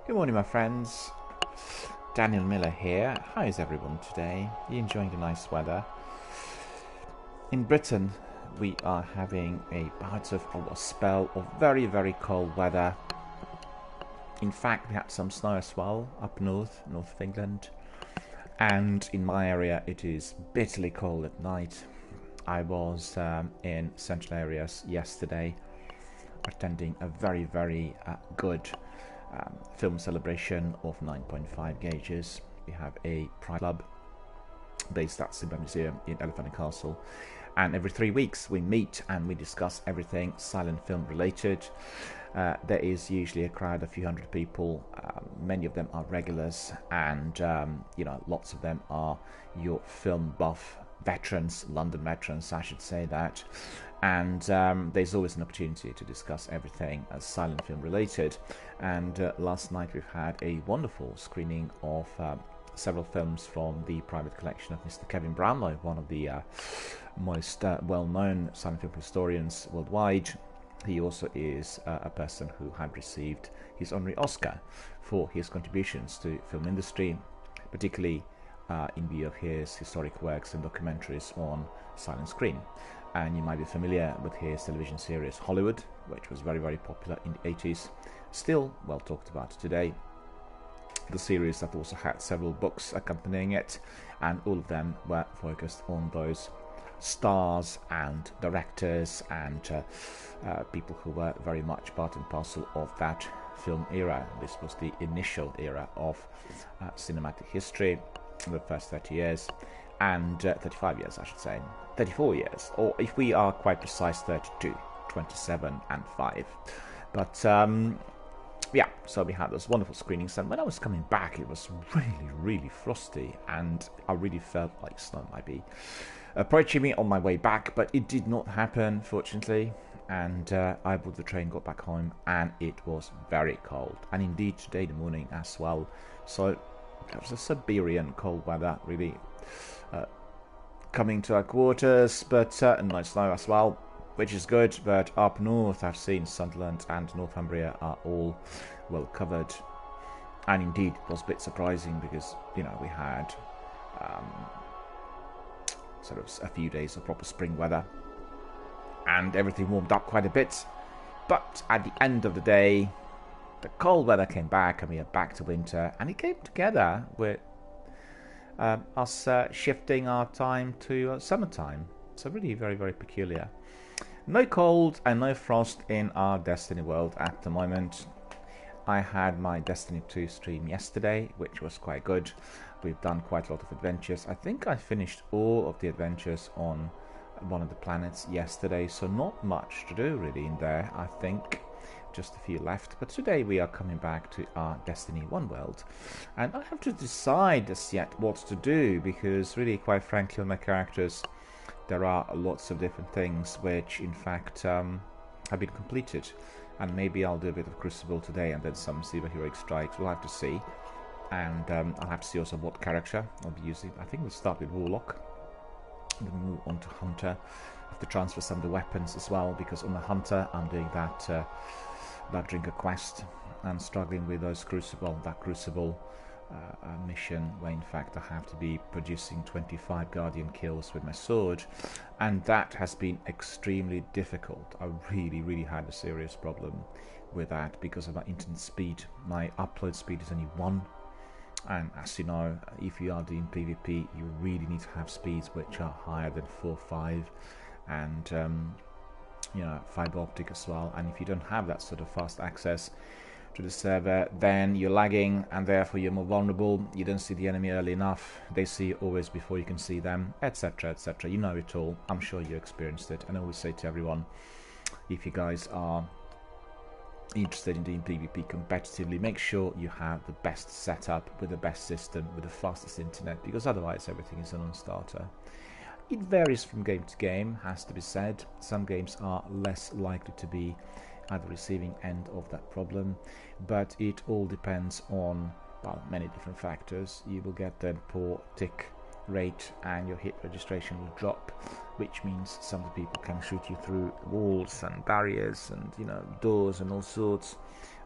Good morning, my friends. Daniel Miller here. How is everyone today? You enjoying the nice weather? In Britain, we are having a bout of a spell of very, very cold weather. In fact, we had some snow as well up north of England. And in my area, it is bitterly cold at night. I was in central areas yesterday, attending a very, very good film celebration of 9.5 gauges. We have a pride club based at Simba Museum in Elephant and Castle, and every 3 weeks we meet and we discuss everything silent film related. There is usually a crowd of a few hundred people. Many of them are regulars, and lots of them are your film buff veterans, London veterans, I should say that. And there's always an opportunity to discuss everything as silent film related. And last night we've had a wonderful screening of several films from the private collection of Mr. Kevin Brownlow, one of the most well-known silent film historians worldwide. He also is a person who had received his honorary Oscar for his contributions to film industry, particularly in view of his historic works and documentaries on silent screen. And you might be familiar with his television series Hollywood, which was very, very popular in the 80s, still well talked about today. The series that also had several books accompanying it, and all of them were focused on those stars and directors and people who were very much part and parcel of that film era. This was the initial era of cinematic history, the first 30 years, and 35 years, I should say. 34 years, or if we are quite precise, 32, 27 and 5. But yeah, so we had those wonderful screenings, and when I was coming back it was really, really frosty, and I really felt like snow might be approaching me on my way back, but it did not happen, fortunately. And I boarded the train, got back home, and it was very cold, and indeed today in the morning as well. So it was a Siberian cold weather, really coming to our quarters, but no snow as well, which is good. But up north, I've seen Sunderland and Northumbria are all well covered, and indeed it was a bit surprising because we had sort of a few days of proper spring weather, and everything warmed up quite a bit. But at the end of the day, the cold weather came back, and we are back to winter, and it came together with us shifting our time to summertime. So really very, very peculiar. No cold and no frost in our Destiny world at the moment. I had my Destiny 2 stream yesterday, which was quite good. We've done quite a lot of adventures. I think I finished all of the adventures on one of the planets yesterday, so not much to do really in there. I think just a few left, but today we are coming back to our Destiny 1 world, and I have to decide as yet what to do, because really, quite frankly, on my characters there are lots of different things which in fact have been completed, and maybe I'll do a bit of Crucible today and then some Siva Heroic Strikes. We'll have to see, and I'll have to see also what character I'll be using. I think we'll start with Warlock, then move on to Hunter. I have to transfer some of the weapons as well, because on the Hunter I'm doing that Drinker quest and struggling with that Crucible mission, where in fact I have to be producing 25 Guardian kills with my sword, and that has been extremely difficult. I really had a serious problem with that because of my internet speed. My upload speed is only 1, and as you know, if you are doing PvP, you really need to have speeds which are higher than 4 or 5, and fiber optic as well. And if you don't have that sort of fast access to the server, then you're lagging, and therefore you're more vulnerable. You don't see the enemy early enough, they see you always before you can see them, etc, etc. You know it all. I'm sure you experienced it. And I always say to everyone, if you guys are interested in doing PvP competitively, make sure you have the best setup with the best system with the fastest internet, because otherwise everything is a non-starter. It varies from game to game, has to be said. Some games are less likely to be at the receiving end of that problem, but it all depends on, well, many different factors. You will get the poor tick rate and your hit registration will drop, which means some of the people can shoot you through walls and barriers and doors and all sorts,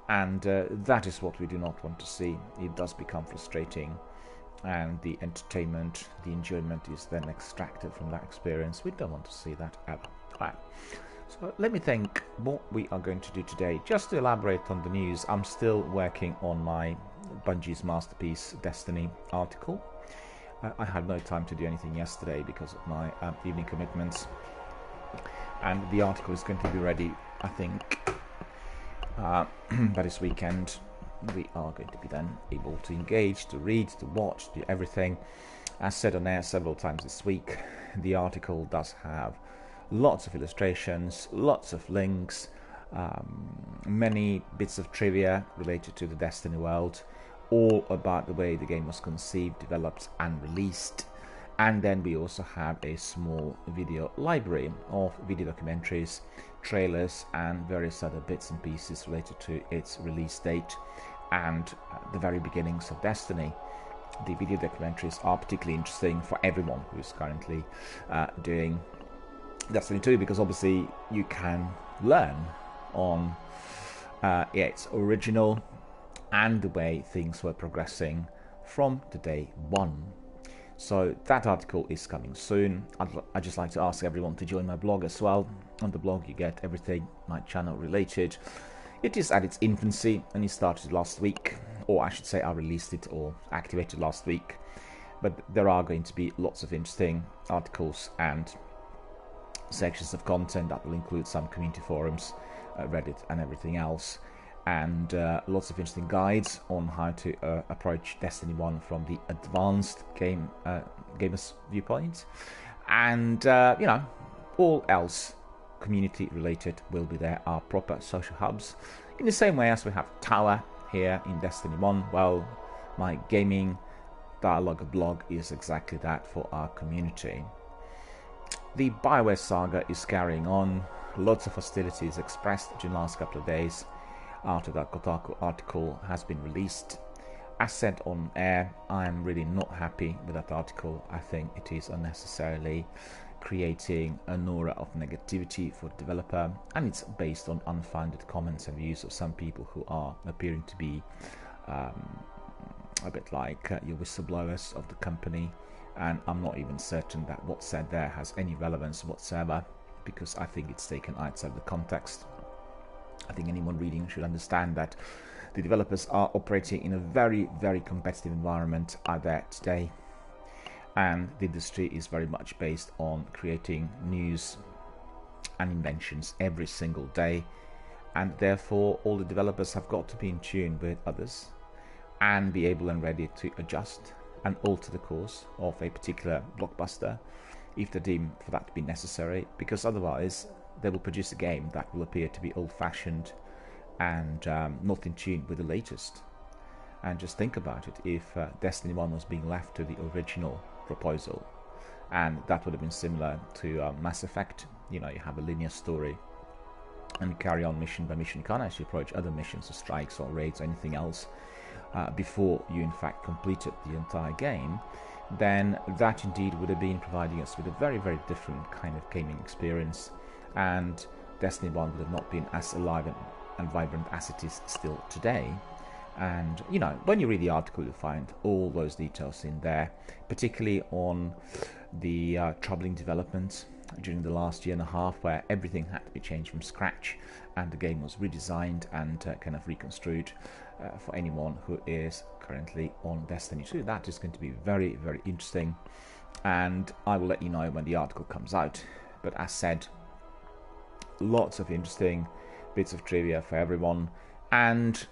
and that is what we do not want to see. It does become frustrating, and the entertainment, the enjoyment is then extracted from that experience. We don't want to see that ever. Right. So let me think what we are going to do today. Just to elaborate on the news, I'm still working on my Bungie's Masterpiece Destiny article. I had no time to do anything yesterday because of my evening commitments, and the article is going to be ready, I think, by this weekend. We are going to be then able to engage, to read, to watch, do everything. As said on air several times this week, the article does have lots of illustrations, lots of links, many bits of trivia related to the Destiny world, all about the way the game was conceived, developed and released. And then we also have a small video library of video documentaries, trailers and various other bits and pieces related to its release date and the very beginnings of Destiny. The video documentaries are particularly interesting for everyone who is currently doing Destiny 2, because obviously you can learn on its original and the way things were progressing from the day one. So that article is coming soon. I'd just like to ask everyone to join my blog as well. On the blog you get everything my channel related. It is at its infancy and it started last week, or I should say I released it or activated last week. But there are going to be lots of interesting articles and sections of content that will include some community forums, Reddit and everything else, and lots of interesting guides on how to approach Destiny 1 from the advanced gamer's viewpoint, and you know, all else community related will be there. Our proper social hubs, in the same way as we have Tower here in Destiny 1. Well, my gaming dialogue blog is exactly that for our community. The BioWare saga is carrying on. Lots of hostilities expressed during the last couple of days after that Kotaku article has been released. As said on air, I am really not happy with that article. I think it is unnecessarily creating an aura of negativity for the developer, and it's based on unfounded comments and views of some people who are appearing to be a bit like your whistleblowers of the company. And I'm not even certain that what's said there has any relevance whatsoever, because I think it's taken outside of the context. I think anyone reading should understand that the developers are operating in a very, very competitive environment out there today, and the industry is very much based on creating news and inventions every single day, and therefore all the developers have got to be in tune with others and be able and ready to adjust and alter the course of a particular blockbuster if they deem for that to be necessary, because otherwise they will produce a game that will appear to be old-fashioned and not in tune with the latest. And just think about it, if Destiny 1 was being left to the original proposal, and that would have been similar to Mass Effect. You know, you have a linear story and you carry on mission by mission. You can't actually approach other missions or strikes or raids or anything else before you in fact completed the entire game, then that indeed would have been providing us with a very, very different kind of gaming experience, and Destiny 1 would have not been as alive and vibrant as it is still today. And you know, when you read the article, you'll find all those details in there, particularly on the troubling developments during the last year and a half, where everything had to be changed from scratch and the game was redesigned and kind of reconstrued for anyone who is currently on Destiny 2. That is going to be very, very interesting, and I will let you know when the article comes out. But as said, lots of interesting bits of trivia for everyone, and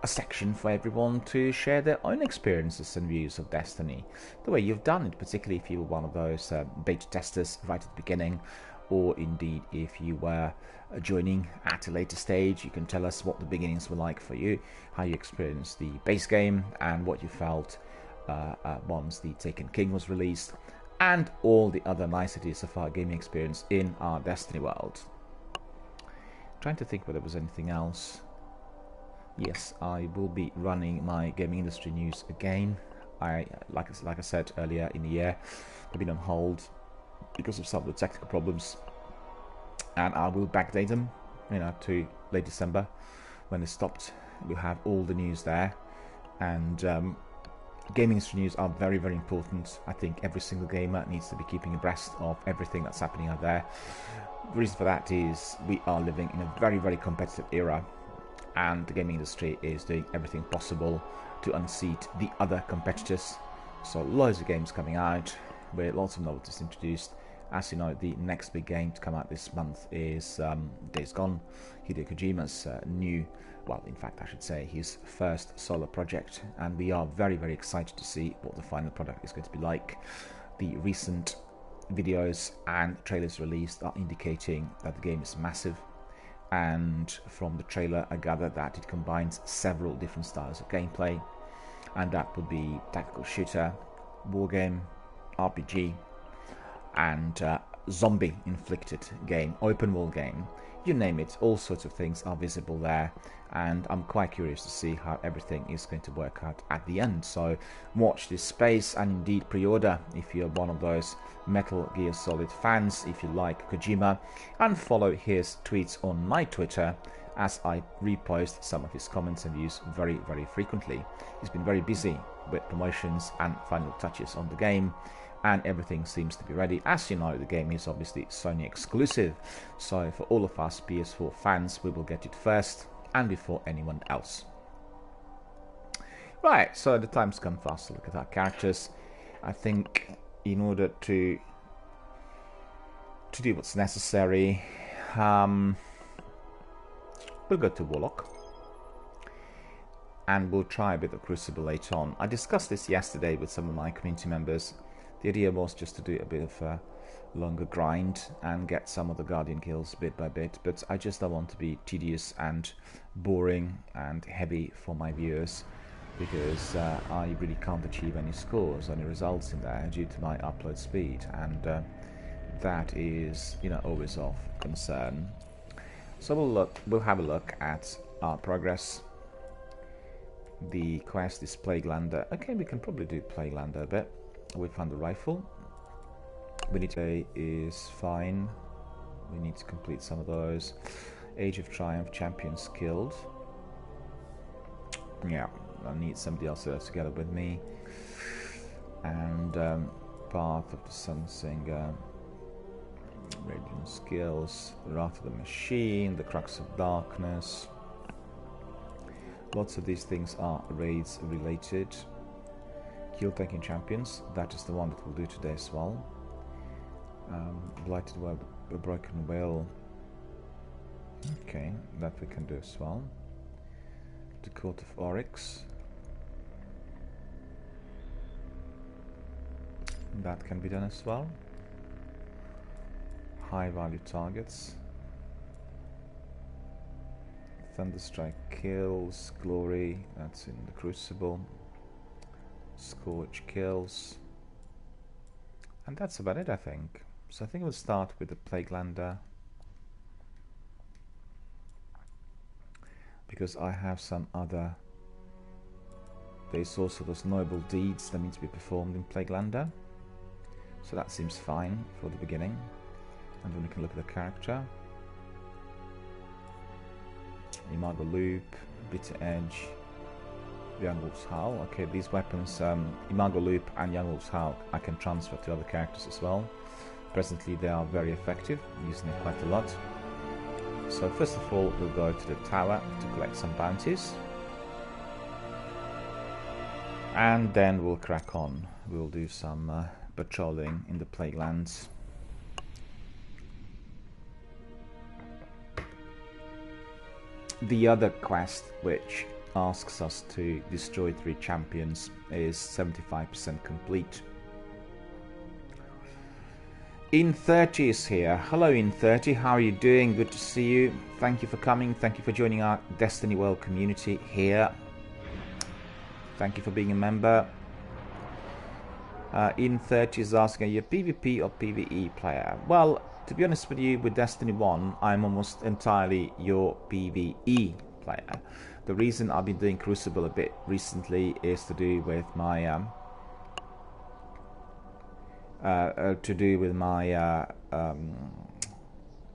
a section for everyone to share their own experiences and views of Destiny, the way you've done it, particularly if you were one of those beta testers right at the beginning, or indeed if you were joining at a later stage. You can tell us what the beginnings were like for you, how you experienced the base game, and what you felt once the Taken King was released, and all the other niceties of our gaming experience in our Destiny world. Trying to think whether there was anything else. Yes, I will be running my gaming industry news again. Like I said earlier in the year, I've been on hold because of some of the technical problems, and I will backdate them, you know, to late December when they stopped. We'll have all the news there, and gaming industry news are very, very important. I think every single gamer needs to be keeping abreast of everything that's happening out there. The reason for that is we are living in a very, very competitive era, and the gaming industry is doing everything possible to unseat the other competitors. So loads of games coming out with lots of novelties introduced. As you know, the next big game to come out this month is Days Gone, Hideo Kojima's new, well, in fact I should say his first solo project, and we are very, very excited to see what the final product is going to be like. The recent videos and trailers released are indicating that the game is massive, and from the trailer I gather that it combines several different styles of gameplay, and that would be tactical shooter, war game, RPG, and zombie inflicted game, open world game, you name it. All sorts of things are visible there, and I'm quite curious to see how everything is going to work out at the end. So watch this space, and indeed pre-order if you're one of those Metal Gear Solid fans, if you like Kojima, and follow his tweets on my Twitter, as I repost some of his comments and views very, very frequently. He's been very busy with promotions and final touches on the game, and everything seems to be ready. As you know, the game is obviously Sony exclusive, so for all of us PS4 fans, we will get it first and before anyone else. Right, so the time's come for us to look at our characters. I think in order to do what's necessary, we'll go to Warlock, and we'll try a bit of Crucible later on. I discussed this yesterday with some of my community members. The idea was just to do a bit of a longer grind and get some of the Guardian kills bit by bit, but I just don't want to be tedious and boring and heavy for my viewers, because I really can't achieve any scores, any results in there due to my upload speed, and that is, you know, always of concern. So we'll have a look at our progress. The quest is Plaguelander. Okay, we can probably do Plaguelander a bit. We found the rifle. We need to is fine. We need to complete some of those. Age of Triumph, champions killed. Yeah, I need somebody else together with me. And Path of the Sunsinger, Radiant Skills, Wrath of the Machine, the Crux of Darkness. Lots of these things are raids related. Kill Taking Champions, that is the one that we'll do today as well. Blighted Web, a Broken Will. Okay, that we can do as well. The Court of Oryx. That can be done as well. High value targets. Thunderstrike kills, Glory, that's in the Crucible. Scorch kills. And that's about it, I think. So I think we'll start with the Plaguelander, because I have some other... There's also those noble deeds that need to be performed in Plaguelander. So that seems fine for the beginning. And then we can look at the character. Imago Loop, Bitter Edge, Young Wolf's Howl. Okay, these weapons, Imago Loop and Young Wolf's Howl, I can transfer to other characters as well. Presently they are very effective, using it quite a lot. So first of all, we'll go to the tower to collect some bounties. And then we'll crack on. We'll do some patrolling in the Plaguelands. The other quest, which asks us to destroy 3 champions, is 75% complete. In30 is here. Hello In30, how are you doing? Good to see you. Thank you for coming. Thank you for joining our Destiny World community here. Thank you for being a member. In30 is asking, are you a PvP or PvE player? Well, to be honest with you, with Destiny 1, I'm almost entirely your PvE player. The reason I've been doing Crucible a bit recently is to do with my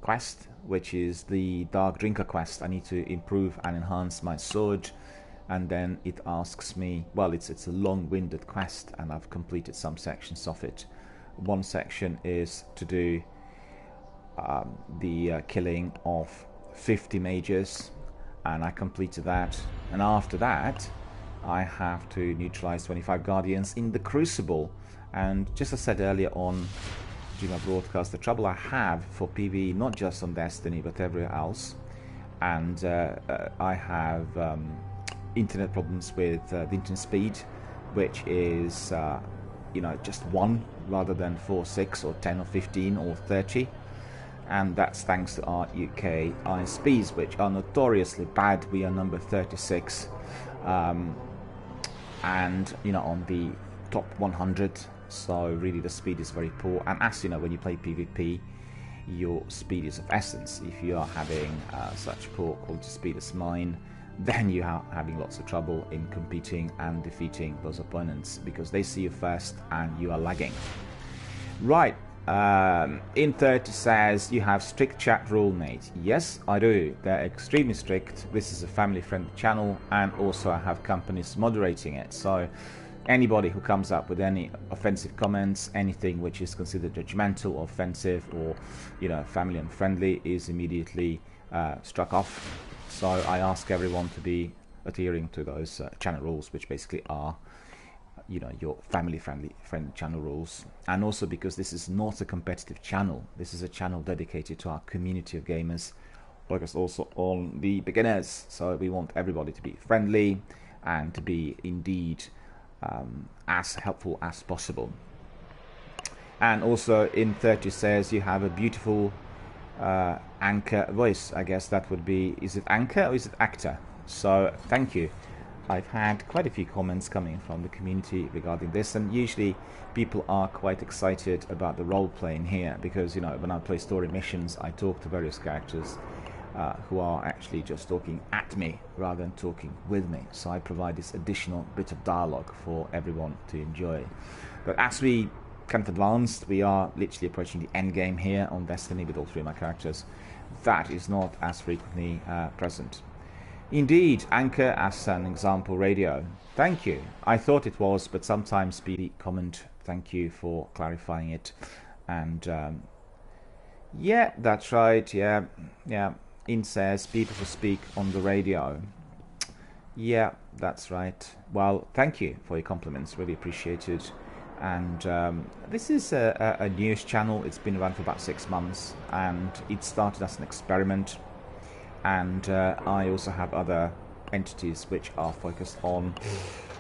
quest, which is the Dark Drinker quest. I need to improve and enhance my sword, and then it asks me, well, it's a long-winded quest, and I've completed some sections of it. One section is to do the killing of 50 mages, and I completed that, and after that I have to neutralize 25 guardians in the Crucible. And just as I said earlier on during my broadcast, the trouble I have for PvE, not just on Destiny but everywhere else, and I have internet problems with the internet speed, which is just 1 rather than 4, 6 or 10 or 15 or 30, and that's thanks to our UK ISPs, which are notoriously bad. We are number 36, and on the top 100, so really the speed is very poor. And as you know, when you play PvP, your speed is of essence. If you are having such poor quality speed as mine, then you are having lots of trouble in competing and defeating those opponents, because they see you first and you are lagging. Right, in 30 says you have strict chat rule, mate. Yes, I do. They're extremely strict. This is a family-friendly channel, and also I have companies moderating it. So anybody who comes up with any offensive comments, anything which is considered judgmental, offensive, or family unfriendly, is immediately struck off. So I ask everyone to be adhering to those channel rules, which basically are your family-friendly channel rules. And also because this is not a competitive channel, this is a channel dedicated to our community of gamers, focused also on the beginners. So we want everybody to be friendly and to be indeed as helpful as possible. And also in 30 says you have a beautiful anchor voice. I guess that would be, is it anchor or is it actor? So thank you. I've had quite a few comments coming from the community regarding this, and usually people are quite excited about the role playing here, because when I play story missions, I talk to various characters who are actually just talking at me rather than talking with me. So I provide this additional bit of dialogue for everyone to enjoy. But as we kind of advanced, we are literally approaching the end game here on Destiny with all 3 of my characters. That is not as frequently present. Indeed, anchor as an example radio. Thank you. I thought it was, but sometimes people comment. Thank you for clarifying it. And yeah, that's right. Yeah. In says people who speak on the radio. Yeah, that's right. Well, thank you for your compliments. Really appreciate it. And this is a news channel. It's been around for about 6 months, and it started as an experiment. And I also have other entities which are focused on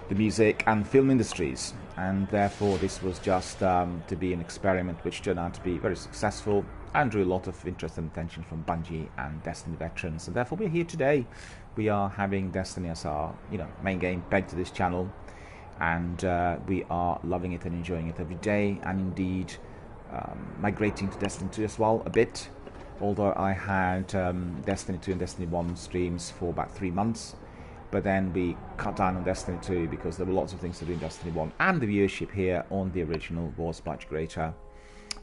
the music and film industries, and therefore this was just to be an experiment which turned out to be very successful and drew a lot of interest and attention from Bungie and Destiny veterans. And therefore we're here today. We are having Destiny as our main game pegged to this channel, and we are loving it and enjoying it every day, and indeed migrating to Destiny 2 as well a bit. Although I had Destiny 2 and Destiny 1 streams for about 3 months, but then we cut down on Destiny 2 because there were lots of things to do in Destiny 1, and the viewership here on the original was much greater.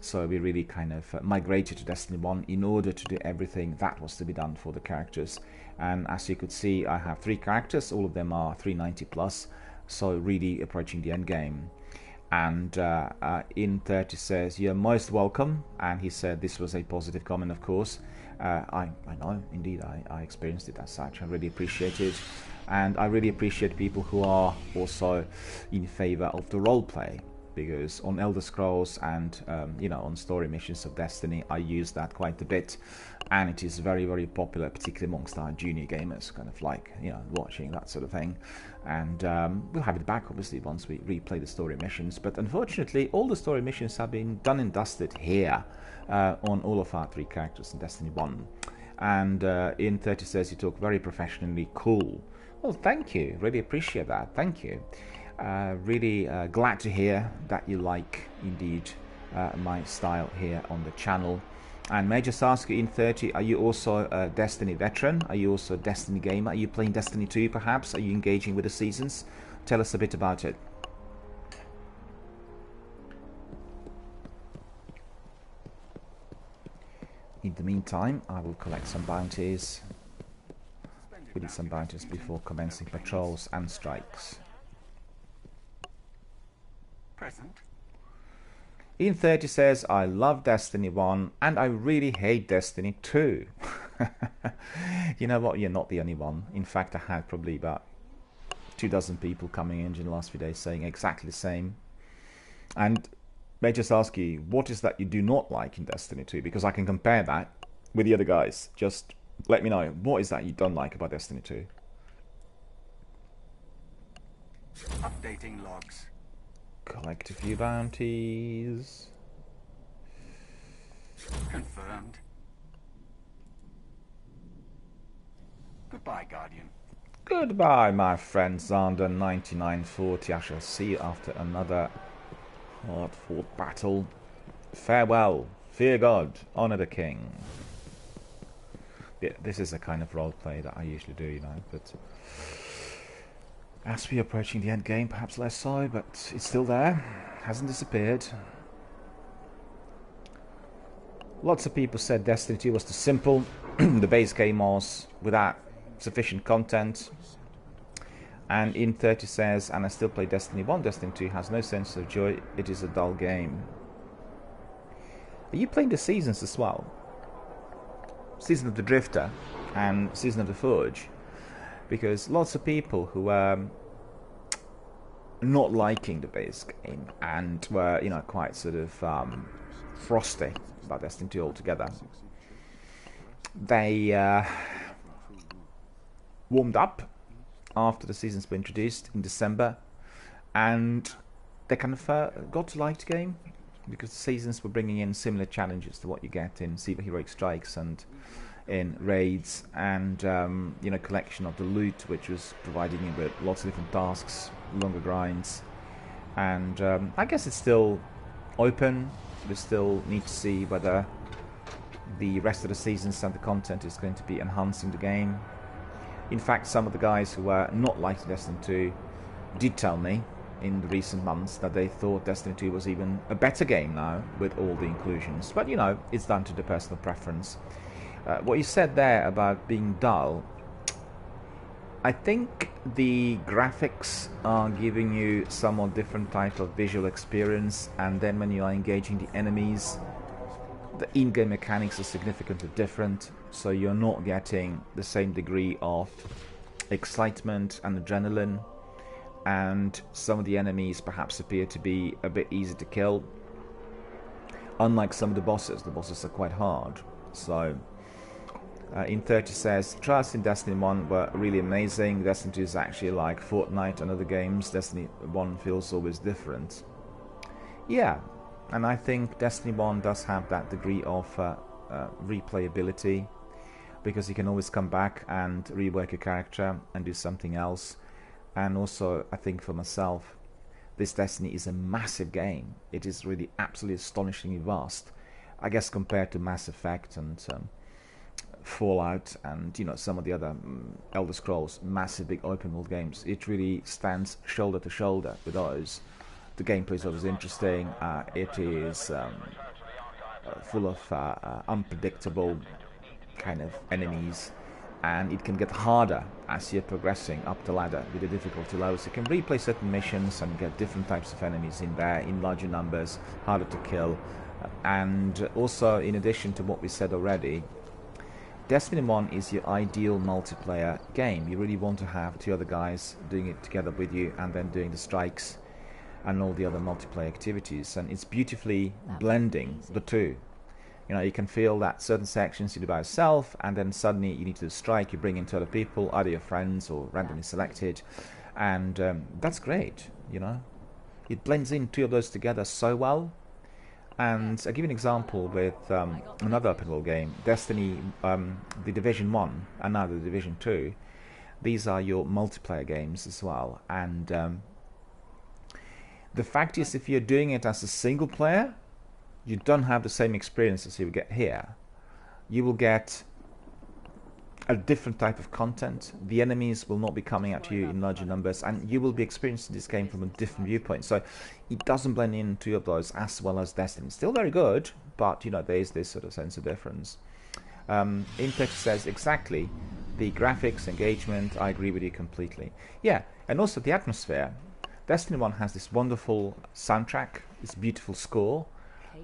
So we really kind of migrated to Destiny 1 in order to do everything that was to be done for the characters. And as you could see, I have 3 characters, all of them are 390 plus, so really approaching the end game. And in 30 says, you're most welcome, and he said this was a positive comment, of course. I know, indeed, I experienced it as such. I really appreciate it, and I really appreciate people who are also in favor of the role play, because on Elder Scrolls and on story missions of Destiny, I use that quite a bit, and it is very, very popular, particularly amongst our junior gamers, kind of like watching that sort of thing. And we'll have it back obviously once we replay the story missions, but unfortunately all the story missions have been done and dusted here on all of our 3 characters in Destiny 1. And in 30 says you talk very professionally. Cool. Well, thank you, really appreciate that. Thank you. Really glad to hear that you like indeed my style here on the channel. And may I just ask you, in 30, are you also a Destiny veteran? Are you also a Destiny gamer? Are you playing Destiny 2 perhaps? Are you engaging with the seasons? Tell us a bit about it. In the the meantime, I will collect some bounties. We need some bounties before commencing patrols and strikes. Present. Ian 30 says, I love Destiny 1 and I really hate Destiny 2. You know what, you're not the only one. In fact, I had probably about 24 people coming in the last few days saying exactly the same. And may I just ask you, what is that you do not like in Destiny 2? Because I can compare that with the other guys. Just let me know, what is that you don't like about Destiny 2? Updating logs. Collect a few bounties. Confirmed. Goodbye, Guardian. Goodbye, my friend Zander 9940. I shall see you after another hard-fought battle. Farewell. Fear God. Honor the King. Yeah, this is a kind of roleplay that I usually do, you know, but as we're approaching the end game, perhaps less so, but it's still there. Hasn't disappeared. Lots of people said Destiny 2 was too simple. The base game was without sufficient content. And in 30 says, and I still play Destiny 1, Destiny 2 has no sense of joy, it is a dull game. Are you playing the seasons as well? Season of the Drifter and Season of the Forge? Because lots of people who were not liking the base game and were, you know, quite sort of frosty about Destiny 2 altogether, they warmed up after the seasons were introduced in December, and they kind of got to like the game because the seasons were bringing in similar challenges to what you get in Sea of Heroic Strikes and in raids, and you know, collection of the loot, which was providing you with lots of different tasks, longer grinds, and I guess it's still open. We still need to see whether the rest of the seasons and the content is going to be enhancing the game. In fact, some of the guys who were not liking Destiny 2 did tell me in the recent months that they thought Destiny 2 was even a better game now with all the inclusions. But you know, it's down to the personal preference. What you said there about being dull, I think the graphics are giving you somewhat different type of visual experience, and then when you are engaging the enemies, the in-game mechanics are significantly different, so you're not getting the same degree of excitement and adrenaline, and some of the enemies perhaps appear to be a bit easy to kill. Unlike some of the bosses are quite hard. So in 30 says, trials in Destiny 1 were really amazing. Destiny 2 is actually like Fortnite and other games. Destiny 1 feels always different. Yeah, and I think Destiny 1 does have that degree of replayability, because you can always come back and rework your character and do something else. And also, I think for myself, this Destiny is a massive game. It is really absolutely astonishingly vast. I guess compared to Mass Effect and Fallout and, you know, some of the other Elder Scrolls massive big open world games, it really stands shoulder to shoulder with those. The gameplay is always interesting. It is full of unpredictable kind of enemies, and it can get harder as you're progressing up the ladder with the difficulty levels. You can replay certain missions and get different types of enemies in there in larger numbers, harder to kill. And also, in addition to what we said already, Destiny 1 is your ideal multiplayer game. You really want to have two other guys doing it together with you, and then doing the strikes and all the other multiplayer activities, and it's beautifully blending the two. You know, you can feel that certain sections you do by yourself, and then suddenly you need to strike, you bring in two other people, either your friends or randomly selected, and that's great, you know. It blends in two of those together so well. And I'll give you an example with another open world game, Destiny, the Division 1 and now the Division 2. These are your multiplayer games as well, and the fact is, if you're doing it as a single player, you don't have the same experience as you get here. You will get a different type of content. The enemies will not be coming at you in larger numbers, and you will be experiencing this game from a different viewpoint. So it doesn't blend in two of those as well as Destiny. It's still very good, but you know, there is this sort of sense of difference. Intech says exactly. The graphics, engagement, I agree with you completely. Yeah, and also the atmosphere. Destiny 1 has this wonderful soundtrack, this beautiful score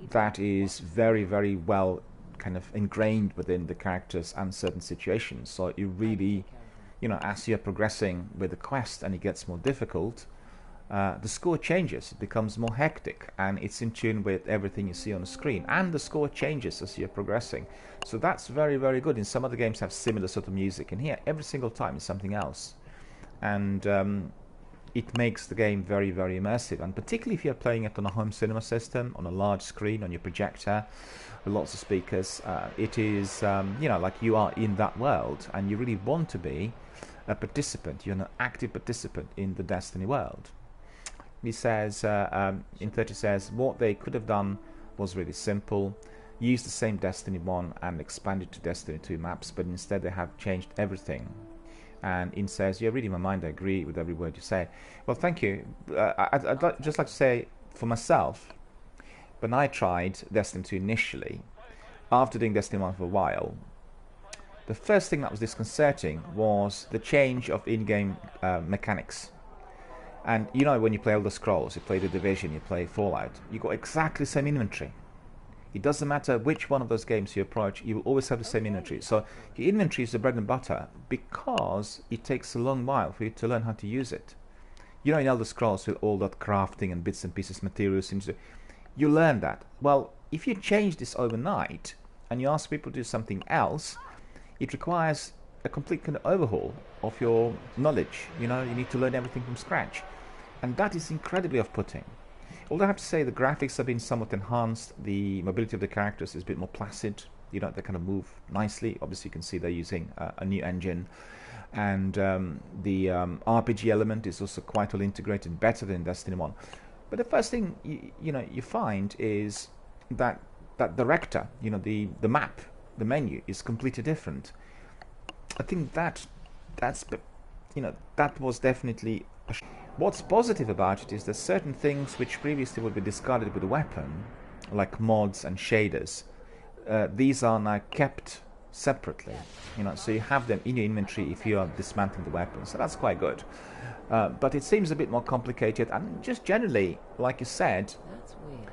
that is very, very well kind of ingrained within the characters and certain situations. So you really, as you're progressing with the quest and it gets more difficult, the score changes. It becomes more hectic and it's in tune with everything you see on the screen. And the score changes as you're progressing. So that's very, very good. In some other games have similar sort of music. And here, every single time is something else. And it makes the game very, very immersive. And particularly if you're playing it on a home cinema system, on a large screen, on your projector, with lots of speakers, it is, like you are in that world. And you really want to be a participant. You're an active participant in the Destiny world. He says, in 30 says, what they could have done was really simple. Use the same Destiny 1 and expand it to Destiny 2 maps, but instead they have changed everything. And In says, you're reading my mind, I agree with every word you say. Well, thank you. I'd just like to say, for myself, when I tried Destiny 2 initially, after doing Destiny 1 for a while, the first thing that was disconcerting was the change of in-game mechanics. And when you play Elder Scrolls, you play The Division, you play Fallout, you got exactly the same inventory. It doesn't matter which one of those games you approach, you will always have the same inventory. So your inventory is the bread and butter because it takes a long while for you to learn how to use it. In Elder Scrolls with all that crafting and bits and pieces, materials, you learn that. Well, if you change this overnight and you ask people to do something else, it requires a complete kind of overhaul of your knowledge. You need to learn everything from scratch. And that is incredibly off-putting. Although I have to say the graphics have been somewhat enhanced, the mobility of the characters is a bit more placid. They kind of move nicely. Obviously you can see they're using a new engine. And the RPG element is also quite well integrated, better than Destiny 1. But the first thing you find is that director, the map, the menu is completely different. I think that was definitely. What's positive about it is that certain things which previously would be discarded with a weapon, like mods and shaders, these are now kept separately. So you have them in your inventory if you are dismantling the weapon. So that's quite good. But it seems a bit more complicated, and just generally, like you said. That's weird.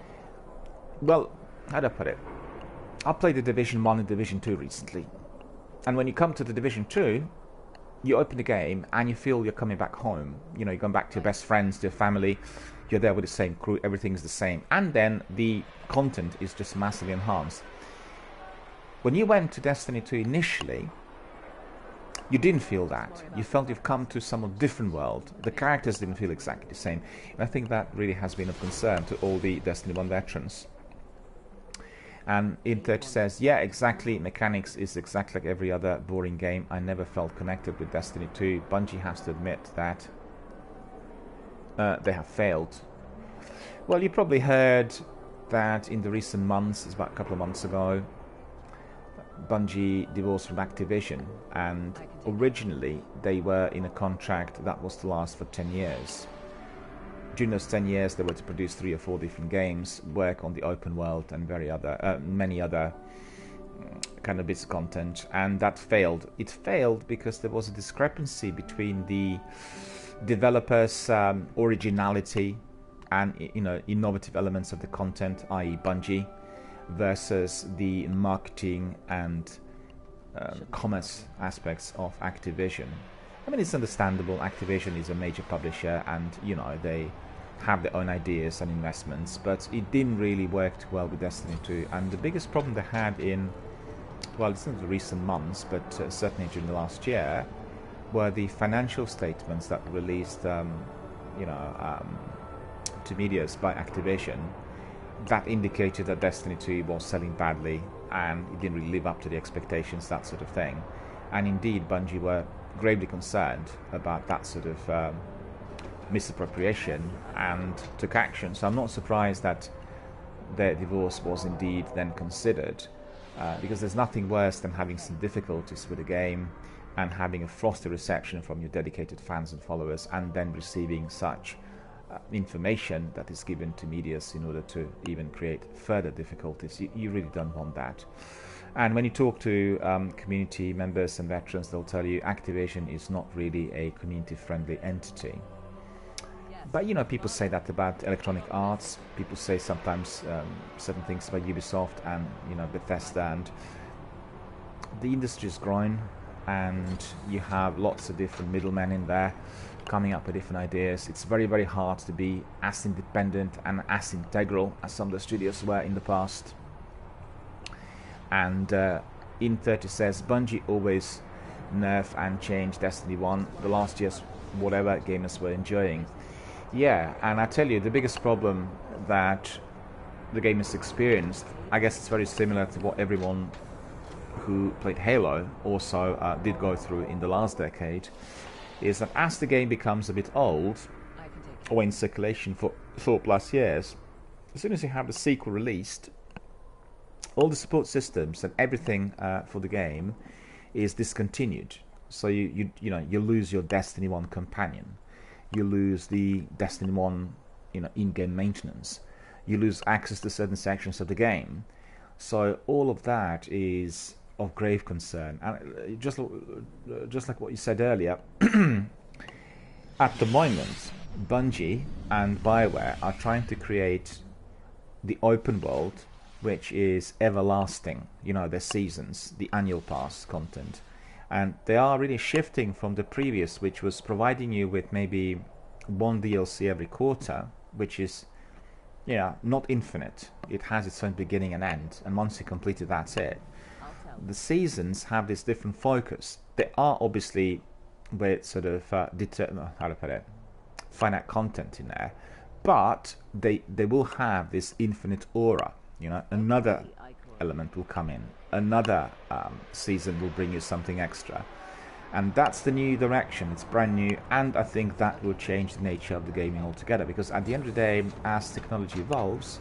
Well, how do I put it? I played the Division 1 and Division 2 recently. And when you come to the Division 2, you open the game and you feel you're coming back home. You're going back to your best friends, to your family. You're there with the same crew. Everything's the same. And then the content is just massively enhanced. When you went to Destiny 2 initially, you didn't feel that. You felt you've come to somewhat different world. The characters didn't feel exactly the same. And I think that really has been of concern to all the Destiny 1 veterans. And Intech says, yeah, exactly, mechanics is exactly like every other boring game. I never felt connected with Destiny 2. Bungie has to admit that they have failed. Well, you probably heard that in the recent months, it's about a couple of months ago, Bungie divorced from Activision, and originally they were in a contract that was to last for 10 years. During those 10 years, they were to produce 3 or 4 different games, work on the open world and many other kind of bits of content, and that failed. It failed because there was a discrepancy between the developers' originality and innovative elements of the content, i.e. Bungie, versus the marketing and commerce aspects of Activision. I mean, it's understandable. Activision is a major publisher, and they have their own ideas and investments, but it didn't really work too well with Destiny 2. And the biggest problem they had it's not the recent months, but certainly during the last year, were the financial statements that were released, to medias by Activision, that indicated that Destiny 2 was selling badly and it didn't really live up to the expectations, that sort of thing. And indeed, Bungie were gravely concerned about that sort of misappropriation and took action. So I'm not surprised that their divorce was indeed then considered, because there's nothing worse than having some difficulties with a game and having a frosty reception from your dedicated fans and followers, and then receiving such information that is given to medias in order to even create further difficulties. You really don't want that. And when you talk to community members and veterans, they'll tell you Activision is not really a community-friendly entity. But, you know, people say that about Electronic Arts. People say sometimes certain things about Ubisoft and, you know, Bethesda. And the industry is growing, and you have lots of different middlemen in there coming up with different ideas. It's very, very hard to be as independent and as integral as some of the studios were in the past. And In30 says, Bungie always nerf and change Destiny 1, the last year's whatever gamers were enjoying. Yeah, and I tell you, the biggest problem that the gamers experienced, I guess it's very similar to what everyone who played Halo also did go through in the last decade, is that as the game becomes a bit old, or in circulation for 4+ years, as soon as you have the sequel released, all the support systems and everything for the game is discontinued. So you lose your Destiny 1 companion, you lose the Destiny 1 in-game maintenance, you lose access to certain sections of the game. So all of that is of grave concern. And just like what you said earlier, at the moment, Bungie and BioWare are trying to create the open world, which is everlasting, their seasons, the annual pass content. And they are really shifting from the previous, which was providing you with maybe one DLC every quarter, which is, not infinite. It has its own beginning and end, and once you complete it, that's it. The seasons have this different focus. They are obviously with sort of, finite content in there, but they will have this infinite aura. Another element will come in, another season will bring you something extra, and that's the new direction. It's brand new, and I think that will change the nature of the gaming altogether, because at the end of the day, as technology evolves,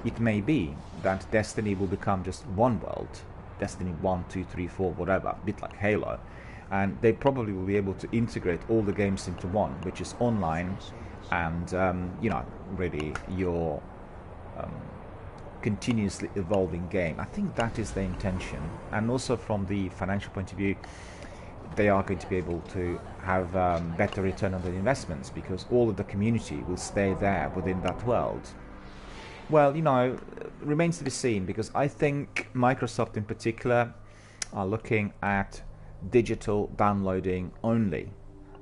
it may be that Destiny will become just one world, Destiny 1, 2, 3, 4, whatever, a bit like Halo, and they probably will be able to integrate all the games into one, which is online, and really your continuously evolving game. I think that is the intention, and also from the financial point of view, they are going to be able to have better return on their investments, because all of the community will stay there within that world. Well, remains to be seen, because I think Microsoft in particular are looking at digital downloading only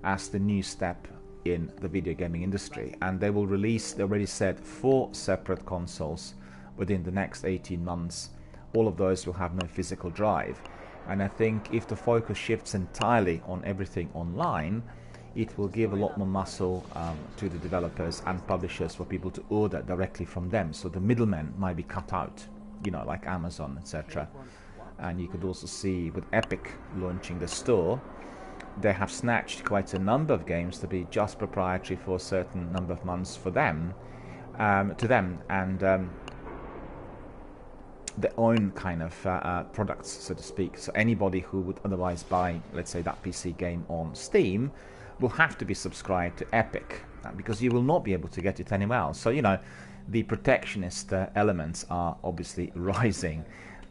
as the new step in the video gaming industry, and they will release, they already said, 4 separate consoles within the next 18 months. All of those will have no physical drive, and I think if the focus shifts entirely on everything online, it will give a lot more muscle to the developers and publishers for people to order directly from them, so the middlemen might be cut out, like Amazon, etc. And you could also see with Epic launching the store, they have snatched quite a number of games to be just proprietary for a certain number of months for them, and their own kind of products, so to speak. So anybody who would otherwise buy, let's say, that PC game on Steam will have to be subscribed to Epic, because you will not be able to get it anywhere else. So, the protectionist elements are obviously rising,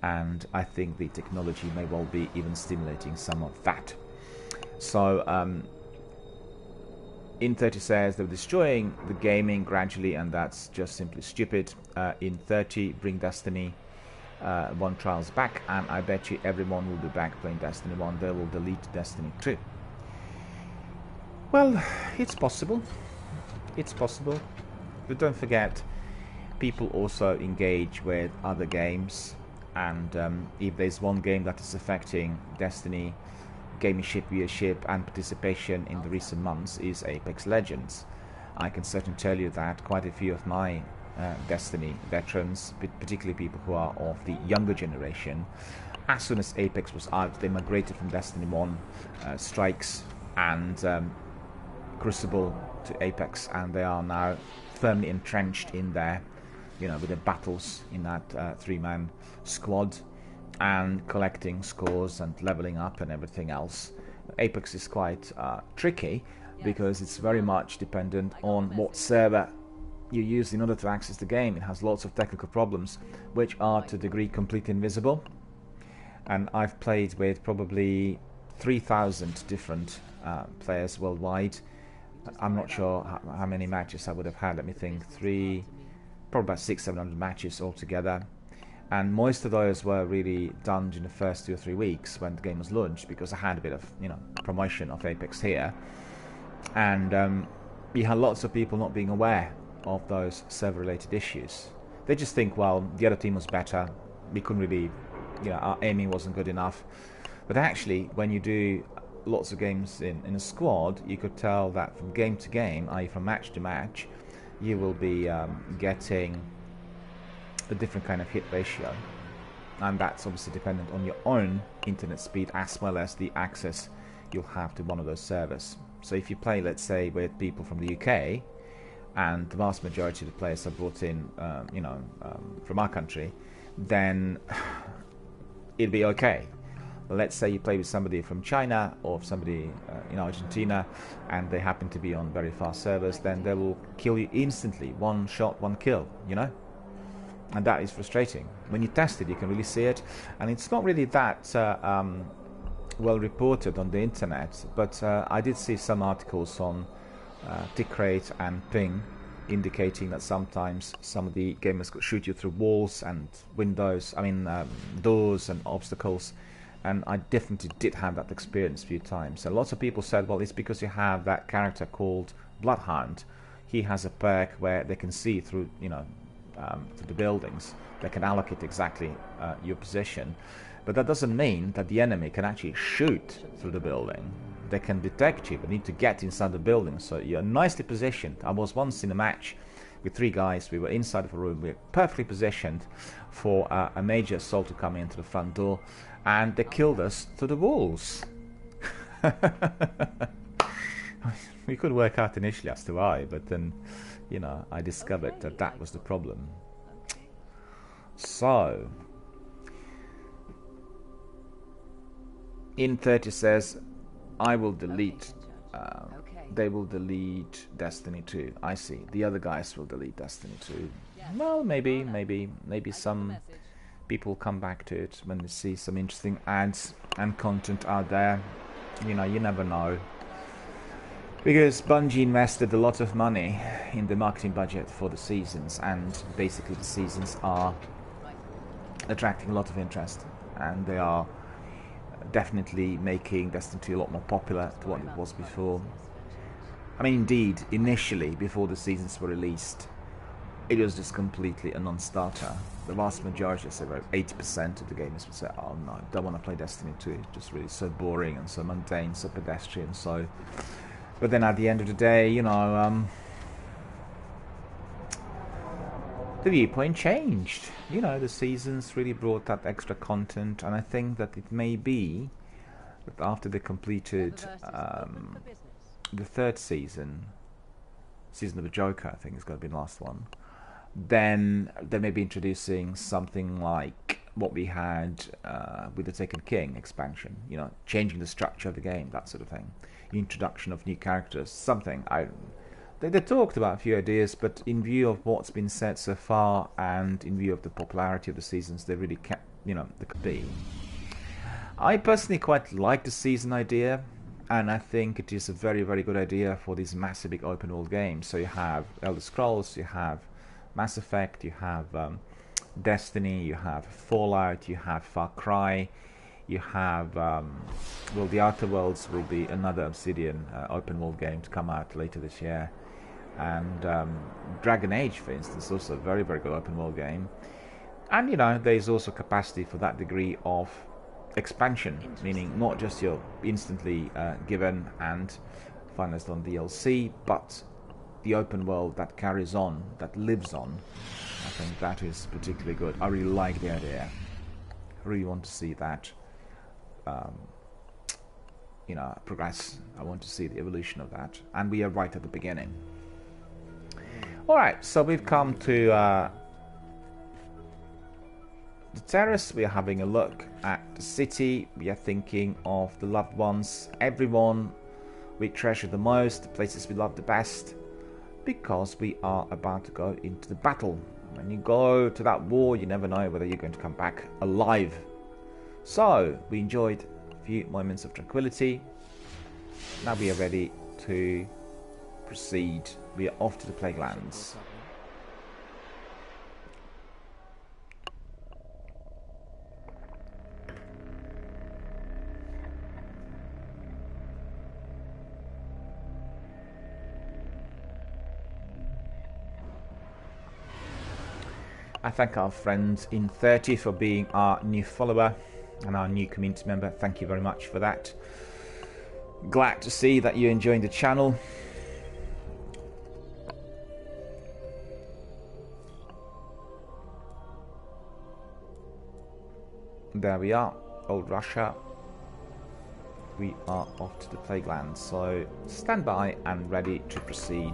and I think the technology may well be even stimulating some of that. So, In30 says they're destroying the gaming gradually, and that's just simply stupid. In30, bring Destiny 1 trials back, and I bet you everyone will be back playing Destiny 1. They will delete Destiny 2. Well, it's possible. It's possible. But don't forget, people also engage with other games, and if there's one game that is affecting Destiny gaming ship viewership and participation in the recent months, is Apex Legends. I can certainly tell you that quite a few of my Destiny veterans, particularly people who are of the younger generation, as soon as Apex was out, they migrated from Destiny 1, Strikes, and Crucible to Apex, and they are now firmly entrenched in there, with the battles in that 3-man squad, and collecting scores and leveling up and everything else. Apex is quite tricky, because it's very much dependent on what server you use in order to access the game. It has lots of technical problems, which are to a degree completely invisible. and I've played with probably 3,000 different players worldwide. I'm not sure how many matches I would have had. Let me think. Probably about 600-700 matches altogether. And most of those were really done in the first 2 or 3 weeks when the game was launched, because I had a bit of, promotion of Apex here. And you had lots of people not being aware of those server-related issues. They just think, well, the other team was better. We couldn't really, our aiming wasn't good enough. But actually, when you do lots of games in a squad, you could tell that from game to game, i.e. from match to match, you will be getting a different kind of hit ratio, and that's obviously dependent on your own internet speed as well as the access you'll have to one of those servers. So if you play, let's say, with people from the UK, and the vast majority of the players are brought in, from our country, then it'll be okay. Let's say you play with somebody from China or somebody in Argentina, and they happen to be on very fast servers, then they will kill you instantly. One shot, one kill, And that is frustrating. When you test it, you can really see it. And it's not really that well reported on the internet, but I did see some articles on tick rate and ping indicating that sometimes some of the gamers could shoot you through walls and windows, doors and obstacles. And I definitely did have that experience a few times. And lots of people said, well, it's because you have that character called Bloodhound. He has a perk where they can see through, to the buildings. They can allocate exactly your position. But that doesn't mean that the enemy can actually shoot through the building. They can detect you, but need to get inside the building. So you're nicely positioned. I was once in a match with 3 guys. We were inside of a room. We were perfectly positioned for a major assault to come into the front door. And they killed us through the walls. We could work out initially as to why, but then, I discovered that that was the problem. So, In30 says, I will delete, they will delete Destiny 2. I see. The other guys will delete Destiny 2. Well, maybe some people come back to it when they see some interesting ads and content out there. You never know. Because Bungie invested a lot of money in the marketing budget for the seasons, and basically the seasons are attracting a lot of interest, and they are definitely making Destiny 2 a lot more popular than what it was before. Indeed, initially, before the seasons were released, it was just completely a non-starter. The vast majority, say about 80% of the gamers would say, oh no, I don't want to play Destiny 2, it's just really so boring and so mundane, so pedestrian, so... But then at the end of the day, the viewpoint changed. The seasons really brought that extra content, and I think that it may be that after they completed the 3rd season of the Joker, I think is going to be the last one, then they may be introducing something like what we had with the Taken King expansion, changing the structure of the game, that sort of thing. Introduction of new characters, something. They talked about a few ideas, but in view of what's been said so far and in view of the popularity of the seasons, they really kept, they could be. I personally quite like the season idea, and I think it is a very, very good idea for these massive big open world games. So you have Elder Scrolls, you have Mass Effect, you have Destiny, you have Fallout, you have Far Cry, you have, the Outer Worlds will be another Obsidian open world game to come out later this year. And Dragon Age, for instance, also a very, very good open world game. And, there's also capacity for that degree of expansion, meaning not just you're instantly given and financed on DLC, but the open world that carries on, that lives on. I think that is particularly good. I really like the idea. I really want to see that progress. I want to see the evolution of that, and we are right at the beginning. Alright, so we've come to the terrace. We are having a look at the city. We are thinking of the loved ones, everyone we treasure the most, the places we love the best, because we are about to go into the battle. When you go to that war, you never know whether you're going to come back alive So we enjoyed a few moments of tranquility. Now we are ready to proceed. We are off to the Plague Lands. I thank our friends in 30 for being our new follower and our new community member. Thank you very much for that. Glad to see that you're enjoying the channel. There we are, Old Russia. We are off to the Plague Lands, so stand by and ready to proceed.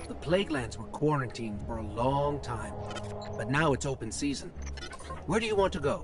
The Plaguelands were quarantined for a long time, but now it's open season. Where do you want to go?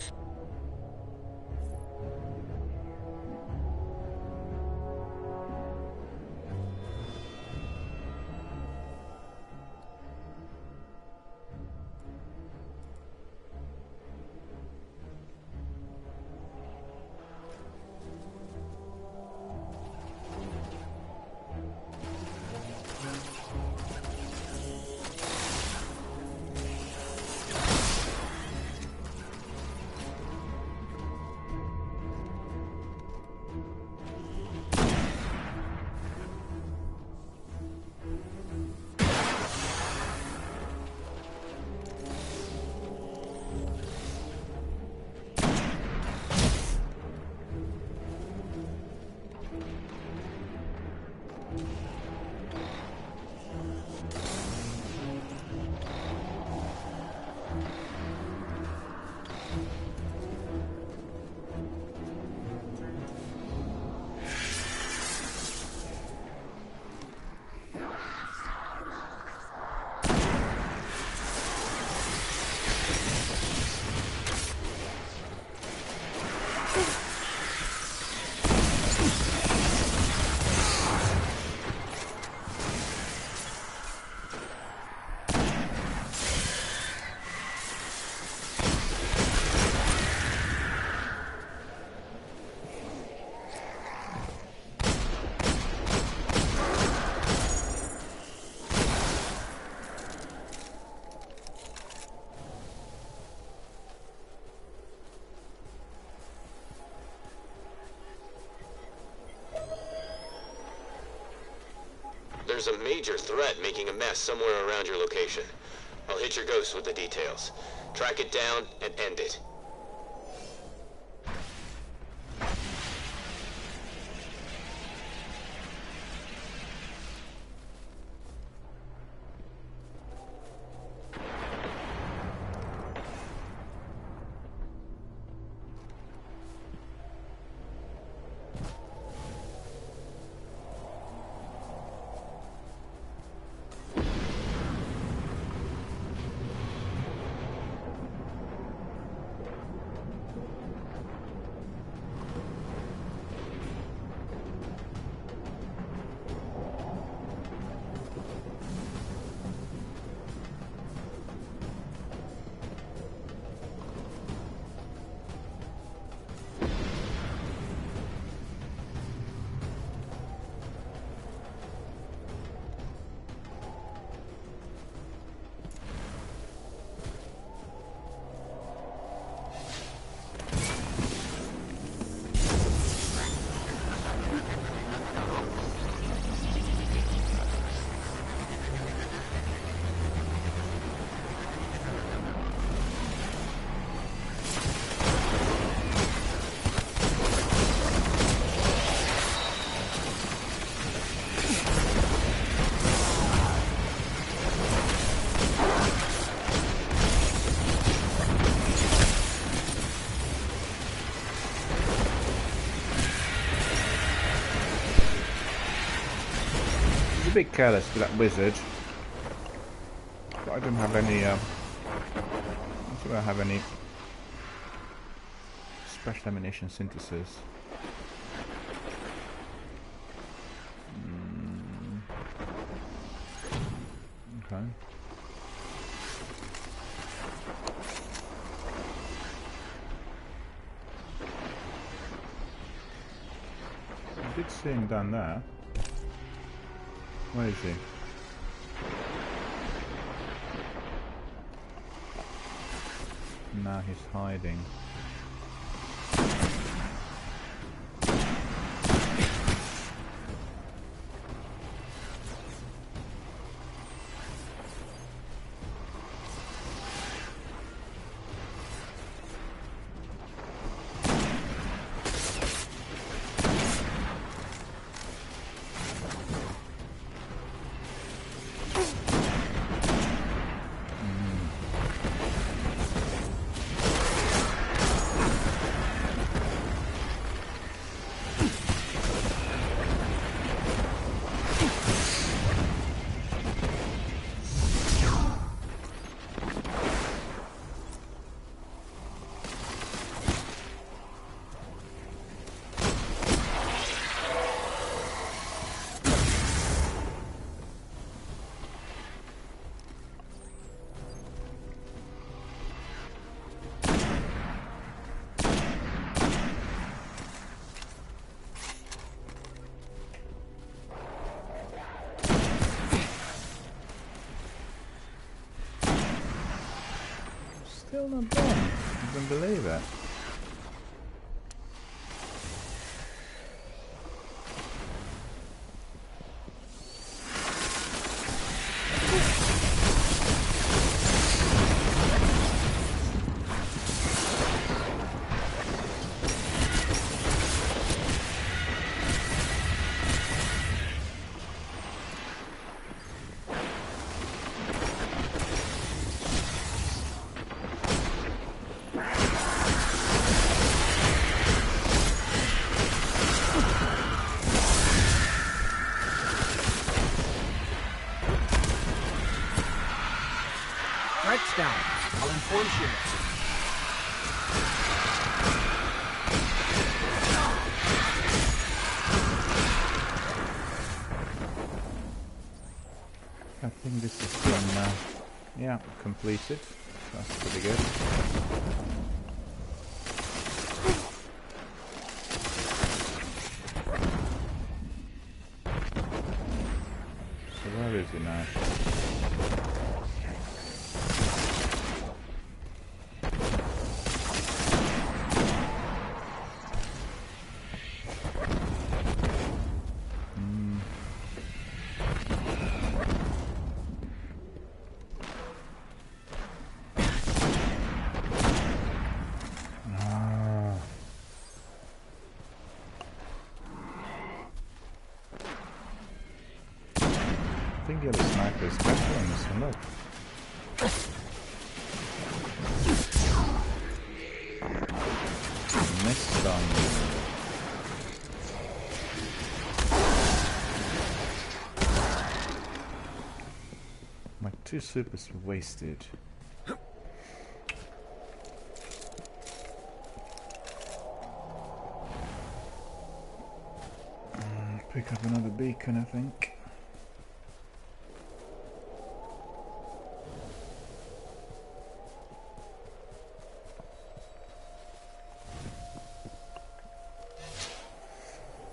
There's a major threat making a mess somewhere around your location. I'll hit your ghost with the details. Track it down and end it. bit careless with that wizard. But I don't have any. I don't have any special ammunition synthesis. Okay. I did see him down there. Where is he? Now he's hiding. Still not done. I don't believe it. Threats down. I'll inform you. I think this is done, yeah, completed. That's pretty good. So where is he now? I think the other sniper is better on this one, look. Missed on. My 2 supers were wasted. Pick up another beacon, I think.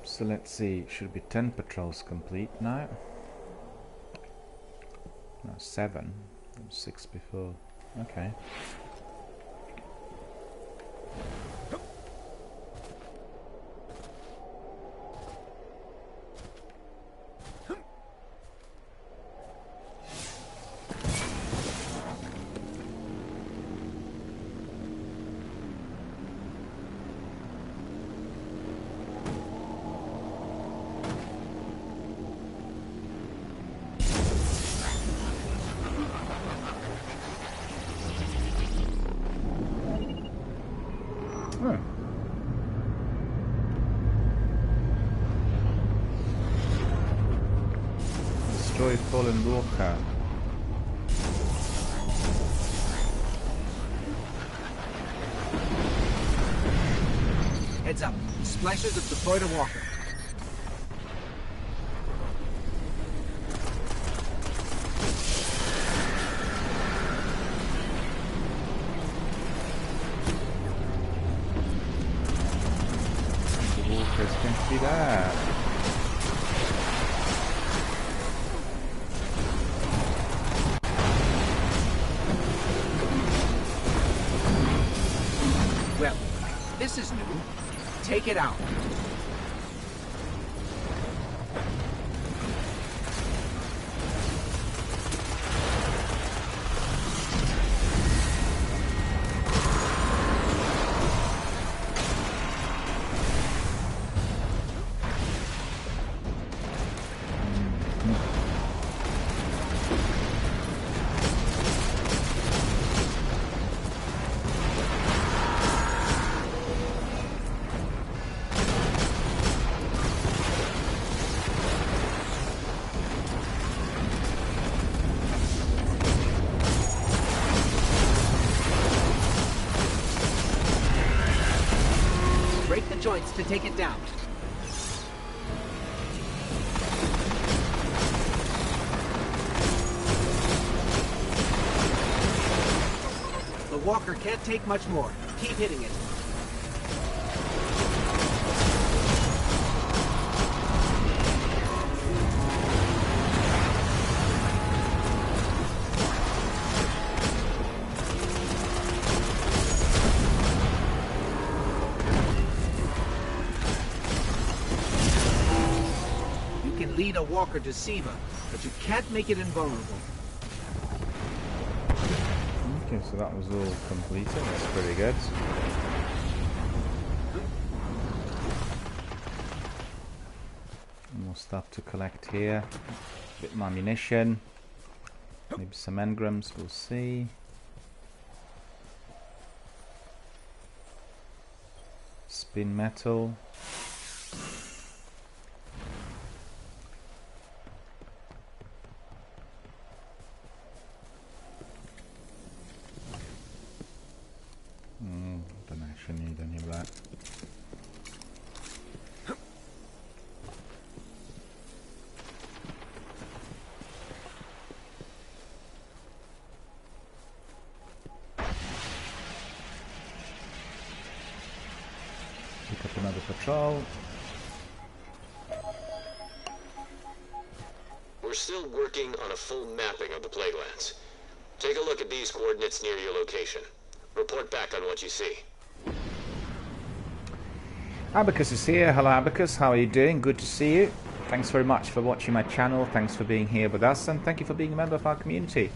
So let's see, should be 10 patrols complete now. No, 7. 6 before. Okay. Destroy fallen walker. Heads up. Splashers have deployed a walker. The walker's going to be there. Well, this is new. Take it out. Break the joints to take it down. The walker can't take much more. Keep hitting it. Lead a walker to Siva, but you can't make it invulnerable. Okay, so that was all completed. That's pretty good. More stuff to collect here. A bit more ammunition. Maybe some engrams, we'll see. Spin metal. Don't actually need any of that. Pick up another patrol. We're still working on a full mapping of the Plaguelands. Take a look at these coordinates near your location. Report back on what you see. Abacus is here. Hello Abacus, how are you doing? Good to see you. Thanks very much for watching my channel, thanks for being here with us, and thank you for being a member of our community.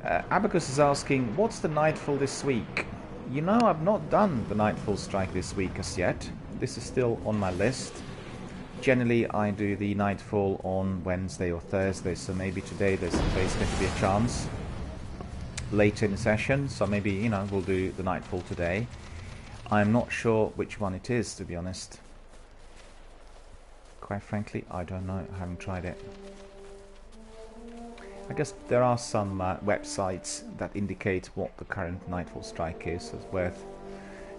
Abacus is asking, what's the Nightfall this week? You know, I've not done the Nightfall strike this week as yet. This is still on my list. Generally I do the Nightfall on Wednesday or Thursday, so maybe today there's going to be a chance later in the session, so maybe, you know, we'll do the Nightfall today. I'm not sure which one it is, to be honest. Quite frankly, I don't know. I haven't tried it. I guess there are some websites that indicate what the current Nightfall strike is. So it's worth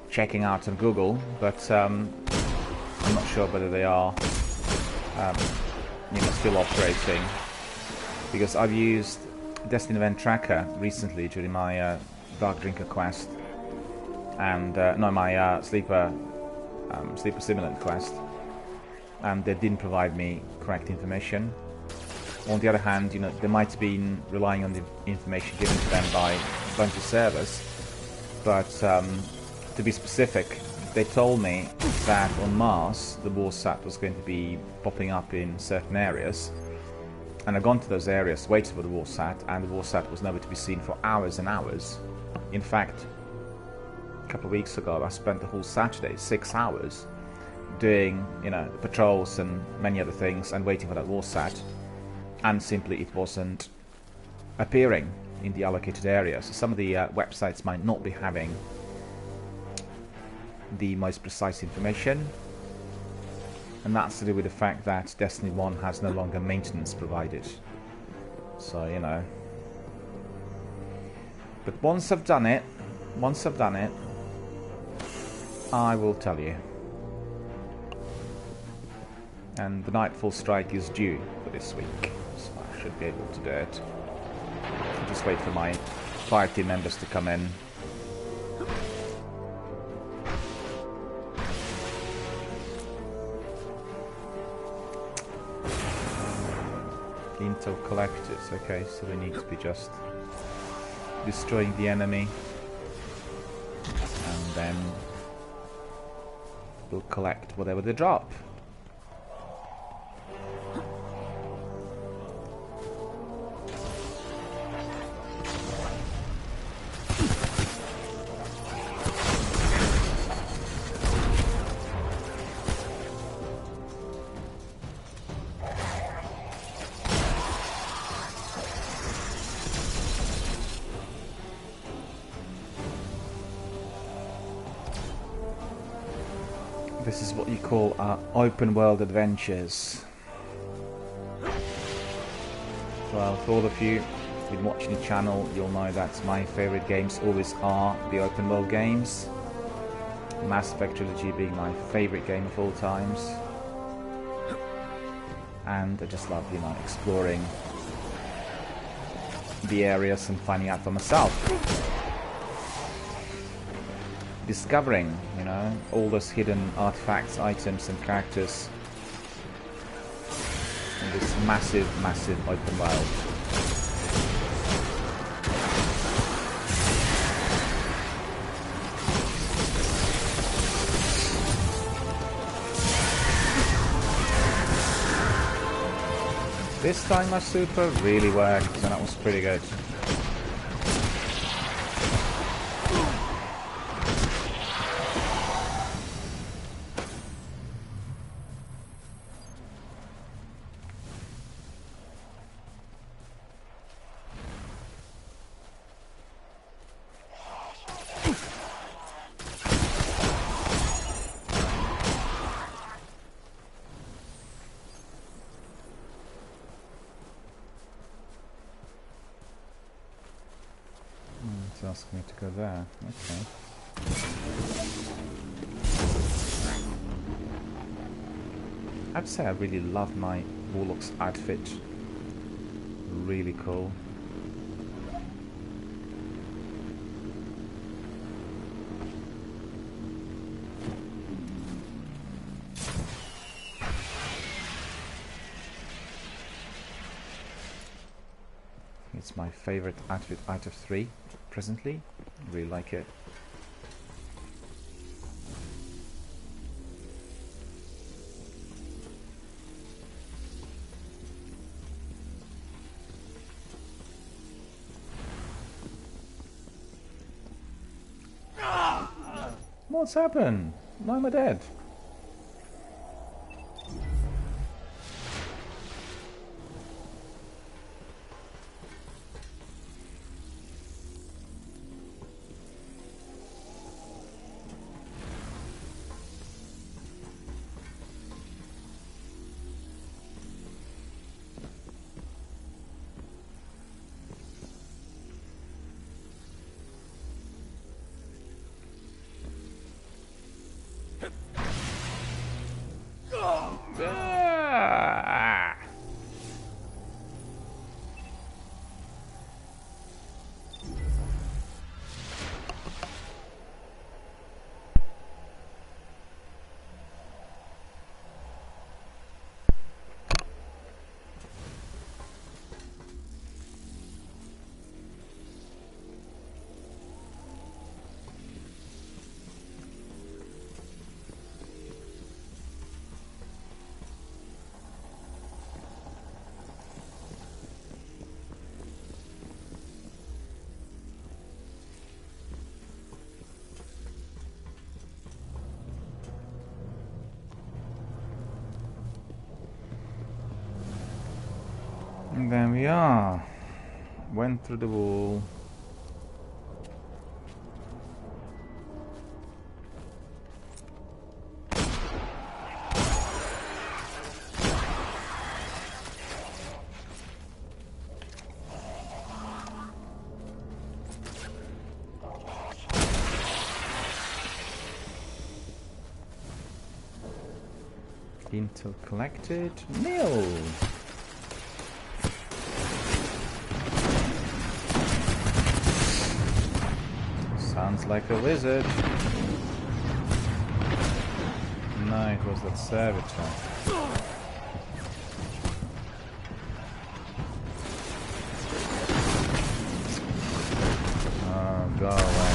checking out on Google, but I'm not sure whether they are you know, still operating, because I've used Destiny Event Tracker recently during my Dark Drinker quest, and no, my Sleeper Simulant quest, and they didn't provide me correct information. On the other hand, you know, they might have been relying on the information given to them by a bunch of servers, but to be specific, they told me that on Mars the warsat was going to be popping up in certain areas, and I've gone to those areas, waited for the warsat, and the warsat was nowhere to be seen for hours and hours. In fact, a couple of weeks ago I spent the whole Saturday, 6 hours, doing, you know, patrols and many other things and waiting for that warsat, and simply it wasn't appearing in the allocated area. So some of the websites might not be having the most precise information. And that's to do with the fact that Destiny 1 has no longer maintenance provided. So, you know. But once I've done it, I will tell you. And the Nightfall Strike is due for this week, so I should be able to do it. I'll just wait for my party members to come in. Intel collectors, okay, so we need to be just destroying the enemy, and then we'll collect whatever they drop. This is what you call open world adventures. Well, for all of you who've been watching the channel, you'll know that my favourite games always are the open world games. Mass Effect Trilogy being my favourite game of all times. And I just love, you know, exploring the areas and finding out for myself. Discovering, you know, all those hidden artifacts, items and characters in this massive, massive open world. This time my super really worked, and that was pretty good. It's asking me to go there. Okay. I'd say I really love my Warlock's outfit. Really cool. It's my favorite outfit out of 3 presently. Really like it. What's happened? Why am I dead? Ah! And there we are. Went through the wall. Intel collected. Nil. Sounds like a wizard. No, it was that servitor. Oh, go away.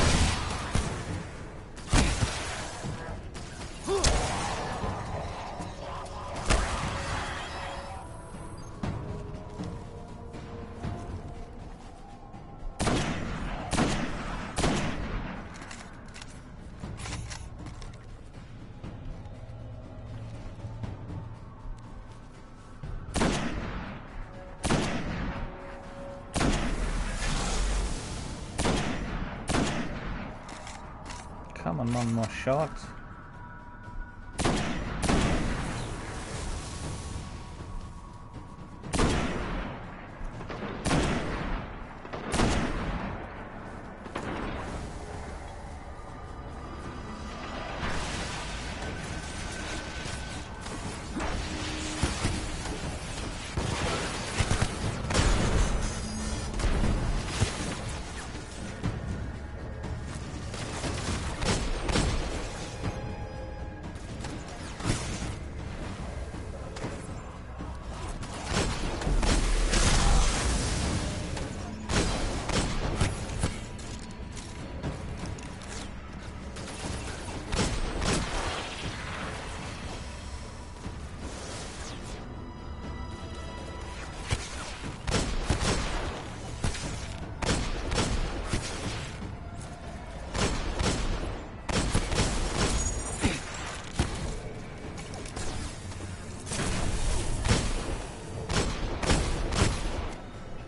Come on, one more shot.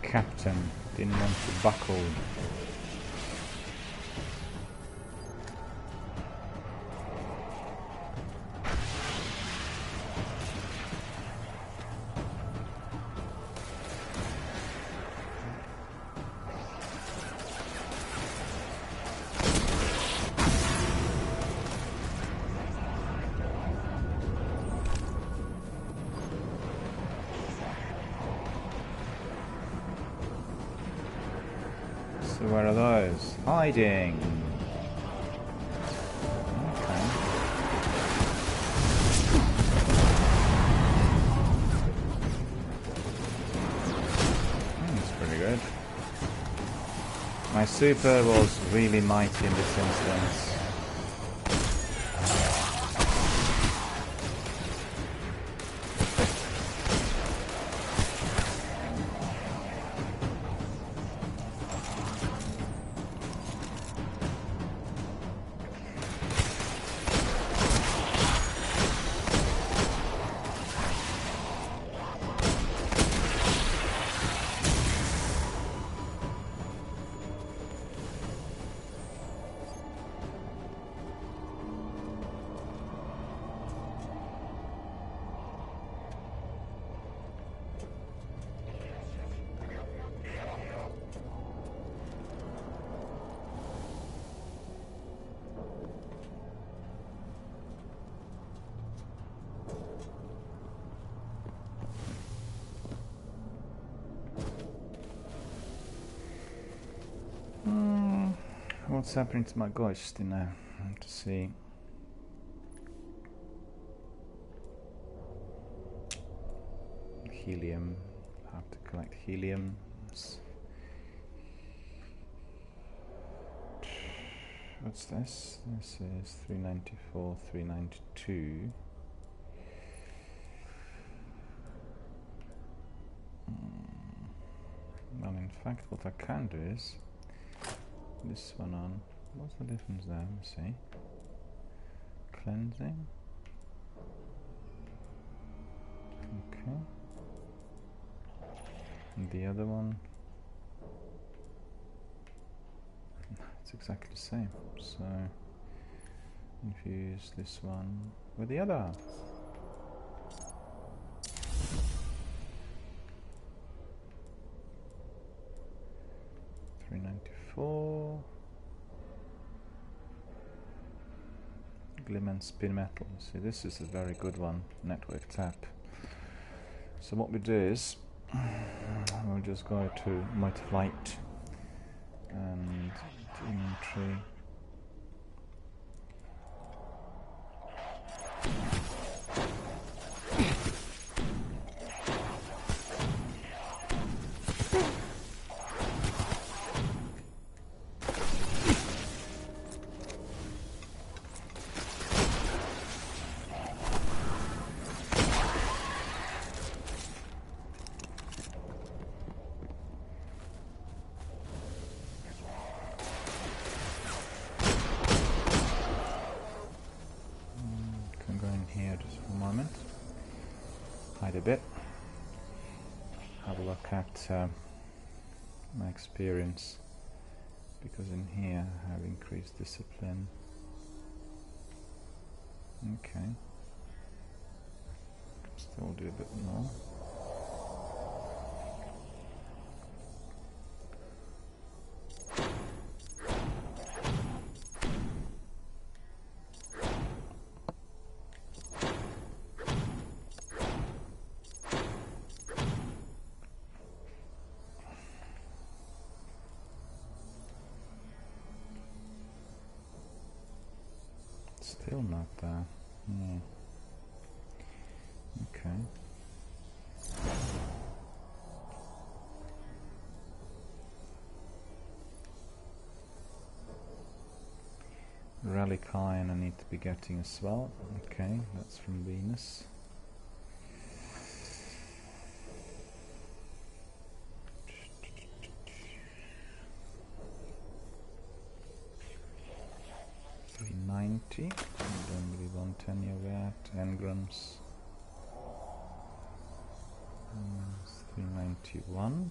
Captain didn't want to buckle. So where are those? Hiding! Okay. That's pretty good. My super was really mighty in this instance. What's happening to my ghost in there? I have to see. Helium. I have to collect helium. What's this? This is 394, 392. Well, in fact, what I can do is this one on. What's the difference there? Let me see. Cleansing. Okay. And the other one. It's exactly the same. So infuse this one with the other. 394. Glim and spin metal. See, this is a very good one, network tap. So what we do is we'll just go to multi-flight and inventory. Hide a bit. Have a look at my experience, because in here I have increased discipline. Okay. Still do a bit more. Still not there. Yeah. Okay. Relic iron I need to be getting as well. Okay, that's from Venus. I don't really want any of that. Engrams. 391.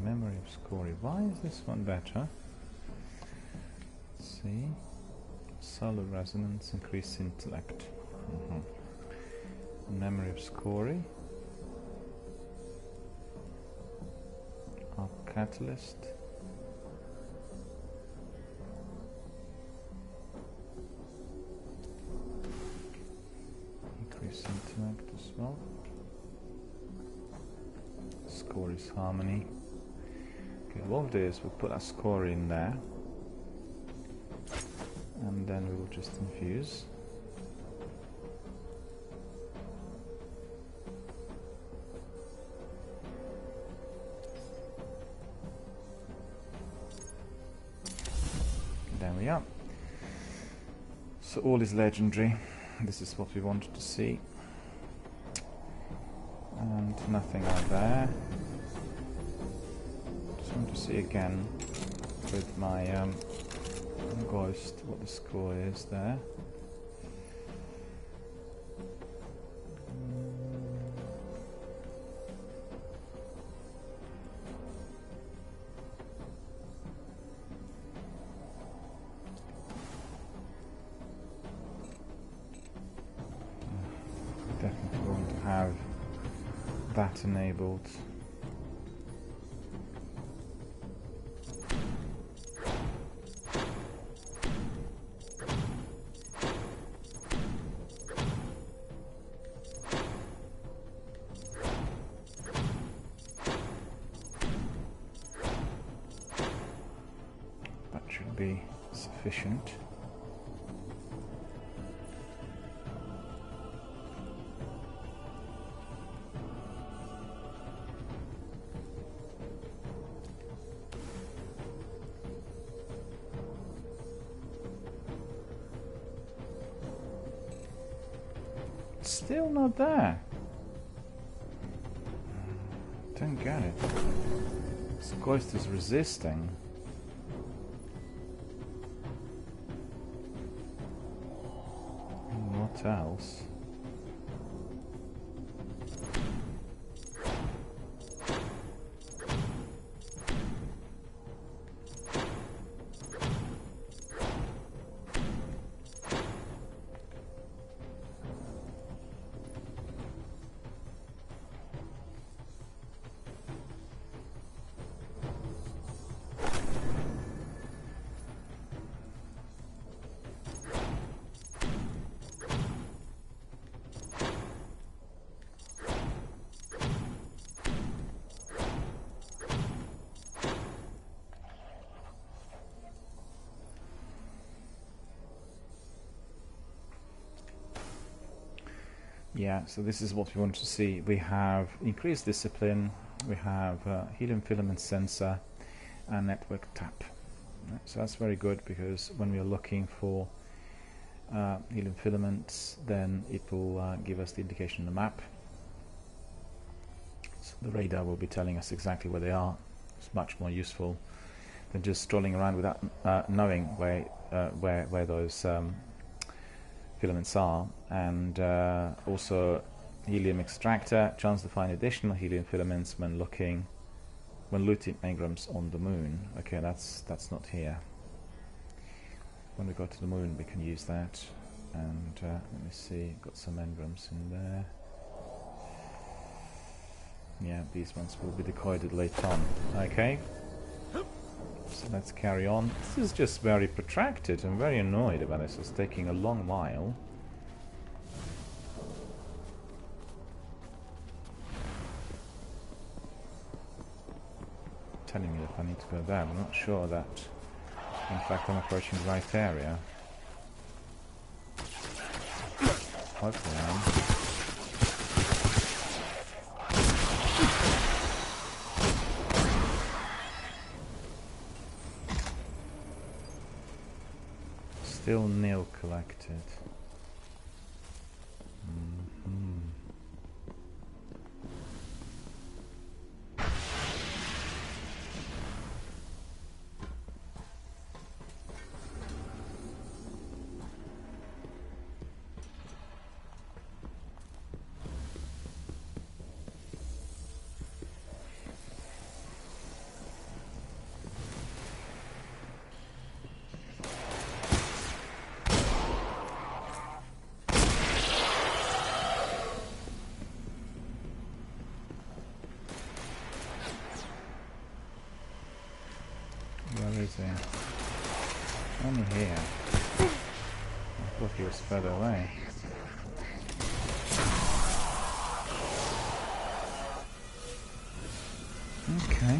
Memory of Scory. Why is this one better? Let's see. Solar resonance, increased intellect. Memory of Scory. Arc catalyst. Increased intellect as well. Scory's harmony. What we'll do is we'll put our score in there, and then we will just infuse. There we are. So all is legendary. This is what we wanted to see. And nothing out there. To see again with my ghost what the score is there. Definitely want to have that enabled. Should be sufficient. Still not there. Don't get it. This ghost is resisting. What else? Yeah, so this is what we want to see. We have increased discipline, we have helium filament sensor, and network tap. Right, so that's very good, because when we are looking for helium filaments, then it will give us the indication on the map. So the radar will be telling us exactly where they are. It's much more useful than just strolling around without knowing where those filaments are. And also helium extractor, chance to find additional helium filaments when looting engrams on the moon. Okay, that's not here. When we go to the moon, we can use that. And let me see, got some engrams in there. Yeah, these ones will be decoyed later on. Okay, so let's carry on. This is just very protracted. I'm very annoyed about this. It's taking a long while. Telling me that I need to go there. I'm not sure that, in fact, I'm approaching the right area. Hopefully I am. Still nil collected. Where is he? Only here. I thought he was further away. Okay.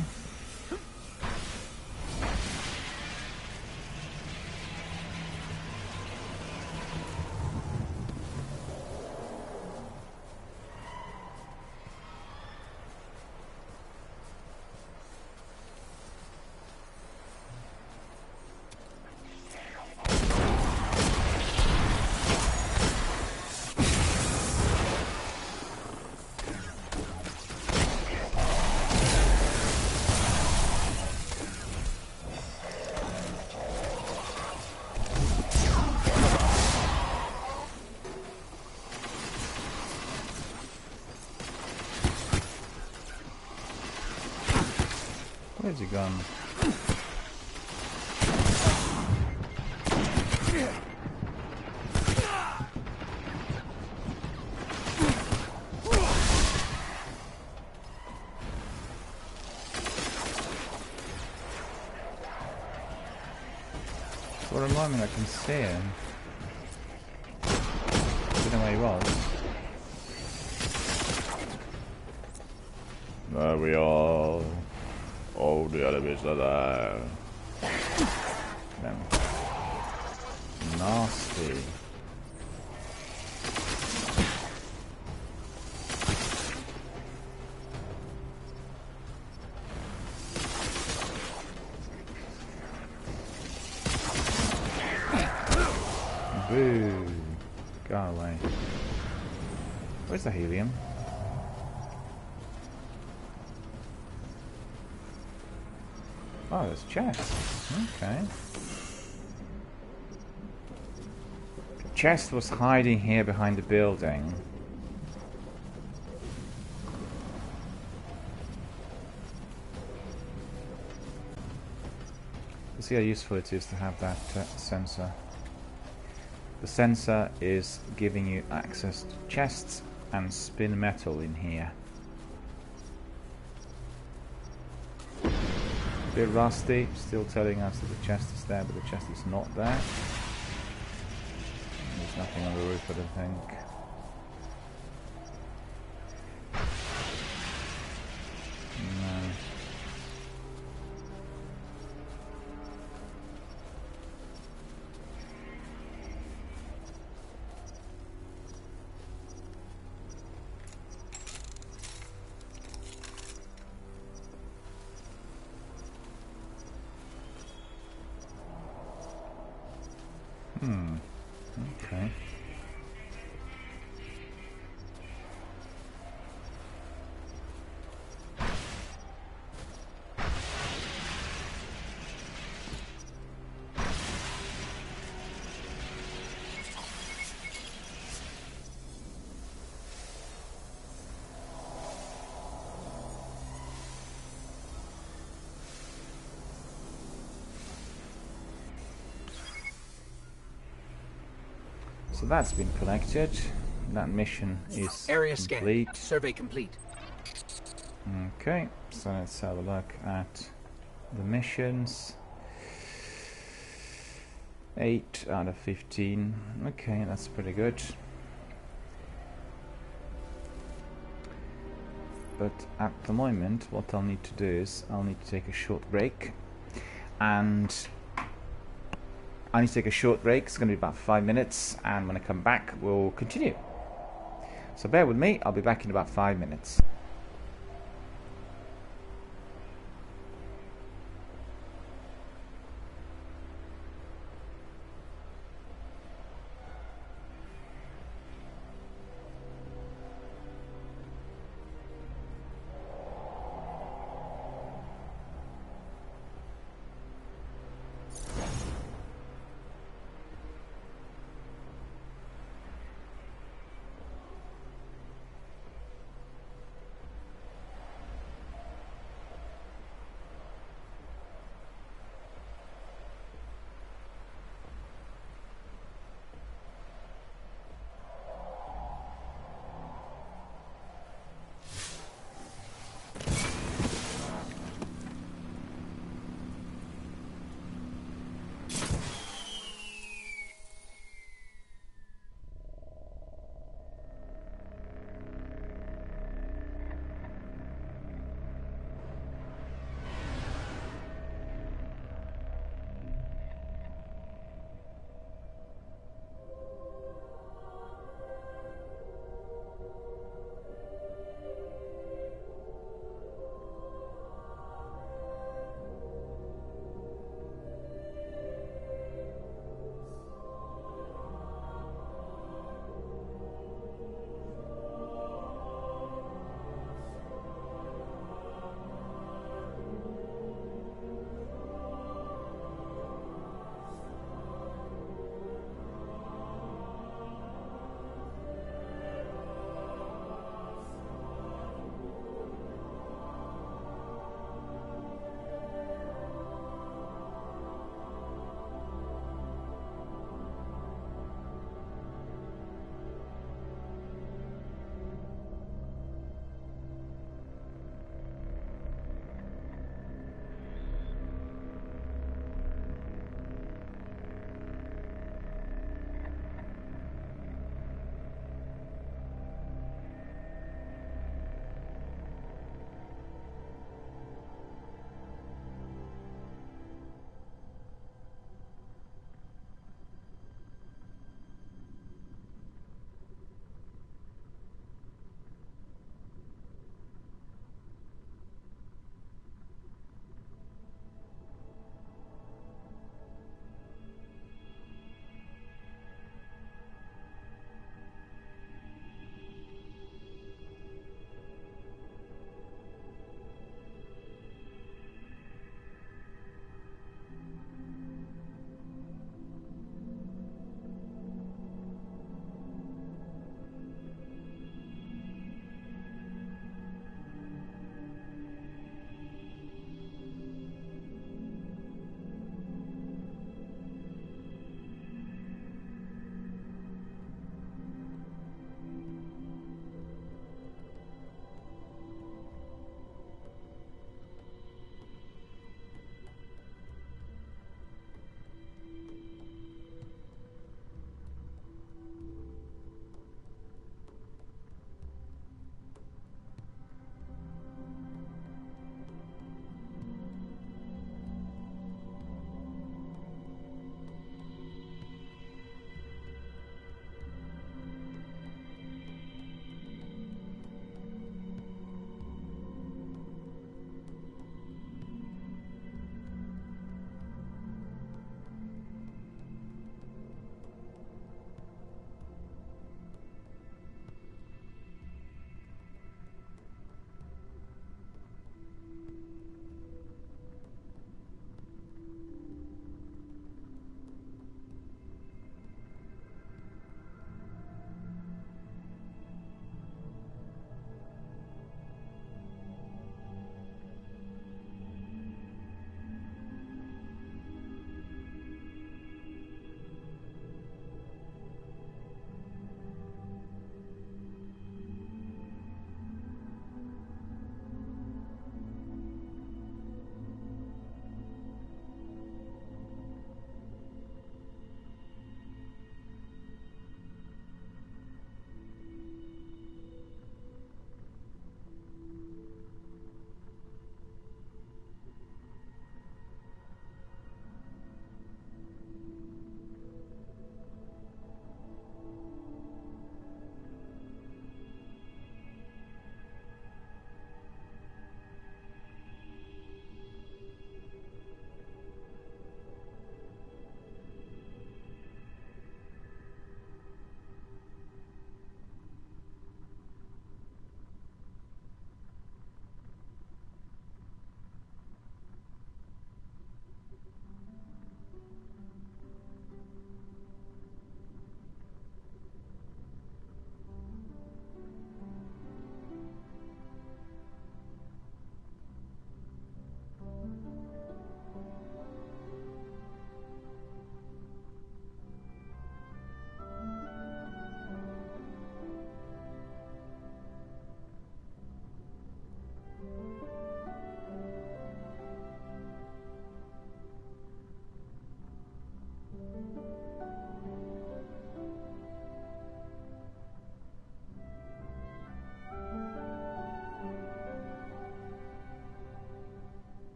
Where's he gone? For a moment I can see him. Don't know where he was. There we are. Oh, the enemies are there. Damn. Nasty. Boo. Go away. Where's the helium? Oh, there's chests. Okay. The chest was hiding here behind the building. You see how useful it is to have that sensor. The sensor is giving you access to chests and spin metal in here. A bit rusty, still telling us that the chest is there, but the chest is not there. There's nothing on the roof, I don't think. No. Okay. So that's been collected. That mission is Area complete. scanned. Survey complete. Okay, so let's have a look at the missions. 8 out of 15. Okay, that's pretty good. But at the moment, what I'll need to do is I'll need to take a short break, and I need to take a short break. It's going to be about 5 minutes, and when I come back, we'll continue. So bear with me. I'll be back in about 5 minutes.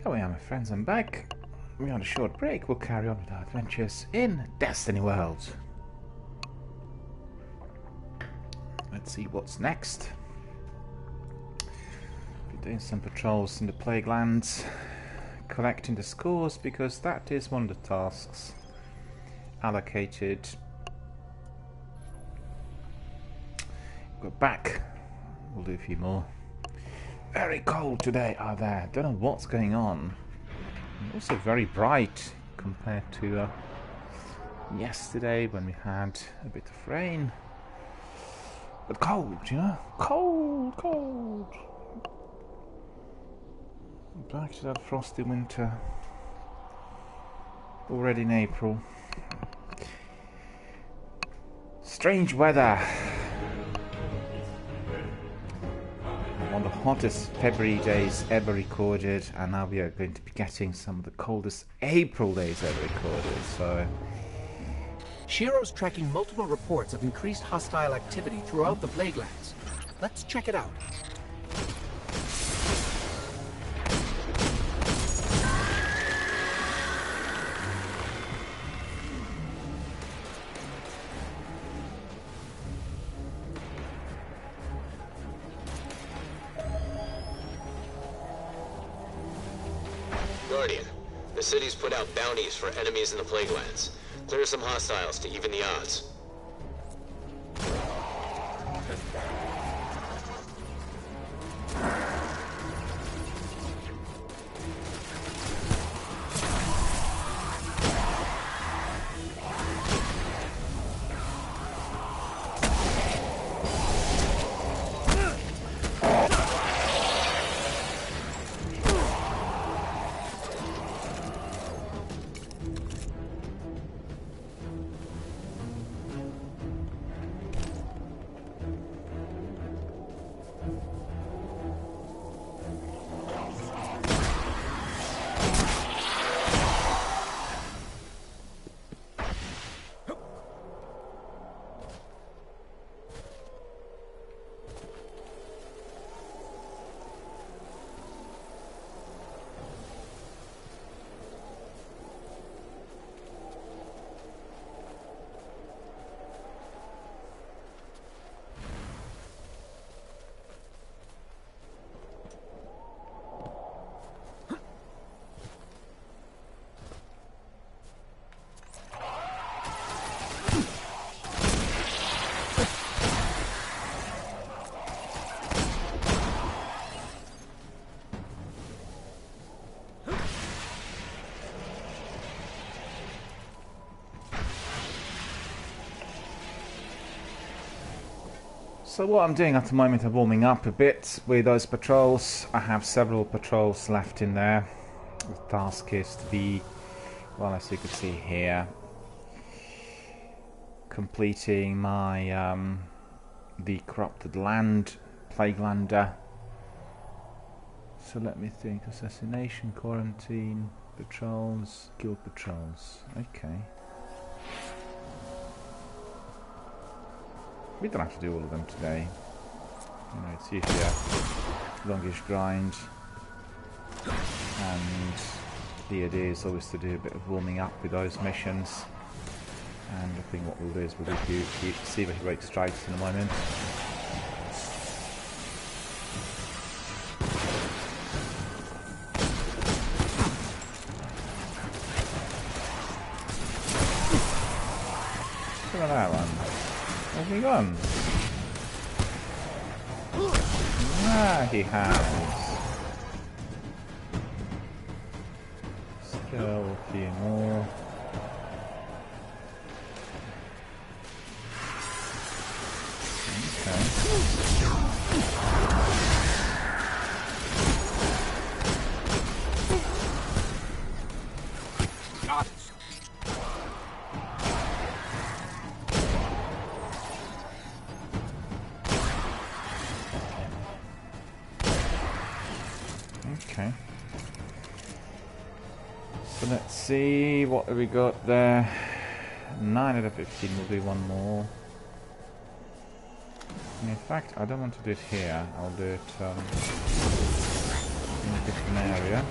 Here we are, my friends, I'm back. We're on a short break. We'll carry on with our adventures in Destiny World. Let's see what's next. Be doing some patrols in the Plague Lands, collecting the scores, because that is one of the tasks allocated. Go back. We'll do a few more. Very cold today out there. Don't know what's going on. Also very bright compared to yesterday when we had a bit of rain. But cold, you know? Cold, cold. Back to that frosty winter. Already in April. Strange weather. One of the hottest February days ever recorded, and now we are going to be getting some of the coldest April days ever recorded, so... Shiro's tracking multiple reports of increased hostile activity throughout the Plague Lands. Let's check it out. Guardian, the city's put out bounties for enemies in the Plague Lands. Clear some hostiles to even the odds. So what I'm doing at the moment, I'm warming up a bit with those patrols. I have several patrols left in there. The task is to be, well, as you can see here, completing my the corrupted land, Plague Lander. So let me think, assassination, quarantine, patrols, guild patrols, okay. We don't have to do all of them today. You know, it's usually a longish grind. And the idea is always to do a bit of warming up with those missions. And I think what we'll do is we'll do see the heroic strikes in a moment. Look at that one. Where's he gone? Ah, he has. Still a few more. Okay. So let's see, what have we got there? 9 out of 15, we'll do one more. In fact, I don't want to do it here, I'll do it in a different area.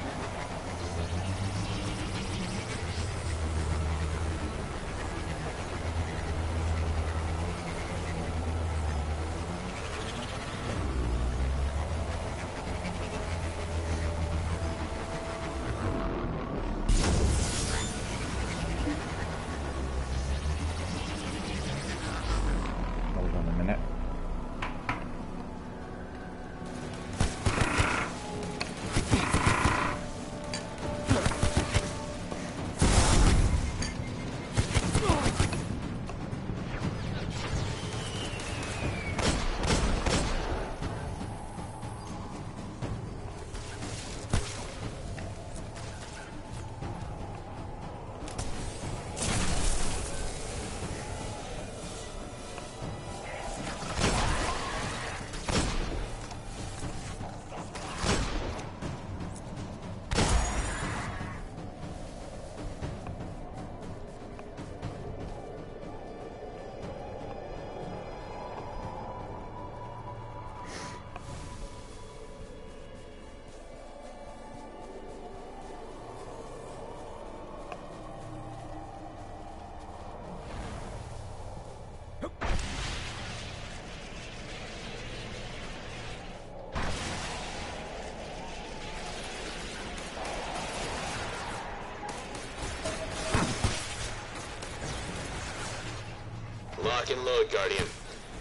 Lock and load, Guardian.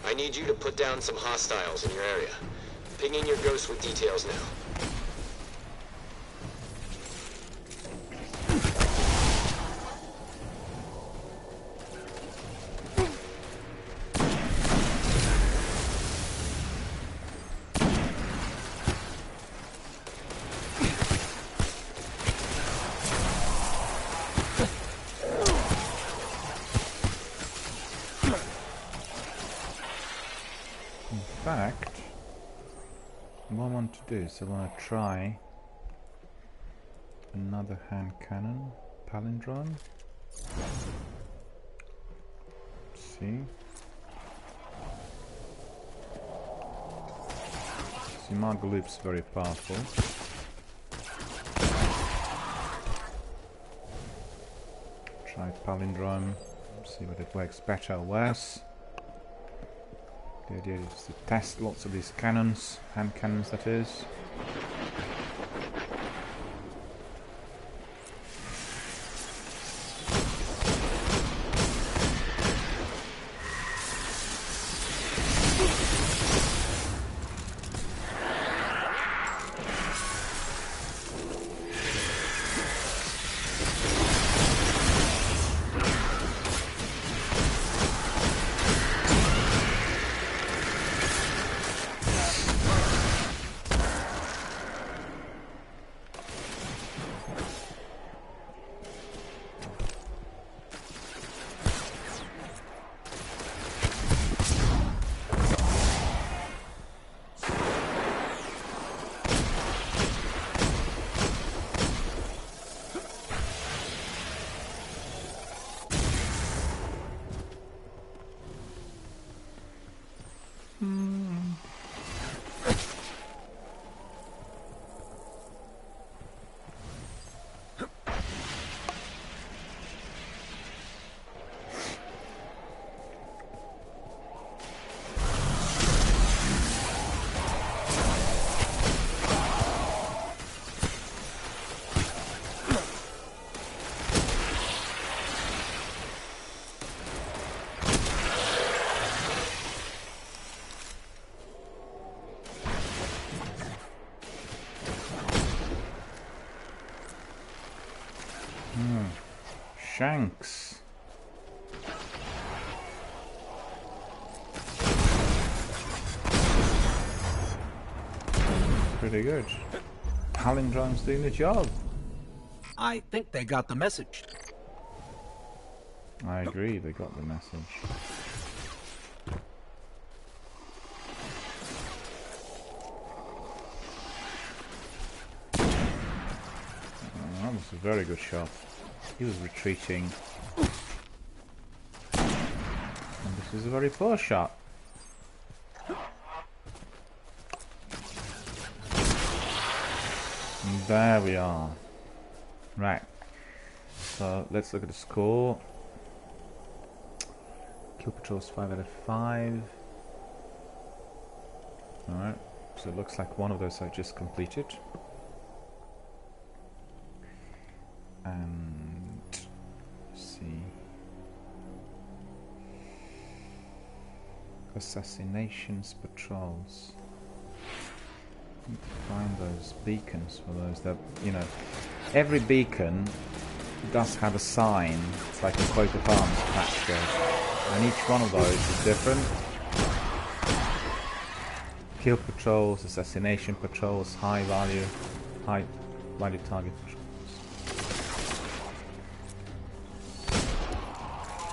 I need you to put down some hostiles in your area. Pinging your ghost with details now. What I want to do is I want to try another hand cannon palindrome. See, Margaloop's very powerful. Try palindrome, see whether it works better or worse. The idea is to test lots of these cannons, hand cannons that is. Shanks. Pretty good. Palindrome's doing the job. I think they got the message. I agree, they got the message. That was a very good shot. He was retreating. And this is a very poor shot. And there we are. Right. So let's look at the score. Kill patrols 5 out of 5. Alright. So it looks like one of those I just completed. And let's see, assassinations patrols. Need to find those beacons for those that, you know, every beacon does have a sign. It's like a coat of arms patch goes, and each one of those is different. Kill patrols, assassination patrols, high value target patrols.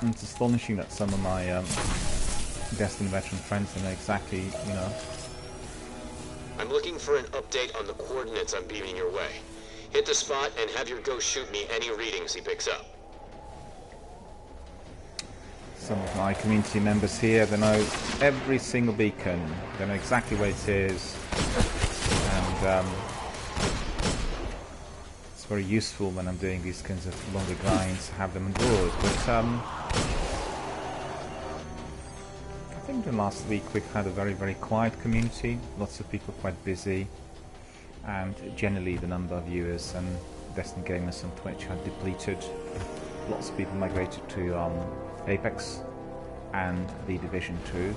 And it's astonishing that some of my Destiny veteran friends know exactly, you know. I'm looking for an update on the coordinates I'm beaming your way. Hit the spot and have your ghost shoot me any readings he picks up. Some of my community members here, they know every single beacon. They know exactly where it is. And it's very useful when I'm doing these kinds of longer grinds, have them on board. But I think the last week we've had a very, very quiet community. Lots of people quite busy. And generally the number of viewers and Destiny gamers on Twitch had depleted. Lots of people migrated to Apex. and the Division 2.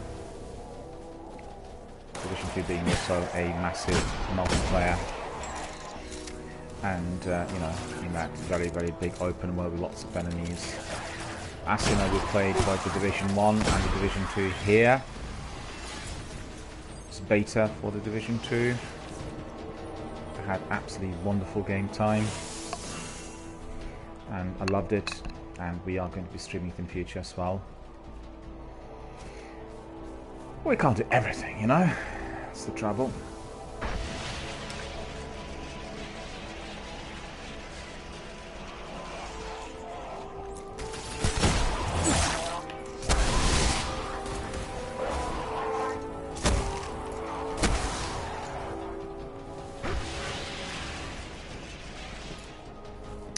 Division 2 being also a massive multiplayer, and you know, in that very, very big open world with lots of enemies. As you know, we played both the Division 1 and the Division 2 here. It's beta for the Division 2. I had absolutely wonderful game time, and I loved it, and we are going to be streaming it in future as well. We can't do everything, you know. That's the trouble.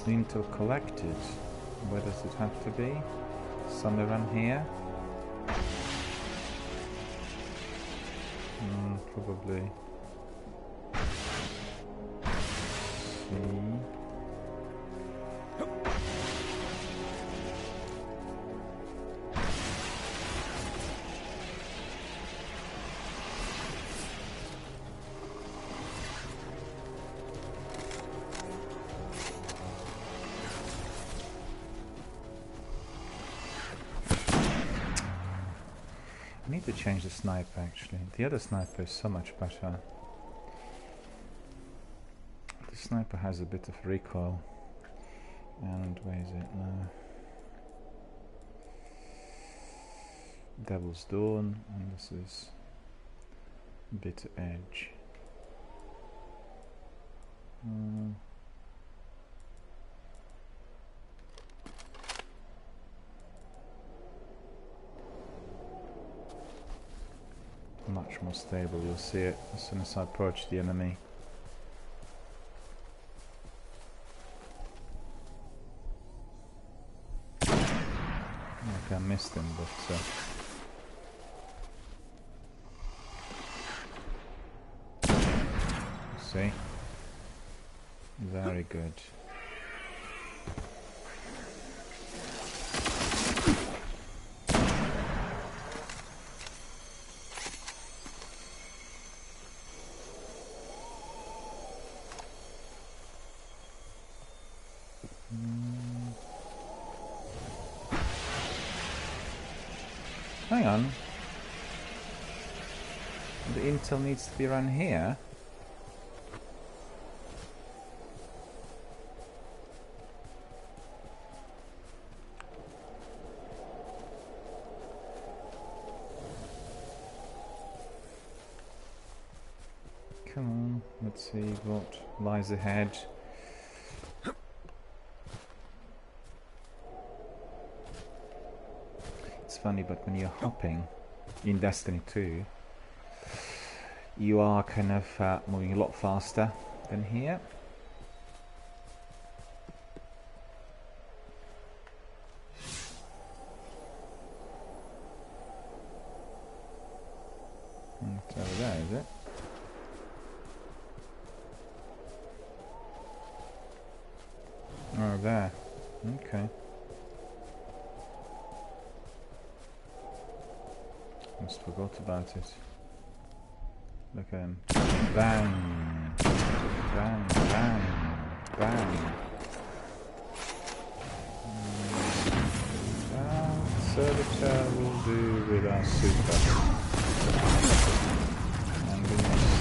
Intel collected. Where does it have to be? Somewhere around here? Probably. See. I need to change the sniper actually. The other sniper is so much better. The sniper has a bit of recoil. And where is it now? Devil's Dawn, and this is Bitter Edge. Much more stable, you'll see it as soon as I approach the enemy. Okay, I missed him, but see? Very good. Hang on. The intel needs to be around here. Come on, let's see what lies ahead. It's funny, but when you're hopping in Destiny 2, you are kind of moving a lot faster than here. It's over there, is it? Oh, there. Okay. Almost forgot about it. Look at him. Bang! Bang, bang, bang. Servitor will do with our super. And we must.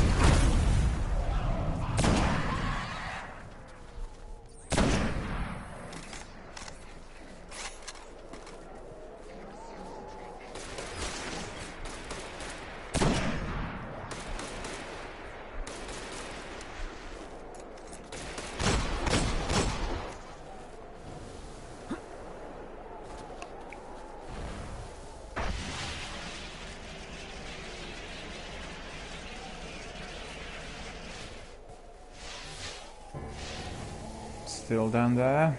Still down there.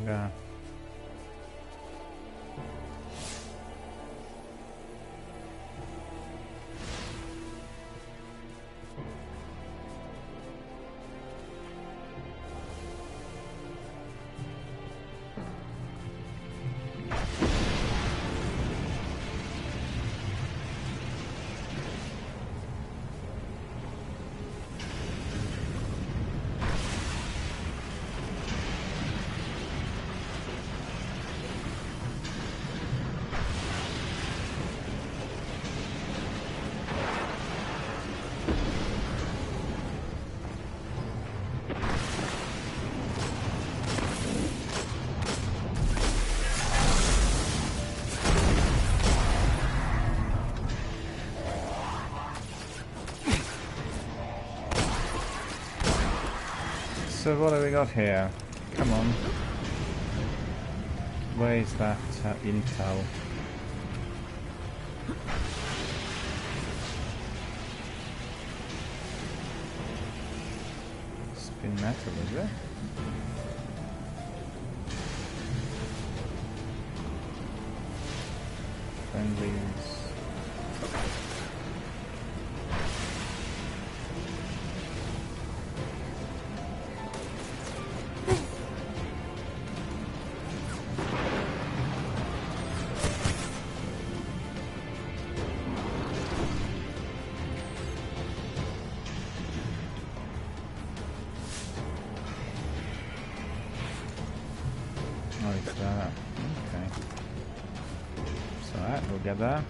Yeah. So what have we got here? Come on. Where's that intel? Spin metal, is it? Friendlies. Oh, it's that. Okay. So that, we'll get that.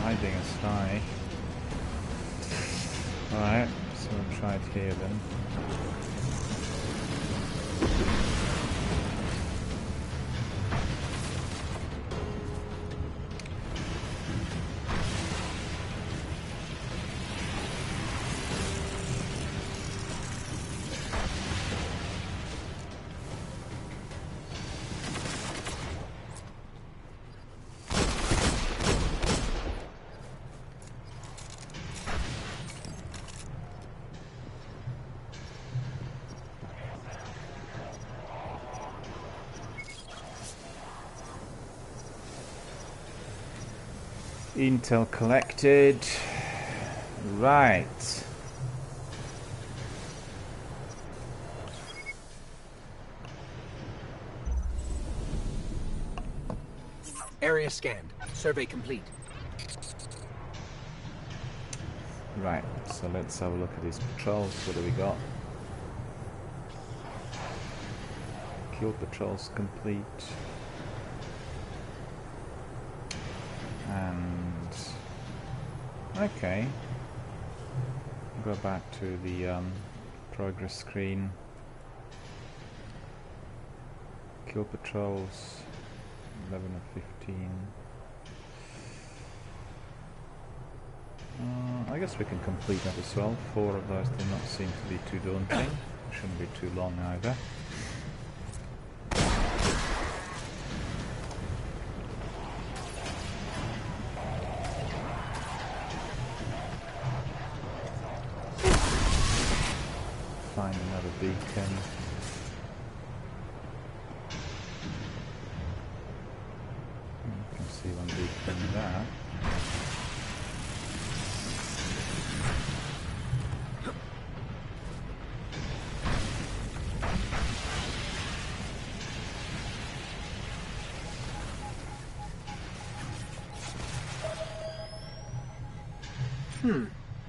Hiding a spy. Alright, so we'll try it here then. Intel collected. Right. Area scanned. Survey complete. Right, so let's have a look at these patrols. What do we got? Kill patrols complete. And okay, go back to the progress screen. Kill patrols 11 of 15. I guess we can complete that as well. 4 of those do not seem to be too daunting. Shouldn't be too long either. Find another beacon. You can see one beacon there.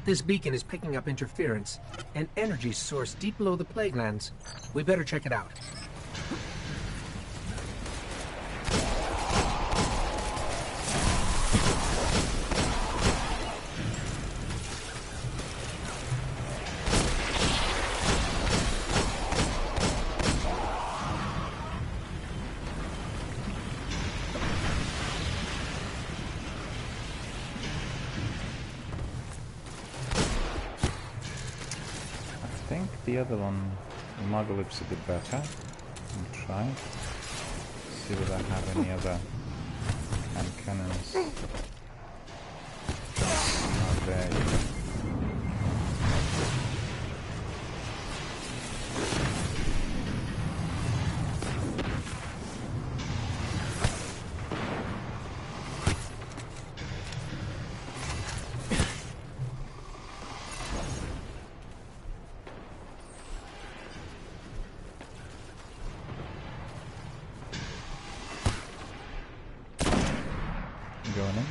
This beacon is picking up interference, an energy source deep below the plague lands. We better check it out. The other one, Muggle looks a bit better. We'll try. See whether I have any other hand cannons. Oh, there you go. Going in.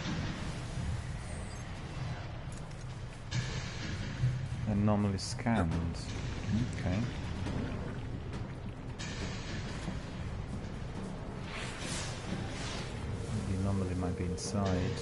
Anomaly scanned. Okay. The anomaly might be inside.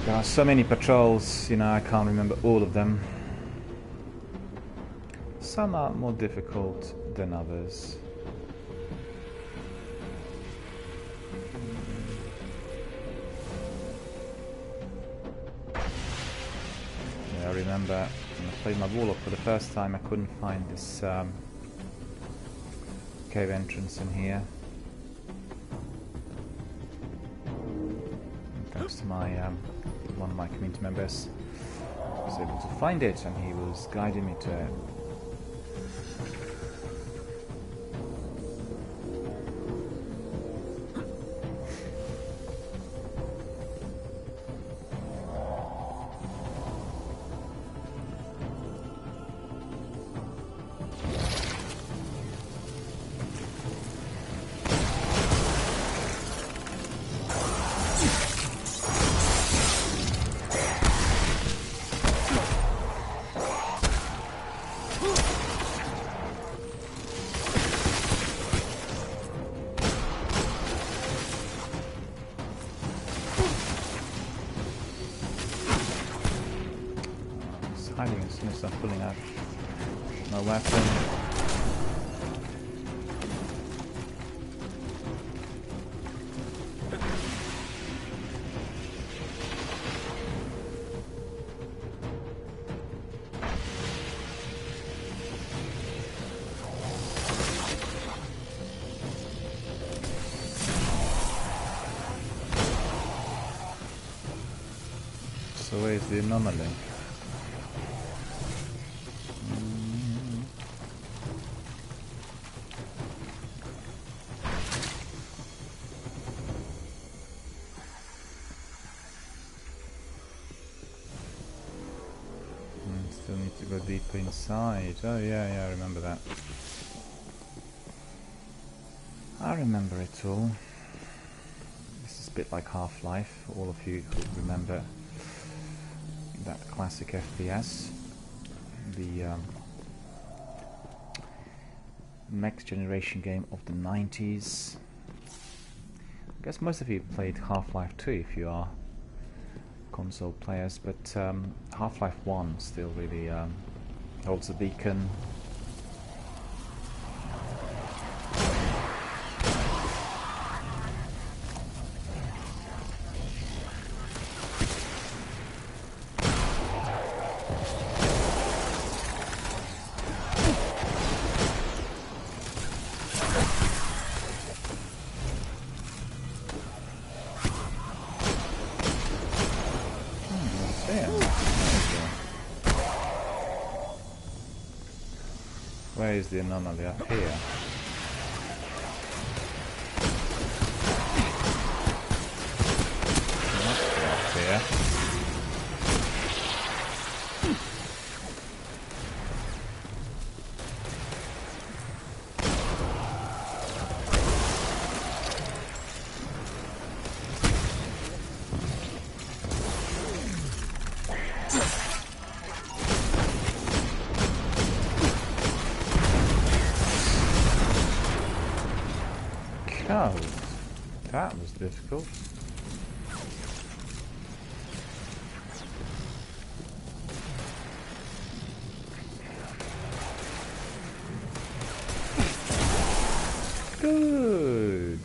There are so many patrols, you know, I can't remember all of them. Some are more difficult than others. Yeah, I remember when I played my Warlock for the first time, I couldn't find this cave entrance in here. And thanks to my one of my community members was able to find it, and he was guiding me to it. Hiding as soon as I'm pulling out my weapon. So where's the anomaly? Still need to go deeper inside. Oh yeah, I remember that. I remember it all. This is a bit like Half-Life, for all of you who remember that classic FPS. The next generation game of the 90s. I guess most of you played Half-Life 2 if you are console players, but Half-Life 1 still really holds a beacon. Where is the anomaly? Up here. Up here. Oh, that was difficult. Good.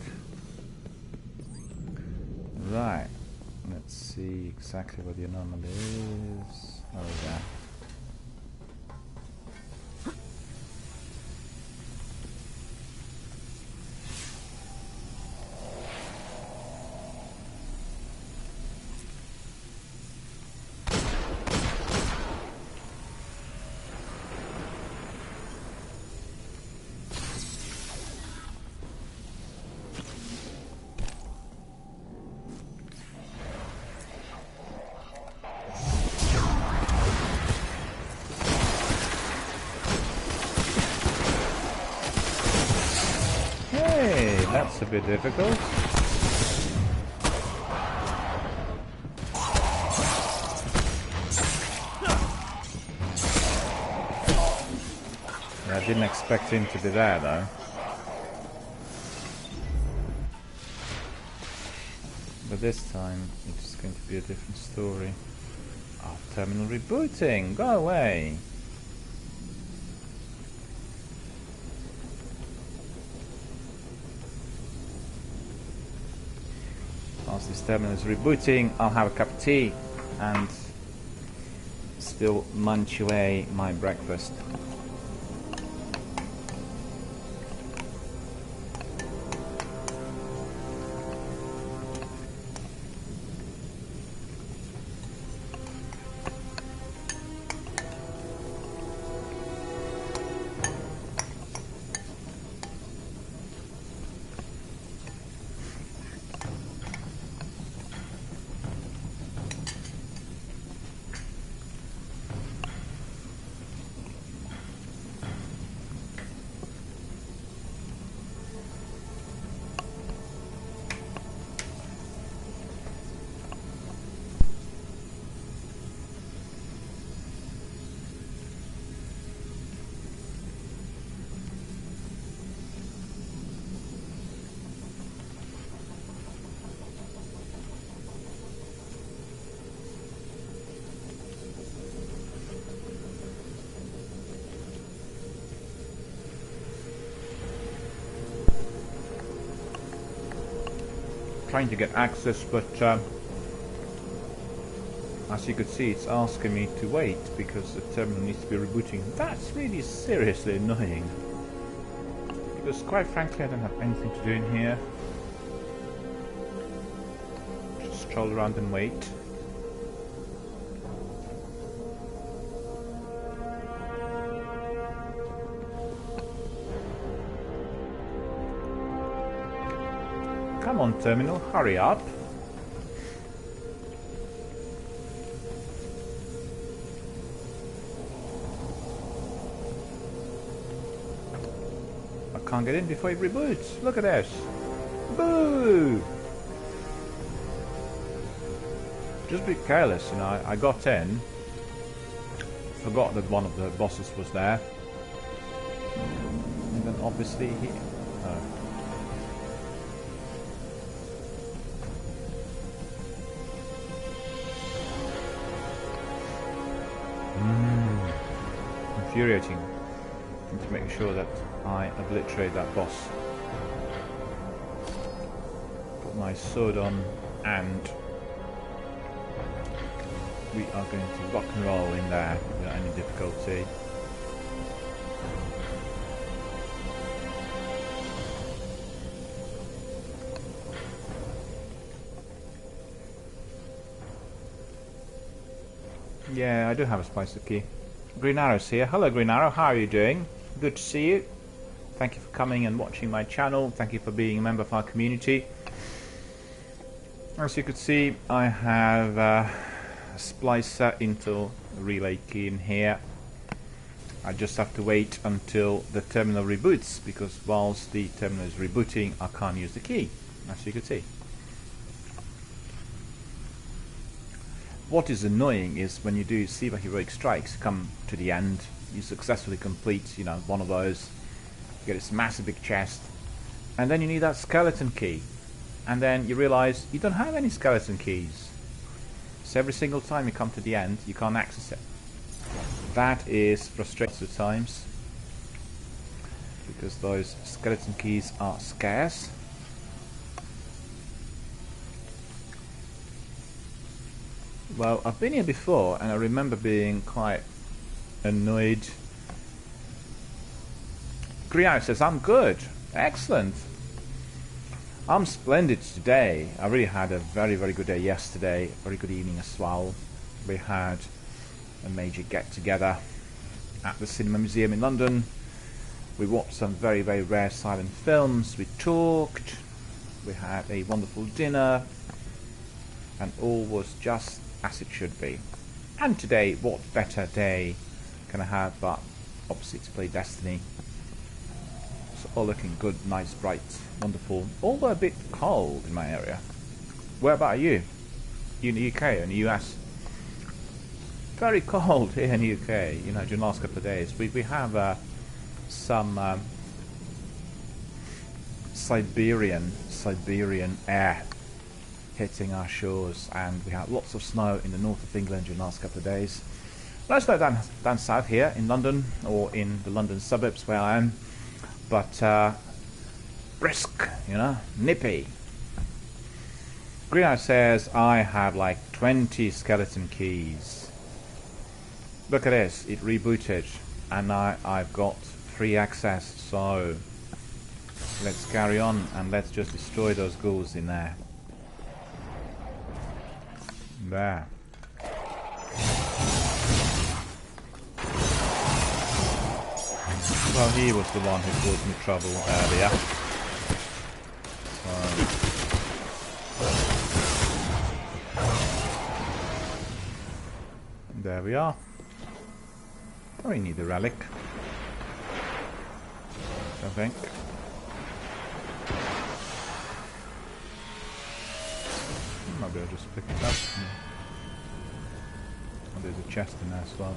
Right. Let's see exactly what the anomaly is. Oh yeah. That's a bit difficult. Yeah, I didn't expect him to be there though. But this time it's going to be a different story. Oh, terminal rebooting! Go away! Whilst this terminal is rebooting, I'll have a cup of tea and still munch away my breakfast. Trying to get access, but as you could see, it's asking me to wait because the terminal needs to be rebooting. That's really seriously annoying. Because quite frankly, I don't have anything to do in here. Just stroll around and wait. Come on, terminal, hurry up. I can't get in before it reboots. Look at this. Boo! Just be careless, you know. I got in. Forgot that one of the bosses was there. And then obviously he... infuriating. I need to make sure that I obliterate that boss. Put my sword on and we are going to rock and roll in there without any difficulty. Yeah, I do have a spicer key. Green Arrow's here. Hello, Green Arrow. How are you doing? good to see you. Thank you for coming and watching my channel. Thank you for being a member of our community. As you can see, I have a splicer into a relay key in here. I just have to wait until the terminal reboots, because whilst the terminal is rebooting, I can't use the key, as you can see. What is annoying is when you do Siva Heroic Strikes, come to the end, you successfully complete, you know, one of those, you get this massive big chest, and then you need that skeleton key, and then you realize you don't have any skeleton keys. So every single time you come to the end, you can't access it. That is frustrating at times, because those skeleton keys are scarce. Well, I've been here before, and I remember being quite annoyed. Griao says, I'm good. Excellent. I'm splendid today. I really had a very, very good day yesterday. Very good evening as well. We had a major get-together at the Cinema Museum in London. We watched some very, very rare silent films. We talked. We had a wonderful dinner. And all was just as it should be. And today, what better day can I have but obviously to play Destiny. So all looking good, nice, bright, wonderful, although a bit cold in my area. Where about you? You in the UK or in the US? Very cold here in the UK, you know, during the last couple of days. We have some Siberian air hitting our shores, and we had lots of snow in the north of England during the last couple of days. No snow down south here in London, or in the London suburbs where I am, but brisk, you know, nippy. Greenhouse says, I have like 20 skeleton keys. Look at this, it rebooted, and now I've got free access, so let's carry on and let's just destroy those ghouls in there. There. Well, he was the one who caused me trouble earlier. So there we are. Don't really need the relic, I think. Maybe I'll just pick it up. Oh, there's a chest in there as well.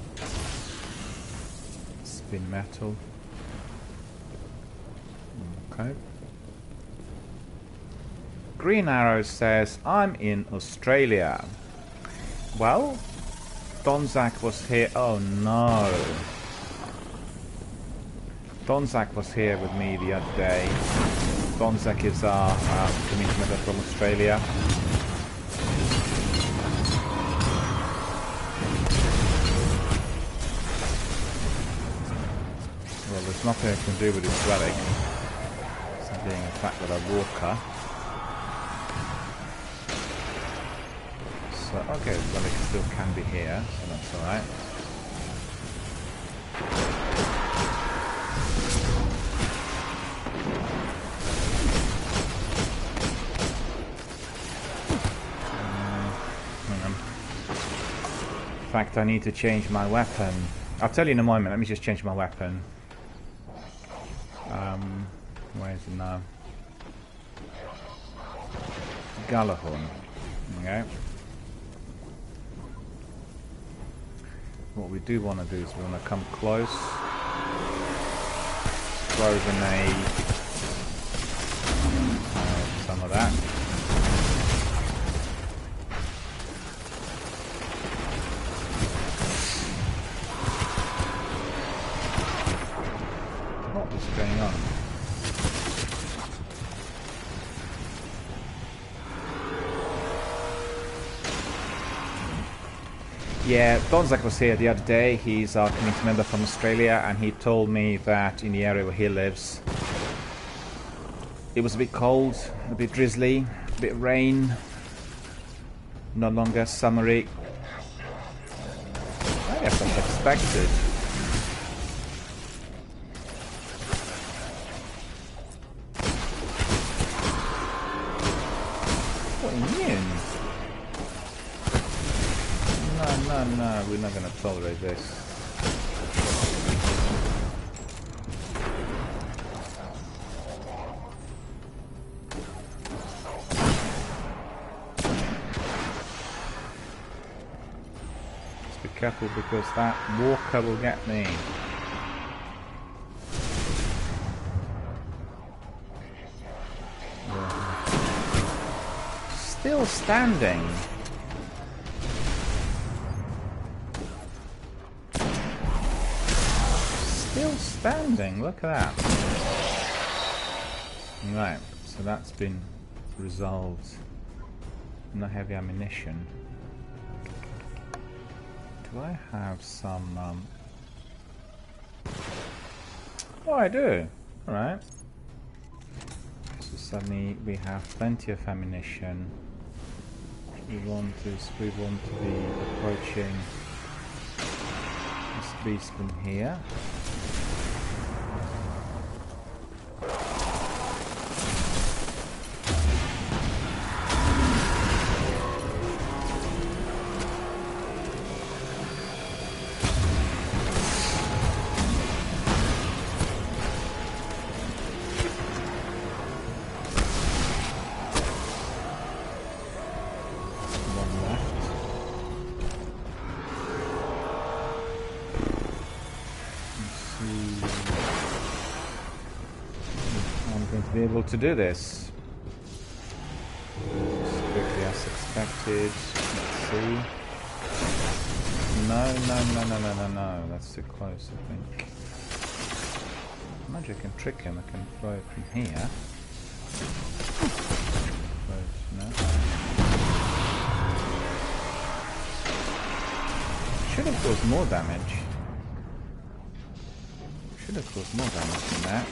Spin metal. Okay. Green Arrow says, I'm in Australia. Well, Donzak was here. Oh no. Donzak was here with me the other day. Donzak is our community member from Australia. Well, there's nothing I can do with this relic. It's being attacked with a walker. So, okay, the relic still can be here, so that's alright. In fact, I need to change my weapon. I'll tell you in a moment. Let me just change my weapon. Where is it now? Galahorn. Okay. What we do want to do is we want to come close, throw a grenade, some of that. What is going on? Yeah, Donzak was here the other day. He's our community member from Australia, and he told me that in the area where he lives, it was a bit cold, a bit drizzly, a bit of rain, no longer summery. I guess that's expected. immune. No, we're not gonna tolerate this. Just be careful because that walker will get me. Still standing. Still standing, look at that. Right, so that's been resolved. No heavy ammunition. Do I have some... Oh, I do. Alright. So suddenly we have plenty of ammunition. We want to be approaching this beast from here. Be able to do this as quickly as expected. Let's see. No, that's too close, I think. Imagine I can trick him. I can throw it from here. But no. Should have caused more damage. Should have caused more damage than that.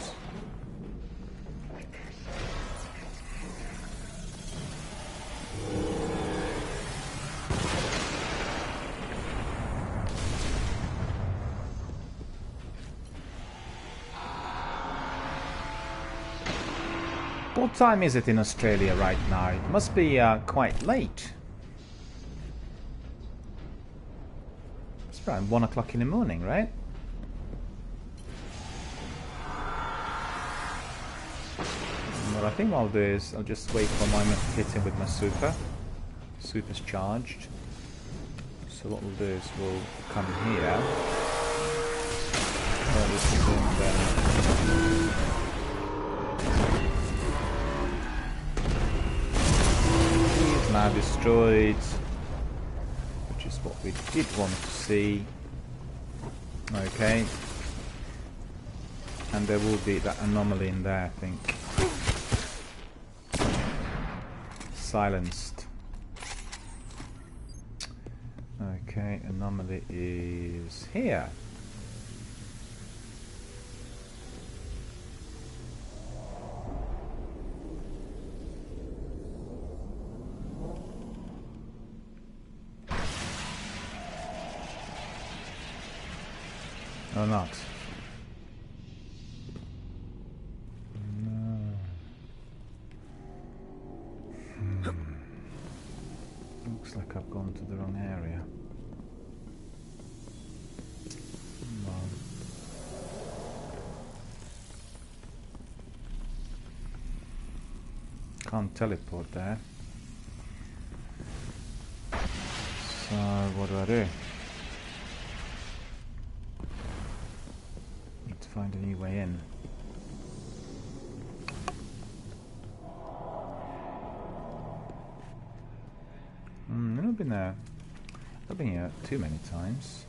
What time is it in Australia right now? It must be quite late. It's around 1 o'clock in the morning, right? What I think I'll do is I'll just wait for a moment to hit him with my super. Super's charged. So what we'll do is we'll come here. This is in then. Now destroyed, which is what we did want to see. Okay, and there will be that anomaly in there, I think. Silenced. Okay, anomaly is here. Or not? No. Looks like I've gone to the wrong area. No. Can't teleport there. So what do I do? Find a new way in. I've been there. I've been here too many times.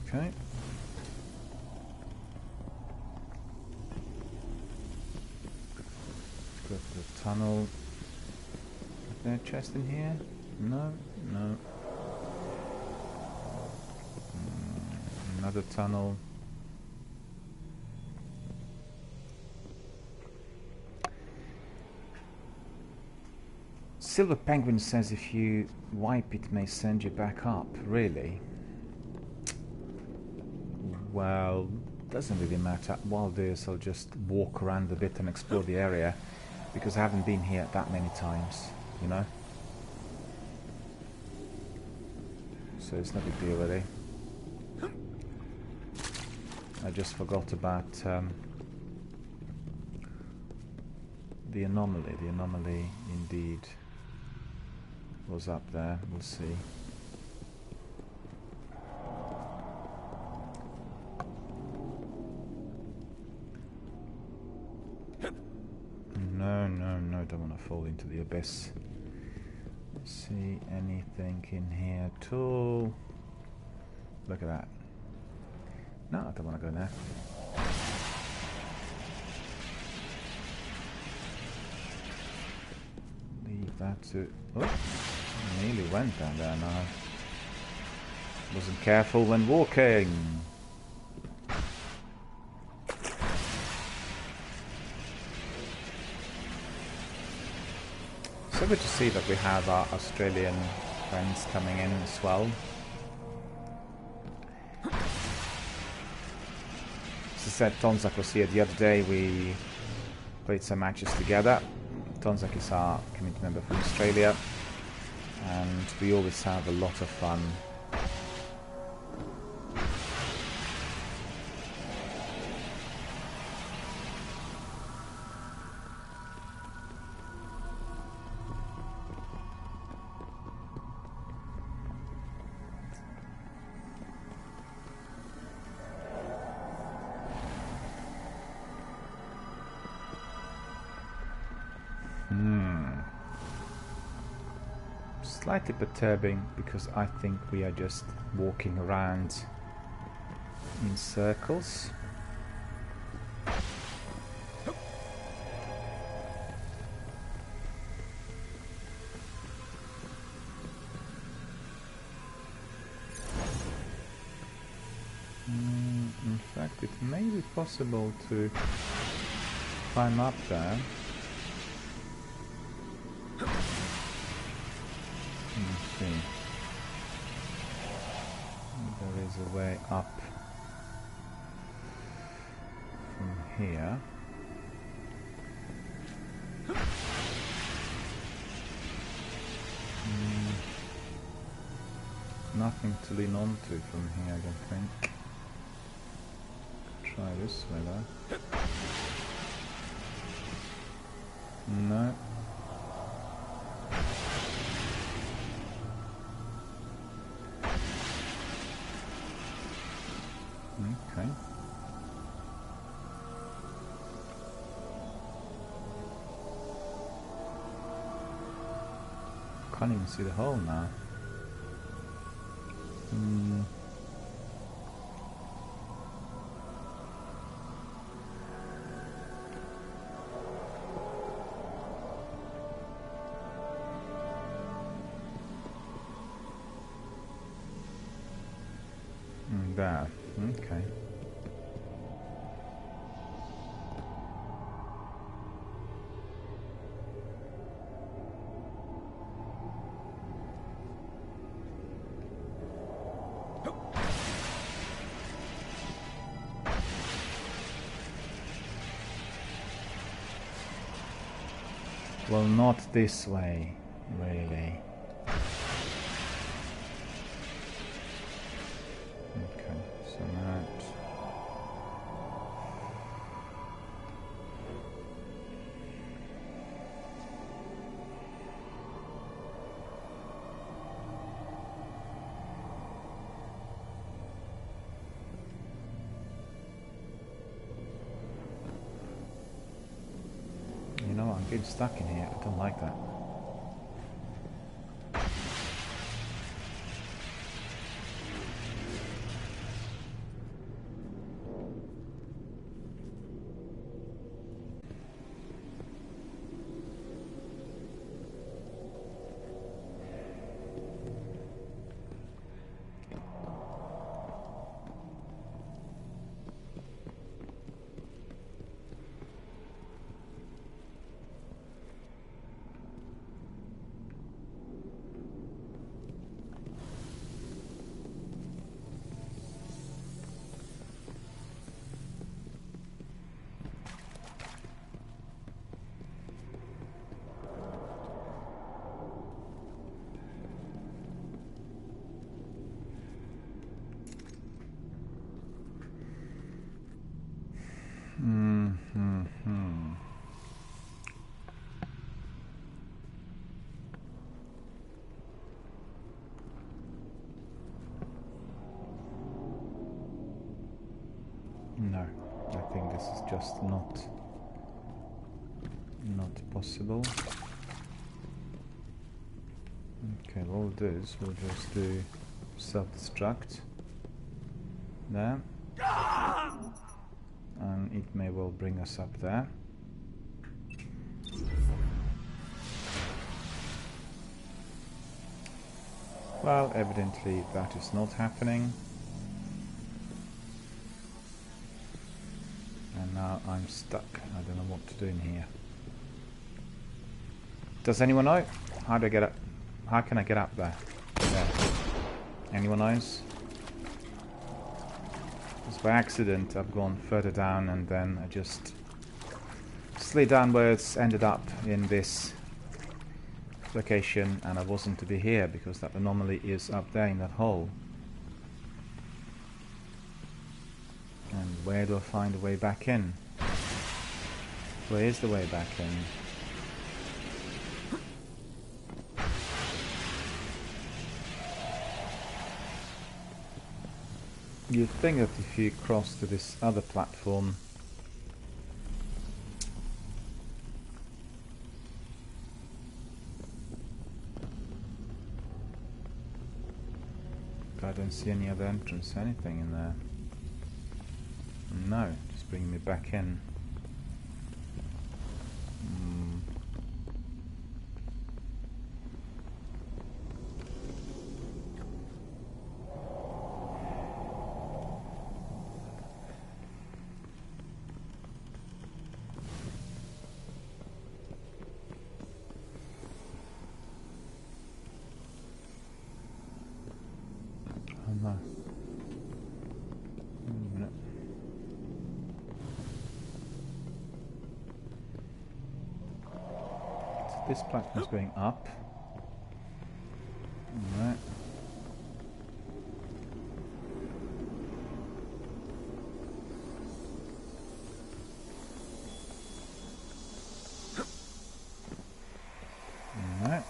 Okay. Let's go for the tunnel. Is there a chest in here? No. Another tunnel. Silver Penguin says if you wipe it may send you back up. Really? Well, doesn't really matter. While this, I'll just walk around a bit and explore the area, because I haven't been here that many times, you know? So it's no big deal really. I just forgot about the anomaly. The anomaly indeed was up there. We'll see. No, no, no, don't want to fall into the abyss. Let's see anything in here at all. Look at that. No, I don't want to go there. Leave that to... Oh, I nearly went down there now. Wasn't careful when walking. So good to see that we have our Australian friends coming in as well. As I said, Tonzak was here the other day. We played some matches together. Tonzak is our community member from Australia, and we always have a lot of fun. Slightly perturbing, because I think we are just walking around in circles. In fact, it may be possible to climb up there. Let's see. There is a way up from here. Nothing to lean on to from here, I don't think. Try this way though. No. Okay. Can't even see the hole now. There. Okay. Well, not this way, really. Okay, so that... You know, I'm getting stuck in here. I don't like that. just not possible. Okay, what we'll do is we'll just do self-destruct there, and it may well bring us up there. Well, evidently that is not happening. And now I'm stuck. I don't know what to do in here. Does anyone know? How do I get up? How can I get up there? Yeah. Anyone knows? Because by accident I've gone further down and then I just slid downwards, ended up in this location, and I wasn't to be here because that anomaly is up there in that hole. And where do I find a way back in? Where is the way back in? You'd think that if you cross to this other platform, I don't see any other entrance, anything in there. No, just bringing me back in. Oh no. Wait a minute. So this platform's going up. Alright. Alright.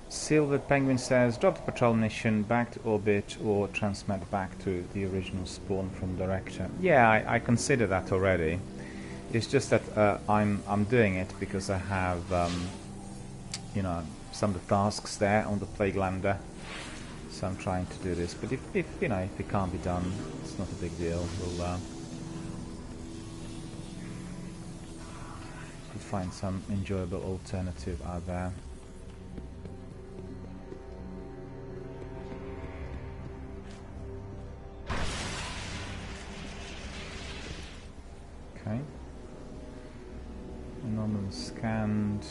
Silver Penguin says, drop the patrol mission back to orbit or transmit back to the original spawn from Director. Yeah, I consider that already. It's just that I'm doing it because I have, you know, some of the tasks there on the Plague Lander. So I'm trying to do this. But if you know, if it can't be done, it's not a big deal. We'll find some enjoyable alternative out there. Okay. Anomaly scanned.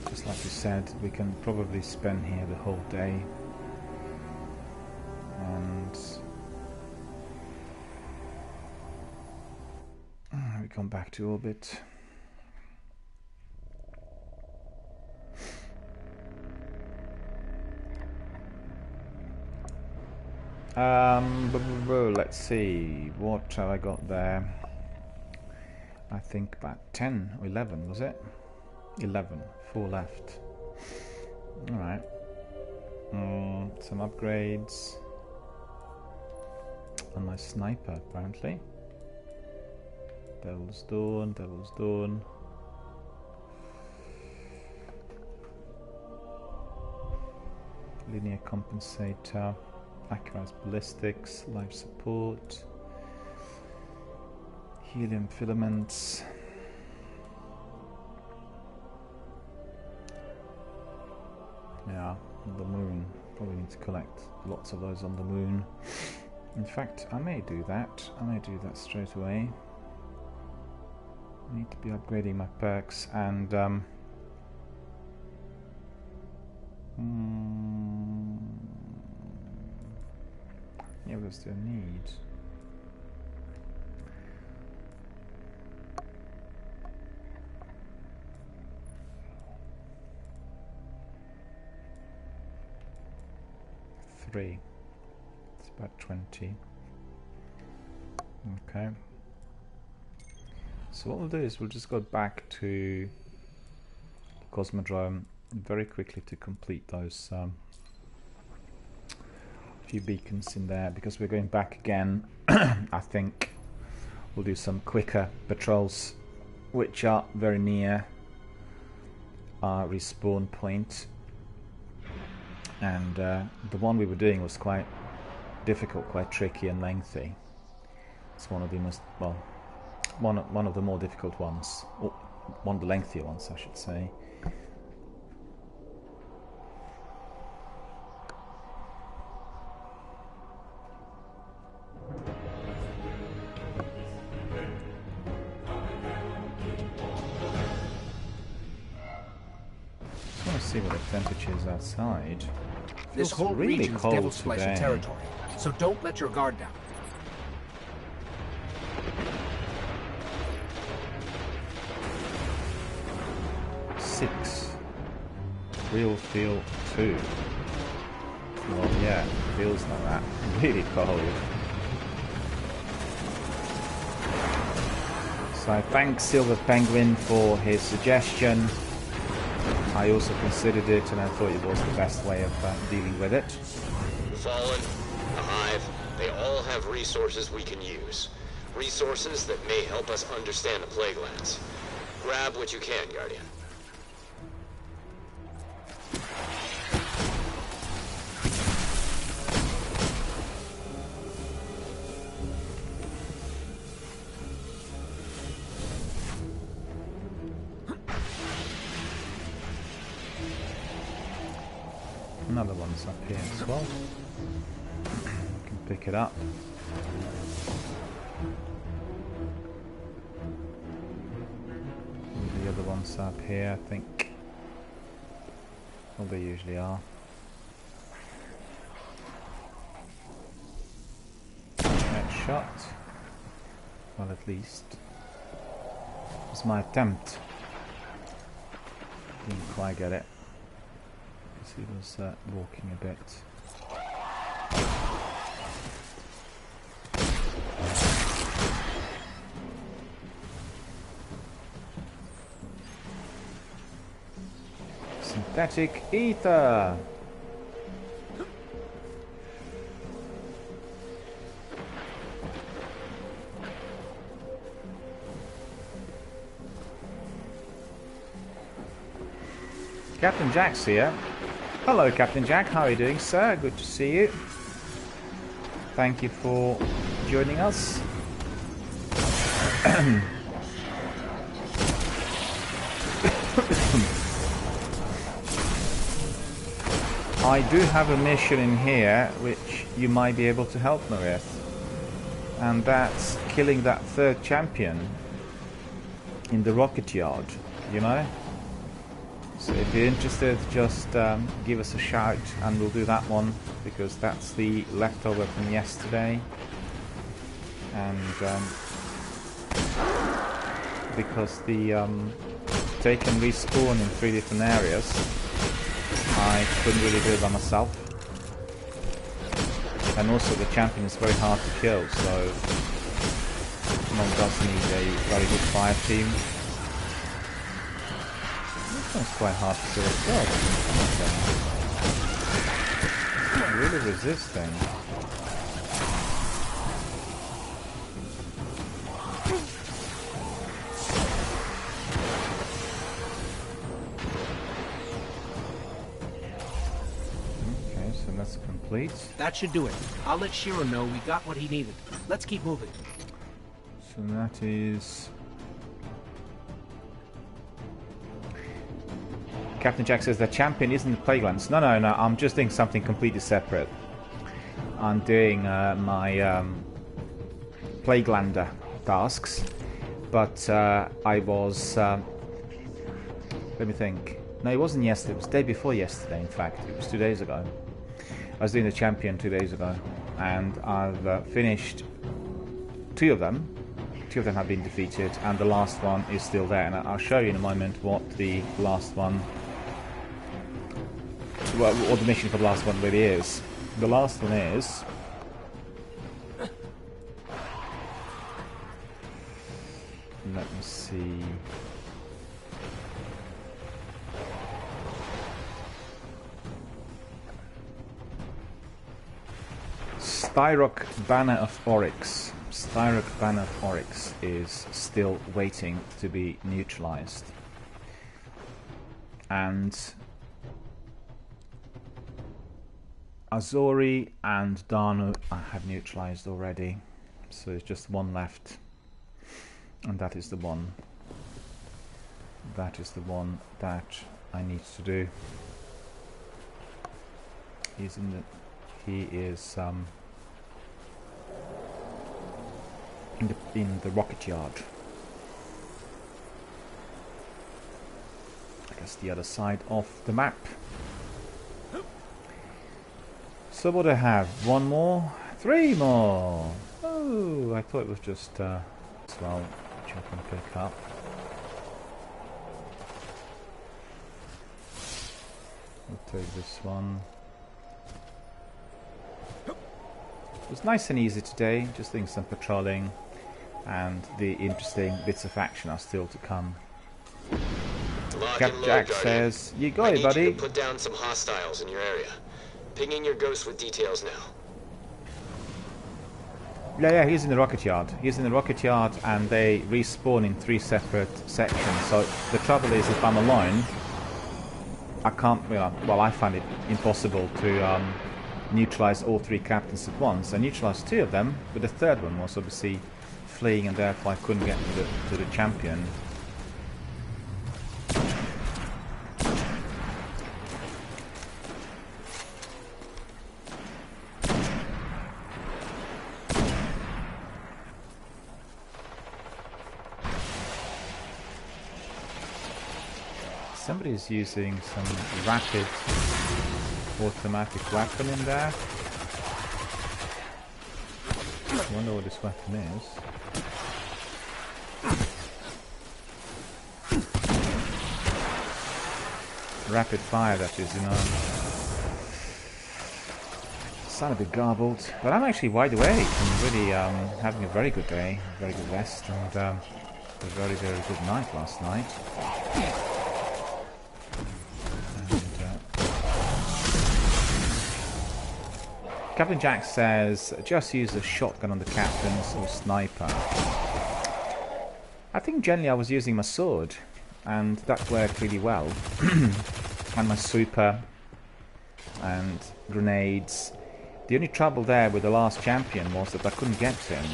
Just like you said, we can probably spend here the whole day. And we come back to orbit. Let's see, what have I got there? I think about 10 or 11, was it? 11, 4 left. Alright. Some upgrades on my sniper, apparently. Devil's Dawn, Devil's Dawn. Linear compensator, accurate ballistics, life support, helium filaments. Yeah, the moon. Probably need to collect lots of those on the moon. In fact, I may do that. I may do that straight away. I need to be upgrading my perks and yeah, what else do I need? 3. It's about 20. Okay. So what we'll do is we'll just go back to the Cosmodrome very quickly to complete those few beacons in there, because we're going back again. I think we'll do some quicker patrols which are very near our respawn point, and the one we were doing was quite difficult, quite tricky and lengthy. It's one of the most, well, one of the more difficult ones, or one of the lengthier ones I should say. See what the temperature is outside. This Feels whole really region's cold Devil's Flesh today. territory, so don't let your guard down. Six. Real feel 2. Well, yeah, it feels like that. Really cold. So I thank Silver Penguin for his suggestion. I also considered it, and I thought it was the best way of dealing with it. Fallen, the Hive, they all have resources we can use. Resources that may help us understand the Plague Lands. Grab what you can, Guardian. Another one's up here as well. Can pick it up. And the other one's up here, I think. Well, they usually are. Next shot. Well, at least it was my attempt. Didn't quite get it. He was walking a bit. Synthetic ether. Captain Jack's here. Hello, Captain Jack. How are you doing, sir? Good to see you. Thank you for joining us. I do have a mission in here which you might be able to help me with, and that's killing that third champion in the rocket yard, you know? So if you're interested, just give us a shout and we'll do that one, because that's the leftover from yesterday. And because the take and respawn in 3 different areas, I couldn't really do it by myself. And also the champion is very hard to kill, so one does need a very good fire team. That's quite hard to do as well. It's not really resisting. Okay, so that's complete. That should do it. I'll let Shiro know we got what he needed. Let's keep moving. So that is... Captain Jack says the champion isn't the Plague Lands. No, I'm just doing something completely separate. I'm doing my Plague Lander tasks, but I was... let me think. No, it wasn't yesterday. It was the day before yesterday, in fact. It was 2 days ago. I was doing the champion 2 days ago, and I've finished 2 of them. 2 of them have been defeated, and the last one is still there. And I'll show you in a moment what the last one... what the mission for the last one really is. The last one is... Let me see... Styrock Banner of Oryx. Styrock Banner of Oryx is still waiting to be neutralized. And Azori and Danu I have neutralized already. So there's just one left. And that is the one. That is the one that I need to do. He is in the rocket yard. I guess the other side of the map. So what do I have? One more? Three more! Oh, I thought it was just 12, which I can pick up. I'll take this one. It was nice and easy today, just doing some patrolling, and the interesting bits of action are still to come. Captain Jack says, "You got it, buddy." You to put down some hostiles in your area. Pinging your ghost with details now. Yeah, he's in the rocket yard. He's in the rocket yard, and they respawn in 3 separate sections. So the trouble is, if I'm alone, I can't. Well, I find it impossible to neutralize all 3 captains at once. I neutralized 2 of them, but the third one was obviously fleeing, and therefore I couldn't get to the champion. Somebody's using some rapid automatic weapon in there. I wonder what this weapon is. Rapid fire, that is, you know. Sound a bit garbled, but I'm actually wide awake. I'm really having a very good day, very good rest, and a very, very good night last night. Captain Jack says, just use a shotgun on the captains or sniper. I think generally I was using my sword, and that worked really well. And my super and grenades. The only trouble there with the last champion was that I couldn't get to him.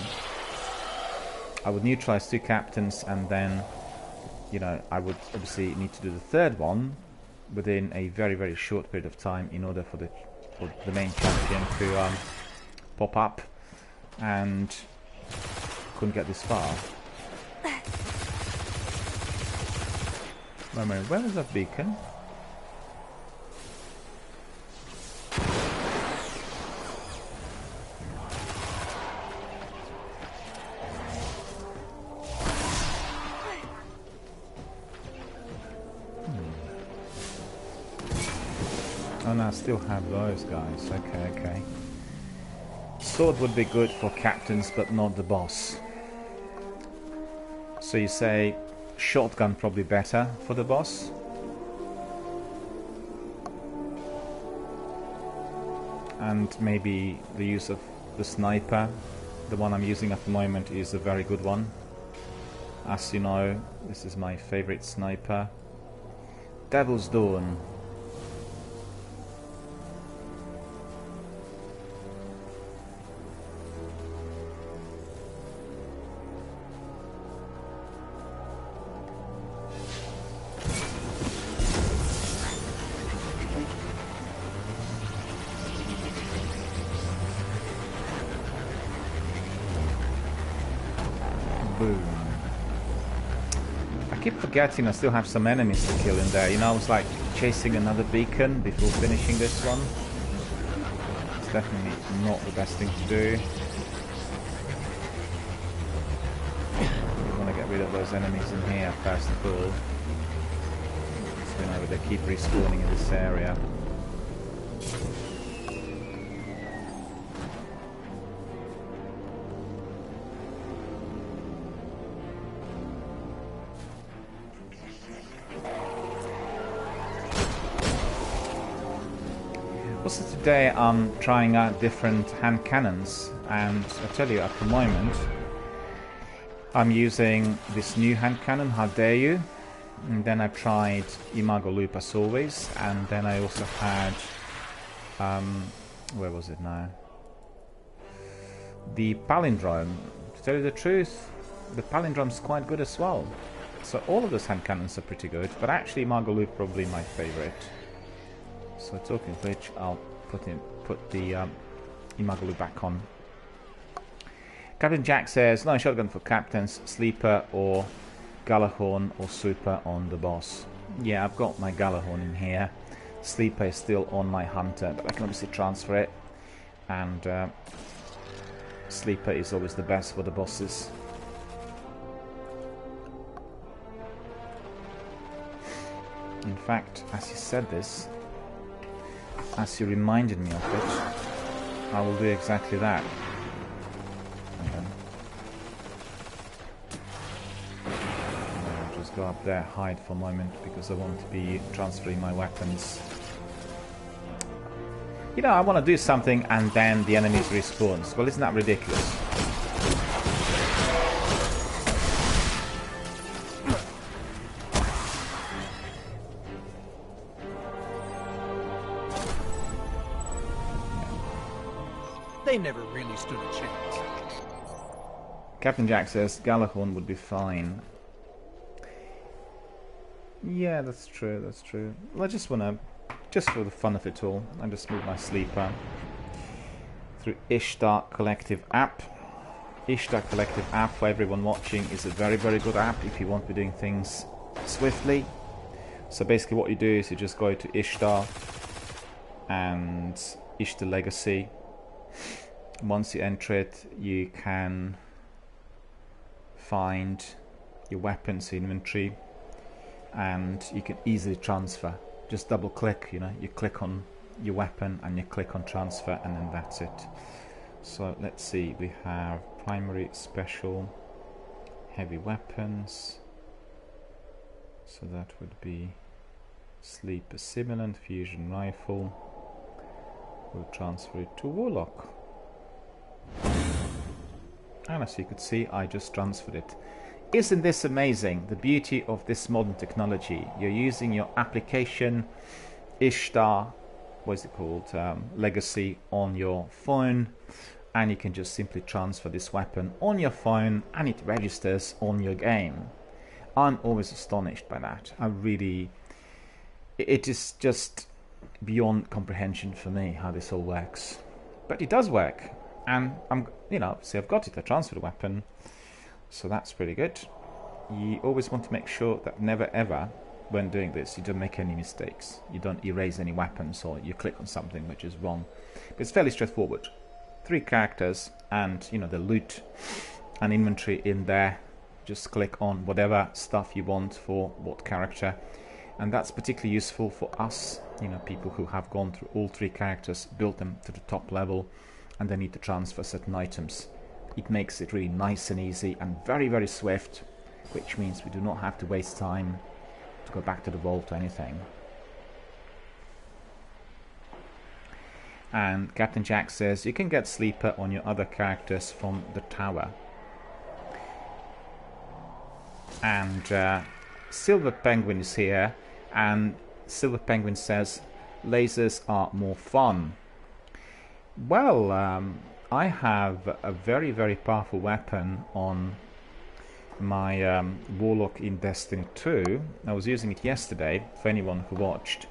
I would neutralize 2 captains, and then, you know, I would obviously need to do the third one within a very, very short period of time in order for the main champion to pop up, and couldn't get this far. Wait a minute, where was that beacon? Oh no, I still have those guys. Okay. Sword would be good for captains, but not the boss. So you say shotgun probably better for the boss? And maybe the use of the sniper. The one I'm using at the moment is a very good one. As you know, this is my favorite sniper. Devil's Dawn. Boom. I keep forgetting I still have some enemies to kill in there. You know, I was like chasing another beacon before finishing this one. It's definitely not the best thing to do. You want to get rid of those enemies in here first of all. So, you know, they keep respawning in this area. Also today I'm trying out different hand cannons, and I tell you, at the moment I'm using this new hand cannon, How Dare You, and then I tried Imago Loop as always, and then I also had where was it now? The Palindrome. To tell you the truth, the Palindrome's quite good as well. So all of those hand cannons are pretty good, but actually Imago Loop probably my favorite. So talking of which, I'll put the Imago Loop back on. Captain Jack says, no shotgun for captains, sleeper or Galahorn or super on the boss. Yeah, I've got my Galahorn in here. Sleeper is still on my hunter, but I can obviously transfer it. And sleeper is always the best for the bosses. In fact, as you said this, as you reminded me of it, I will do exactly that. I'll just go up there, hide for a moment, because I want to be transferring my weapons. You know, I want to do something and then the enemies respawns. Well, isn't that ridiculous? They never really stood a chance. Captain Jack says Galahorn would be fine. Yeah, that's true, that's true. Well, I just want to, just for the fun of it all, I just move my sleeper through Ishtar Collective app. Ishtar Collective app, for everyone watching, is a very, very good app if you want to be doing things swiftly. So basically what you do is you just go to Ishtar and Ishtar Legacy. Once you enter it, you can find your weapons inventory and you can easily transfer. Just double click, you know, you click on your weapon and you click on transfer, and then that's it. So let's see, we have primary, special, heavy weapons. So that would be sleeper simulant, fusion rifle. We'll transfer it to Warlock. And as you could see, I just transferred it. Isn't this amazing? The beauty of this modern technology. You're using your application Ishtar, what is it called, Legacy, on your phone, and you can just simply transfer this weapon on your phone and it registers on your game. I'm always astonished by that. I really, it is just beyond comprehension for me how this all works. But it does work, and I'm, you know, see, I've got it, I transferred a weapon, so that's pretty good. You always want to make sure that never ever, when doing this, you don't make any mistakes. You don't erase any weapons or you click on something which is wrong. But it's fairly straightforward. 3 characters and, you know, the loot and inventory in there. Just click on whatever stuff you want for what character. And that's particularly useful for us, you know, people who have gone through all 3 characters, built them to the top level, and they need to transfer certain items. It makes it really nice and easy and very, very swift, which means we do not have to waste time to go back to the vault or anything. And Captain Jack says you can get sleeper on your other characters from the tower. And Silver Penguin is here, and Silver Penguin says lasers are more fun. Well, I have a very, very powerful weapon on my Warlock in Destiny 2. I was using it yesterday for anyone who watched,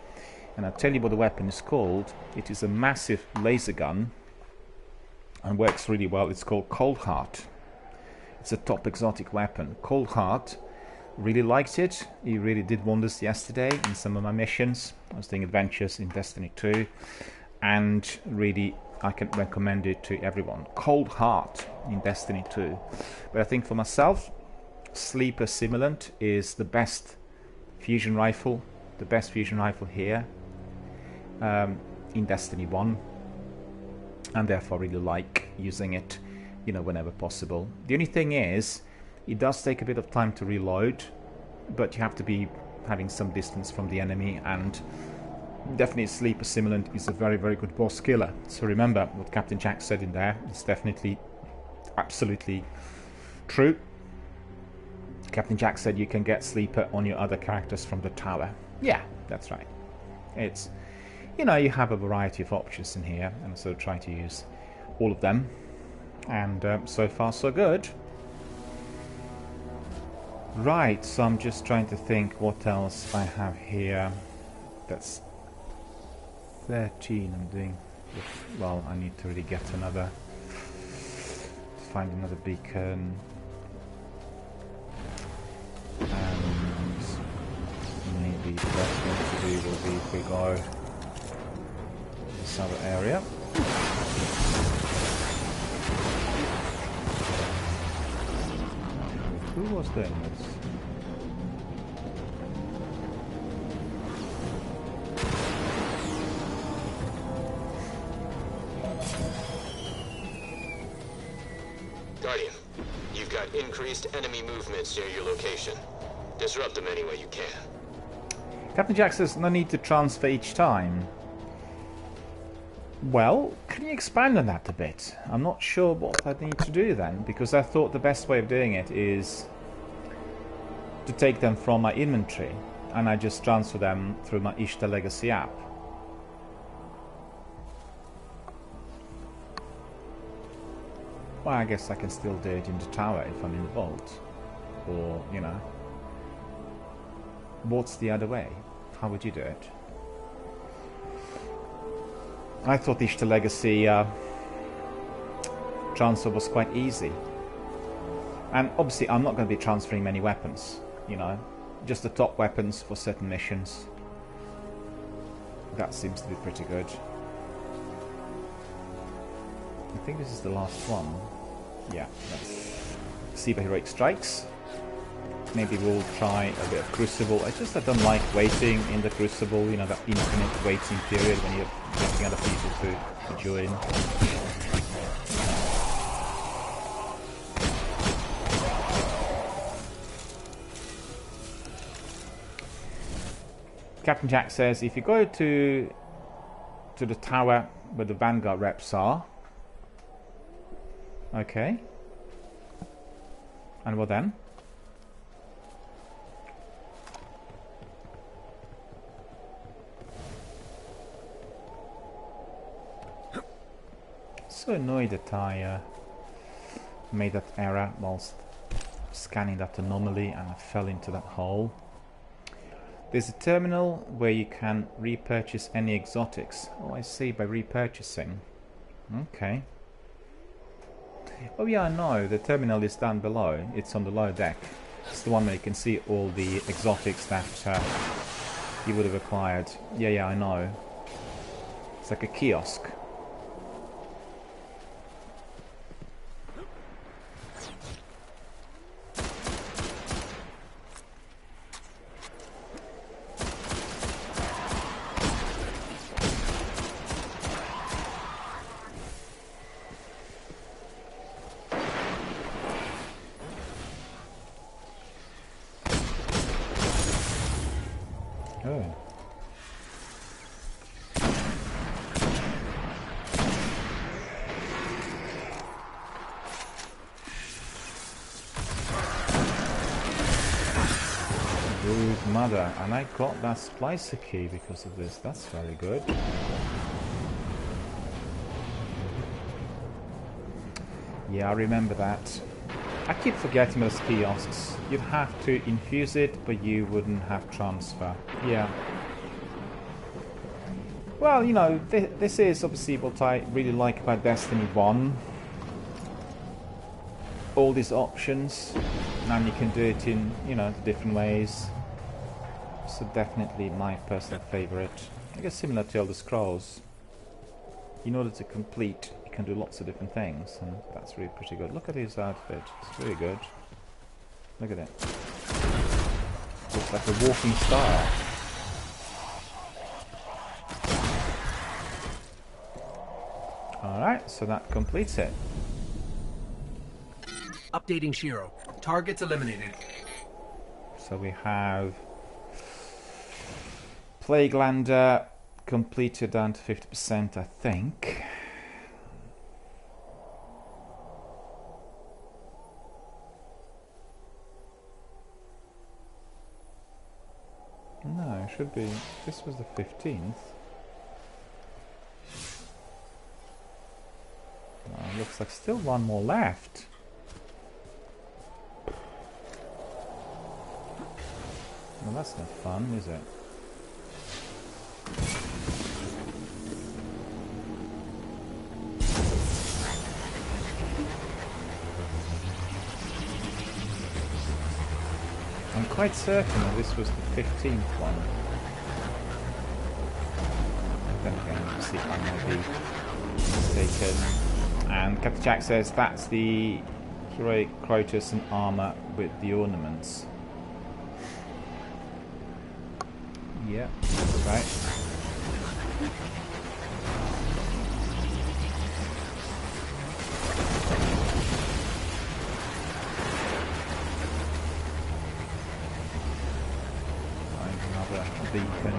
and I'll tell you what the weapon is called. It is a massive laser gun and works really well. It's called Cold Heart. It's a top exotic weapon. Cold Heart really liked it. He really did wonders yesterday in some of my missions. I was doing adventures in Destiny 2, and really I can recommend it to everyone. Cold Heart in Destiny 2. But I think for myself, Sleeper Simulant is the best fusion rifle, the best fusion rifle here in Destiny 1, and therefore really like using it, you know, whenever possible. The only thing is, it does take a bit of time to reload, but you have to be having some distance from the enemy, and Definitely Sleeper Simulant is a very, very good boss killer. So remember what Captain Jack said in there. It's definitely absolutely true. Captain Jack said you can get Sleeper on your other characters from the tower. Yeah, that's right. It's, you know, you have a variety of options in here, and so try to use all of them. And so far so good. Right, so I'm just trying to think what else I have here. That's 13. I'm doing well. I need to really get another, find another beacon, and maybe the best thing to do will be if we go this other area. Who was doing this? Guardian, you've got increased enemy movements near your location. Disrupt them any way you can. Captain Jack says no need to transfer each time. Well, can you expand on that a bit? I'm not sure what I need to do then, because I thought the best way of doing it is to take them from my inventory and I just transfer them through my Ishtar Legacy app. Well, I guess I can still do it in the tower if I'm in the vault. Or, you know, what's the other way? How would you do it? I thought the Ishtar Legacy transfer was quite easy. And obviously I'm not going to be transferring many weapons, you know. Just the top weapons for certain missions. That seems to be pretty good. I think this is the last one. Yeah, let's see the Heroic Strikes. Maybe we'll try a bit of Crucible. I don't like waiting in the Crucible, you know, that infinite waiting period when you're getting other people to join. Captain Jack says if you go to the tower where the Vanguard reps are. Okay. And what then? So annoyed that I made that error whilst scanning that anomaly and I fell into that hole. There's a terminal where you can repurchase any exotics. Oh, I see, by repurchasing. Okay. Oh yeah, I know, the terminal is down below. It's on the lower deck. It's the one where you can see all the exotics that you would have acquired. Yeah, I know. It's like a kiosk. Mother, and I got that splicer key because of this. That's very good. Yeah, I remember that. I keep forgetting those kiosks. You'd have to infuse it, but you wouldn't have transfer. Yeah. Well, you know, this is obviously what I really like about Destiny 1. All these options, and you can do it in, you know, different ways. So definitely my personal favorite. I guess similar to Elder Scrolls. In order to complete, you can do lots of different things, and that's really pretty good. Look at his outfit; it's really good. Look at it. Looks like a walking star. All right, so that completes it. Updating Shiro. Targets eliminated. So we have Plague Lander, completed down to 50%, I think. No, it should be. This was the 15th. Oh, looks like still one more left. Well, that's not fun, is it? I'm quite certain that this was the 15th one. Then again, see if I might be mistaken. And Captain Jack says that's the heroic Crotus and armor with the ornaments. Yeah, that's right. Find another beacon.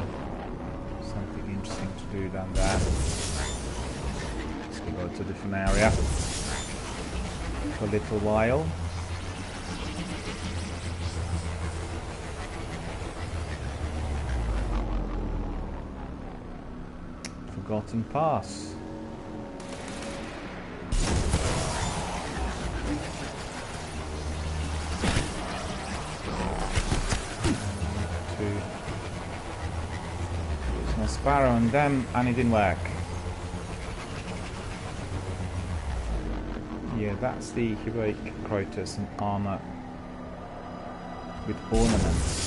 Something interesting to do down there. Let's go to a different area for a little while. Forgotten Pass. There's no Sparrow on them, and it didn't work. Yeah, that's the heroic Crotus and armor with ornaments.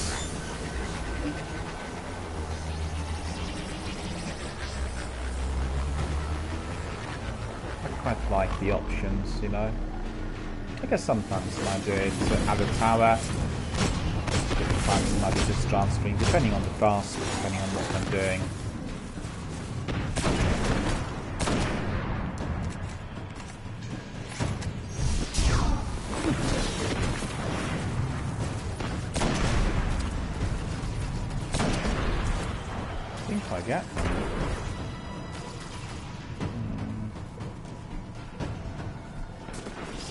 I quite like the options, you know. I guess sometimes I might do it to add a tower. Different times it might be just transferring, depending on the task, depending on what I'm doing. I think I get.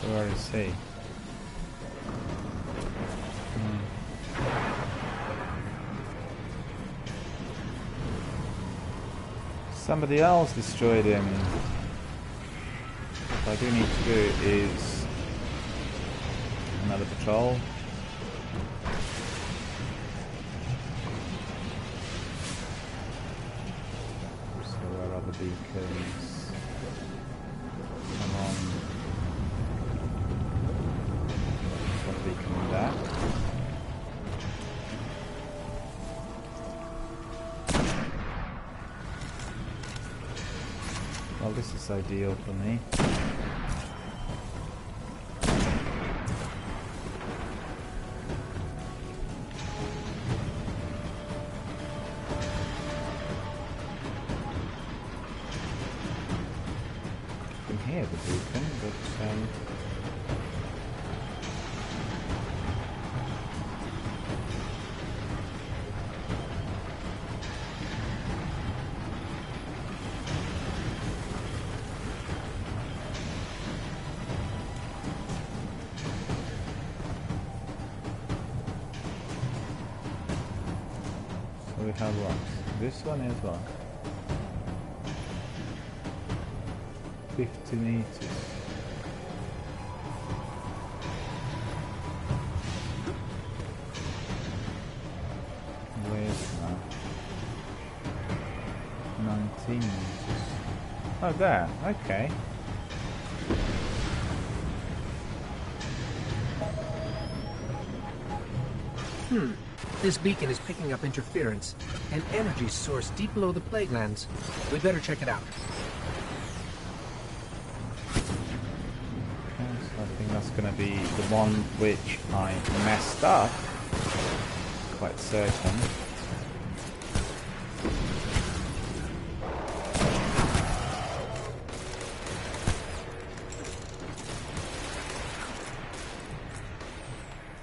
Where is he? Somebody else destroyed him. What I do need to do is another patrol. So where are the beacons? Come on. Beacon there. Well, this is ideal for me. You can hear the beacon, but we have what? This one is what? 50 meters. Where's that? 19 meters. Oh, there. Okay. This beacon is picking up interference, an energy source deep below the plague lands. We better check it out. Okay, so I think that's going to be the one which I messed up. Quite certain.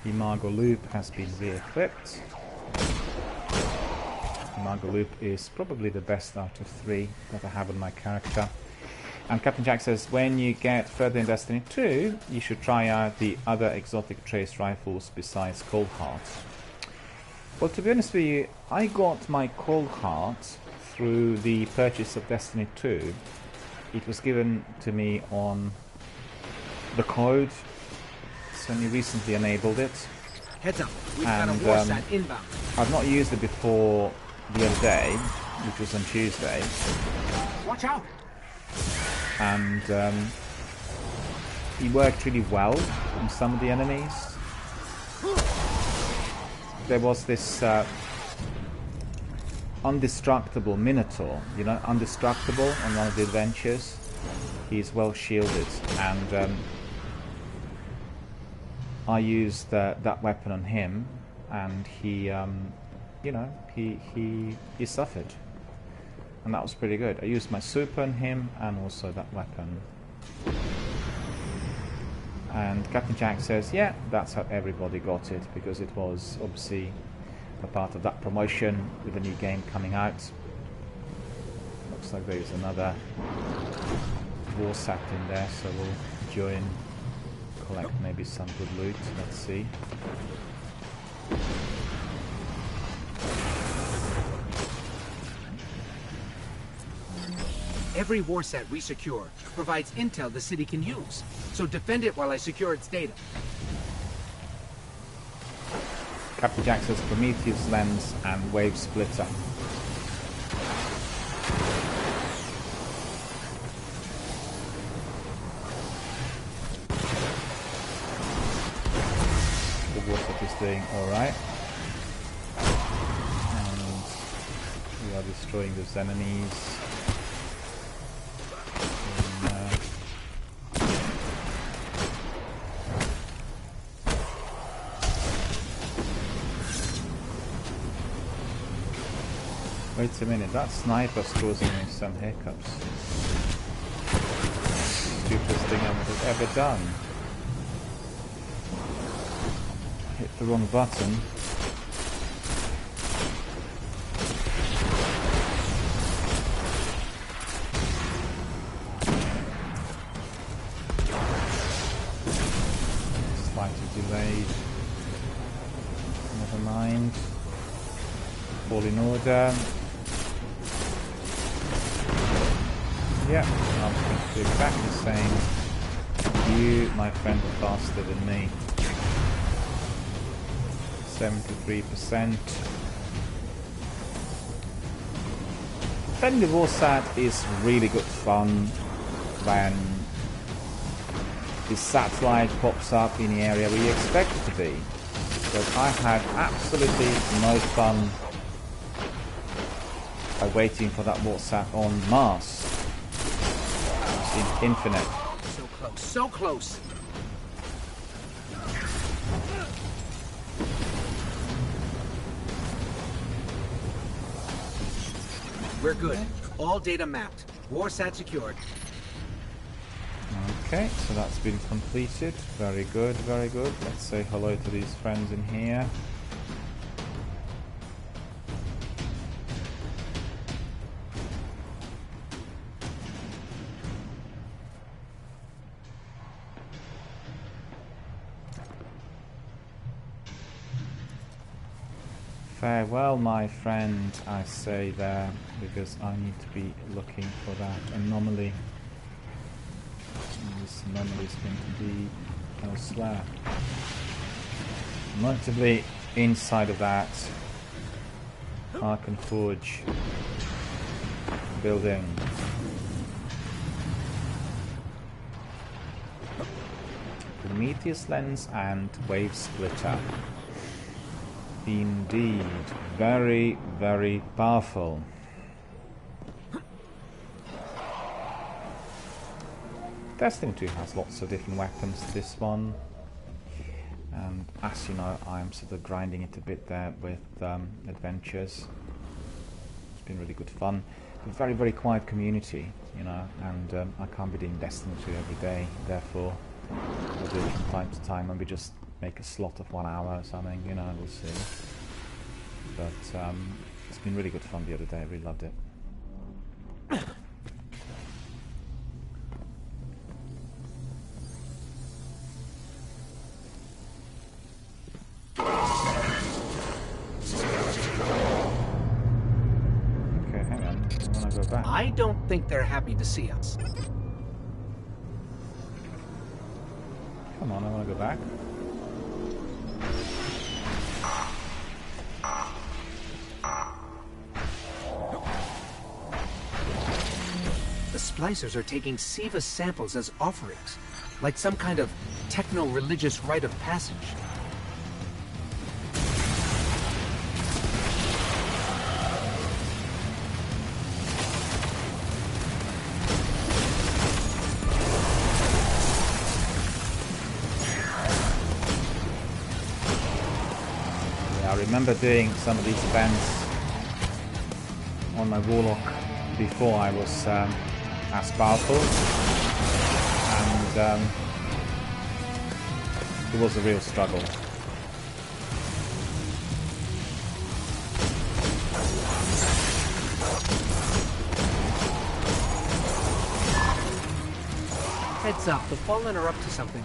The Imago loop has been re-equipped. Margaloop is probably the best out of 3 that I have on my character. And Captain Jack says, when you get further in Destiny 2, you should try out the other exotic trace rifles besides Cold Heart. Well, to be honest with you, I got my Cold Heart through the purchase of Destiny 2. It was given to me on the code. It's only recently enabled it. Heads up, we've got a warsat inbound. I've not used it before the other day, which was on Tuesday. Watch out! And it worked really well on some of the enemies. There was this undestructible Minotaur, you know, undestructible on one of the adventures. He's well shielded, and I used that weapon on him, and he, you know, he suffered, and that was pretty good. I used my super on him, and also that weapon. And Captain Jack says, yeah, that's how everybody got it, because it was obviously a part of that promotion with the new game coming out. Looks like there's another warsat in there, so we'll join, collect maybe some good loot. Let's see. Every warsat we secure provides intel the city can use, so defend it while I secure its data. Captain Jack says Prometheus lens and wave splitter. The warsat is doing alright. And we are destroying those enemies. Wait a minute, that sniper's causing me some hiccups. Stupidest thing I've ever done. Hit the wrong button. Slightly delayed. Never mind. All in order. Yeah, I'm going to do exactly the same. You, my friend, are faster than me. 73%. Defending the warsat is really good fun when this satellite pops up in the area where you expect it to be. But I had absolutely no fun by waiting for that warsat on Mars. Infinite. So close, so close. We're good. All data mapped. Warsat secured. Okay, so that's been completed. Very good, very good. Let's say hello to these friends in here. Farewell, my friend, I say there, because I need to be looking for that anomaly. And this anomaly is going to be elsewhere. Notably, inside of that Ark and Forge building. Prometheus lens and wave splitter. Indeed, very, very powerful. Destiny 2 has lots of different weapons to this one, and as you know, I'm sort of grinding it a bit there with adventures. It's been really good fun. A very, very quiet community, you know, and I can't be doing Destiny 2 every day, therefore we'll do it from time to time, and we just make a slot of 1 hour or something, you know, we'll see. But It's been really good fun the other day. I really loved it. Okay, hang on. I want to go back. I don't think they're happy to see us. Come on, I want to go back. The splicers are taking Siva's samples as offerings, like some kind of techno-religious rite of passage. Yeah, I remember doing some of these events on my Warlock before I was as powerful, and it was a real struggle. Heads up, the Fallen are up to something.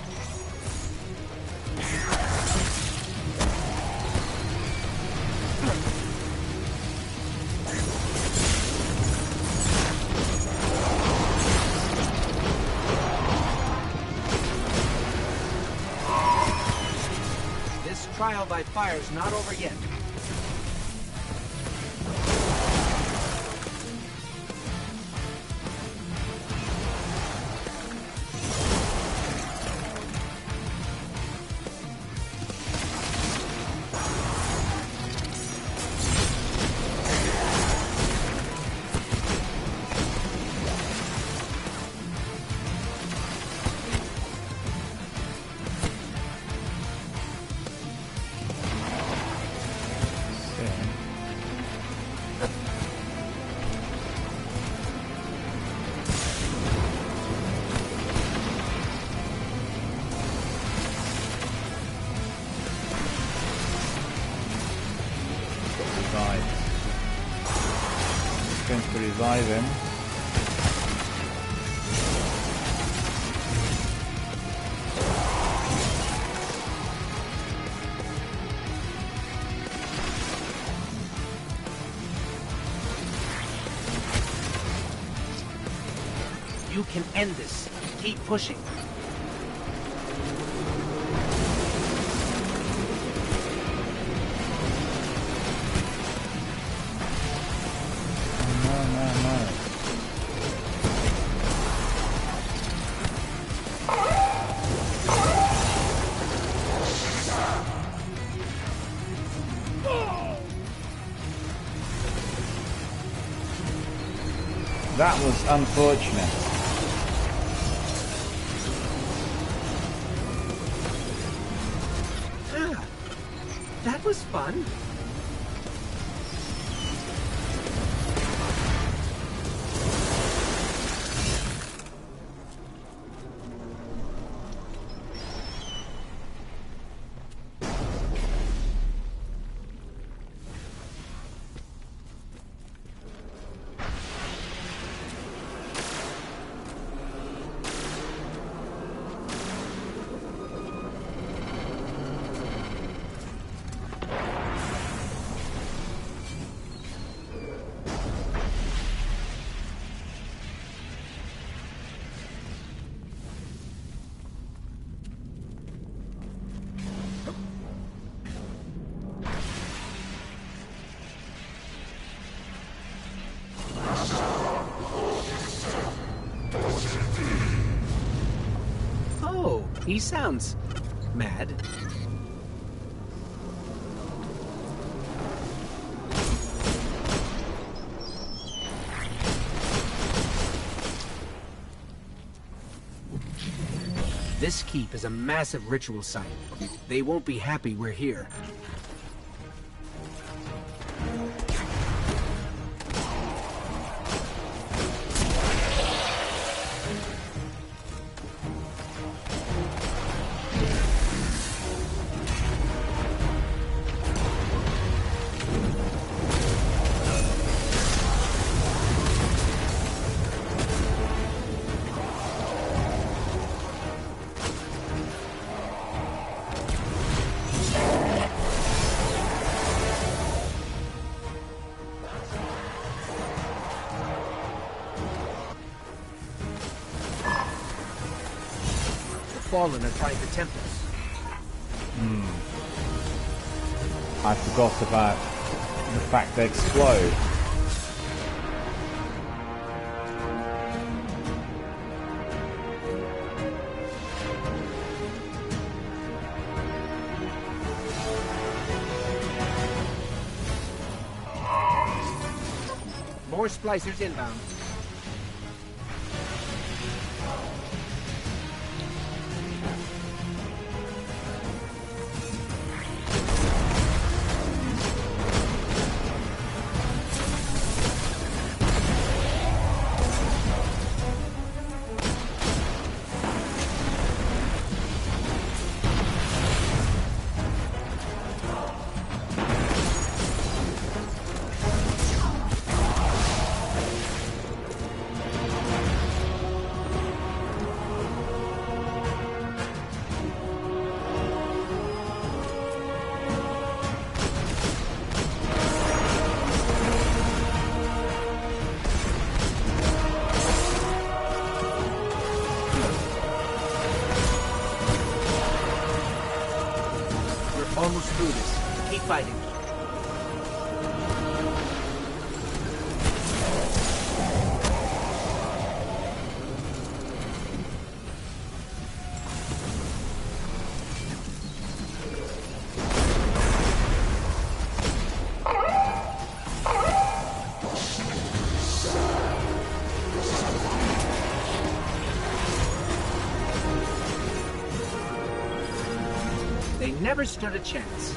This trial by fire's not over yet. Going to revive him. You can end this. Keep pushing. That was unfortunate. Ah, that was fun. Oh, he sounds mad. This keep is a massive ritual site. They won't be happy we're here. Fallen are trying to tempt us. I forgot about the fact they explode. More splicers inbound. Almost through this. Keep fighting. They never stood a chance.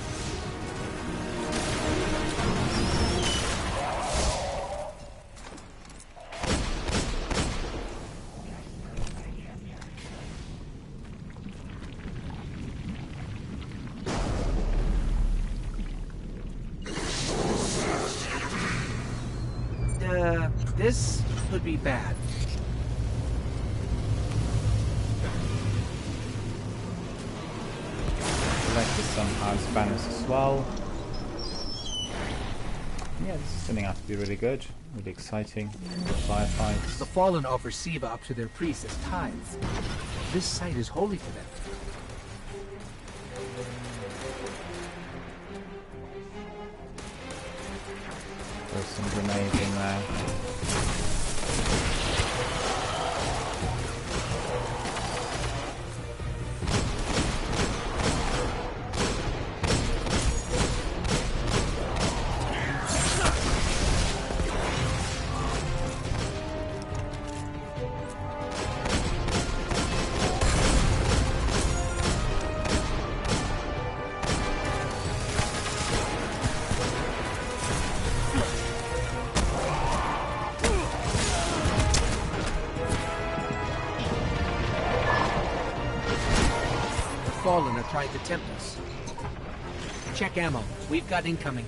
This could be bad. Collected some house banners as well. Yeah, this is turning out to be really good, really exciting. Firefights. The Fallen offer Siva up to their priests as tithes. This site is holy for them. There's some grenades in there. Fallen are trying to tempt us. Check ammo. We've got incoming.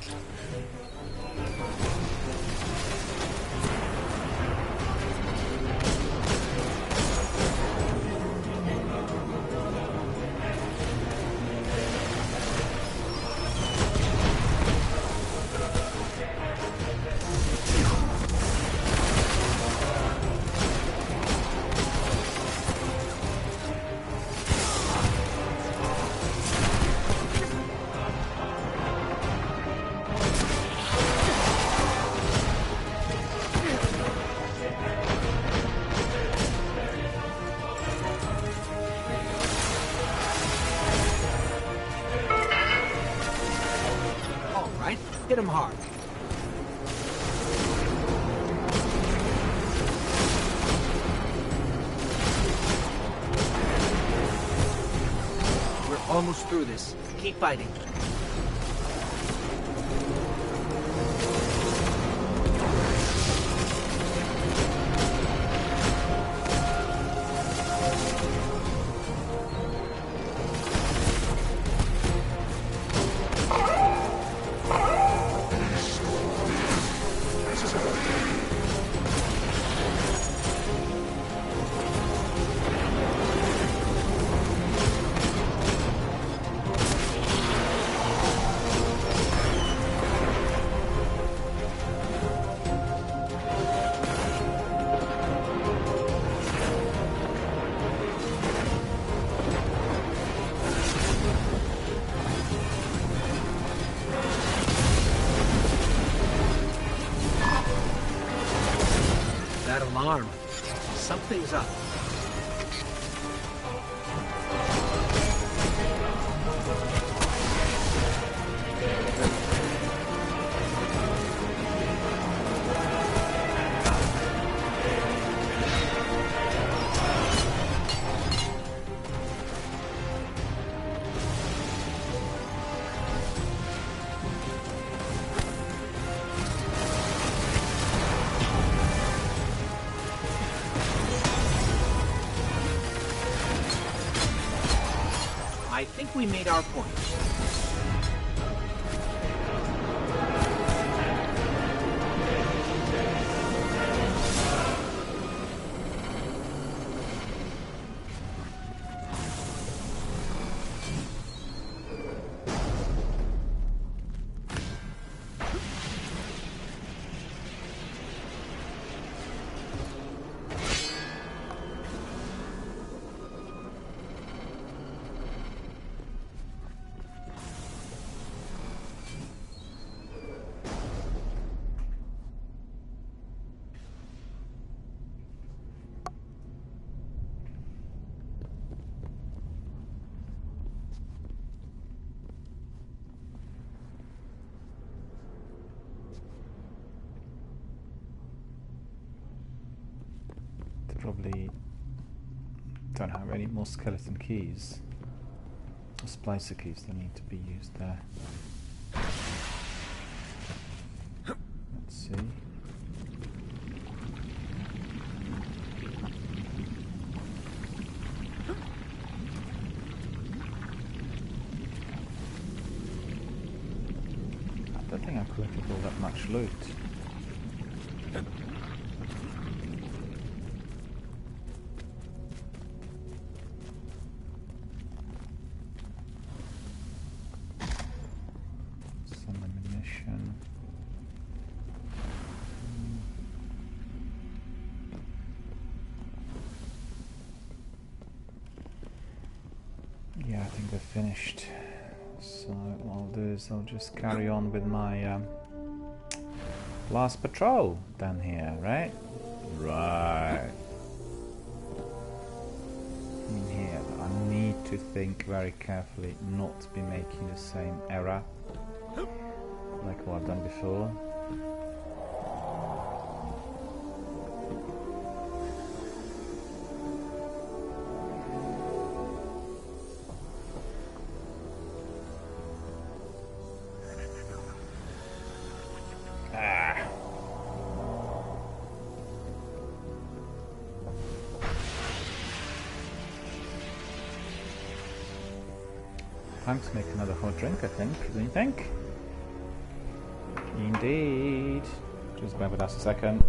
Hit him hard. We're almost through this. Keep fighting. That alarm. Something's up. I think we made our point. Probably don't have any more skeleton keys or splicer keys that need to be used there. Let's see. I don't think I collected all that much loot. Yeah, I think they're finished. So what I'll do is I'll just carry on with my last patrol down here, right? Right. In here, I need to think very carefully not to be making the same error like what I've done before. Time to make another hot drink, I think. Do you think? Indeed. Just bear with us a second.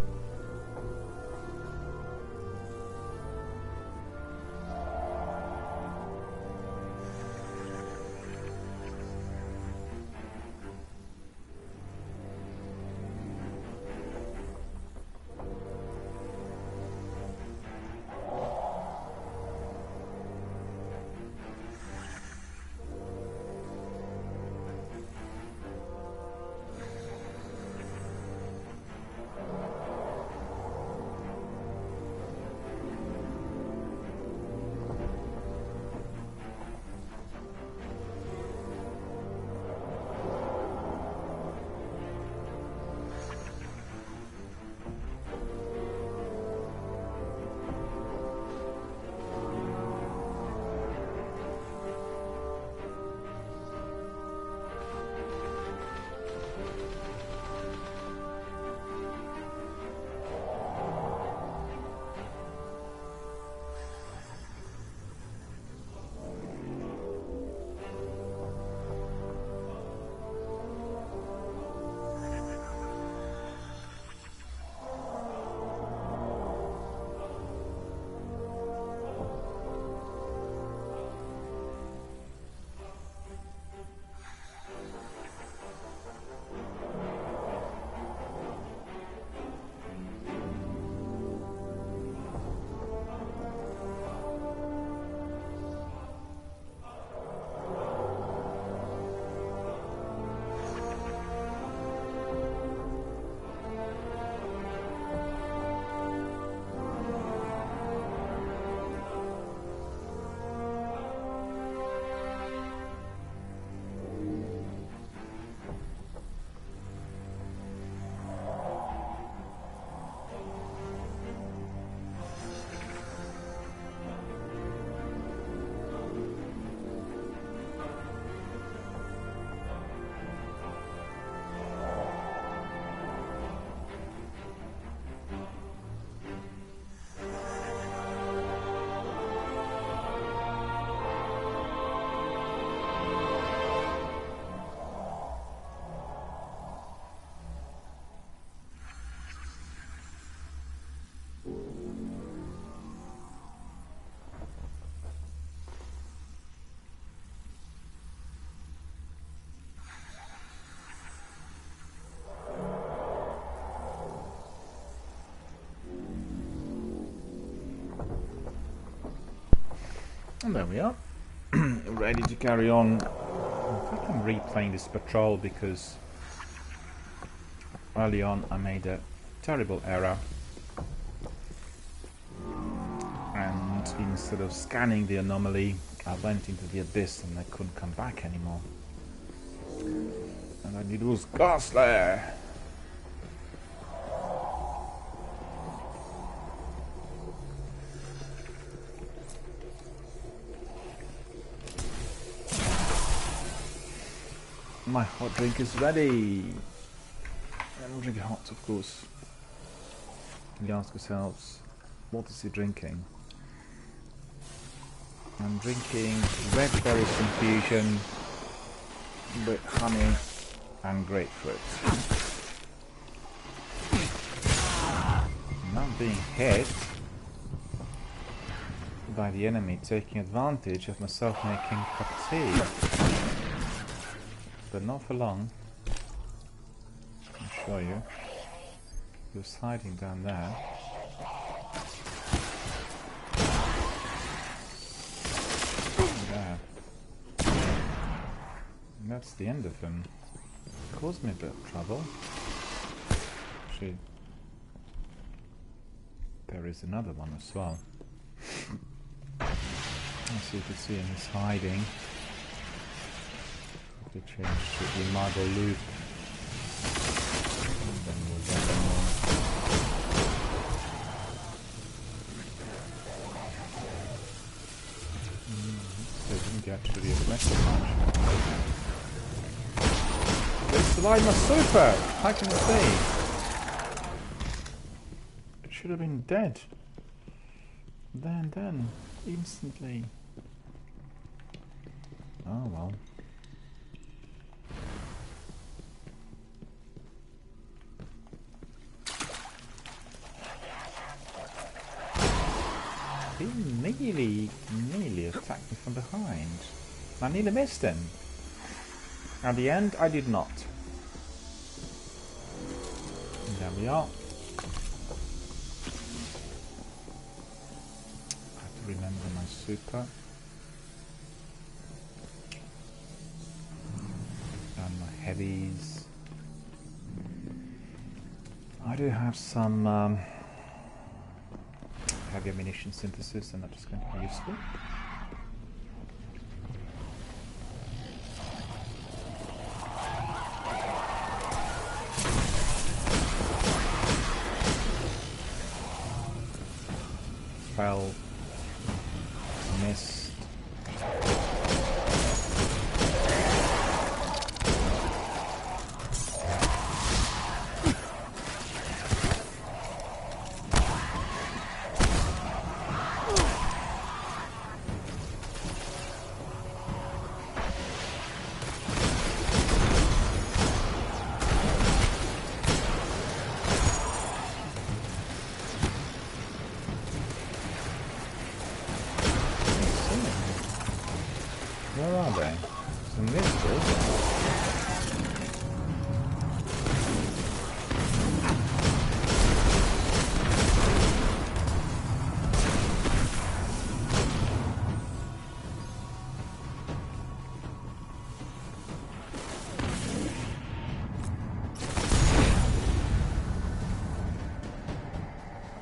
And there we are. Ready to carry on. In fact, I'm replaying this patrol because early on I made a terrible error. And instead of scanning the anomaly, I went into the abyss and I couldn't come back anymore. And I knew it was ghastly! My hot drink is ready! And we'll drink it hot, of course. We ask ourselves, what is he drinking? I'm drinking red berry infusion with honey and grapefruit. I'm not being hit by the enemy taking advantage of myself making a cup of tea. But not for long. I'll show you. He was hiding down there. There. And that's the end of him. Caused me a bit of trouble. Actually, there is another one as well. As you can see him, he's hiding. We change to the Imago loop. And then we'll get them on. So I didn't get to the aggressive much. They survived my super! How can I say? It should have been dead. There and then. Instantly. Oh well. He nearly attacked me from behind. I nearly missed him. At the end, I did not. And there we are. I have to remember my super. And my heavies. I do have some heavy ammunition synthesis, and that is going to be useful. Fell, missed. Where are they? Some invisible.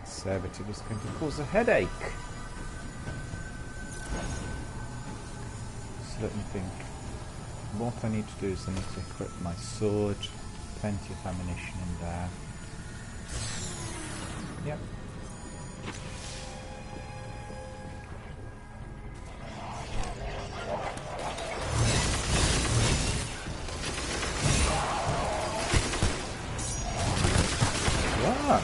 Servitude is going to cause a headache. Let me think. What I need to do is I need to equip my sword. Plenty of ammunition in there. Yep. Yeah.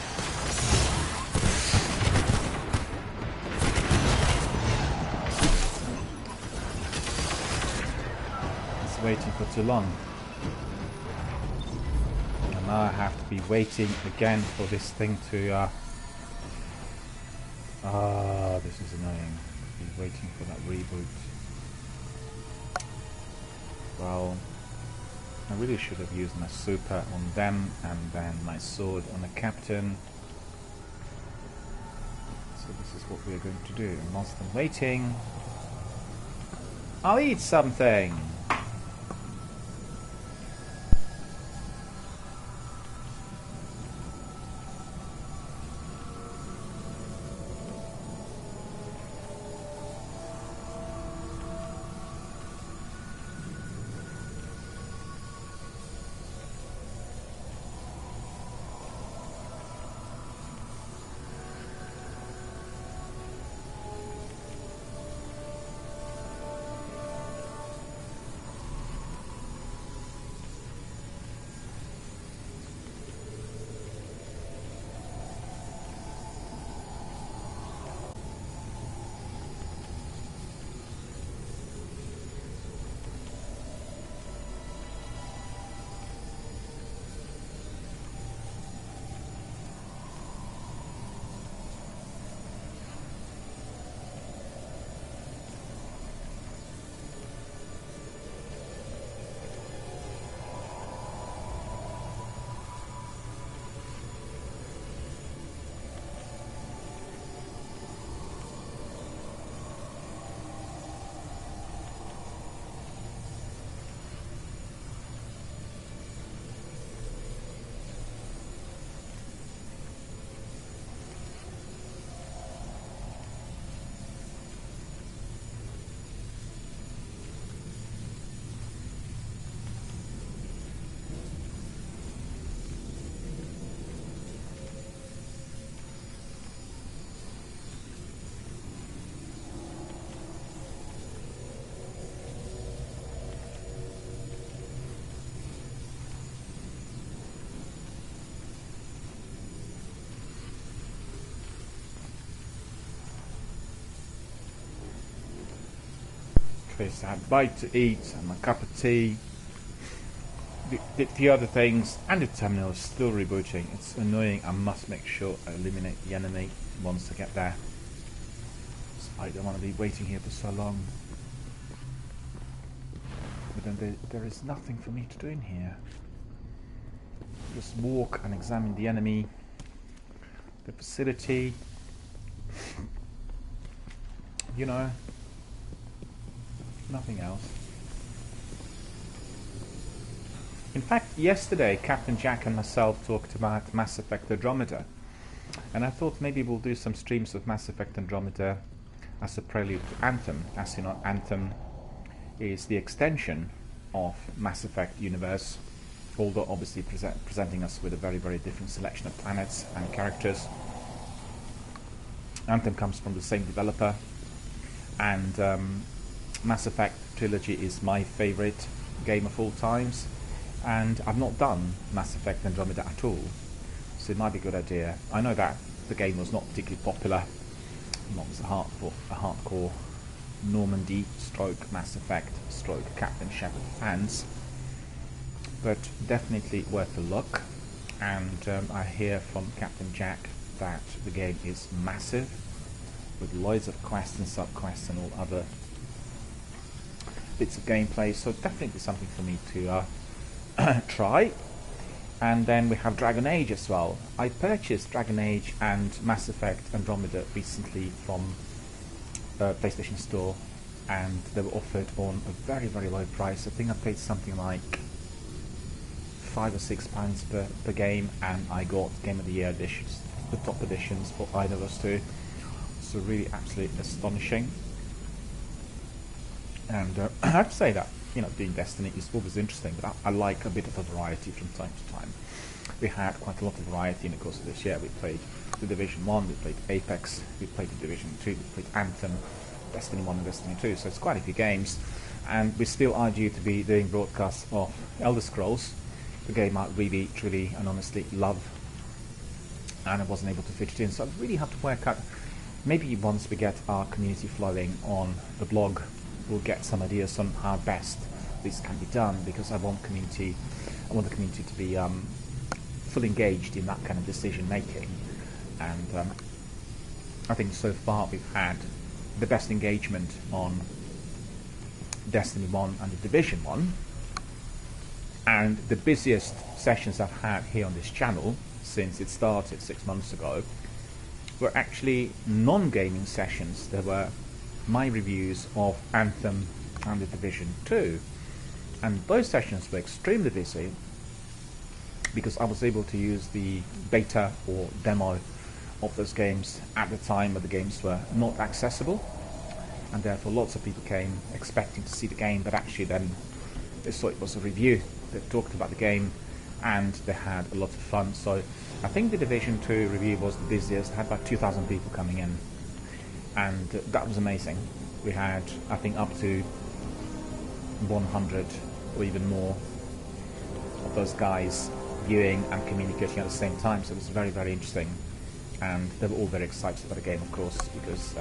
Waiting for too long. And now I have to be waiting again for this thing to this is annoying. Be waiting for that reboot. Well, I really should have used my super on them and then my sword on the captain. So this is what we're going to do. And whilst I'm waiting, I'll eat something. I had a bite to eat and a cup of tea. Did a few other things, and the terminal is still rebooting. It's annoying. I must make sure I eliminate the enemy once I get there. So I don't want to be waiting here for so long. But then there is nothing for me to do in here. Just walk and examine the enemy, the facility. You know. Nothing else. In fact, yesterday Captain Jack and myself talked about Mass Effect Andromeda, and I thought maybe we'll do some streams of Mass Effect Andromeda as a prelude to Anthem. As you know, Anthem is the extension of Mass Effect universe, although obviously presenting us with a very, very different selection of planets and characters. Anthem comes from the same developer, and Mass Effect trilogy is my favourite game of all times, and I've not done Mass Effect Andromeda at all, so it might be a good idea. I know that the game was not particularly popular, not as a hardcore Normandy stroke Mass Effect stroke Captain Shepard fans, but definitely worth a look. And I hear from Captain Jack that the game is massive, with loads of quests and sub-quests and all other bits of gameplay, so definitely something for me to try. And then we have Dragon Age as well. I purchased Dragon Age and Mass Effect Andromeda recently from PlayStation Store, and they were offered on a very, very low price. I think I paid something like £5 or £6 per game, and I got Game of the Year editions, the top editions for either of those two. So really absolutely astonishing. And I have to say that, you know, doing Destiny is always interesting, but I like a bit of a variety from time to time. We had quite a lot of variety in the course of this year. We played the Division 1, we played Apex, we played the Division 2, we played Anthem, Destiny 1 and Destiny 2, so it's quite a few games. And we still are due to be doing broadcasts of Elder Scrolls, the game I really, truly and honestly love, and I wasn't able to fit it in, so I really have to work out, maybe once we get our community flowing on the blog, we'll get some ideas on how best this can be done, because I want the community to be fully engaged in that kind of decision making. And I think so far we've had the best engagement on Destiny 1 and the Division 1, and the busiest sessions I've had here on this channel since it started 6 months ago were actually non-gaming sessions. There were my reviews of Anthem and The Division 2. And those sessions were extremely busy because I was able to use the beta or demo of those games at the time when the games were not accessible, and therefore lots of people came expecting to see the game, but actually then they saw it was a review that talked about the game and they had a lot of fun. So I think the Division 2 review was the busiest. It had about 2,000 people coming in, and that was amazing. We had, I think, up to 100 or even more of those guys viewing and communicating at the same time, so it was very, very interesting. And they were all very excited about the game, of course, because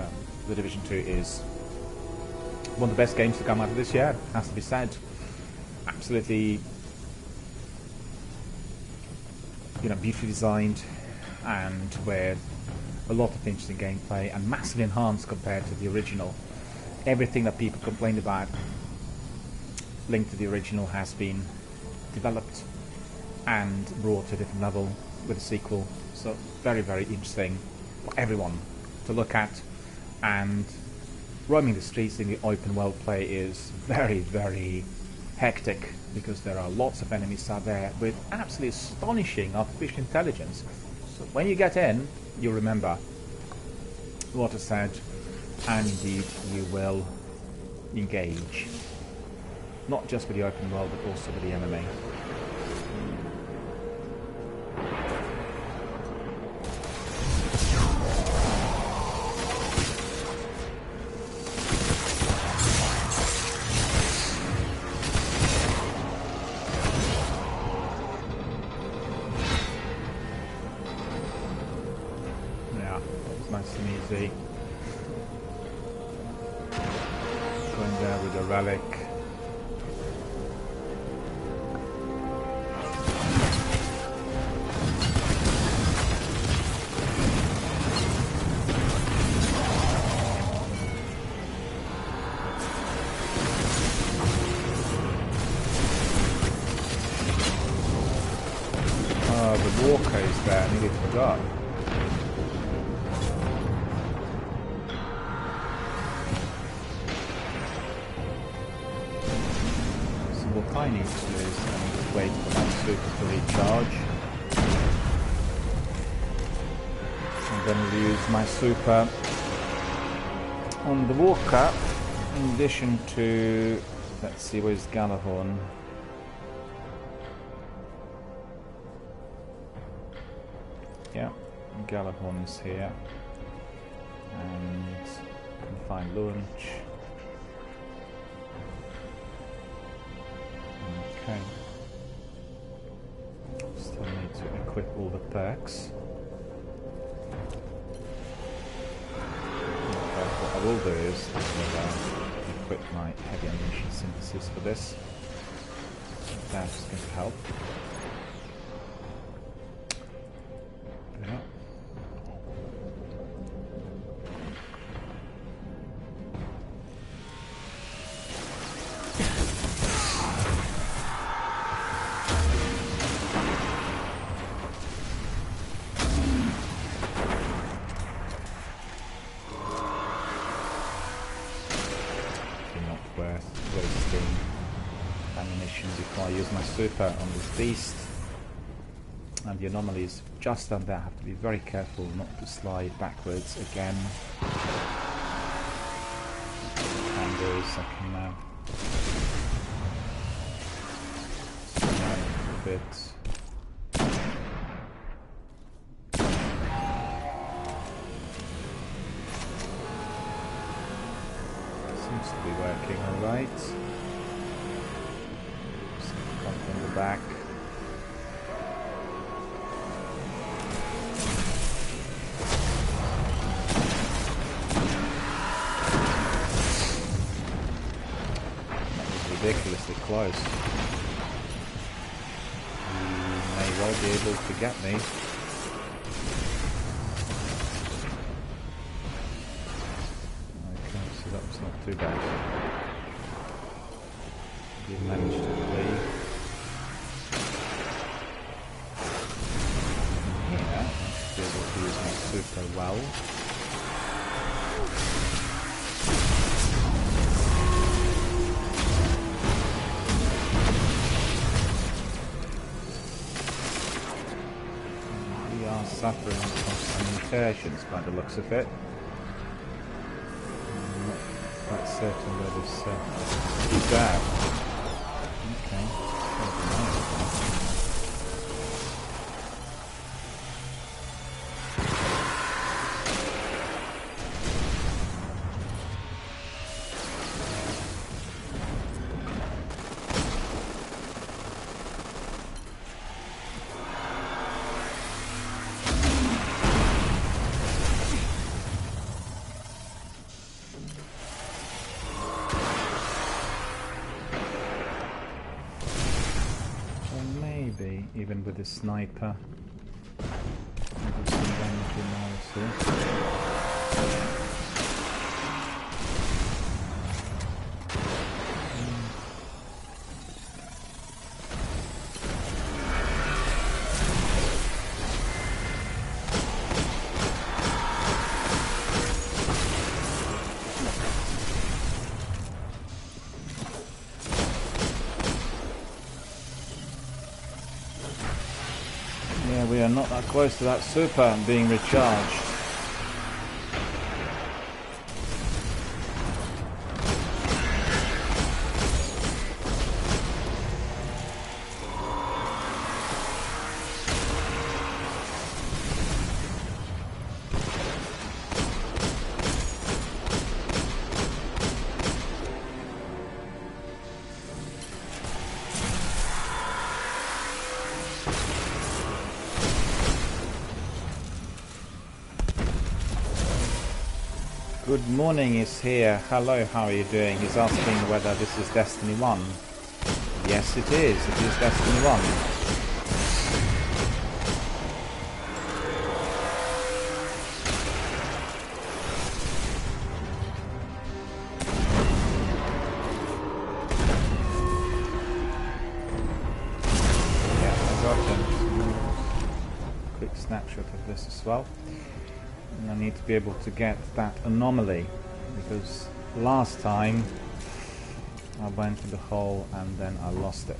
The Division 2 is one of the best games to come out of this year, has to be said. Absolutely, beautifully designed, and with a lot of interesting gameplay and massively enhanced compared to the original. Everything that people complained about linked to the original has been developed and brought to a different level with the sequel. So very, very interesting for everyone to look at. And roaming the streets in the open world play is very, very hectic because there are lots of enemies out there with absolutely astonishing artificial intelligence. So when you get in, you'll remember what I said, and indeed you will engage not just with the open world but also with the enemy. Nice and easy. Going there with a relic. Oh, the walker is there, I nearly forgot. What I need to do is I need to wait for my super to recharge, and then we'll use my super on the walker in addition to, let's see, where's Galahorn? Yeah, Galahorn is here, and can find launch. Okay. Still need to equip all the perks. Okay, what I will do is equip my heavy ammunition synthesis for this. That's going to help. Yeah. Wasting ammunition before I use my super on this beast. And the anomaly is just down there. I have to be very careful not to slide backwards again. And there is something now. A bit. Seems to be working alright. Come from the back. That was ridiculously close. He may well be able to get me. That was not too bad. He managed to flee. Here, I should be able to use my super well. suffering from some incursions by the looks of it. I'm not quite certain where this is at. Okay, that's nice. Even with the sniper, do some damage in there, yeah, we are not that close to that super being recharged. Good morning is here. Hello, how are you doing? He's asking whether this is Destiny 1. Yes, it is. It is Destiny 1. Yeah, I got a quick snapshot of this as well. And I need to be able to get that anomaly, because last time I went to the hole and then I lost it.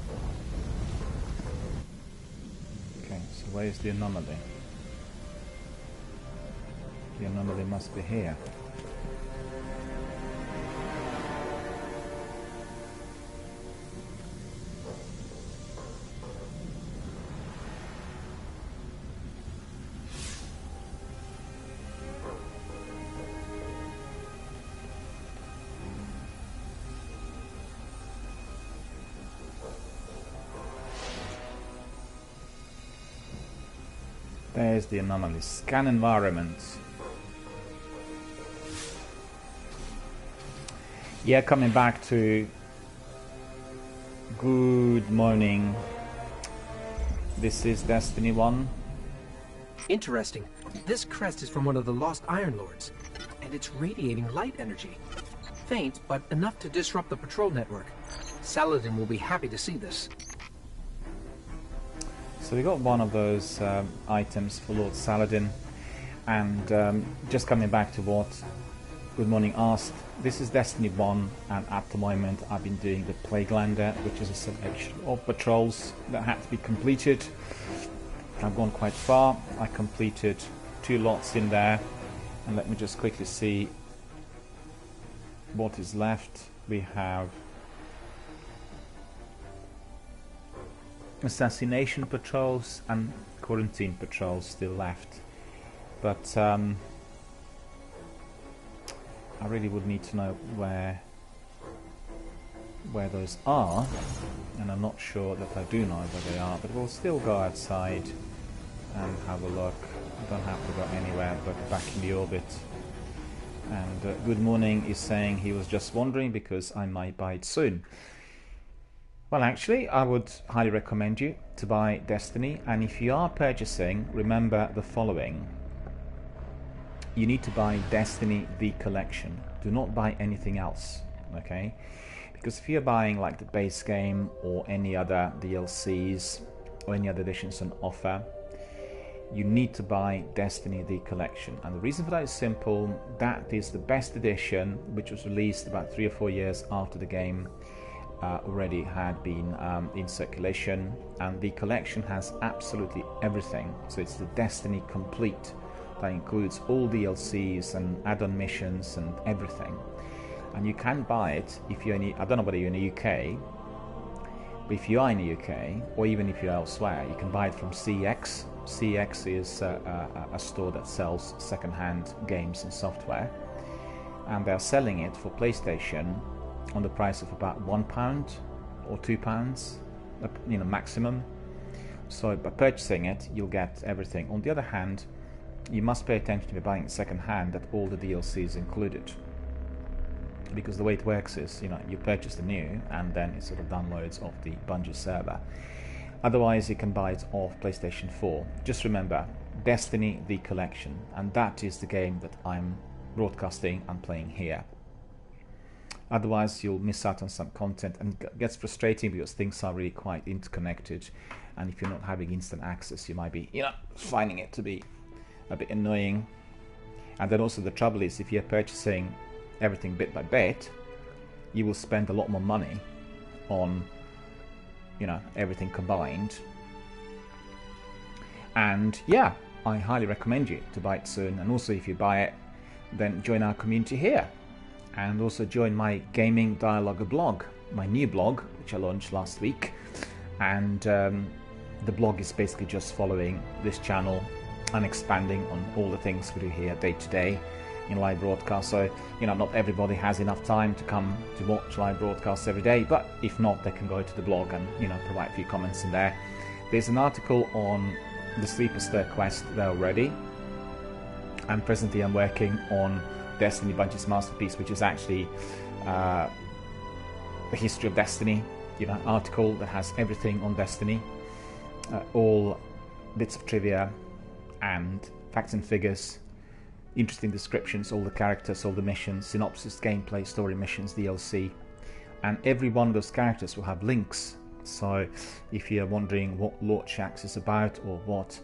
Okay, so where's the anomaly? The anomaly must be here. There's the anomaly. Scan environment. Yeah, coming back to good morning. This is Destiny 1. Interesting. This crest is from one of the lost Iron Lords, and it's radiating light energy. Faint, but enough to disrupt the patrol network. Saladin will be happy to see this. So we got one of those items for Lord Saladin, and just coming back to what Good Morning asked, this is Destiny 1, and at the moment I've been doing the Plaguelander, which is a selection of patrols that had to be completed. I've gone quite far. I completed 2 lots in there, and let me just quickly see what is left. We have assassination patrols and quarantine patrols still left, but I really would need to know where those are, and I'm not sure that I do know where they are, but we'll still go outside and have a look. I don't have to go anywhere but back in the orbit. And Good Morning is saying he was just wondering because I might buy it soon. Well, actually, I would highly recommend you to buy Destiny, and if you are purchasing, remember the following. You need to buy Destiny the Collection. Do not buy anything else, okay? Because if you're buying like the base game or any other DLCs or any other editions on offer, you need to buy Destiny the Collection. And the reason for that is simple. That is the best edition, which was released about 3 or 4 years after the game. already had been in circulation, and the collection has absolutely everything. So it's the Destiny Complete that includes all DLCs and add-on missions and everything. And you can buy it if you're in, I don't know whether you're in the UK, but if you are in the UK, or even if you're elsewhere, you can buy it from CX. CX is a store that sells second-hand games and software, and they're selling it for PlayStation on the price of about £1 or £2, maximum. So by purchasing it, you'll get everything. On the other hand, you must pay attention to buying it second-hand that all the DLC is included, because the way it works is, you purchase the new and then it sort of downloads off the Bungie server. Otherwise, you can buy it off PlayStation 4. Just remember, Destiny the Collection, and that is the game that I'm broadcasting and playing here. Otherwise, you'll miss out on some content, and it gets frustrating because things are really quite interconnected, and if you're not having instant access, you might be, finding it to be a bit annoying. And then also the trouble is, if you're purchasing everything bit by bit, you will spend a lot more money on everything combined. And yeah, I highly recommend you to buy it soon. And also, if you buy it, then join our community here, and also join my Gaming Dialogue blog, my new blog, which I launched last week. And the blog is basically just following this channel and expanding on all the things we do here day to day in live broadcast. So not everybody has enough time to come to watch live broadcasts every day, but if not, they can go to the blog and provide a few comments in there. There's an article on the Sleeper Stir quest there already, and presently I'm working on Destiny Bungie's masterpiece, which is actually the history of Destiny, article that has everything on Destiny, all bits of trivia and facts and figures, interesting descriptions, all the characters, all the missions, synopsis, gameplay, story missions, DLC, and every one of those characters will have links. So if you're wondering what Lord Shaxx is about, or what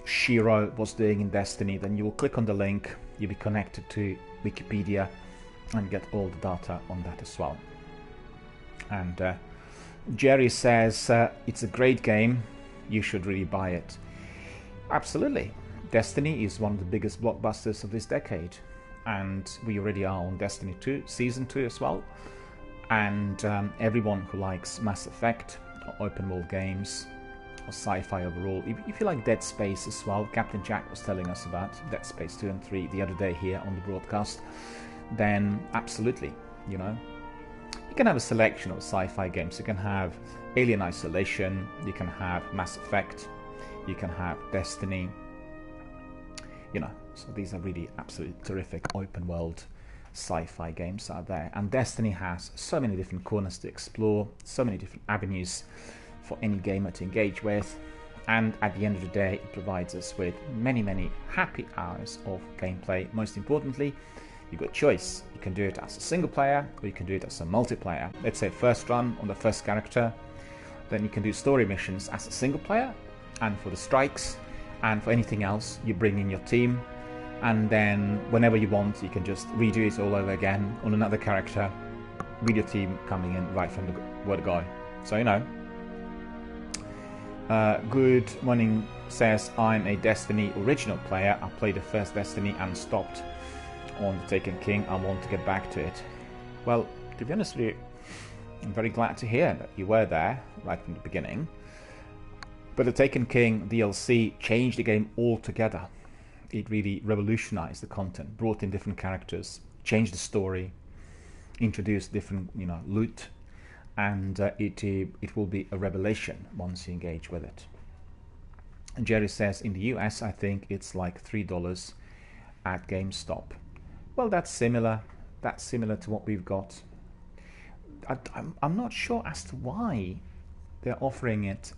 Shiro was doing in Destiny, then you will click on the link, you'll be connected to Wikipedia and get all the data on that as well. And Jerry says it's a great game, you should really buy it. Absolutely. Destiny is one of the biggest blockbusters of this decade, and we already are on Destiny 2, Season 2 as well. And everyone who likes Mass Effect, or open world games, or sci-fi overall, if you like Dead Space as well, Captain Jack was telling us about Dead Space 2 and 3 the other day here on the broadcast, then absolutely, you can have a selection of sci-fi games. You can have Alien Isolation, you can have Mass Effect, you can have Destiny, so these are really absolutely terrific open world sci-fi games out there. And Destiny has so many different corners to explore, so many different avenues for any gamer to engage with, and at the end of the day, it provides us with many happy hours of gameplay. Most importantly, you've got choice. You can do it as a single player, or you can do it as a multiplayer. Let's say first run on the first character, then you can do story missions as a single player, and for the strikes and for anything else, you bring in your team, and then whenever you want, you can just redo it all over again on another character with your team coming in right from the word go. So Good Morning says, I'm a Destiny original player. I played the first Destiny and stopped on the Taken King. I want to get back to it. Well, to be honest with you, I'm very glad to hear that you were there right from the beginning. But the Taken King DLC changed the game altogether. It really revolutionized the content, brought in different characters, changed the story, introduced different loot, and it will be a revelation once you engage with it. And Jerry says in the US, I think it's like $3 at GameStop. Well, that's similar. That's similar to what we've got. I'm not sure as to why they're offering it,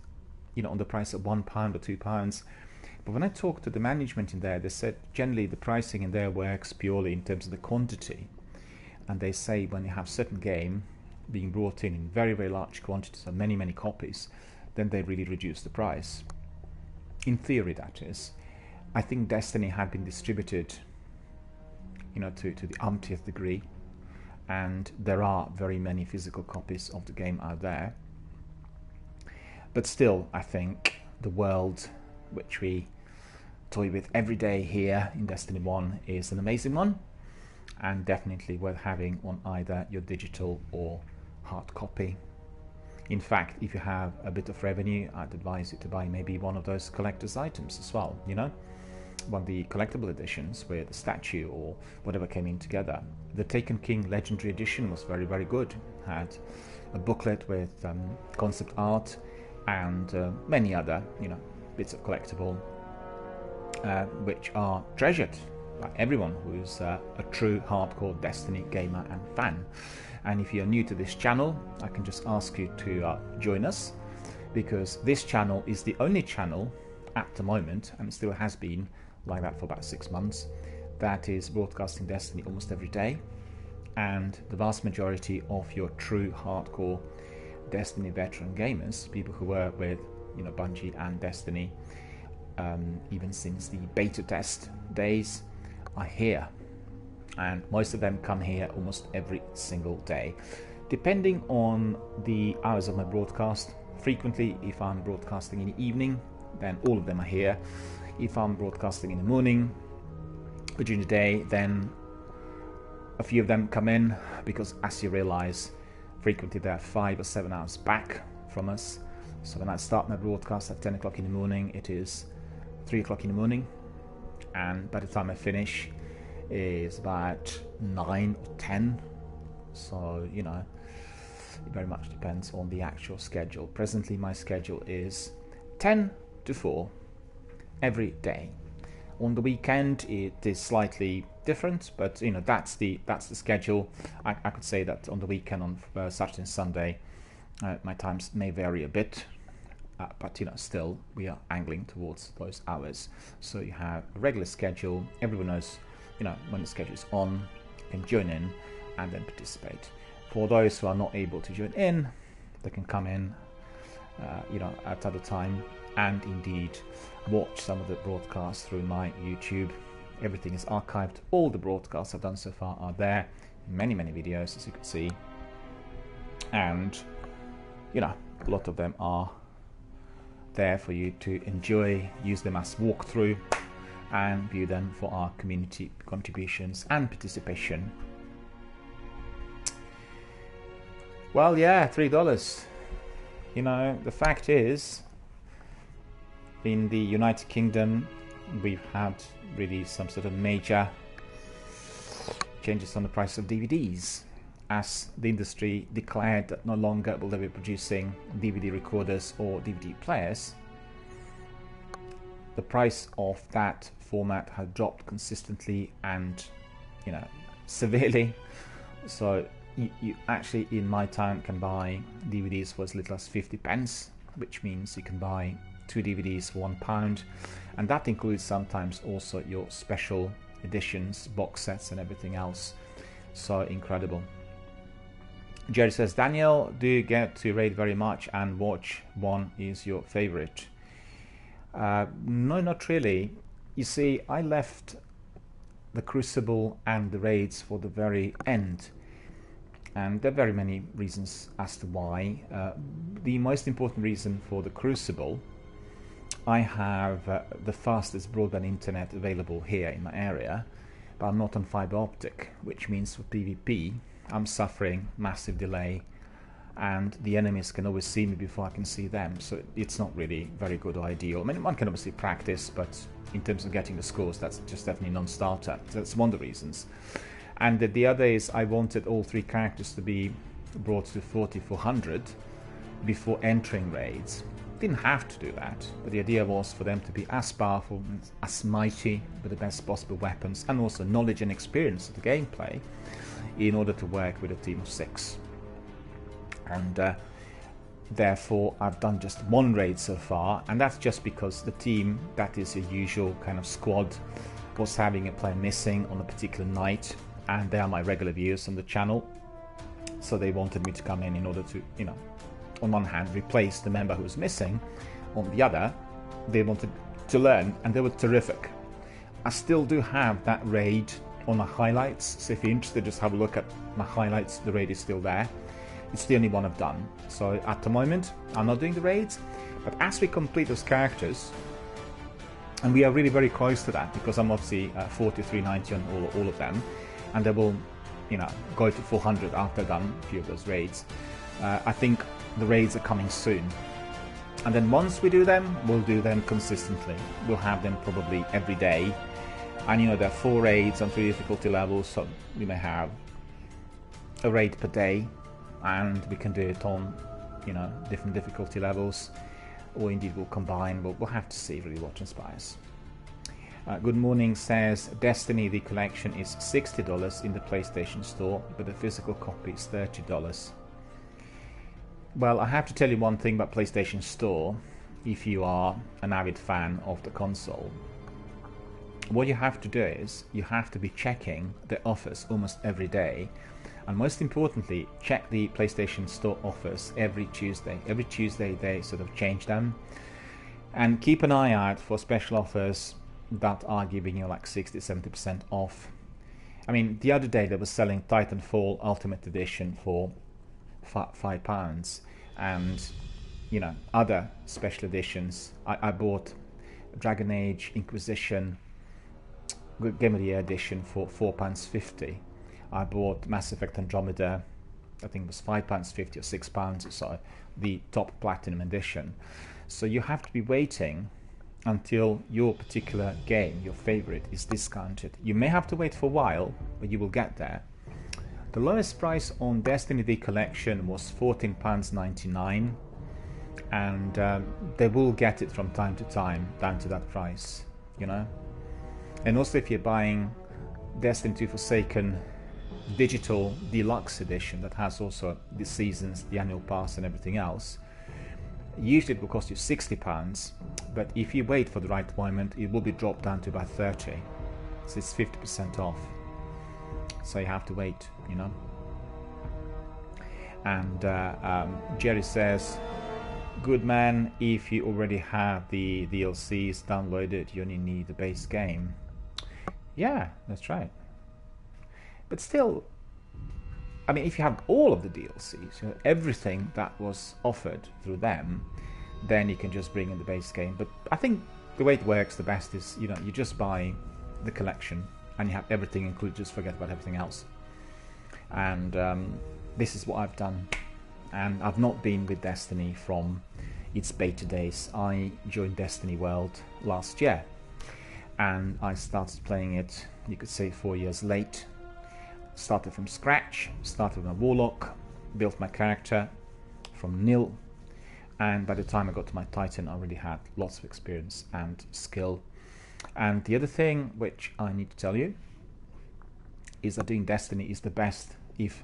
on the price of £1 or £2. But when I talked to the management in there, they said generally the pricing in there works purely in terms of the quantity. And they say when you have certain game being brought in very large quantities and many copies, then they really reduce the price. In theory, that is. I think Destiny had been distributed, to the umpteenth degree, and there are very many physical copies of the game out there. But still, I think the world which we toy with every day here in Destiny 1 is an amazing one, and definitely worth having on either your digital or hard copy. In fact, if you have a bit of revenue, I'd advise you to buy maybe one of those collector's items as well, you know? One of the collectible editions where the statue or whatever came in together. The Taken King Legendary Edition was very, very good. Had a booklet with concept art and many other, you know, bits of collectible which are treasured by everyone who's a true hardcore Destiny gamer and fan. And if you're new to this channel, I can just ask you to join us, because this channel is the only channel at the moment, and it still has been like that for about 6 months, that is broadcasting Destiny almost every day. And the vast majority of your true hardcore Destiny veteran gamers, people who were with, you know, Bungie and Destiny even since the beta test days, are here. And most of them come here almost every single day, depending on the hours of my broadcast. Frequently, if I'm broadcasting in the evening, then all of them are here. If I'm broadcasting in the morning or during the day, then a few of them come in, because as you realize, frequently they're 5 or 7 hours back from us. So when I start my broadcast at 10 o'clock in the morning, it is 3 o'clock in the morning, and by the time I finish is about 9 or 10. So, you know, it very much depends on the actual schedule. Presently my schedule is 10 to 4 every day. On the weekend it is slightly different, but you know, that's the schedule. I could say that on the weekend, on Saturday and Sunday, my times may vary a bit, but you know, still we are angling towards those hours. So you have a regular schedule, everyone knows, you know, when the schedule is on, can join in and then participate. For those who are not able to join in, they can come in, you know, at other time, and indeed watch some of the broadcasts through my YouTube. Everything is archived. All the broadcasts I've done so far are there. Many videos, as you can see, and you know, a lot of them are there for you to enjoy, use them as walkthrough, and view them for our community contributions and participation. Well, yeah, $3. You know, the fact is, in the United Kingdom, we've had really some sort of major changes on the price of DVDs, as the industry declared that no longer will they be producing DVD recorders or DVD players. The price of that format has dropped consistently and, you know, severely. So you actually in my time can buy DVDs for as little as 50p, which means you can buy 2 DVDs for £1, and that includes sometimes also your special editions, box sets and everything else. So incredible. Jerry says, Daniel, do you get to raid very much, and which one is your favorite? No, not really. You see, I left the Crucible and the raids for the very end, and there are very many reasons as to why. The most important reason for the Crucible, I have the fastest broadband internet available here in my area, but I'm not on fiber optic, which means for PvP I'm suffering massive delay, and the enemies can always see me before I can see them, so it's not really very good or ideal. I mean, one can obviously practice, but in terms of getting the scores, that's just definitely non-starter. So that's one of the reasons. And the other is I wanted all 3 characters to be brought to 4400 before entering raids. Didn't have to do that, but the idea was for them to be as powerful, as mighty, with the best possible weapons, and also knowledge and experience of the gameplay, in order to work with a team of 6. And therefore I've done just 1 raid so far, and that's just because the team that is a usual kind of squad was having a player missing on a particular night, and they are my regular viewers on the channel, so they wanted me to come in order to, you know, on one hand replace the member who was missing, on the other they wanted to learn, and they were terrific. I still do have that raid on my highlights. So if you're interested, just have a look at my highlights. The raid is still there. It's the only one I've done. So at the moment, I'm not doing the raids. But as we complete those characters, and we are really very close to that, because I'm obviously 4390 on all of them, and they will, go to 400 after I've done a few of those raids. I think the raids are coming soon. And then once we do them, we'll do them consistently. We'll have them probably every day. And there are 4 raids on 3 difficulty levels, so we may have a raid per day, and we can do it on, different difficulty levels, or indeed we'll combine. We'll have to see really what transpires. Good morning says Destiny the collection is $60 in the PlayStation Store, but the physical copy is $30. Well, I have to tell you one thing about PlayStation Store. If you are an avid fan of the console, what you have to do is you have to be checking the offers almost every day, and most importantly, check the PlayStation Store offers every Tuesday. Every Tuesday they sort of change them, and keep an eye out for special offers that are giving you like 60-70% off. I mean, the other day they were selling Titanfall Ultimate Edition for £5, and other special editions. I bought Dragon Age Inquisition Game of the Year edition for £4.50. I bought Mass Effect Andromeda, I think it was £5.50 or £6 or so, the top platinum edition. So you have to be waiting until your particular game, your favorite, is discounted. You may have to wait for a while, but you will get there. The lowest price on Destiny the collection was £14.99, and they will get it from time to time down to that price, And also, if you're buying Destiny 2 Forsaken digital deluxe edition that has also the seasons, the annual pass and everything else, usually it will cost you £60, but if you wait for the right moment, it will be dropped down to about 30, so it's 50% off. So you have to wait, And Jerry says, good man, if you already have the DLCs downloaded, you only need the base game. Yeah, that's right. But still, I mean, if you have all of the DLCs, everything that was offered through them, then you can just bring in the base game. But I think the way it works the best is, you just buy the collection and you have everything included, just forget about everything else. And this is what I've done. And I've not been with Destiny from its beta days. I joined Destiny World last year, and I started playing it, you could say, 4 years late. Started from scratch, started with a warlock, built my character from nil, and by the time I got to my Titan, I already had lots of experience and skill. And the other thing which I need to tell you is that doing Destiny is the best if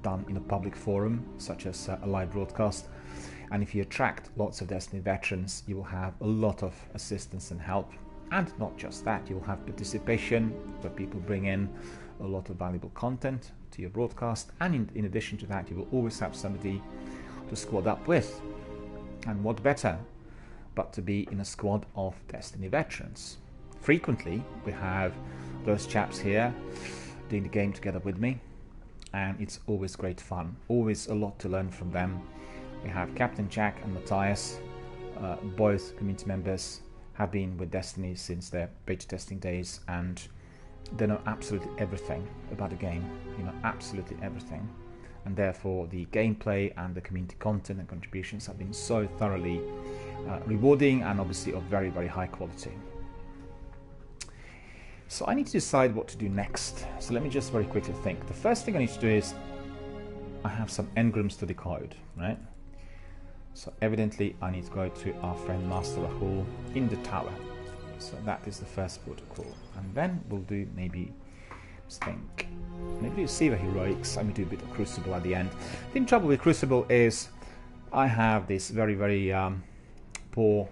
done in a public forum, such as a live broadcast. And if you attract lots of Destiny veterans, you will have a lot of assistance and help. And not just that, you will have participation, where people bring in a lot of valuable content to your broadcast. And in addition to that, you will always have somebody to squad up with. And what better but to be in a squad of Destiny veterans. Frequently, we have those chaps here doing the game together with me, and it's always great fun, always a lot to learn from them. We have Captain Jack and Matthias, both community members, have been with Destiny since their beta testing days, and they know absolutely everything about the game, absolutely everything. And therefore the gameplay and the community content and contributions have been so thoroughly rewarding, and obviously of very, very high quality. So I need to decide what to do next. So let me just very quickly think. The first thing I need to do is I have some engrams to decode, right? So evidently I need to go to our friend Master Rahul in the tower. So that is the first protocol. And then we'll do maybe, let's think, maybe do Siva Heroics. I may do a bit of Crucible at the end. The trouble with Crucible is I have this very, very poor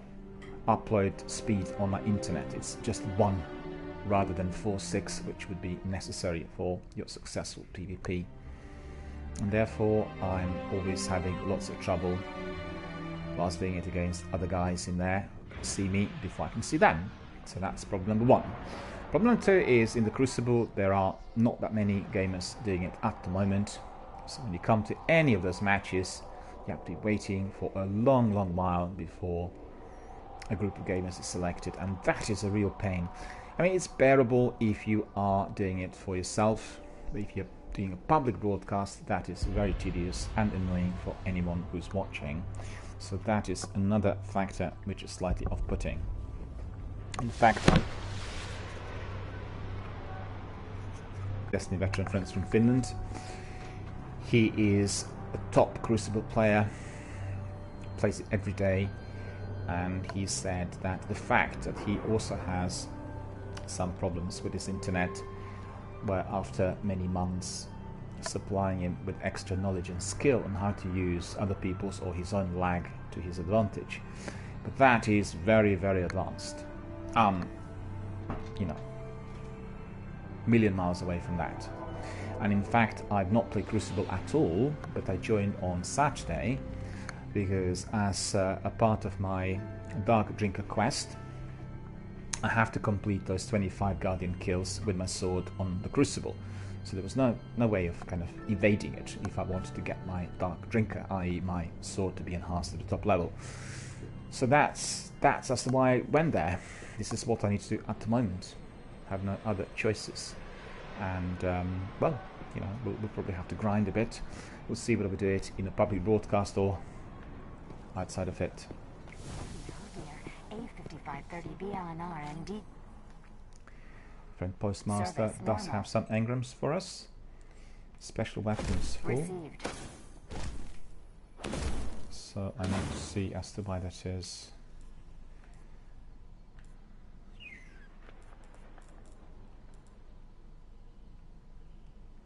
upload speed on my internet. It's just 1 rather than 4.6, which would be necessary for your successful PvP. And therefore I'm always having lots of trouble whilst doing it against other guys in there who can see me before I can see them. So that's problem number 1. Problem 2 is in the Crucible there are not that many gamers doing it at the moment. So when you come to any of those matches, you have to be waiting for a long while before a group of gamers is selected, and that is a real pain. I mean, it's bearable if you are doing it for yourself, but if you're doing a public broadcast, that is very tedious and annoying for anyone who's watching. So that is another factor which is slightly off-putting. In fact, Destiny veteran friends from Finland. He is a top Crucible player, plays it every day, and he said that the fact that he also has some problems with his internet, where after many months supplying him with extra knowledge and skill on how to use other people's or his own lag to his advantage, but that is very advanced. You know, million miles away from that. And in fact, I've not played Crucible at all, but I joined on Saturday because as a part of my Dark Drinker quest, I have to complete those 25 Guardian kills with my sword on the Crucible. So there was no way of kind of evading it if I wanted to get my Dark Drinker, i.e. my sword to be enhanced to the top level. So that's why I went there. This is what I need to do at the moment. I have no other choices. And, well, you know, we'll probably have to grind a bit. We'll see whether we do it in a public broadcast or outside of it. Friend Postmaster does have some engrams for us. Special weapons full. So I need to see as to why that is.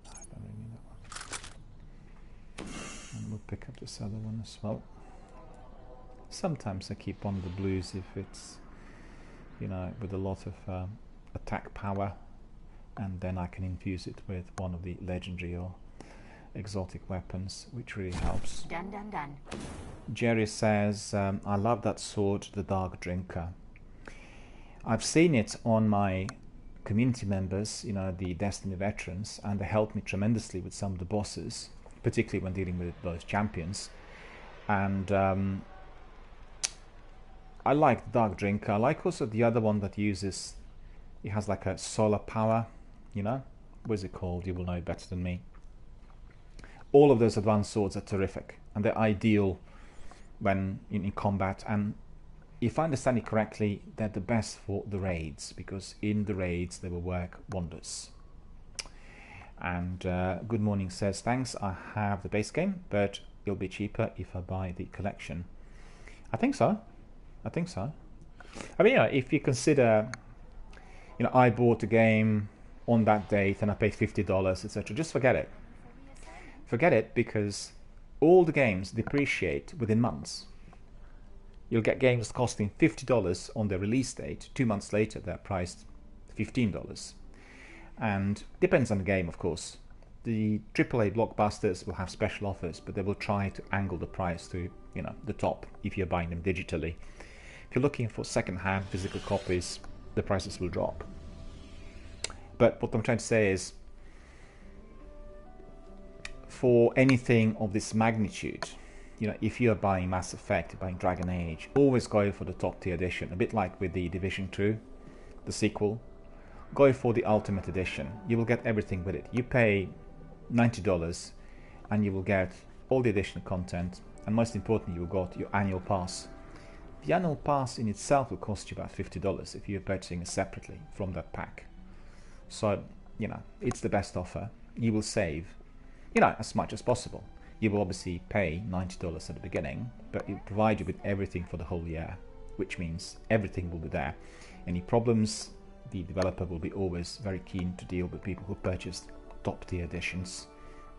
I don't really need that one. And we'll pick up this other one as well. Sometimes I keep on the blues if it's, you know, with a lot of attack power, and then I can infuse it with one of the legendary or exotic weapons, which really helps. Done. Jerry says, I love that sword, the Dark Drinker. I've seen it on my community members, you know, the Destiny veterans, and they helped me tremendously with some of the bosses, particularly when dealing with those champions. And I like the Dark Drinker. I like also the other one that uses, it has like a solar power, you know? What is it called? You will know better than me. All of those advanced swords are terrific, and they're ideal when in combat, and if I understand it correctly, they're the best for the raids, because in the raids they will work wonders. And Good Morning says, thanks, I have the base game, but it'll be cheaper if I buy the collection. I think so. I mean, yeah, if you consider, you know, I bought a game on that date and I paid $50, etc., just forget it. Forget it, because all the games depreciate within months. You'll get games costing $50 on their release date. 2 months later, they're priced $15. And depends on the game, of course. The AAA blockbusters will have special offers, but they will try to angle the price to, you know, the top if you're buying them digitally. If you're looking for second-hand physical copies, the prices will drop. But what I'm trying to say is, for anything of this magnitude, you know, if you're buying Mass Effect, buying Dragon Age, always go for the top tier edition. A bit like with the Division 2, the sequel. Go for the Ultimate Edition. You will get everything with it. You pay $90 and you will get all the additional content, and most importantly, you will get your annual pass. The annual pass in itself will cost you about $50 if you're purchasing it separately from that pack. So, you know, it's the best offer. You will save, you know, as much as possible. You will obviously pay $90 at the beginning, but it will provide you with everything for the whole year, which means everything will be there. Any problems, the developer will be always very keen to deal with people who purchased top tier editions.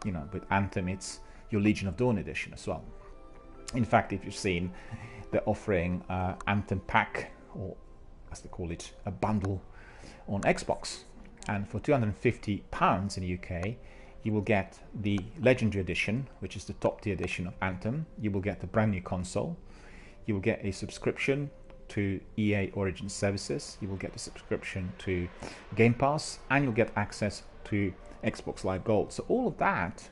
You know, with Anthem, it's your Legion of Dawn edition as well. In fact, if you've seen, they're offering Anthem pack, or as they call it, a bundle on Xbox. And for £250 in the UK, you will get the Legendary Edition, which is the top tier edition of Anthem. You will get the brand new console. You will get a subscription to EA Origin services, you will get a subscription to Game Pass, and you'll get access to Xbox Live Gold. So all of that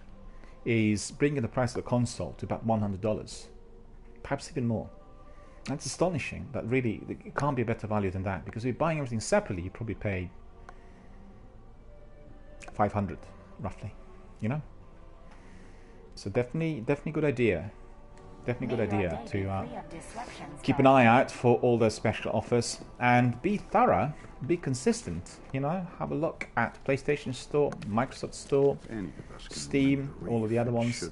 is bringing the price of the console to about $100, perhaps even more. That's astonishing, but really it can't be a better value than that, because if you're buying everything separately, you probably pay $500 roughly, you know. So definitely good idea. Definitely good idea to keep an eye out for all those special offers and be thorough, be consistent. You know, have a look at PlayStation Store, Microsoft Store, Steam, all of the other ones,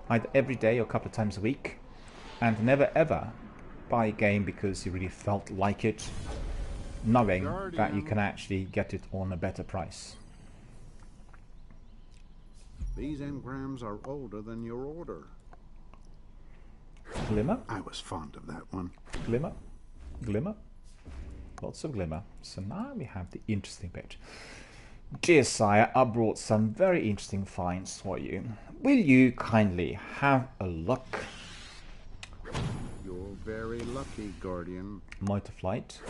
either every day or a couple of times a week, and never ever buy a game because you really felt like it, knowing that you can actually get it on a better price. These engrams are older than your order. Glimmer? I was fond of that one. Glimmer? Glimmer? Lots of glimmer. So now we have the interesting bit. Dear Sire, I brought some very interesting finds for you. Will you kindly have a look? You're very lucky, Guardian. Motor Flight.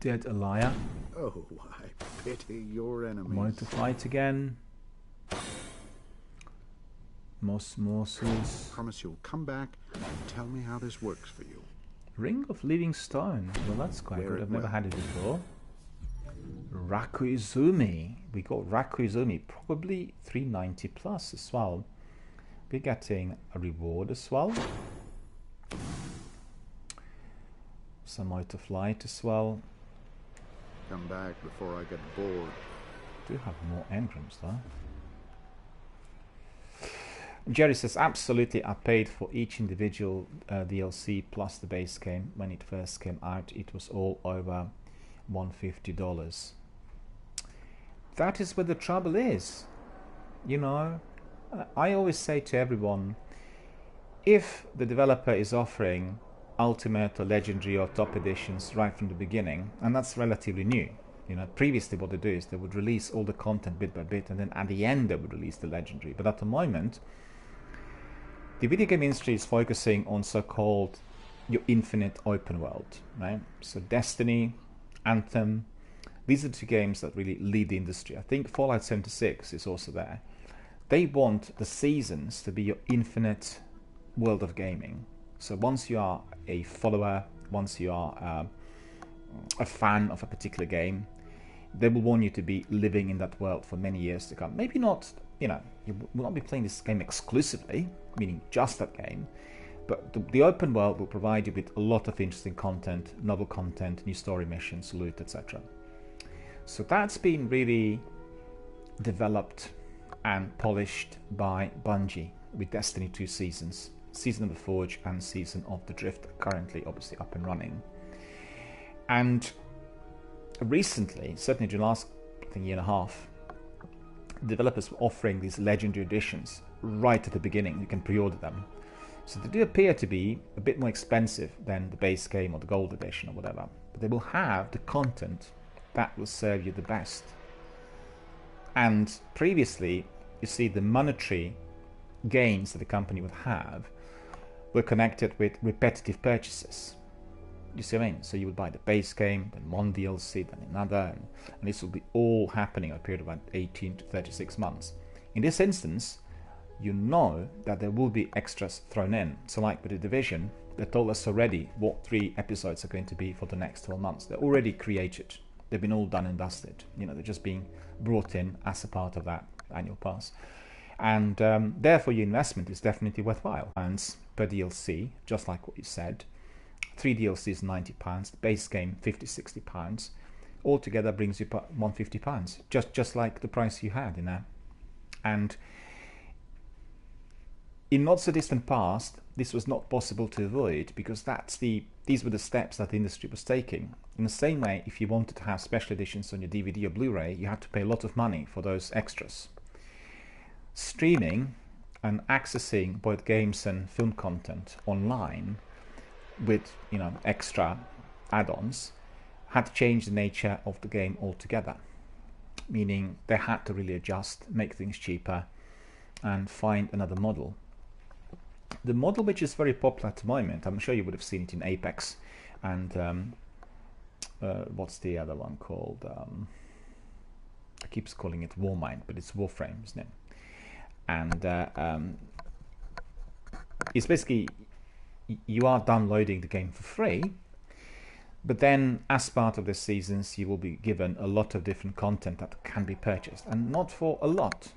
Dead Elia. Oh, I pity your enemies. Motor Flight again. Most morsels. Promise you'll come back and tell me how this works for you. Ring of Living Stone. Well, that's quite good. I've never had it before. Rakuizumi. We got Rakuizumi. Probably 390 plus as well. We're getting a reward as well. Some Motor Flight as well. Come back before I get bored. Do have more engrams though. Jerry says, absolutely, I paid for each individual DLC plus the base game. When it first came out, it was all over $150. That is where the trouble is. You know, I always say to everyone, if the developer is offering Ultimate or Legendary or Top Editions right from the beginning, and that's relatively new. You know, previously what they do is they would release all the content bit by bit, and then at the end they would release the Legendary. But at the moment, the video game industry is focusing on so-called your infinite open world, right? So Destiny, Anthem, these are the two games that really lead the industry. I think Fallout 76 is also there. They want the seasons to be your infinite world of gaming. So once you are a follower, once you are a fan of a particular game, they will want you to be living in that world for many years to come. Maybe not, you know, you will not be playing this game exclusively, meaning just that game, but the open world will provide you with a lot of interesting content, novel content, new story missions, loot, etc. So that's been really developed and polished by Bungie with Destiny 2 seasons. Season of the Forge and Season of the Drift are currently obviously up and running. And recently, certainly during the last year and a half, developers were offering these legendary editions right at the beginning. You can pre-order them. So they do appear to be a bit more expensive than the base game or the gold edition or whatever. But they will have the content that will serve you the best. And previously, you see, the monetary gains that the company would have were connected with repetitive purchases. You see what I mean? So you would buy the base game, then one DLC, then another, and this will be all happening in a period of about 18 to 36 months. In this instance, you know that there will be extras thrown in. So like with The Division, they told us already what 3 episodes are going to be for the next 12 months. They're already created. They've been all done and dusted. You know, they're just being brought in as a part of that annual pass. And therefore your investment is definitely worthwhile. And per DLC, just like what you said, 3 DLCs £90, the base game £50-60, altogether brings you £150, just like the price you had, you know. And in not so distant past, this was not possible to avoid, because these were the steps that the industry was taking. In the same way, if you wanted to have special editions on your DVD or Blu-ray, you had to pay a lot of money for those extras. Streaming and accessing both games and film content online with, you know, extra add-ons had changed the nature of the game altogether, meaning they had to really adjust, make things cheaper, and find another model. The model which is very popular at the moment, I'm sure you would have seen it in Apex, and what's the other one called? I keep calling it Warmind, but it's Warframe, isn't it? And it's basically you are downloading the game for free, but then as part of the seasons you will be given a lot of different content that can be purchased, and not for a lot.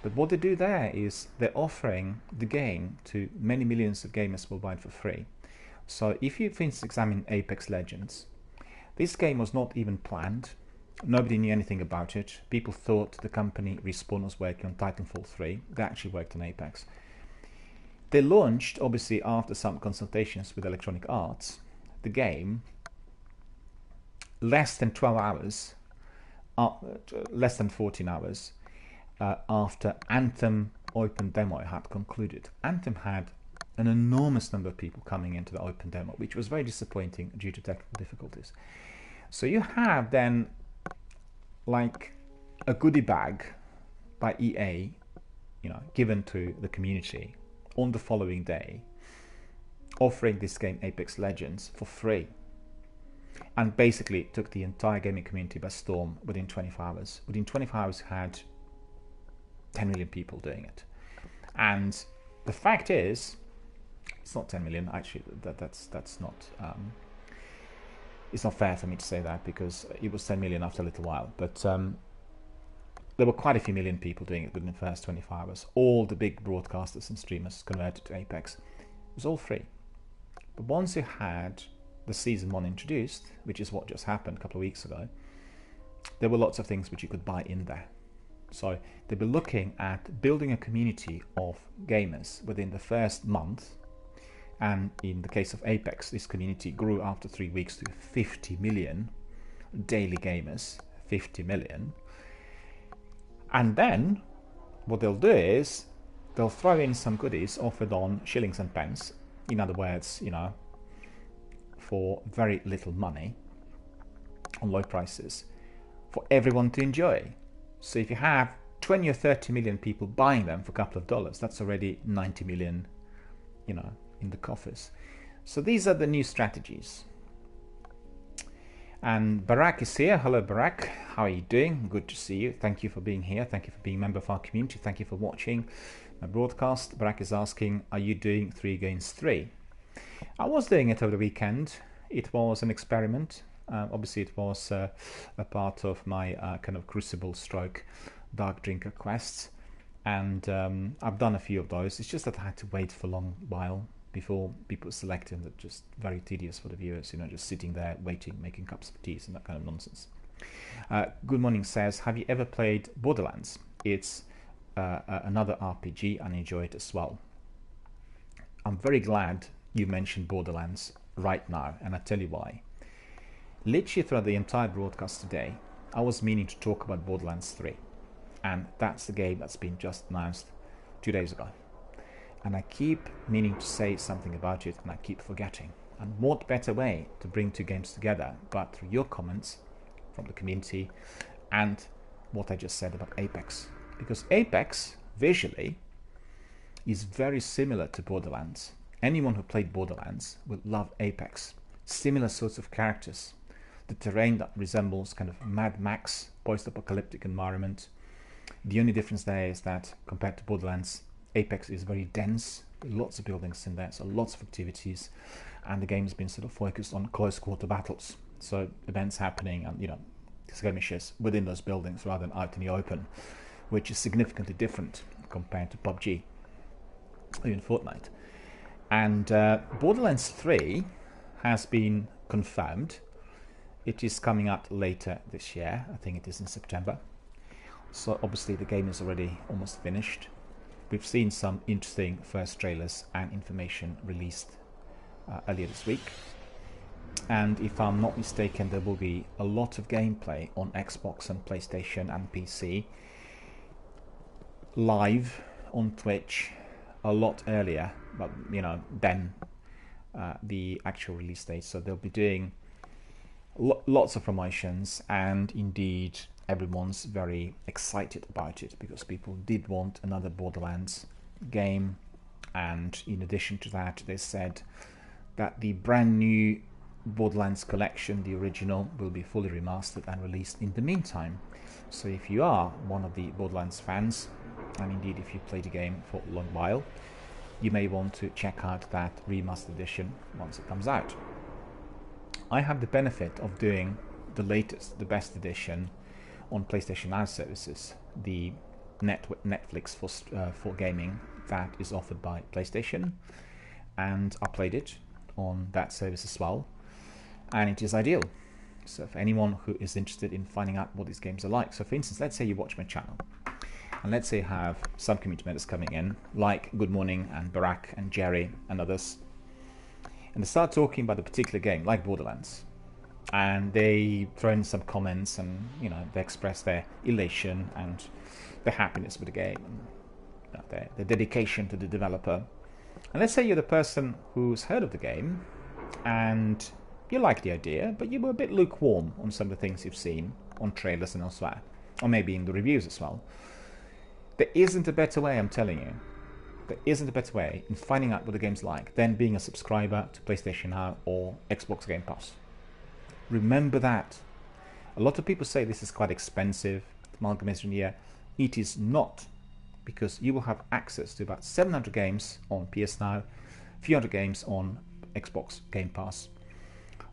But what they do there is they're offering the game to many millions of gamers worldwide for free. So if you, for instance, examine Apex Legends, this game was not even planned. Nobody knew anything about it. People thought the company Respawn was working on Titanfall 3. They actually worked on Apex. They launched, obviously after some consultations with Electronic Arts, the game less than 12 hours, less than 14 hours, after Anthem open demo had concluded. Anthem had an enormous number of people coming into the open demo, which was very disappointing due to technical difficulties. So you have then like a goodie bag by EA, given to the community on the following day, offering this game Apex Legends for free, and basically took the entire gaming community by storm within 24 hours. Within 24 hours, had 10 million people doing it. And the fact is, it's not 10 million actually. That's not. It's not fair for me to say that, because it was 10 million after a little while. But there were quite a few million people doing it within the first 24 hours. All the big broadcasters and streamers converted to Apex. It was all free. But once you had the Season 1 introduced, which is what just happened a couple of weeks ago, there were lots of things which you could buy in there. So they were looking at building a community of gamers within the first month, and in the case of Apex, this community grew after 3 weeks to 50 million daily gamers. 50 million. And then what they'll do is they'll throw in some goodies offered on shillings and pence. In other words, for very little money, on low prices, for everyone to enjoy. So if you have 20 or 30 million people buying them for a couple of dollars, that's already 90 million, in the coffers. So these are the new strategies. And Barak is here. Hello, Barak. How are you doing? Good to see you. Thank you for being here. Thank you for being a member of our community. Thank you for watching my broadcast. Barak is asking, are you doing 3 against 3? I was doing it over the weekend. It was an experiment. Obviously, it was a part of my kind of Crucible stroke Dark Drinker quests. And I've done a few of those. It's just that I had to wait for a long while before people selected. That's just very tedious for the viewers, just sitting there waiting, making cups of tea and that kind of nonsense. Good Morning says, have you ever played Borderlands? It's another RPG and I enjoy it as well. I'm very glad you mentioned Borderlands right now, and I'll tell you why. Literally throughout the entire broadcast today, I was meaning to talk about Borderlands 3, and that's the game that's been just announced 2 days ago. And I keep meaning to say something about it, and I keep forgetting. And what better way to bring 2 games together but through your comments from the community and what I just said about Apex. Because Apex, visually, is very similar to Borderlands. Anyone who played Borderlands will love Apex. Similar sorts of characters. The terrain that resembles kind of Mad Max post-apocalyptic environment. The only difference there is that compared to Borderlands, Apex is very dense, lots of buildings in there, so lots of activities, and the game's been sort of focused on close quarter battles. So events happening and skirmishes within those buildings rather than out in the open, which is significantly different compared to PUBG or even Fortnite. And Borderlands 3 has been confirmed. It is coming out later this year. I think it is in September. So obviously the game is already almost finished. We've seen some interesting first trailers and information released earlier this week. And if I'm not mistaken, there will be a lot of gameplay on Xbox and PlayStation and PC live on Twitch a lot earlier, but than the actual release date. So they'll be doing lots of promotions, and indeed everyone's very excited about it because people did want another Borderlands game And in addition to that, they said that the brand new Borderlands collection, the original, will be fully remastered and released in the meantime. So if you are one of the Borderlands fans, and indeed if you played the game for a long while, you may want to check out that remastered edition once it comes out. I have the benefit of doing the latest, the best edition on PlayStation Now services, the Netflix for gaming that is offered by PlayStation, and I played it on that service as well, and it is ideal. So for anyone who is interested in finding out what these games are like, so for instance, let's say you watch my channel, and let's say you have some community members coming in, like Good Morning and Barack and Jerry and others, and they start talking about a particular game, like Borderlands, and they throw in some comments, and they express their elation and their happiness with the game, and their dedication to the developer. And let's say you're the person who's heard of the game and you like the idea, but you were a bit lukewarm on some of the things you've seen on trailers and elsewhere, or maybe in the reviews as well. There isn't a better way, I'm telling you. There isn't a better way in finding out what the game's like than being a subscriber to PlayStation Now or Xbox Game Pass. Remember that. A lot of people say this is quite expensive, amalgamation here. It is not, because you will have access to about 700 games on PS Now, a few hundred games on Xbox Game Pass.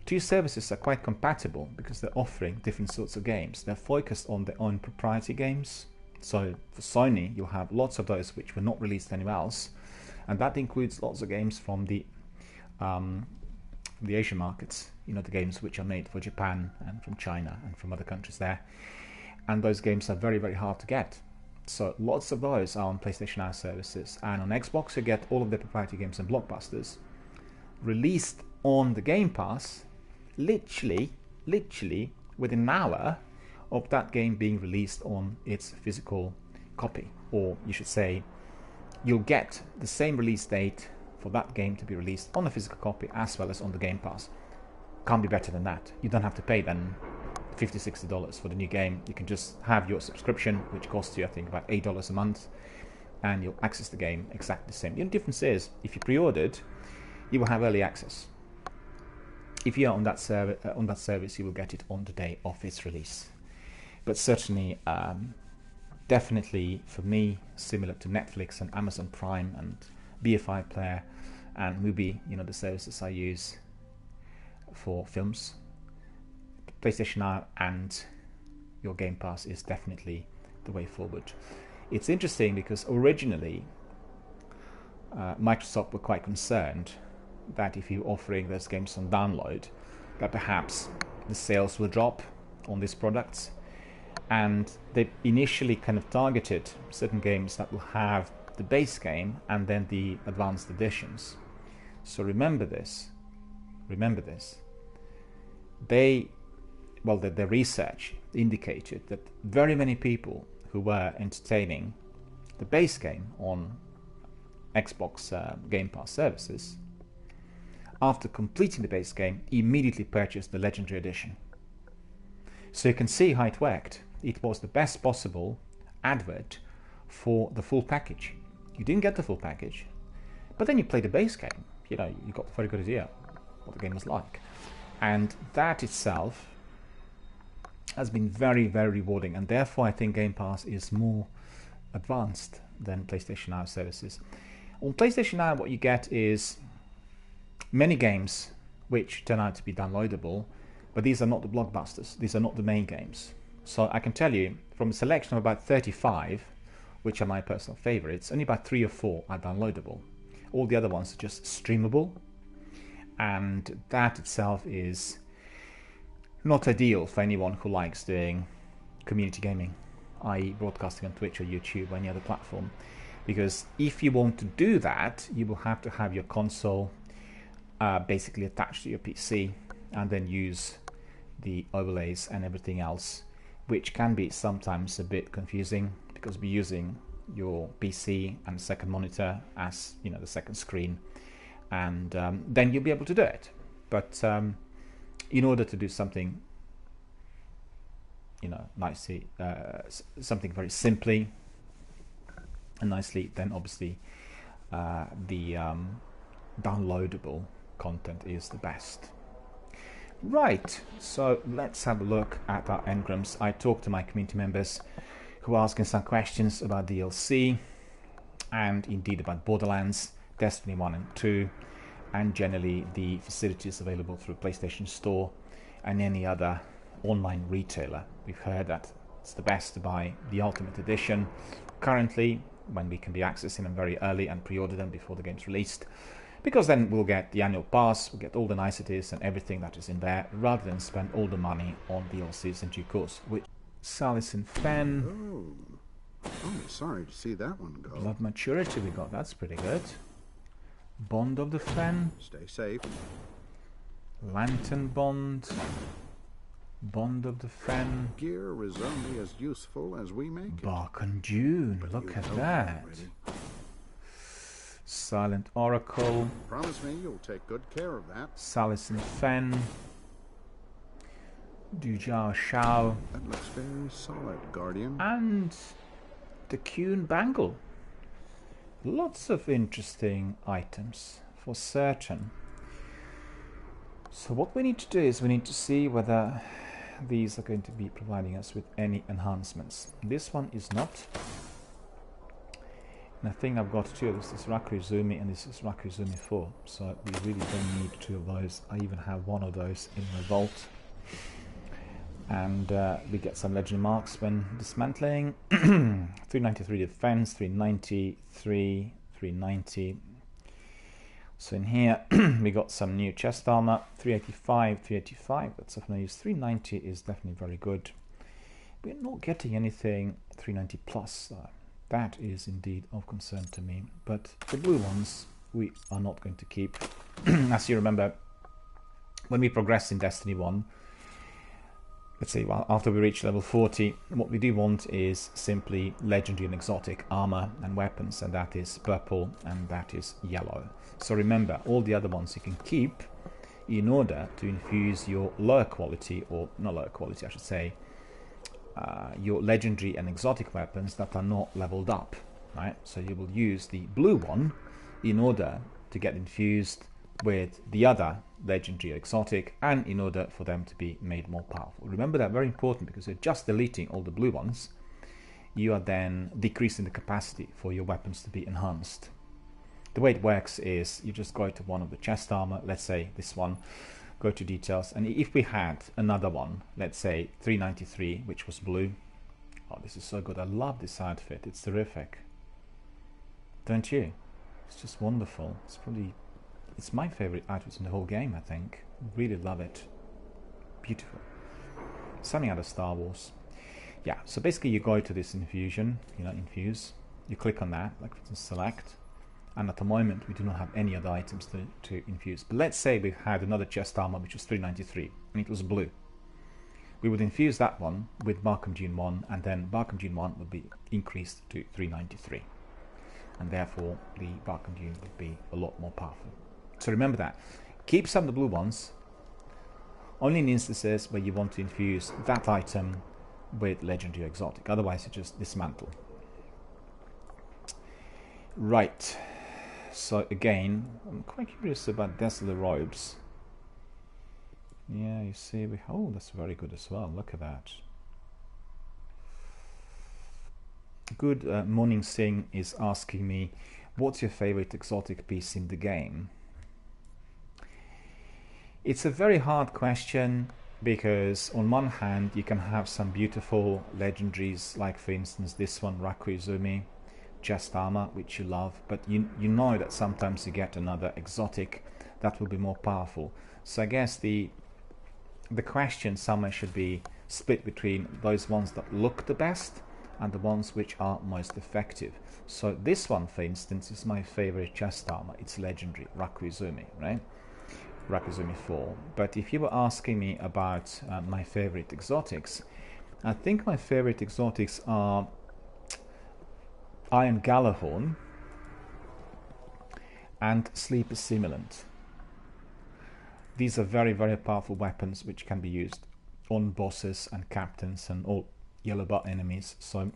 Two services are quite compatible because they're offering different sorts of games. They're focused on their own proprietary games. So for Sony, you'll have lots of those which were not released anywhere else, and that includes lots of games from the Asian markets. The games which are made for Japan and from China and from other countries there. And those games are very, very hard to get. So lots of those are on PlayStation Now services, and on Xbox you get all of the proprietary games and blockbusters released on the Game Pass literally within an hour of that game being released on its physical copy. Or you should say, you'll get the same release date for that game to be released on the physical copy as well as on the Game Pass. Can't be better than that. You don't have to pay then $50-$60 for the new game. You can just have your subscription, which costs you I think about $8 a month, and you'll access the game exactly the same. The only difference is, if you pre-ordered, you will have early access. If you're on that service, you will get it on the day of its release. But certainly, definitely for me, similar to Netflix and Amazon Prime and BFI Player and Mubi, the services I use for films, PlayStation Now and your Game Pass is definitely the way forward. It's interesting because originally Microsoft were quite concerned that if you're offering those games on download, that perhaps the sales will drop on these products, and they initially kind of targeted certain games that will have the base game and then the advanced editions. So remember this. Their research indicated that very many people who were entertaining the base game on Xbox Game Pass services, after completing the base game, immediately purchased the Legendary Edition. So you can see how it worked. It was the best possible advert for the full package. You didn't get the full package, but then you played the base game. You got a very good idea what the game was like. And that itself has been very, very rewarding, and therefore I think Game Pass is more advanced than PlayStation Now services. On PlayStation Now, what you get is many games which turn out to be downloadable, but these are not the blockbusters. These are not the main games. So I can tell you, from a selection of about 35, which are my personal favorites, only about 3 or 4 are downloadable. All the other ones are just streamable, and that itself is not ideal for anyone who likes doing community gaming, i.e. broadcasting on Twitch or YouTube or any other platform. Because if you want to do that, you will have to have your console basically attached to your PC and then use the overlays and everything else, which can be sometimes a bit confusing because we're using your PC and the second monitor as the second screen, and then you'll be able to do it. But in order to do something nicely, something very simply and nicely, then obviously the downloadable content is the best. Right, so let's have a look at our engrams. I talked to my community members who are asking some questions about DLC and indeed about Borderlands, Destiny 1 and 2, and generally the facilities available through PlayStation Store and any other online retailer. We've heard that it's the best to buy the Ultimate Edition currently, when we can be accessing them very early and pre-order them before the game's released, because then we'll get the annual pass, we'll get all the niceties and everything that is in there, rather than spend all the money on DLCs in due course. Which Salis and Fen. Oh, sorry to see that one go. Blood Maturity we got, that's pretty good. Bond of the Fen. Stay safe. Lantern Bond. Bond of the Fen. Gear is only as useful as we make it. Bark and Dune, look at that. Silent Oracle. Promise me you'll take good care of that. Salis and Fen. Du Jiao Shao. That looks very solid, Guardian. And the Kuhn Bangle. Lots of interesting items, for certain. So what we need to do is we need to see whether these are going to be providing us with any enhancements. This one is not. And I think I've got two. This is Rakuizumi and this is Rakuizumi 4. So we really don't need two of those. I even have one of those in my vault. And we get some legend marks when dismantling. 393 defense, 393, 390. So in here we got some new chest armor, 385, 385. That's of no use. 390 is definitely very good. We're not getting anything 390 plus. That is indeed of concern to me. But the blue ones we are not going to keep. As you remember, when we progress in Destiny 1, let's say, well, after we reach level 40, what we do want is simply legendary and exotic armor and weapons, and that is purple and that is yellow. So remember, all the other ones you can keep in order to infuse your lower quality, or not lower quality, I should say, your legendary and exotic weapons that are not leveled up, right? So you will use the blue one in order to get infused with the other legendary or exotic, and in order for them to be made more powerful. Remember that, very important, because you're just deleting all the blue ones. You are then decreasing the capacity for your weapons to be enhanced. The way it works is you just go to one of the chest armor, let's say this one, go to details, and if we had another one, let's say 393, which was blue. Oh, this is so good. I love this outfit. It's terrific. Don't you? It's just wonderful. It's my favorite outfit in the whole game, I think. Really love it. Beautiful. Something out of Star Wars. Yeah, so basically you go to this infusion, infuse. You click on that, like select. And at the moment we do not have any other items to infuse. But let's say we had another chest armor which was 393 and it was blue. We would infuse that one with Barkham Dune 1, and then Barkham Dune 1 would be increased to 393. And therefore the Barkham Dune would be a lot more powerful. So remember that. Keep some of the blue ones only in instances where you want to infuse that item with legendary or exotic. Otherwise you just dismantle. Right. So again, I'm quite curious about Desolate Robes. Yeah, you see, oh, that's very good as well. Look at that. Good Morning Singh is asking me, what's your favorite exotic piece in the game? It's a very hard question, because on one hand you can have some beautiful legendaries, like for instance this one, Rakuizumi chest armor, which you love, but you know that sometimes you get another exotic that will be more powerful. So I guess the question somewhere should be split between those ones that look the best and the ones which are most effective. So this one, for instance, is my favorite chest armor. It's legendary, Rakuizumi, right? Rakuizumi 4. But if you were asking me about my favorite exotics, I think my favorite exotics are Iron Galahorn and Sleeper Simulant. These are very, very powerful weapons which can be used on bosses and captains and all yellow bot enemies. So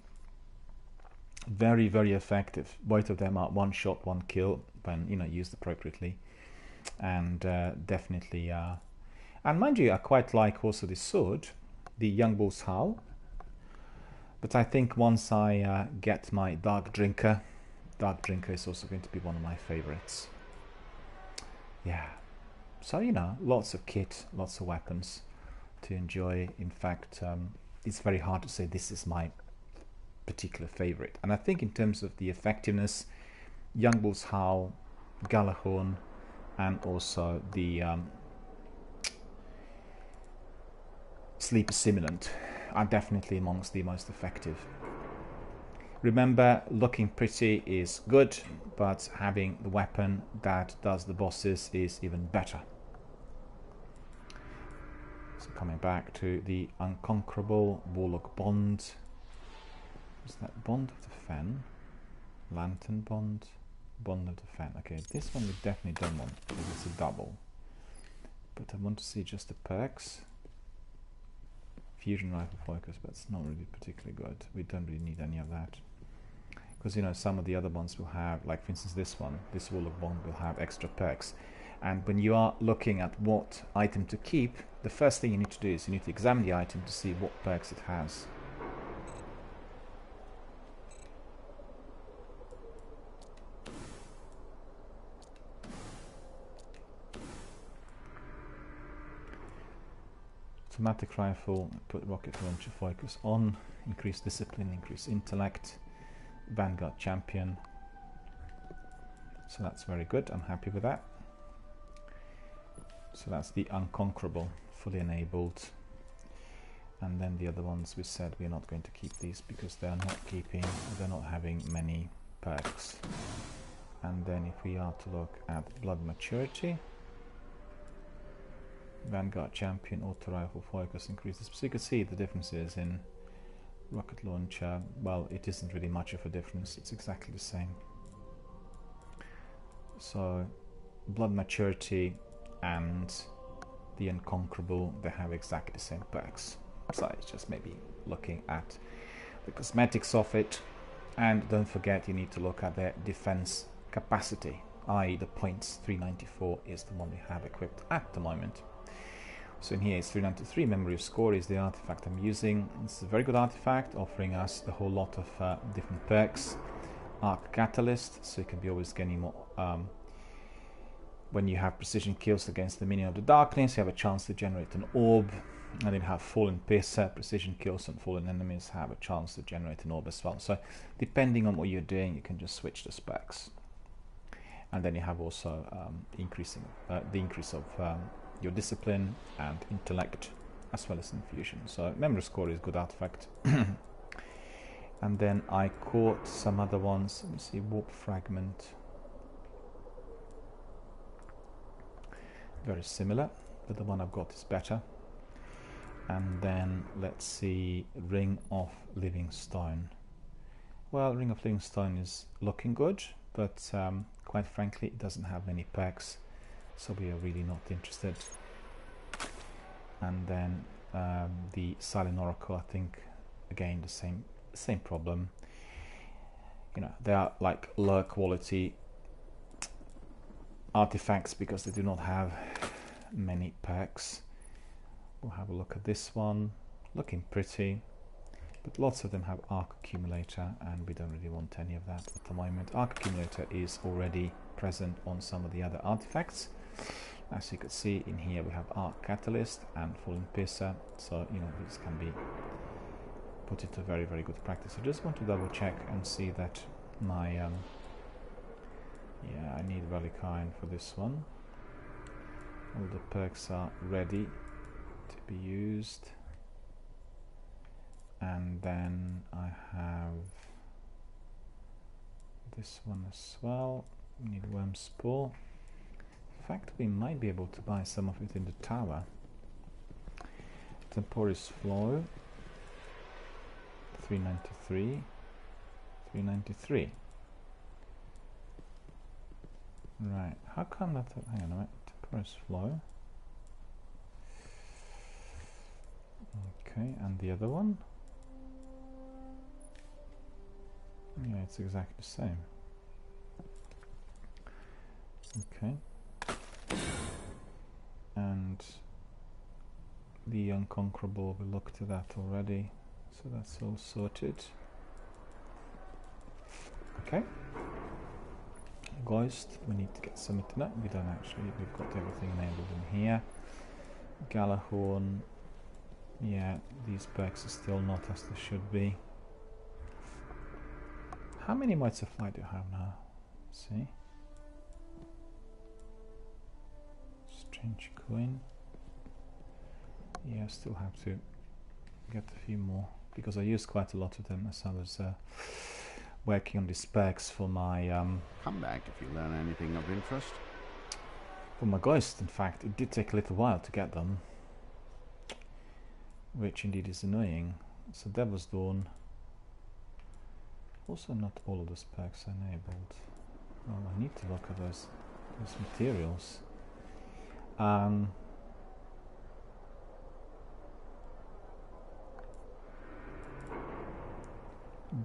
Very, very effective. Both of them are one shot, one kill when used appropriately, and definitely. And mind you, I quite like also the sword, the Young Bull's Howl. But I think once I get my Dark Drinker is also going to be one of my favorites. Yeah. So lots of kit, lots of weapons to enjoy. In fact, it's very hard to say this is my particular favorite. And I think in terms of the effectiveness, Young Bull's Howl, Galahorn, and also the Sleeper Simulant are definitely amongst the most effective. Remember, looking pretty is good, but having the weapon that does the bosses is even better. So coming back to the Unconquerable Warlock Bond. Is that Bond of the Fen? Lantern Bond? Bond of the Fen. Okay, this one we definitely don't want because it's a double. But I want to see just the perks. Fusion Rifle Focus, but it's not really particularly good. We don't really need any of that. Because some of the other ones will have, like for instance this one, this Warlock Bond will have extra perks. And when you are looking at what item to keep, the first thing you need to do is you need to examine the item to see what perks it has. Automatic rifle, put rocket launcher focus on, increase discipline, increase intellect, Vanguard champion. So that's very good, I'm happy with that. So that's the Unconquerable, fully enabled. And then the other ones we said we're not going to keep these because they're not having many perks. And then if we are to look at Blood Maturity, Vanguard champion, auto rifle focus increases. So you can see the differences in rocket launcher. Well, it isn't really much of a difference, it's exactly the same. So Blood Maturity and the Unconquerable, they have exactly the same perks. So it's just maybe looking at the cosmetics of it. And don't forget, you need to look at their defense capacity, i.e. the points. 394 is the one we have equipped at the moment. So in here it's 393. Memory of Score is the artifact I'm using. It's a very good artifact, offering us a whole lot of different perks. Arc Catalyst, so you can be always getting more. When you have precision kills against the minion of the darkness, you have a chance to generate an orb. And then you have Fallen Piercer, precision kills on fallen enemies have a chance to generate an orb as well. So depending on what you're doing, you can just switch the specs. And then you have also the increase of your discipline and intellect, as well as infusion. So memory score is a good artifact. And then I caught some other ones. Let me see, warp fragment. Very similar, but the one I've got is better. And then let's see, Ring of Living Stone. Well, Ring of Living Stone is looking good, but quite frankly it doesn't have many perks, so we are really not interested. And then the Silent Oracle, I think again the same problem. They are like low quality artifacts because they do not have many perks. We'll have a look at this one, looking pretty, but lots of them have Arc Accumulator and we don't really want any of that at the moment. Arc Accumulator is already present on some of the other artifacts. As you can see in here we have Arc Catalyst and Fallen Piercer, so this can be put into very, very good practice. I just want to double check and see that my I need Relic Iron for this one. All the perks are ready to be used, and then I have this one as well. We need Worm Spore. In fact, we might be able to buy some of it in the tower. Temporis Flow, 393, 393. Right, how come that? Hang on a minute. Temporis Flow. Okay, and the other one? Yeah, it's exactly the same. Okay. And the Unconquerable, we looked at that already, so that's all sorted. Okay. Ghost, we need to get something. No, we don't actually. We've got everything enabled in here. Galahorn, yeah, these perks are still not as they should be. How many Mites of Flight do I have now? Let's see. Strange coin. Yeah, I still have to get a few more because I used quite a lot of them as I was working on these perks for my Come back if you learn anything of interest. for my Ghost. In fact, it did take a little while to get them, which indeed is annoying. So Devil's Dawn. Also, not all of those perks are enabled. Well, I need to look at those materials.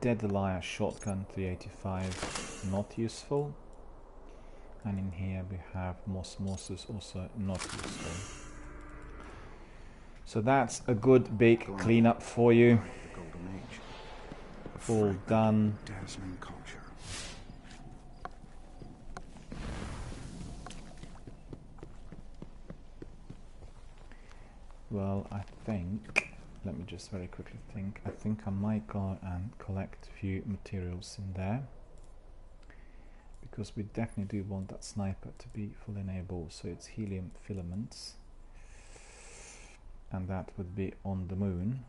Deadlier Shotgun 385, not useful. And in here we have Mosmosus, also not useful. So that's a good big cleanup for you. The Golden Age. A All fragment done. of dazzling culture. Well, I think, let me just very quickly think. I think I might go and collect a few materials in there, because we definitely do want that sniper to be fully enabled. So it's helium filaments, and that would be on the moon.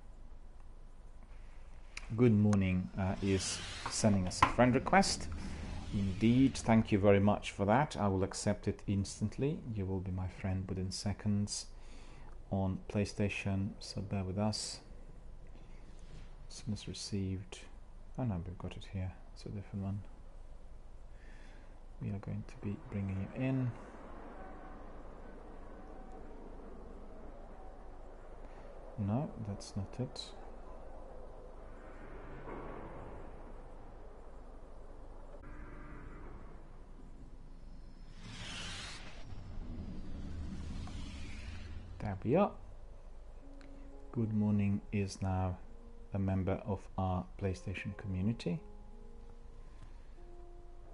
Good Morning is sending us a friend request. Indeed, thank you very much for that. I will accept it instantly. You will be my friend within seconds on PlayStation, so bear with us. Someone's received. Oh no, we've got it here. It's a different one. We are going to be bringing you in. No, that's not it. There we are. Good Morning is now a member of our PlayStation community.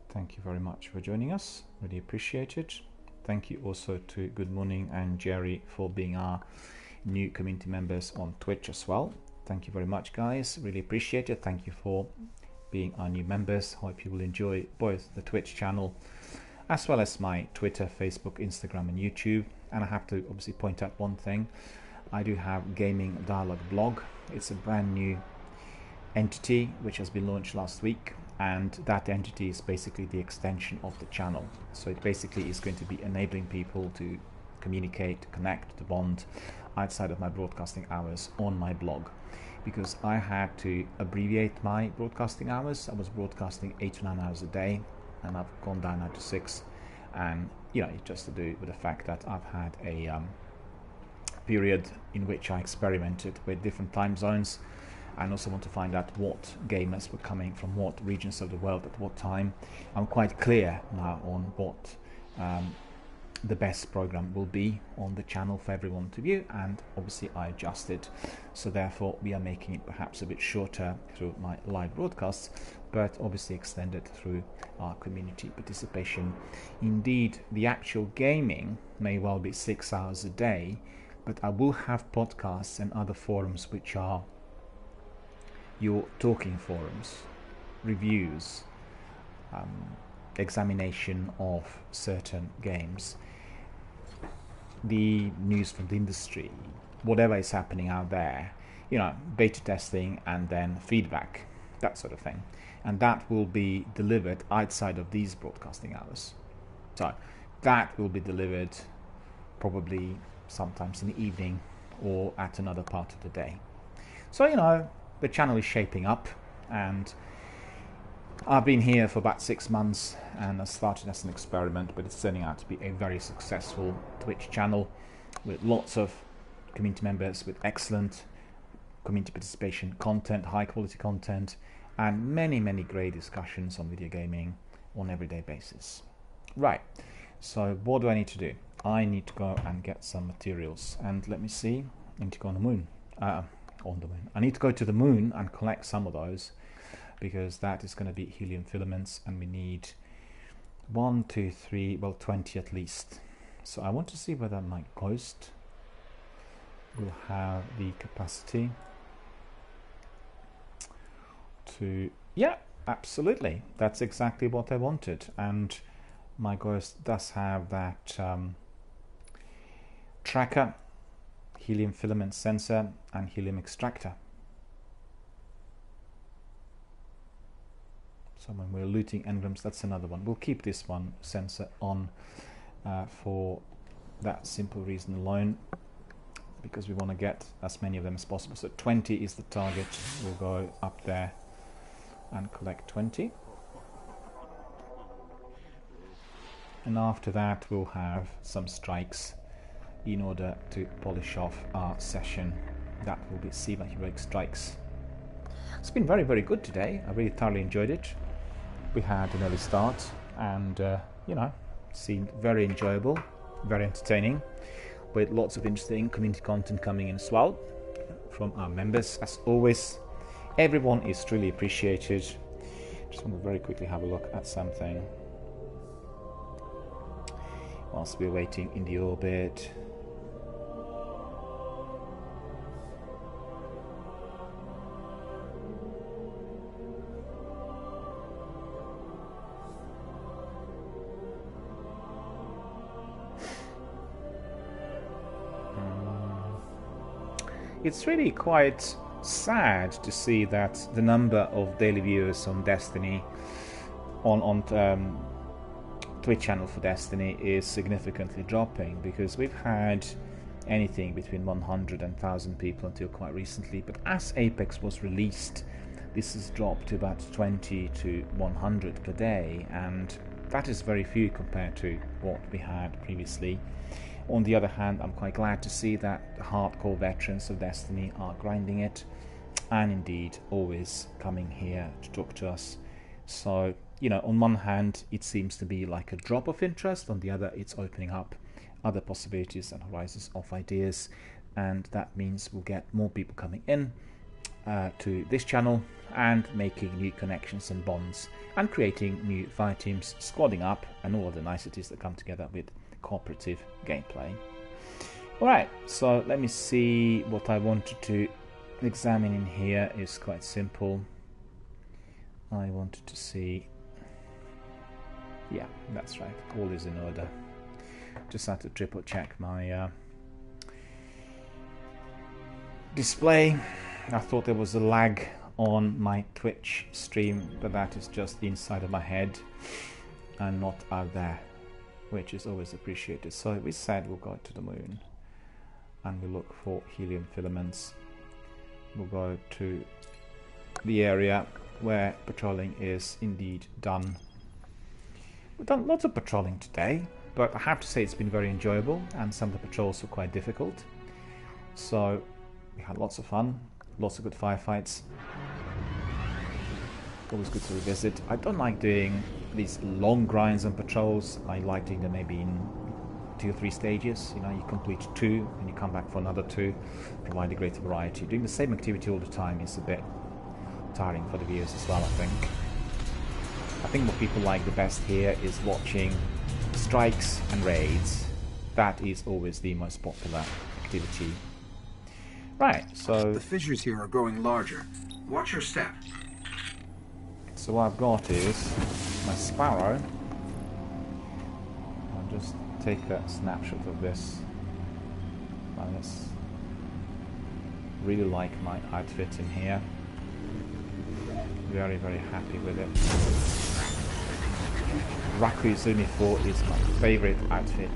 Thank you very much for joining us. Really appreciate it. Thank you also to Good Morning and Jerry for being our new community members on Twitch as well. Thank you very much, guys. Really appreciate it. Thank you for being our new members. Hope you will enjoy both the Twitch channel as well as my Twitter, Facebook, Instagram and YouTube. And I have to obviously point out one thing. I do have Gaming Dialogue blog. It's a brand new entity which has been launched last week, and that entity is basically the extension of the channel. So it basically is going to be enabling people to communicate, connect, to bond outside of my broadcasting hours on my blog, because I had to abbreviate my broadcasting hours. I was broadcasting 8 to 9 hours a day, and I've gone down now to 6. And you know, just to do with the fact that I've had a period in which I experimented with different time zones, and also want to find out what gamers were coming from what regions of the world at what time. I'm quite clear now on what the best program will be on the channel for everyone to view, and obviously I adjusted. So therefore we are making it perhaps a bit shorter through my live broadcasts, but obviously extended through our community participation. Indeed, the actual gaming may well be 6 hours a day, but I will have podcasts and other forums which are your talking forums, reviews, examination of certain games, the news from the industry, whatever is happening out there, you know, beta testing and then feedback, that sort of thing. And that will be delivered outside of these broadcasting hours. So that will be delivered probably sometimes in the evening or at another part of the day. So, you know, the channel is shaping up, and I've been here for about 6 months, and I started as an experiment, but it's turning out to be a very successful Twitch channel with lots of community members with excellent community participation content, high quality content, and many, many great discussions on video gaming on everyday basis. Right, so what do I need to do? I need to go and get some materials, and let me see, I need to go on the moon. I need to go to the moon and collect some of those, because that is going to be helium filaments, and we need 1, 2, 3, well, 20 at least. So I want to see whether my ghost will have the capacity to, yeah, absolutely, that's exactly what I wanted. And my ghost does have that tracker, helium filament sensor, and helium extractor. So when we're looting engrams, that's another one. We'll keep this one sensor on for that simple reason alone, because we want to get as many of them as possible. So 20 is the target. We'll go up there and collect 20. And after that we'll have some strikes in order to polish off our session. That will be Siva Heroic Strikes. It's been very, very good today. I really thoroughly enjoyed it. We had an early start, and you know, seemed very enjoyable, very entertaining, with lots of interesting community content coming in as well from our members. As always, everyone is truly appreciated. Just want to very quickly have a look at something whilst we're waiting in the orbit. It's really quite sad to see that the number of daily viewers on Destiny, on Twitch channel for Destiny, is significantly dropping, because we've had anything between 100 and 1,000 people until quite recently, but as Apex was released, this has dropped to about 20 to 100 per day, and that is very few compared to what we had previously. On the other hand, I'm quite glad to see that the hardcore veterans of Destiny are grinding it, and indeed always coming here to talk to us. So, you know, on one hand it seems to be like a drop of interest, on the other it's opening up other possibilities and horizons of ideas, and that means we'll get more people coming in to this channel and making new connections and bonds, and creating new fire teams, squadding up, and all of the niceties that come together with cooperative gameplay. Alright, so let me see what I wanted to examine in here. Is quite simple. I wanted to see, yeah, that's right, all is in order. Just had to triple check my display. I thought there was a lag on my Twitch stream, but that is just inside of my head and not out there, which is always appreciated. So we said we'll go to the moon and we'll look for helium filaments. We'll go to the area where patrolling is indeed done. We've done lots of patrolling today, but I have to say it's been very enjoyable, and some of the patrols were quite difficult. So we had lots of fun, lots of good firefights. Always good to revisit. I don't like doing these long grinds on patrols. I like doing them maybe in 2 or 3 stages. You know, you complete 2 and you come back for another 2, provide a greater variety. Doing the same activity all the time is a bit tiring for the viewers as well, I think. I think what people like the best here is watching strikes and raids. That is always the most popular activity. Right, so The fissures here are growing larger. Watch your step. so what I've got is my Sparrow. I'll just take a snapshot of this. I just really like my outfit in here. Very, very happy with it. Rakuzumi 4 is my favorite outfit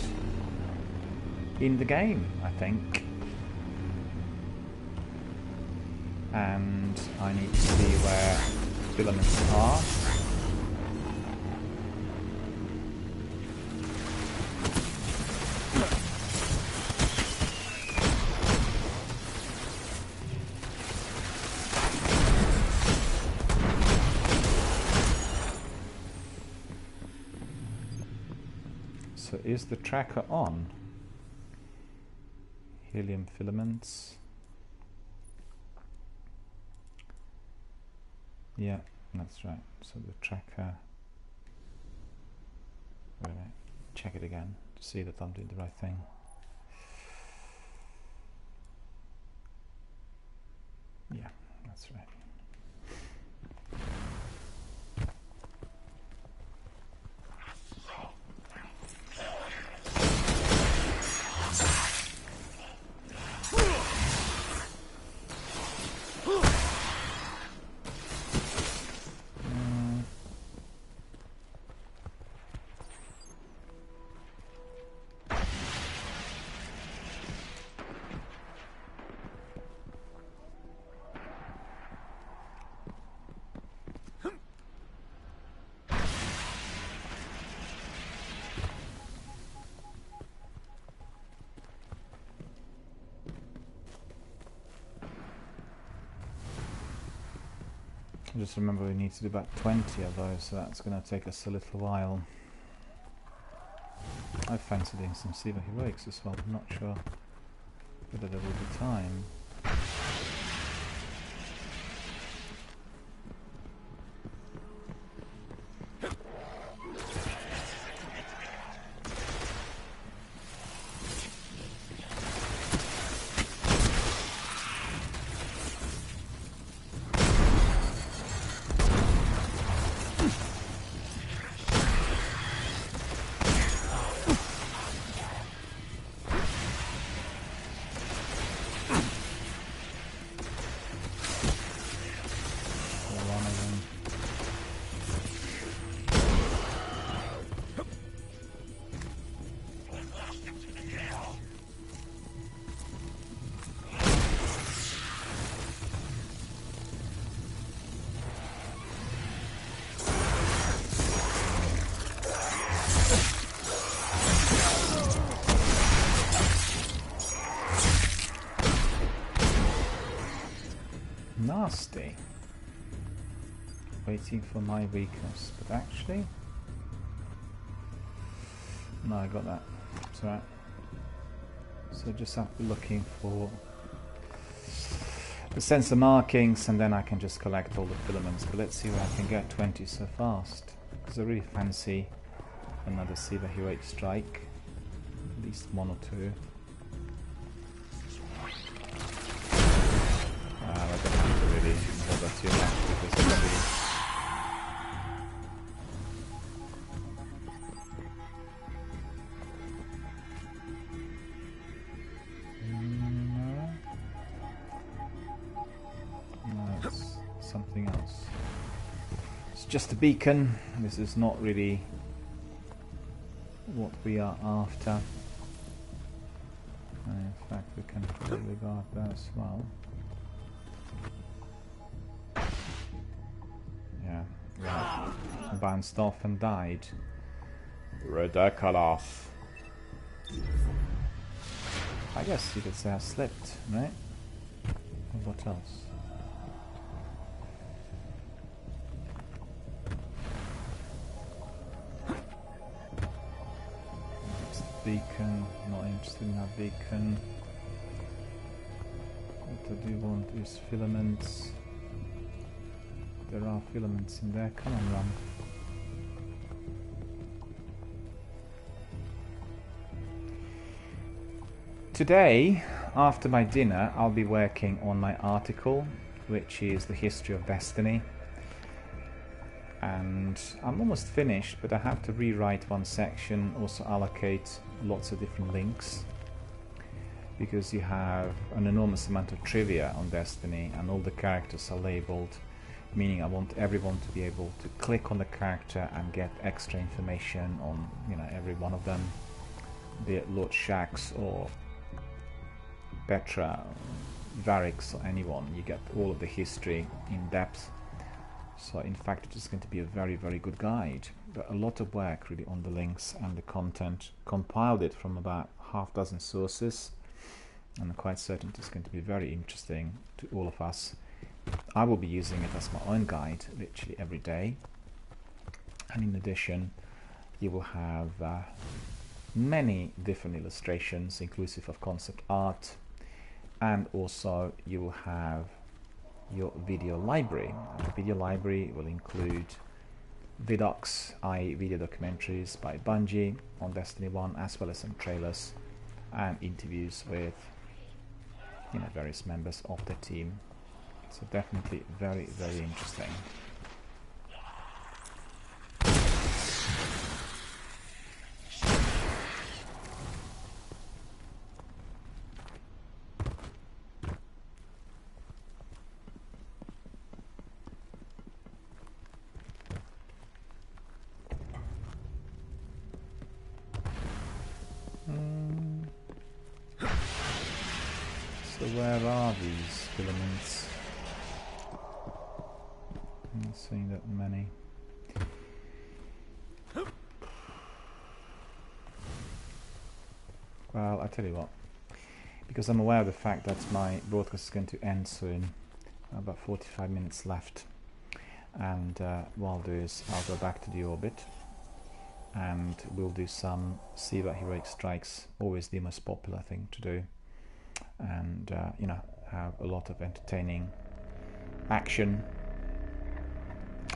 in the game, I think. And I need to see where filaments are. So is the tracker on? Helium filaments. Yeah, that's right. So the tracker. Wait a minute. Check it again to see that I'm doing the right thing. Yeah, that's right. Just remember we need to do about 20 of those, so that's going to take us a little while. I fancy doing some Siva Heroics as well. I'm not sure whether there will be time. Nasty. Waiting for my weakness, but actually, no, I got that. It's alright. So just have to be looking for the sensor markings, and then I can just collect all the filaments. But let's see where I can get 20 so fast, because I really fancy another Siva Heroic strike, at least one or two. I don't have to really bother too much because it's going to be no, it's something else. It's just a beacon. This is not really what we are after. And in fact, we can probably guard that as well. Yeah, right. Bounced off and died. Ridiculous. I guess you could say I slipped, right? What else? That's the beacon. Not interested in that beacon. What I do want is filaments. There are filaments in there. Come on, run. Today, after my dinner, I'll be working on my article, which is the history of Destiny. And I'm almost finished, but I have to rewrite one section, also allocate lots of different links, because you have an enormous amount of trivia on Destiny, and all the characters are labeled, meaning I want everyone to be able to click on the character and get extra information on, you know, every one of them, be it Lord Shaxx or Petra, Varix, or anyone. You get all of the history in depth. So in fact it is going to be a very, very good guide, but a lot of work really on the links and the content. Compiled it from about half dozen sources, and I'm quite certain it's going to be very interesting to all of us. I will be using it as my own guide literally every day, and in addition you will have many different illustrations inclusive of concept art, and also you will have your video library. And the video library will include vidocs, i.e. video documentaries by Bungie on Destiny 1, as well as some trailers and interviews with various members of the team. So definitely very, very interesting. So where are these filaments? I'm not seeing that many. Well, I tell you what, because I'm aware of the fact that my broadcast is going to end soon, about 45 minutes left, and what I'll do is I'll go back to the orbit and we'll do some SIVA heroic strikes, always the most popular thing to do, and have a lot of entertaining action,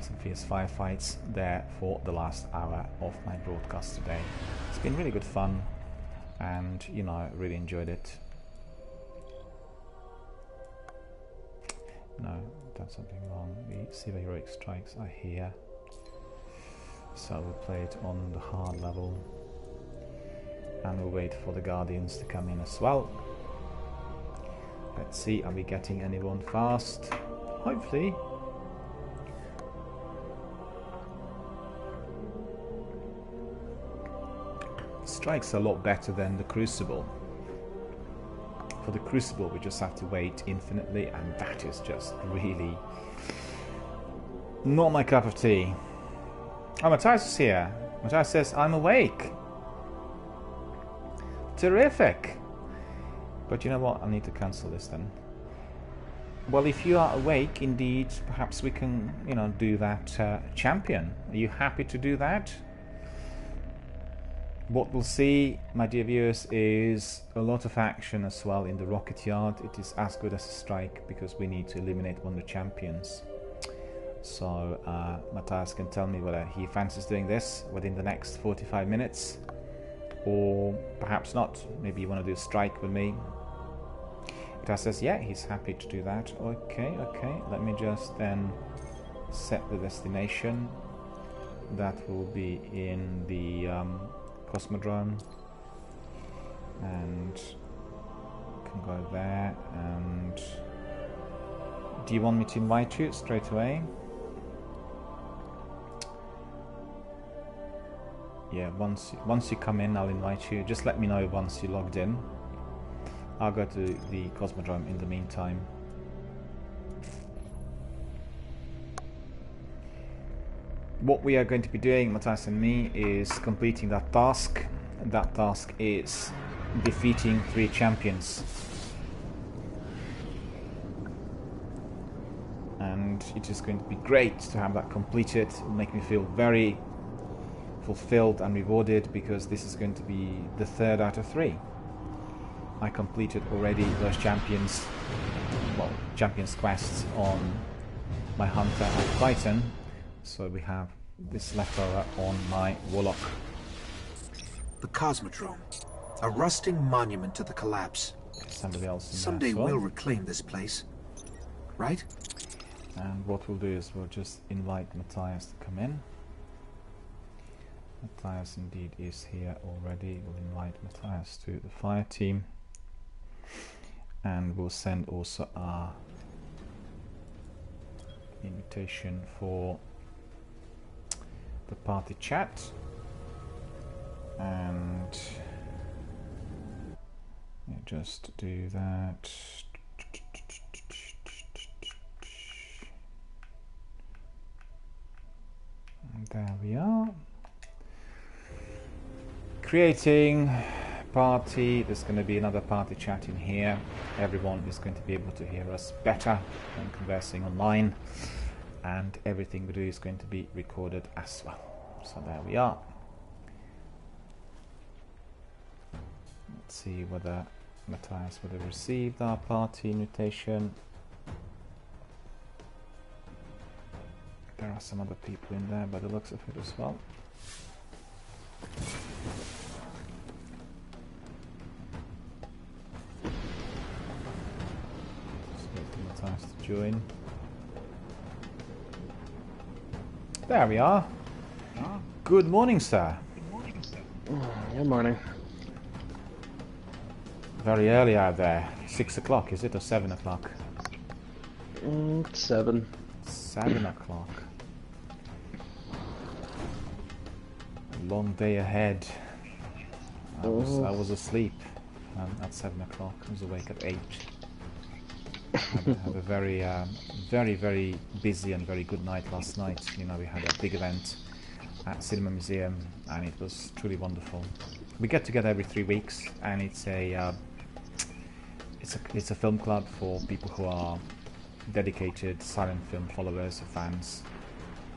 some fierce firefights there for the last hour of my broadcast today. It's been really good fun, and I really enjoyed it. No, I've done something wrong. The SIVA heroic strikes are here, so we'll play it on the hard level, and we'll wait for the Guardians to come in as well. Let's see, are we getting anyone fast? Hopefully. Strike's a lot better than the Crucible. For the Crucible we just have to wait infinitely, and that is just really not my cup of tea. Oh, Matthias is here. Matthias says, I'm awake. Terrific. But you know what? I need to cancel this then. Well, if you are awake, indeed, perhaps we can, do that champion. Are you happy to do that? What we'll see, my dear viewers, is a lot of action as well in the rocket yard. It is as good as a strike because we need to eliminate one of the champions. So Matthias can tell me whether he fancies doing this within the next 45 minutes, or perhaps not. Maybe you want to do a strike with me. Matthias says, yeah, he's happy to do that. Okay, let me just then set the destination. That will be in the Cosmodrome, and can go there. And do you want me to invite you straight away? Yeah, once you come in, I'll invite you. Just let me know once you're logged in. I'll go to the Cosmodrome in the meantime. What we are going to be doing, Matthias and me, is completing that task. That task is defeating 3 champions. And it is going to be great to have that completed. It'll make me feel very fulfilled and rewarded, because this is going to be the 3rd out of 3. I completed already those champions quests on my Hunter and Titan, so we have this left over on my Warlock. The Cosmodrome, a rusting monument to the collapse. Somebody else in Someday there as well. we'll reclaim this place, right? And what we'll do is we'll just invite Matthias to come in. Matthias indeed is here already. We'll invite Matthias to the fire team, and we'll send also our invitation for the party chat, and just do that. And there we are. Creating party. There's going to be another party chat in here. Everyone is going to be able to hear us better than conversing online, and everything we do is going to be recorded as well. So there we are. Let's see whether Matthias would have received our party invitation. There are some other people in there by the looks of it as well. Just wait for Matthias to join. There we are. Good morning, sir. Good morning. Very early out there. 6 o'clock, is it, or 7 o'clock? 7. 7 o'clock. Long day ahead. I was asleep at 7 o'clock. I was awake at 8. Had a very, very busy and very good night last night. You know, we had a big event at Cinema Museum, and it was truly wonderful. We get together every 3 weeks, and it's a film club for people who are dedicated silent film followers or fans,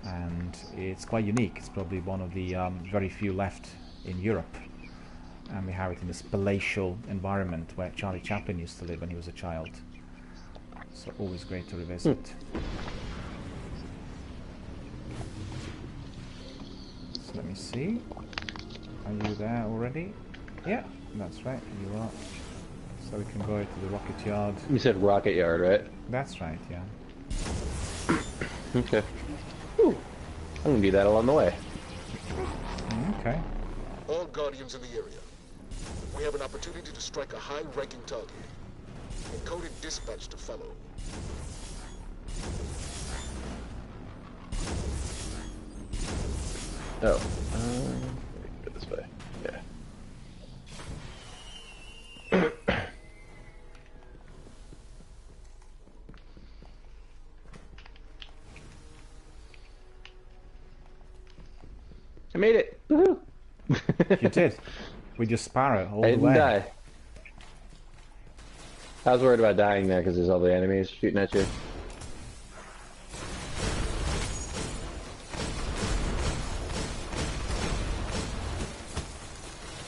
and it's quite unique. It's probably one of the very few left in Europe, and we have it in this palatial environment where Charlie Chaplin used to live when he was a child. So always great to revisit. So let me see. Are you there already? Yeah, that's right, you are. So we can go to the rocket yard. You said rocket yard, right? That's right, yeah. Okay. Ooh. I'm gonna do that along the way. Okay. All Guardians in the area. We have an opportunity to strike a high-ranking target. Encoded dispatch to follow. Oh. Go this way. Yeah. I made it. Woohoo! You did. With your Sparrow all I the didn't way. die. I was worried about dying there because there's all the enemies shooting at you.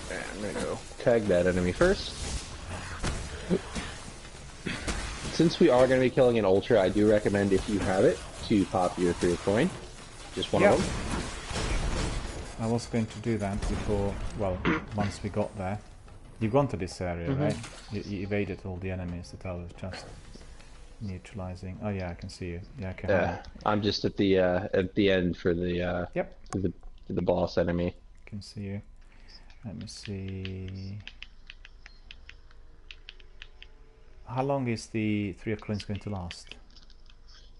I'm gonna go tag that enemy first. Since we are going to be killing an Ultra, I do recommend, if you have it, to pop your 3 coin. Just one of them. I was going to do that before, well, once we got there. You've gone to this area, right? You evaded all the enemies that I was just neutralizing. Oh yeah, I can see you. Yeah, okay. Yeah, I'm just at the end for the Yep. for the boss enemy. Can see you. Let me see. How long is the 3 coins going to last?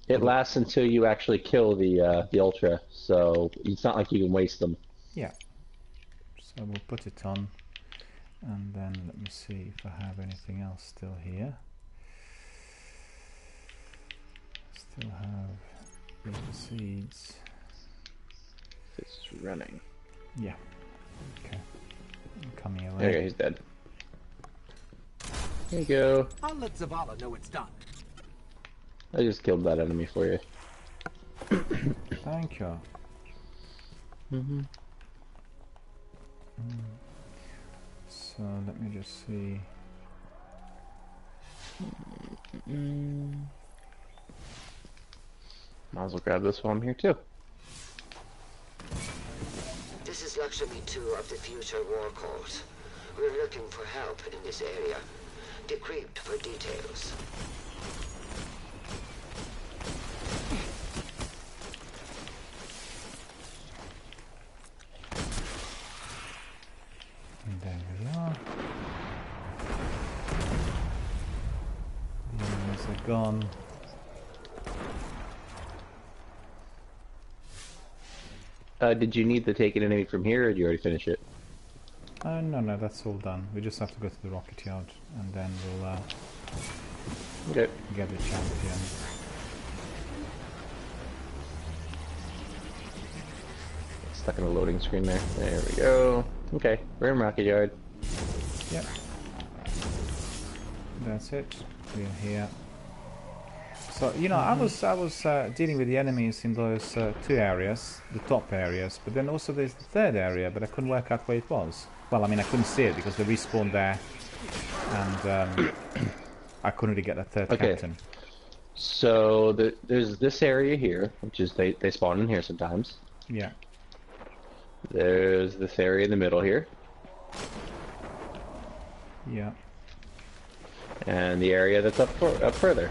It lasts until you actually kill the Ultra, so it's not like you can waste them. Yeah. So we'll put it on, and then let me see if I have anything else still here. Still have little seeds. It's running. Yeah. Okay. I'm coming away. There you go, he's dead. There you go. I'll let Zavala know it's done. I just killed that enemy for you. Thank you. So let me just see. Might as well grab this while I'm here too. This is Lakshmi 2 of the Future War Court. We're looking for help in this area. Decrypt for details. And there we are. The enemies are gone. Did you need to take an enemy from here, or did you already finish it? No, that's all done. We just have to go to the rocket yard, and then we'll Okay. get the champion. Stuck in the loading screen there. There we go. Okay, we're in Rocket Yard. Yep. That's it. We're here. So you know, I was dealing with the enemies in those two areas, the top areas, but then also there's the third area, but I couldn't work out where it was. Well, I mean, I couldn't see it because they respawned there, and I couldn't really get a third captain. So there's this area here, which is they spawn in here sometimes. Yeah. There's this area in the middle here. Yeah. And the area that's up further.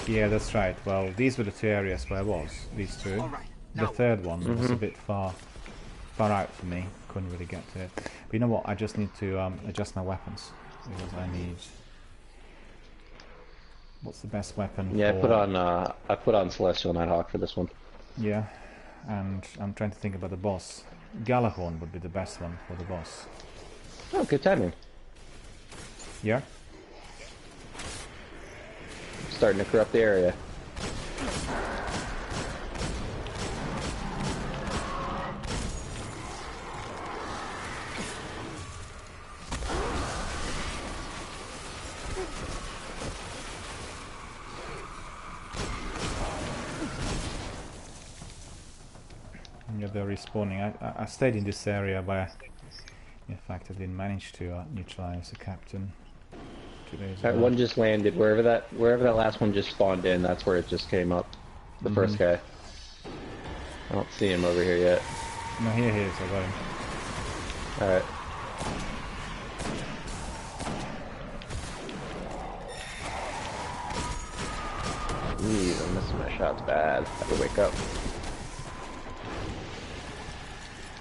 Yeah, that's right. Well, these were the two areas where I was. These two. Right. The third one was a bit far out for me. Couldn't really get to it. But you know what? I just need to adjust my weapons because I need. What's the best weapon? Yeah, for... I put on Celestial Nighthawk for this one. Yeah, and I'm trying to think about the boss. Galahorn would be the best one for the boss. Oh, good timing. Yeah. Starting to corrupt the area. Yeah, they're respawning. I stayed in this area where, in fact, I didn't manage to neutralize the captain. 2 days ago. That one just landed wherever that last one just spawned in. That's where it just came up. The first guy. I don't see him over here yet. No, here he is. I got him. All right. Jeez, I'm missing my shots bad. I have to wake up.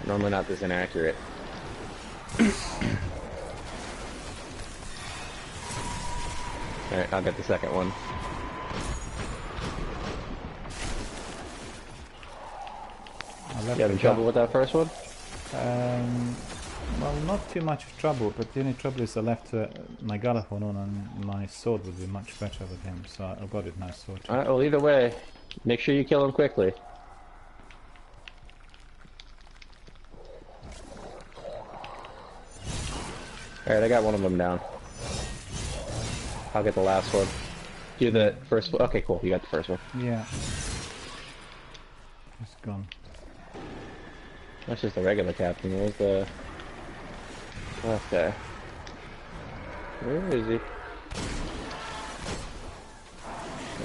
I'm normally not this inaccurate. Alright, I'll get the second one. You having trouble with that first one? Well, not too much trouble, but the only trouble is I left my Galahorn on, and my sword would be much better with him, so I got it nice sword. Alright, well either way, make sure you kill him quickly. Alright, I got one of them down. I'll get the last one. Do the first one. Okay, cool. You got the first one. Yeah. It's gone. That's just a regular captain. Where's the... Okay. Where is he?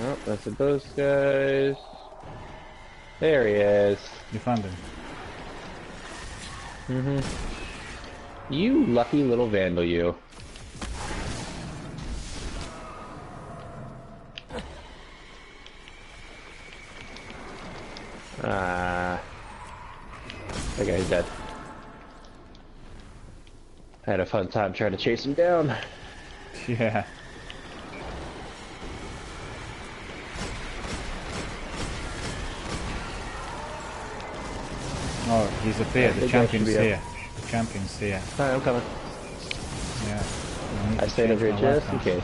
Oh, that's those guys. There he is. You found him? Mm-hmm. You lucky little vandal, you. Ah. That guy's dead. I had a fun time trying to chase him down. Yeah. Oh, he's up there. The champion's here. The champion's here. Alright, I'm coming. Yeah. I stayed over here just in case.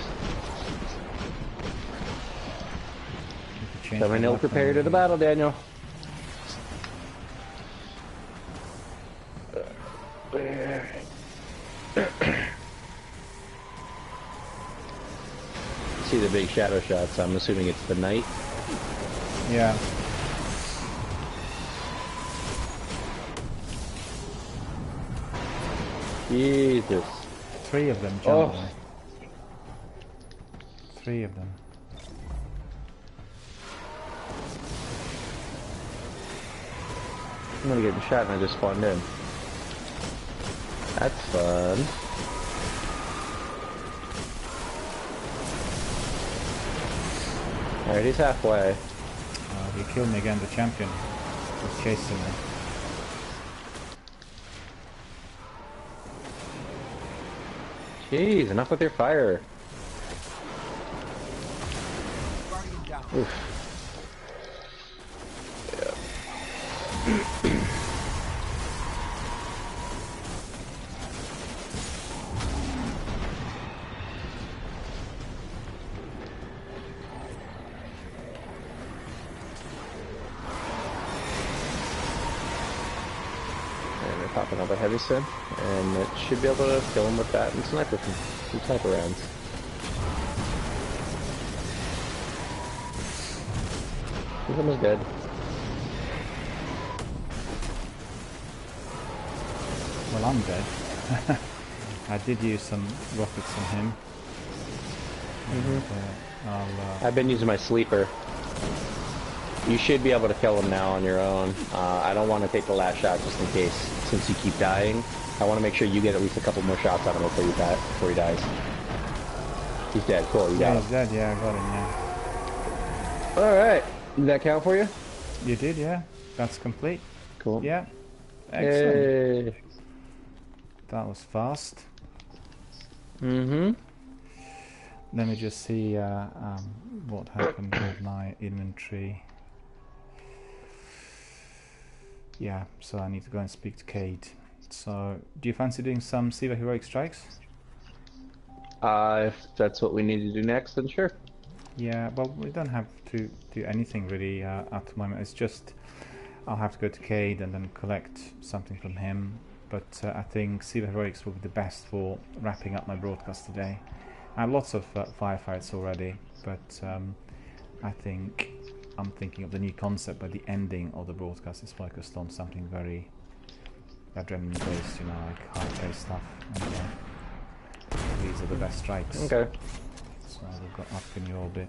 Coming ill prepared to the battle, Daniel. See the big shadow shots, I'm assuming it's the knight. Yeah. Jesus. 3 of them jumped on me. 3 of them. I'm gonna get shot and I just spawned in. That's fun. Alright, he's halfway. He killed me again, the champion was chasing me. Jeez, enough with your fire. Oof. Pop another heavy sim, and it should be able to kill him with that and sniper rounds. He's almost dead. Well, I'm dead. I did use some rockets on him. I've been using my sleeper. You should be able to kill him now on your own. I don't want to take the last shot just in case, since you keep dying. I want to make sure you get at least a couple more shots on him before he dies. He's dead. Cool, you got him. He's dead, yeah, I got him, yeah. Alright. Did that count for you? You did, yeah. That's complete. Cool. Yeah. Excellent. Hey. That was fast. Mm-hmm. Let me just see what happened with my inventory. Yeah, so I need to go and speak to Cade. So, do you fancy doing some Siva Heroic Strikes? If that's what we need to do next, then sure. Yeah, well, we don't have to do anything really at the moment. It's just I'll have to go to Cade and then collect something from him. But I think Siva Heroics will be the best for wrapping up my broadcast today. I have lots of firefights already, but I'm thinking of the new concept, but the ending of the broadcast is focused on something very adrenaline based, you know, like hard paced stuff. And, these are the best strikes. Okay. So we've got up in your orbit.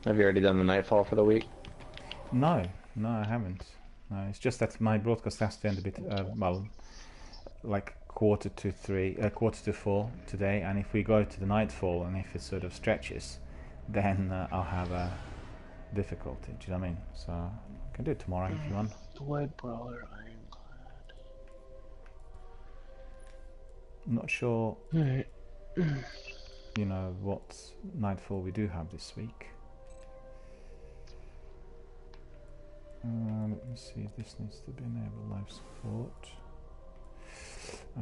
Have you already done the nightfall for the week? No, I haven't. No, it's just that my broadcast has to end a bit, well, like quarter to 4 today, and if we go to the nightfall and if it sort of stretches, then I'll have a difficulty, do you know what I mean? So I can do it tomorrow if you want. The White Brawler Ironclad. I'm not sure, you know, what nightfall we do have this week. Let me see, this needs to be enabled live support.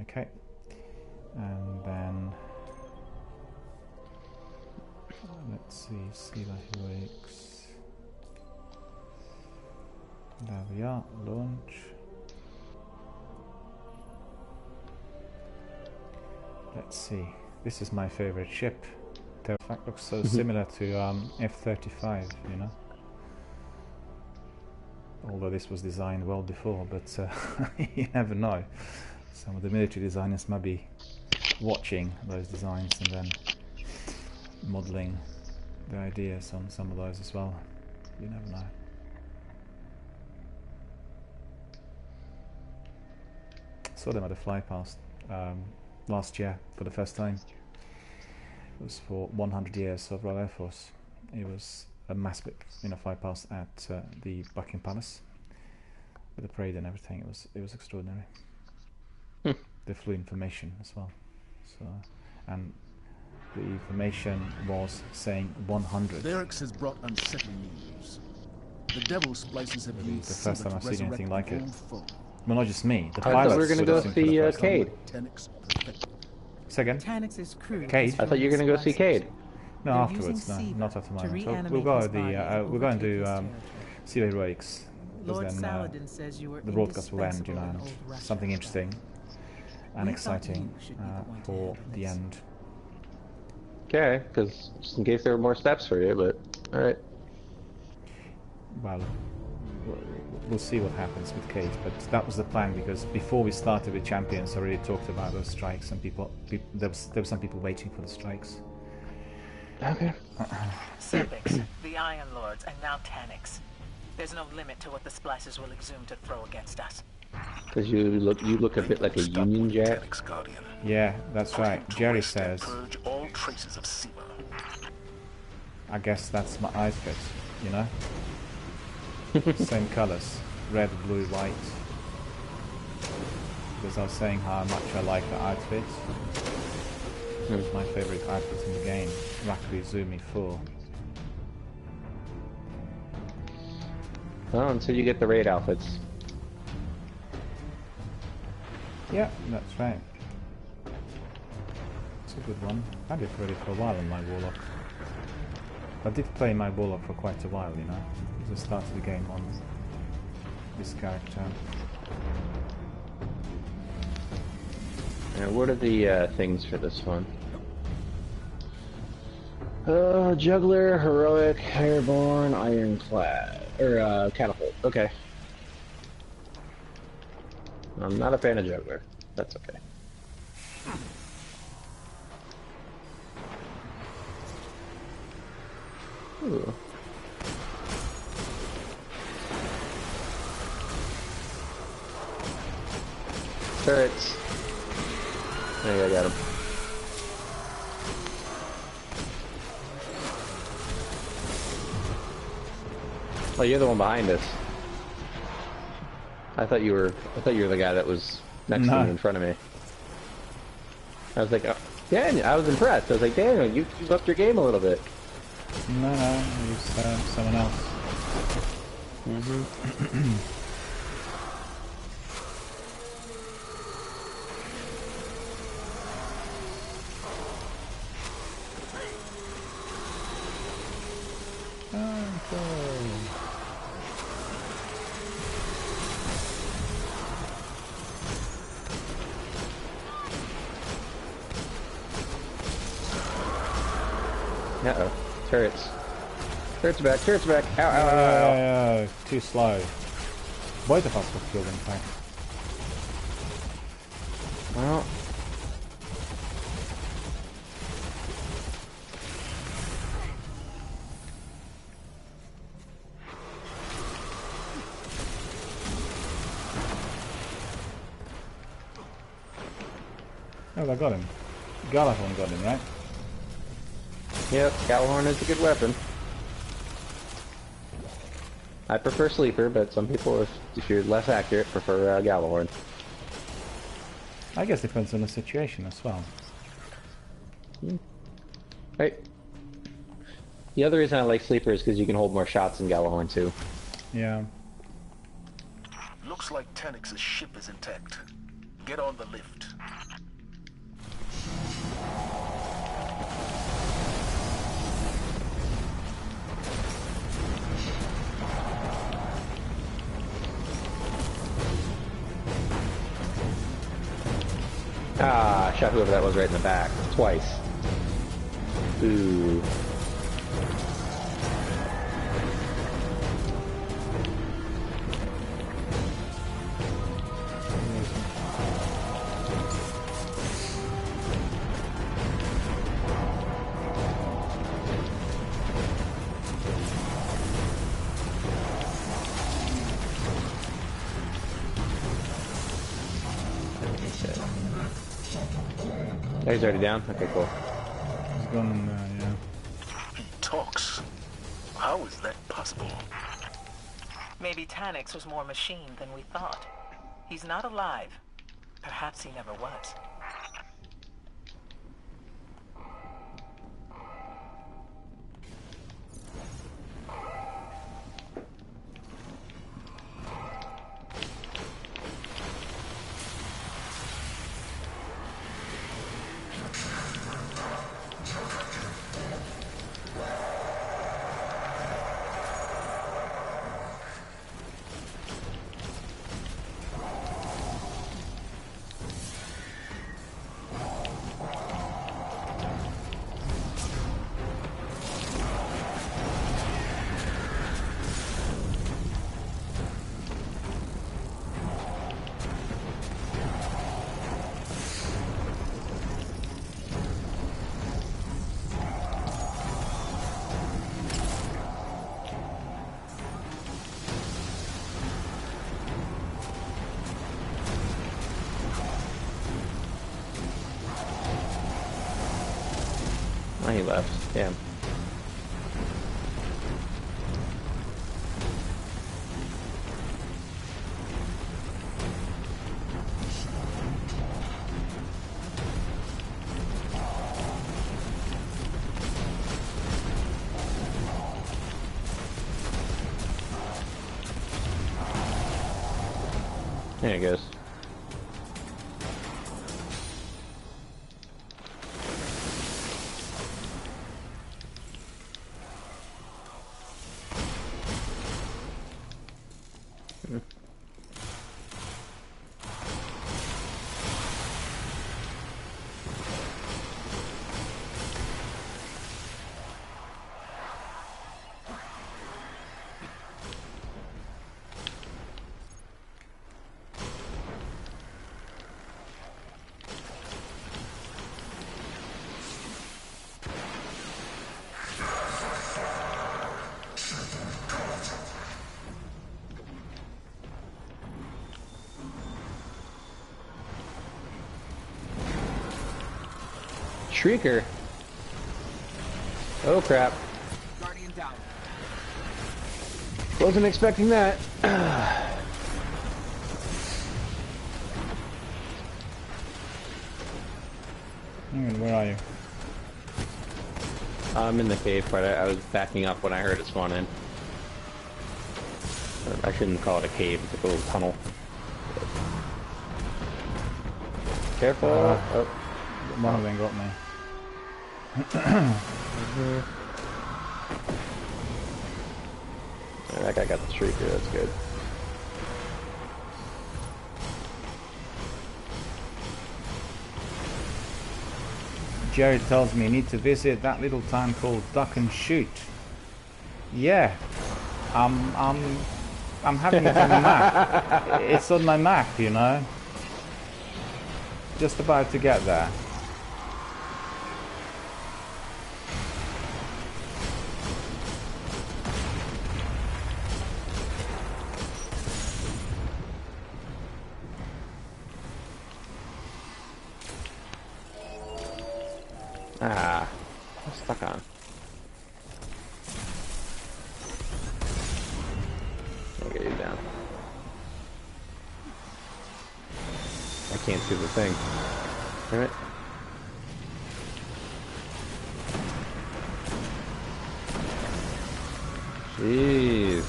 Okay, and then let's see, Siva Heroics. There we are, launch. Let's see, this is my favorite ship. The fact looks so similar to F-35, you know. Although this was designed well before, but you never know. Some of the military designers might be watching those designs and then modelling their ideas on some of those as well. You never know. Saw them at a fly past last year for the first time. It was for 100 years of Royal Air Force. It was a massive, you know, fly past at the Buckingham Palace with the parade and everything. It was extraordinary. They flew information as well. So, and the information was saying 100. Derricks has brought unsettling news. The Devil Splicers have used the first time I've seen anything like it. foe. Well, not just me. The I pilots thought we were going to go see Cade. Say again? Tanix's crew Cade? I thought you were going to go see Cade. No, They're afterwards. No, using not at the Siva moment. to So reanimate we'll go his the body we're going to overtake do his territory. Siva Heroics. Lord Because then Saladin says you were the broadcast will end, you know, indispensable and in Old something Russia. interesting and We exciting thought you should be the one to for handle the this. end. Okay, because just in case there were more steps for you, but alright. Well, we'll see what happens with Cade, but that was the plan, because before we started with Champions, I already talked about those strikes, and there were some people waiting for the strikes. Okay. Serpix, the Iron Lords, and now Tanix. There's no limit to what the Splicers will exhume to throw against us. Because you look a bit like a Union Jack. Tanix Guardian. Yeah, that's right. Jerry says. Purge all traces of Siva. I guess that's my outfit, you know? Same colours. Red, blue, white. Because I was saying how much I like the outfit. It was my favourite outfit in the game. Rakli Zumi 4. Well, until you get the raid outfits. Yeah, that's right. It's a good one. I had it ready for a while on my Warlock. I did play my Warlock for quite a while, you know. Because I started the game on this character. What are the things for this one? Juggler, heroic, airborne, ironclad, or catapult. Okay. I'm not a fan of juggler. That's okay. Ooh. Turrets. There I got him. Oh, you're the one behind us. I thought you were the guy that was next to me in front of me. I was like, oh, Daniel, I was impressed. I was like, Daniel, you upped your game a little bit. No, he's someone else. Mm-hmm. Uh-oh. Turrets. Turrets back, turrets back. Ow, ow, ow, ow. Too slow. Both of us were killed, in fact. Well. Oh, I got him. Galahorn got him, right? Yep, Galahorn is a good weapon. I prefer Sleeper, but some people, if you're less accurate, prefer Galahorn. I guess it depends on the situation as well. Right. The other reason I like Sleeper is because you can hold more shots than Galahorn too. Yeah. Looks like Tanix's ship is intact. Get on the lift. Ah, I shot whoever that was right in the back. Twice. Ooh. Oh, he's already down? Okay, cool. He's gone, yeah. He talks. How is that possible? Maybe Tanix was more machine than we thought. He's not alive. Perhaps he never was. Oh, he left. Damn. There he goes. Shrieker. Oh crap. Guardian down. Wasn't expecting that. Where are you? I'm in the cave, but I was backing up when I heard it spawn in. I shouldn't call it a cave, it's like a little tunnel. Careful! Oh. One of them got me. Yeah, that guy got the shrieker, that's good. Jared tells me you need to visit that little town called Duck and Shoot. Yeah, I'm having it on the map. It's on my map, you know. Just about to get there. Ah, I'm stuck on. I'll get you down. I can't see the thing. Damn it. Jeez.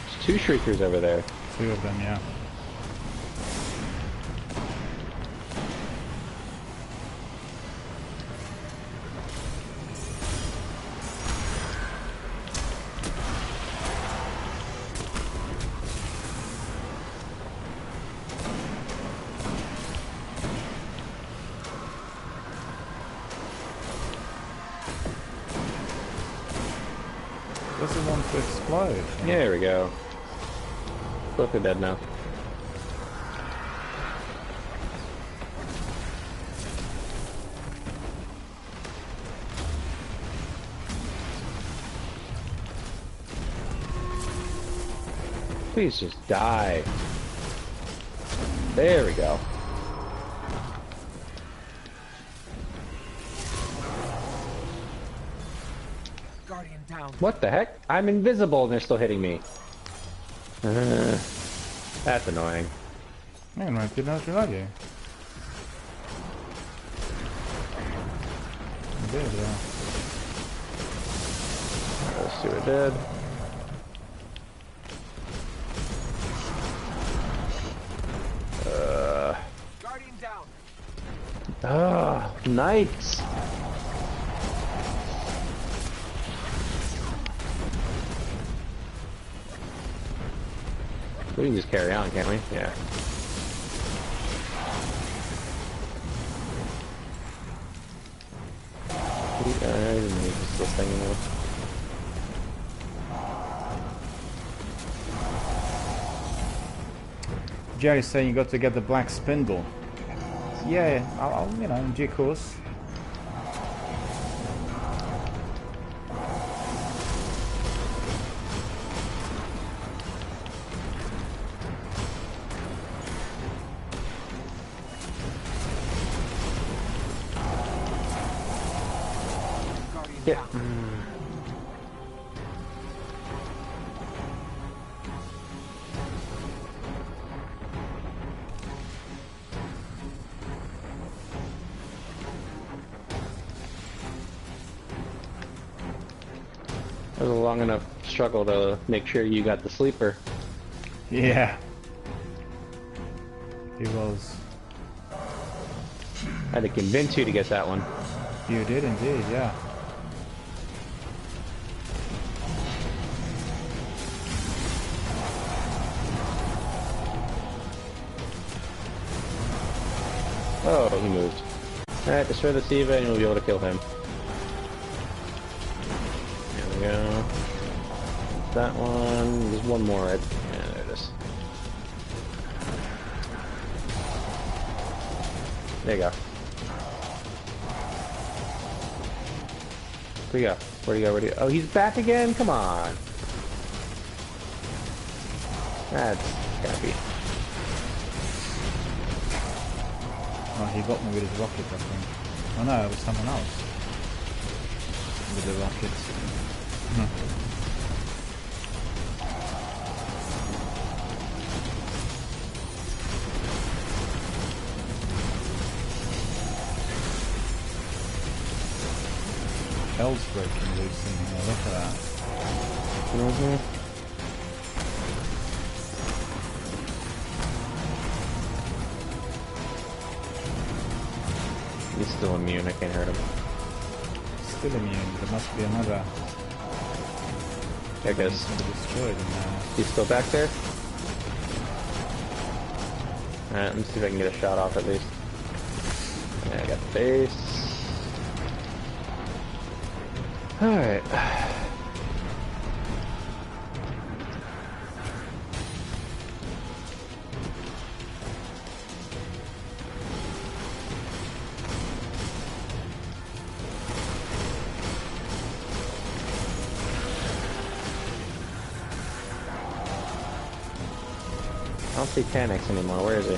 There's two shriekers over there. Two of them, yeah. Doesn't want to explode. Yeah, there we go. Both are dead now. Please just die. There we go. Guardian down. What the heck? I'm invisible and they're still hitting me. That's annoying. Man, I didn't realize you. I did, yeah. Those two are dead. Guardian down. Ah, nice. We can just carry on, can't we? Yeah. I didn't need this thing anymore. Jerry's saying you got to get the black spindle. Yeah, I'll you know, in due course. Yeah. That was a long enough struggle to make sure you got the sleeper. Yeah. He was. I had to convince you to get that one. You did indeed, yeah. Oh, he moved. Alright, destroy the Siva and you'll be able to kill him. There we go. That one. There's one more. Yeah, there it is. There you go. Where'd he go? Where'd he go? Where'd he go? Oh, he's back again? Come on. That's Scrappy. Oh, he got me with his rocket, I think. Oh no, it was someone else. With the rockets. Hell's breaking loose in here, look at that. He's still immune, I can't hurt him. Still immune, there must be another. There goes. Destroyed in there. He's still back there? Alright, let me see if I can get a shot off at least. Yeah, I got the base. Alright. I don't see Tanix anymore. Where is he?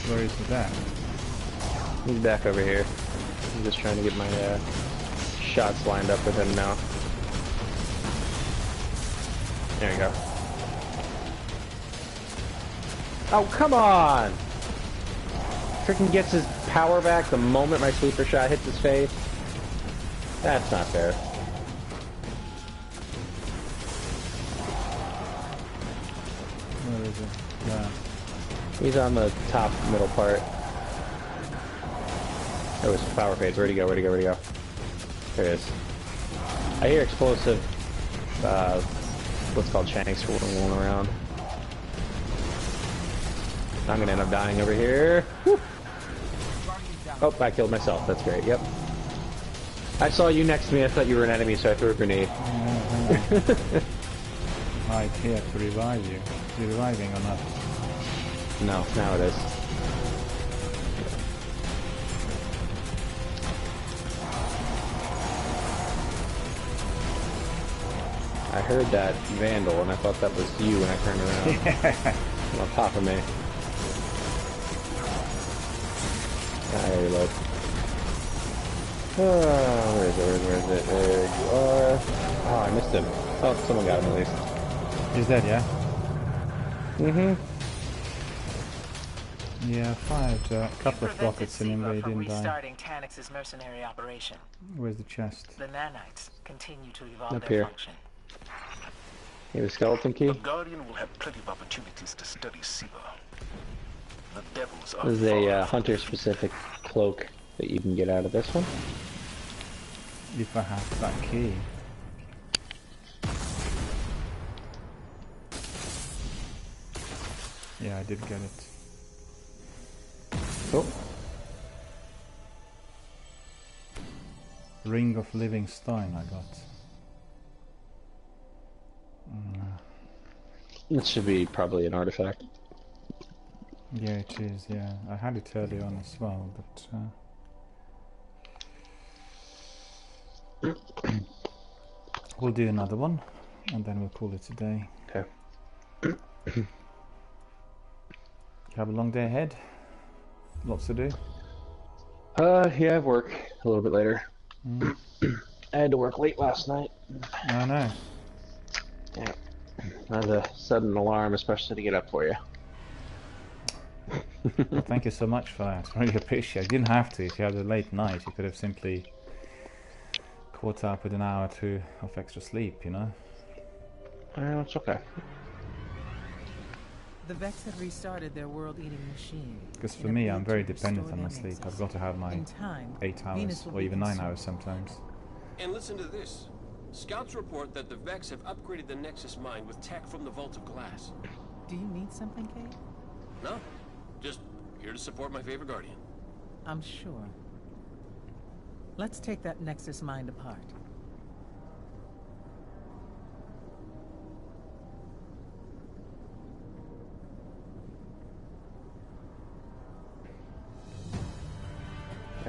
Where is he back? He's back over here. I'm just trying to get my shots lined up with him now. There you go. Oh, come on! Freaking gets his power back the moment my sleeper shot hits his face. That's not fair. Where is he? Yeah. He's on the top middle part. There was power phase. Where'd he go? Where'd he go? Where'd he go? There he is. I hear explosive, what's called Shanks rolling around. I'm gonna end up dying over here. Woo. Oh, I killed myself. That's great. Yep. I saw you next to me. I thought you were an enemy, so I threw a grenade. Right here to revive you. Is he reviving or not? No, now it is. I heard that Vandal, and I thought that was you when I turned around. Yeah. On top of me. I reload. Where is it? Where is it? There you are. Oh, I missed him. Oh, someone got him at least. He's dead, yeah? Mm-hmm. Yeah, fired a couple of rockets in him, but he didn't die. Restarting Tanix's mercenary operation. Where's the chest? The nanites continue to evolve Up their here. function. You have a skeleton key? The Guardian will have plenty of opportunities to study Siva. The devils are There's a hunter-specific cloak that you can get out of this one. If I have that key. Yeah, I did get it. Oh. Ring of Living Stein I got. It should be probably an artifact. Yeah, it is, yeah. I had it early on as well, but we'll do another one and then we'll call it a day. Okay. You have a long day ahead? Lots to do? Yeah, I have work a little bit later. Mm. I had to work late last night. I know. Yeah. I had a sudden alarm, especially to get up for you. Well, thank you so much for that. I really appreciate it. You didn't have to. If you had a late night, you could have simply caught up with an hour or two of extra sleep, you know? It's okay. The Vex have restarted their world-eating machine. Because for me, I'm very dependent on my sleep. I've got to have my In time, 8 hours, or even 9 hours sometimes. And listen to this. Scouts report that the Vex have upgraded the Nexus mine with tech from the Vault of Glass. Do you need something, Kate? No, just here to support my favorite Guardian. I'm sure. Let's take that Nexus mind apart.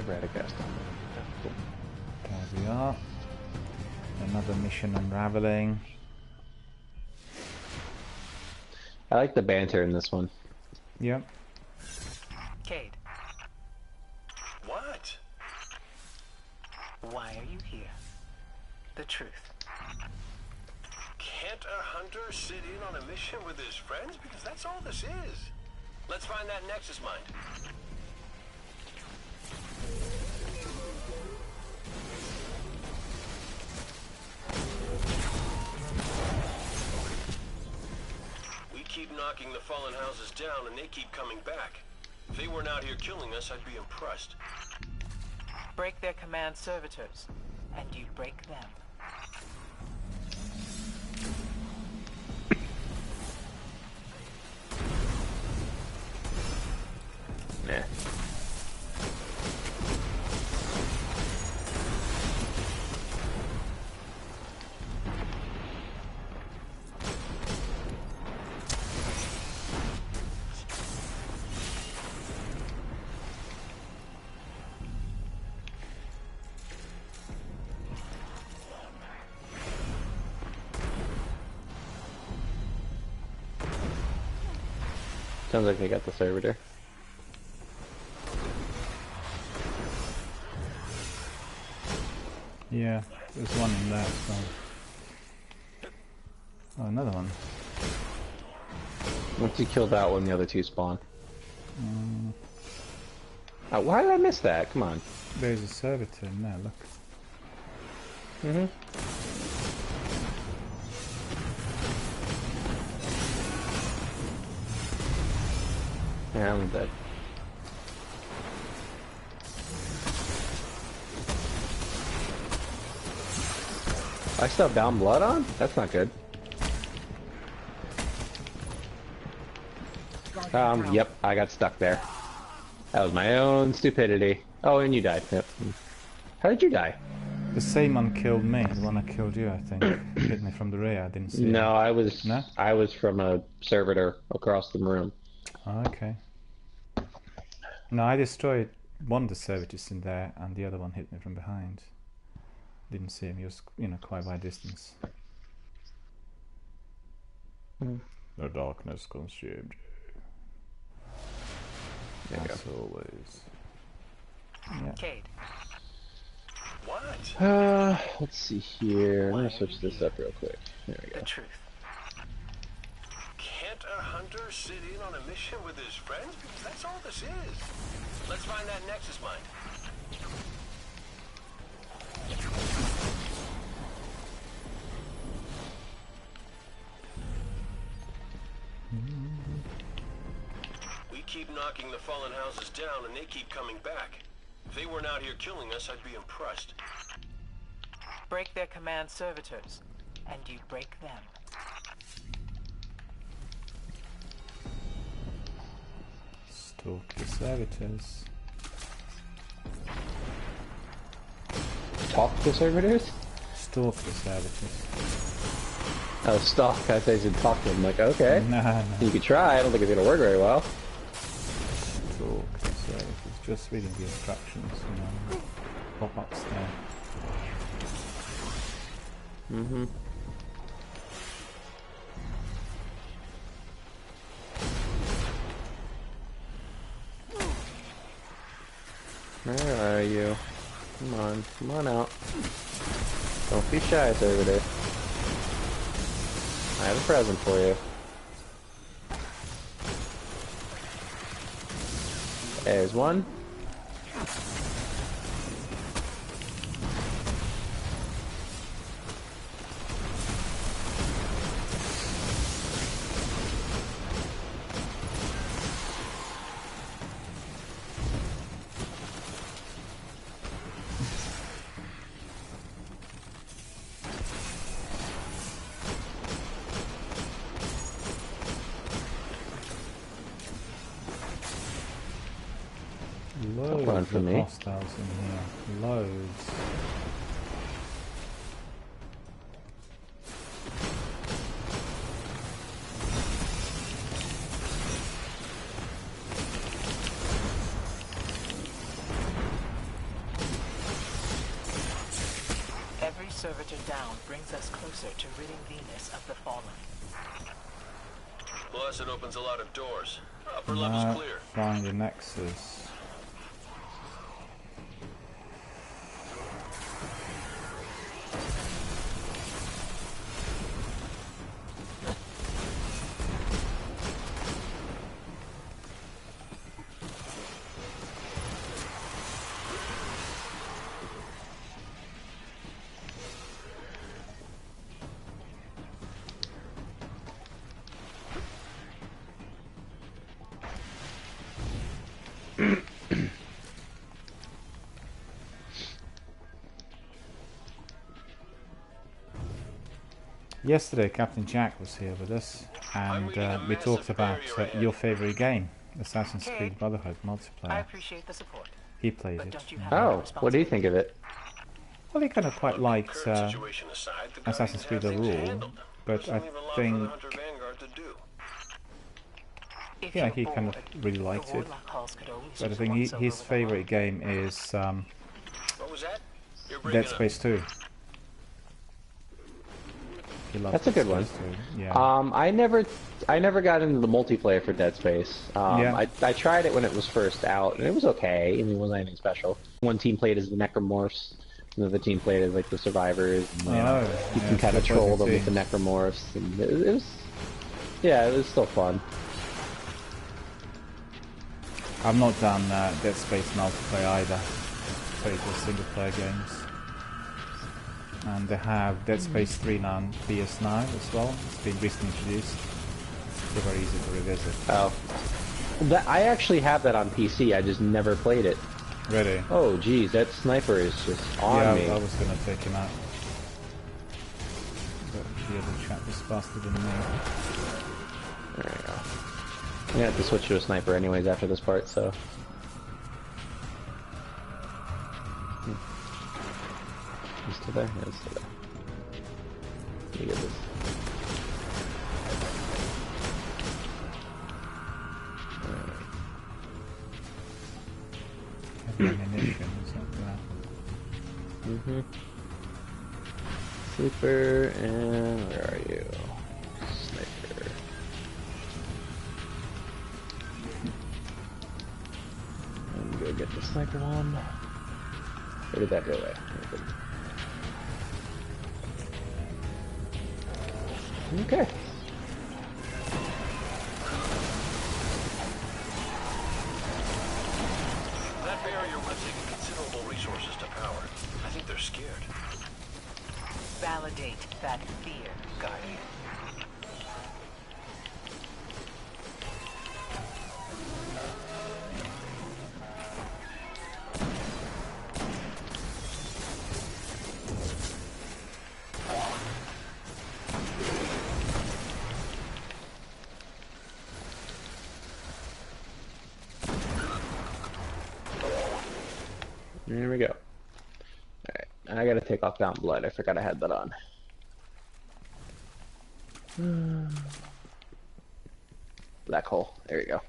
Never had a cast on. Cool. There we are. Another mission unraveling. I like the banter in this one. Yep. Cade, What? why are you here? The truth. Can't a hunter sit in on a mission with his friends? Because that's all this is. Let's find that Nexus mine. We keep knocking the fallen houses down and they keep coming back. If they weren't out here killing us, I'd be impressed. Break their command servitors, and you break them. Nah. Sounds like they got the servitor. Yeah, there's one in there. So. Oh, another one. Once you kill that one, the other two spawn. Why did I miss that? Come on. There's a servitor in there, look. Yeah, I'm dead. I still have down blood on? That's not good. Yep, I got stuck there. That was my own stupidity. Oh, and you died. Yep. How did you die? The same one killed me. The one I killed you, I think. Hit me from the rear. I didn't see it. No, I was. No? I was from a servitor across the room. Oh, okay. No, I destroyed one of the servitors in there, and the other one hit me from behind. Didn't see him. He was, quite by distance. The darkness consumed you. As always. Yeah. Cade, What? Let's see here. I'm gonna switch this up real quick. There we go. the truth. Can't a hunter sit in on a mission with his friends? Because that's all this is. Let's find that Nexus mine. We keep knocking the fallen houses down and they keep coming back. If they weren't out here killing us, I'd be impressed. Break their command servitors, and you break them. Stalk the servitors. Talk to servitors? Stalk the servitors. Oh, stalk. I thought you said talk to them. Like, okay. No. You could try. I don't think it's gonna work very well. Stalk the servitors. Just reading the instructions, Pop-ups there. Where are you? Come on out. Don't be shy, servitor. I have a present for you. There's one. Loads run for of me. hostiles in here. Loads. servitor down brings us closer to ridding Venus of the fallen. Plus, it opens a lot of doors. Upper level's clear. Find the Nexus. Yesterday, Captain Jack was here with us, and we talked about your favourite game, Assassin's Creed Brotherhood multiplayer. I appreciate the support. He played it. Oh, what do you think of it? Well, he kind of quite liked Assassin's Creed overall, but I think yeah, he kind of really liked it. But I think his favourite game is Dead Space 2. That's a good one. Yeah. I never got into the multiplayer for Dead Space. I tried it when it was first out, and it was okay. I mean, it wasn't anything special. One team played as the Necromorphs, another team played as like the Survivors. And, you can kind of troll them with the Necromorphs, and it was, yeah, it was still fun. I've not done Dead Space multiplayer either. Played the single player games. And they have Dead Space 3 now on PS now as well. It's been recently introduced. So very easy to revisit. Oh. I actually have that on PC, I just never played it. Really? Oh geez, that sniper is just on me. I was gonna take him out. But the other chap was faster than me. There we go. I'm gonna have to switch to a sniper anyways after this part, so... He's still there? Yeah, he's still there. Let me get this. Heavy ammunition, is that? Mm-hmm. Sleeper, and where are you? Sniper. Let me go get the sniper one. Where did that go away? Okay. That barrier would have taken considerable resources to power. I think they're scared. Validate that fear, Guardian. There we go. Alright, I gotta take off Down Blood. I forgot I had that on. Black hole. There you go.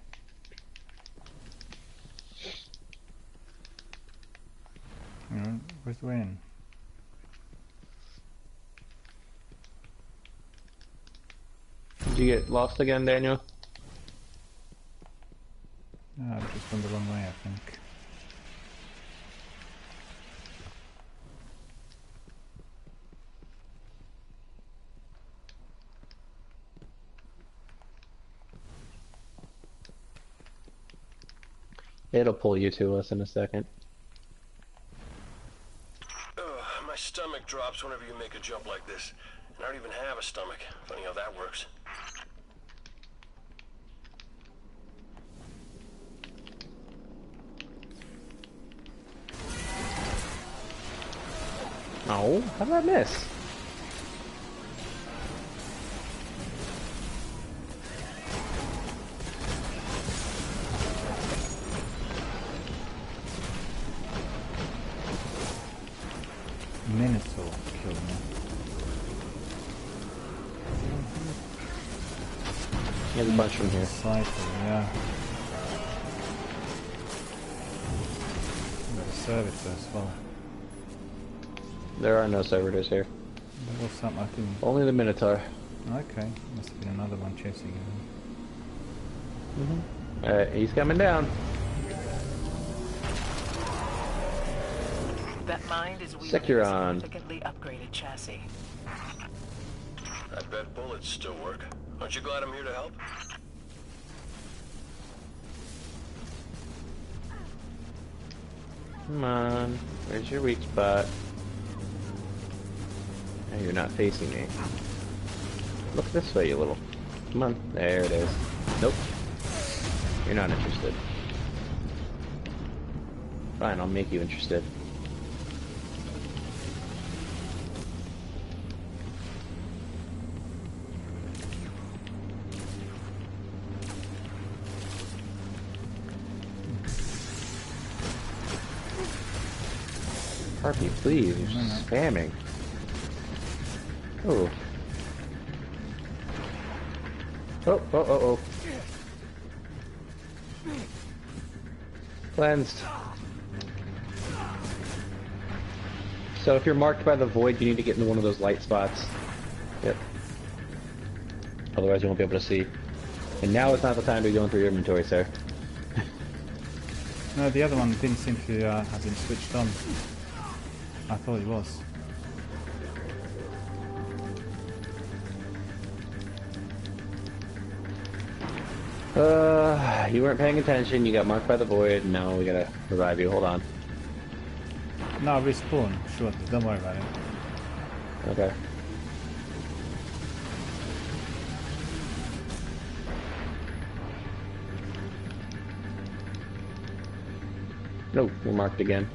Where's the win? Did you get lost again, Daniel? No, I've just gone the wrong way, I think. It'll pull you to us in a second. My stomach drops whenever you make a jump like this. And I don't even have a stomach. Funny how that works. Oh, how did I miss? Minotaur killed me. There's a bunch from here. Cycle, yeah. Got a servitor as well. there are no servitors here. There was something I didn't... Only the Minotaur. Okay, must have been another one chasing him. Alright, he's coming down. That mind is wielding a Securon. significantly upgraded chassis. I bet bullets still work. Aren't you glad I'm here to help? Come on. Where's your weak spot? Oh, you're not facing me. Look this way, you little... Come on. There it is. Nope. You're not interested. Fine, I'll make you interested. Harpy, please, you're spamming. Oh. Oh, oh, oh, oh. Cleansed. So if you're marked by the void, you need to get into one of those light spots. Yep. Otherwise you won't be able to see. And now is not the time to go through your inventory, sir. No, the other one didn't seem to have been switched on. I thought it was. You weren't paying attention, you got marked by the void, and now we gotta revive you. Hold on. No, respawn. Sure, don't worry about it. Okay. No, we're marked again.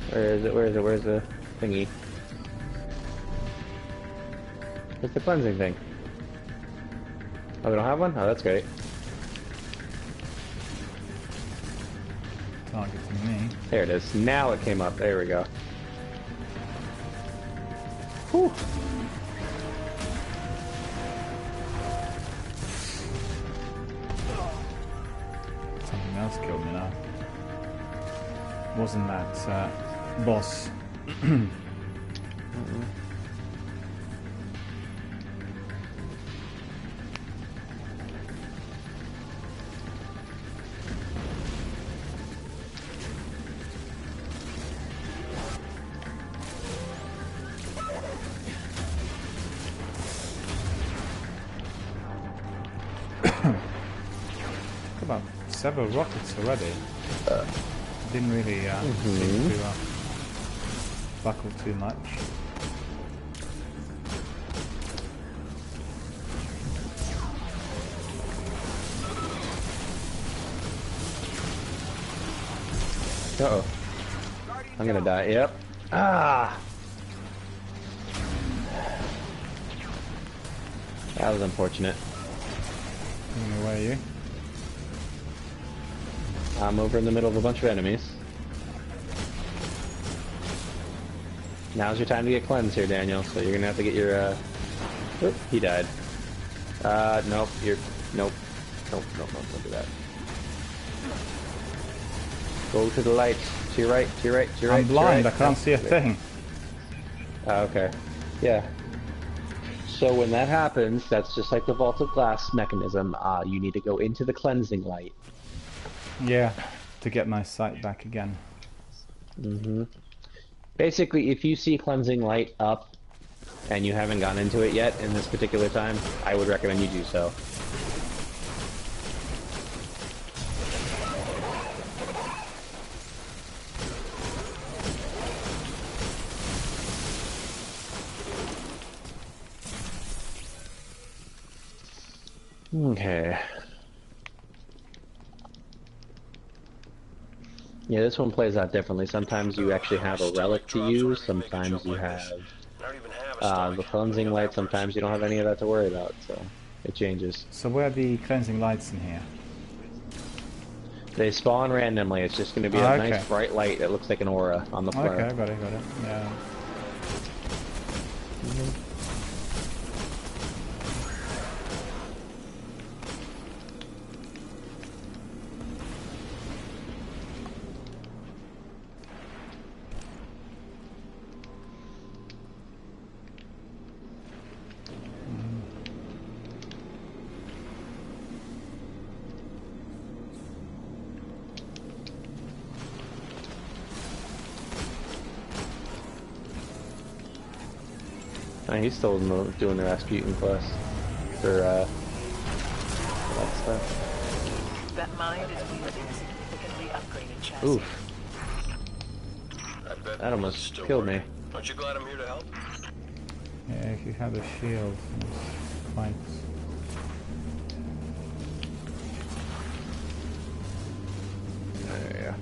Where is it? Where is it? Where's the thingy? What's the cleansing thing? Oh, we don't have one? Oh, that's great. Target to me. There it is. Now it came up. There we go. Whew. Something else killed me now. Wasn't that boss? About several rockets already. Didn't really seem to buckle too much. Uh-oh. I'm gonna die. Yep. Ah! That was unfortunate. Where are you? I'm over in the middle of a bunch of enemies. Now's your time to get cleansed here, Daniel, so you're gonna have to get your, Oop, he died. Nope, Nope, don't do that. Go to the light. To your right, to your right, to your right. I'm blind, right. I can't see a thing. Okay. Yeah. So when that happens, that's just like the Vault of Glass mechanism. You need to go into the cleansing light. Yeah, to get my sight back again. Basically, if you see cleansing light up and you haven't gone into it yet in this particular time, I would recommend you do so. Okay. Yeah, this one plays out differently. Sometimes you actually have a relic to use, sometimes you have the cleansing light, sometimes you don't have any of that to worry about, so it changes. So where are the cleansing lights in here? They spawn randomly, it's just going to be a nice bright light that looks like an aura on the floor. Okay, got it, yeah. He's still doing the Rasputin quest for that stuff. That mind is wielding a significantly upgraded chassis. Oof. That almost killed me. Aren't you glad I'm here to help? Yeah, if you have a shield, it's quite... Yeah.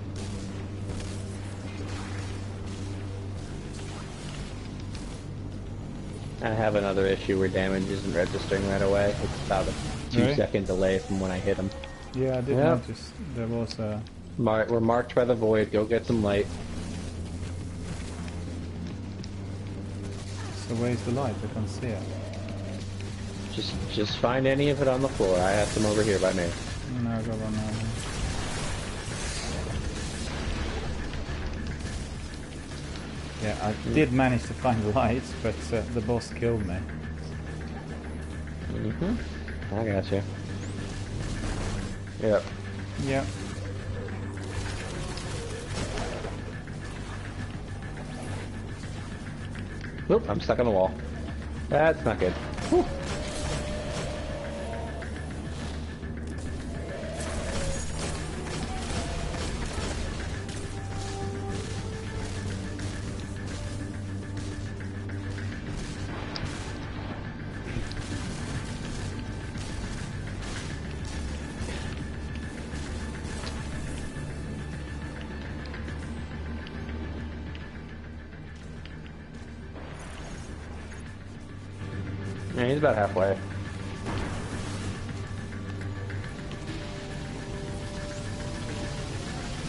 I have another issue where damage isn't registering right away. It's about a 2-second delay from when I hit him. Yeah, I did notice there was a... We're marked by the void. Go get some light. So where's the light? I can't see it. Just find any of it on the floor. I have some over here by me. No, I got one now. Yeah, I did manage to find the light, but the boss killed me. I got you. Yep. Yeah. Oop, I'm stuck on the wall. That's not good. Whew. Yeah, he's about halfway.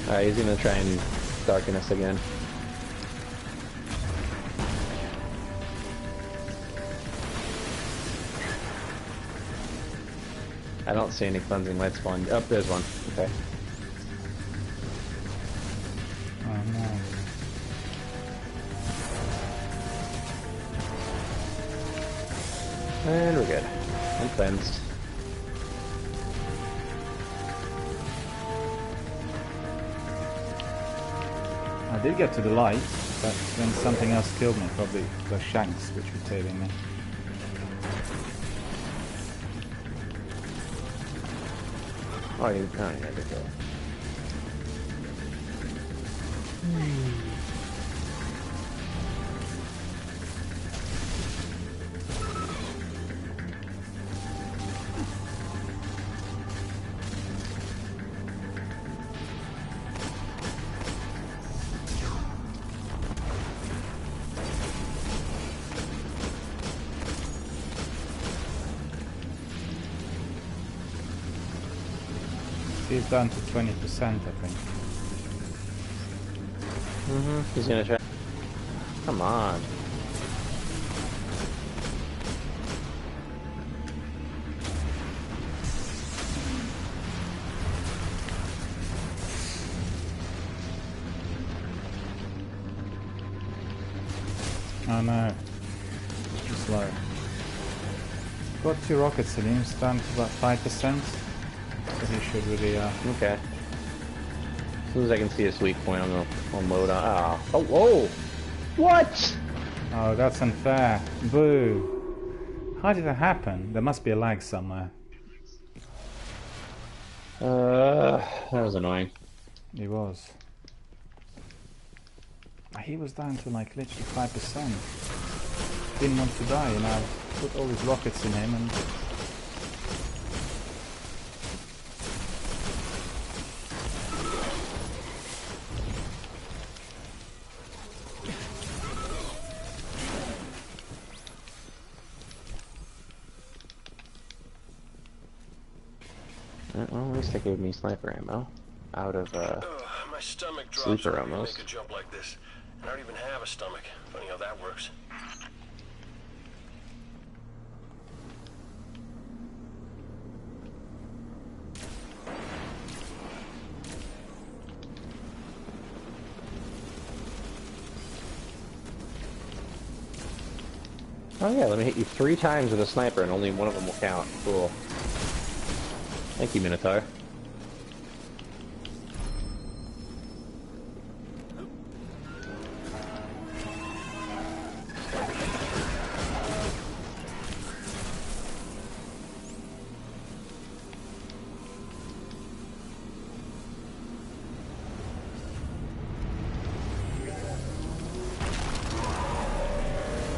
Alright, he's gonna try and darken us again. I don't see any cleansing light spawn. Oh, there's one. Okay. Oh no. And we're good. I'm cleansed. I did get to the light, but then something else killed me, probably the shanks which were tailing me. Oh, you can't get it. He's down to 20%, I think. He's gonna try. Come on. Oh no. It's too slow. Got 2 rockets in him, it's down to about 5%. So he should really, Okay. As soon as I can see a sweet point, I'm gonna unload on. Ah. Oh, whoa! What? Oh, that's unfair. Boo. How did that happen? There must be a lag somewhere. That was annoying. He was. He was down to like literally 5%. Didn't want to die, and I put all these rockets in him and... Well, at least they gave me sniper ammo. Out of, My stomach drops sleeper when I almost. make a jump like this. I don't even have a stomach. Funny how that works. Oh yeah, let me hit you 3 times with a sniper and only one of them will count. Cool. Thank you, Minotaur.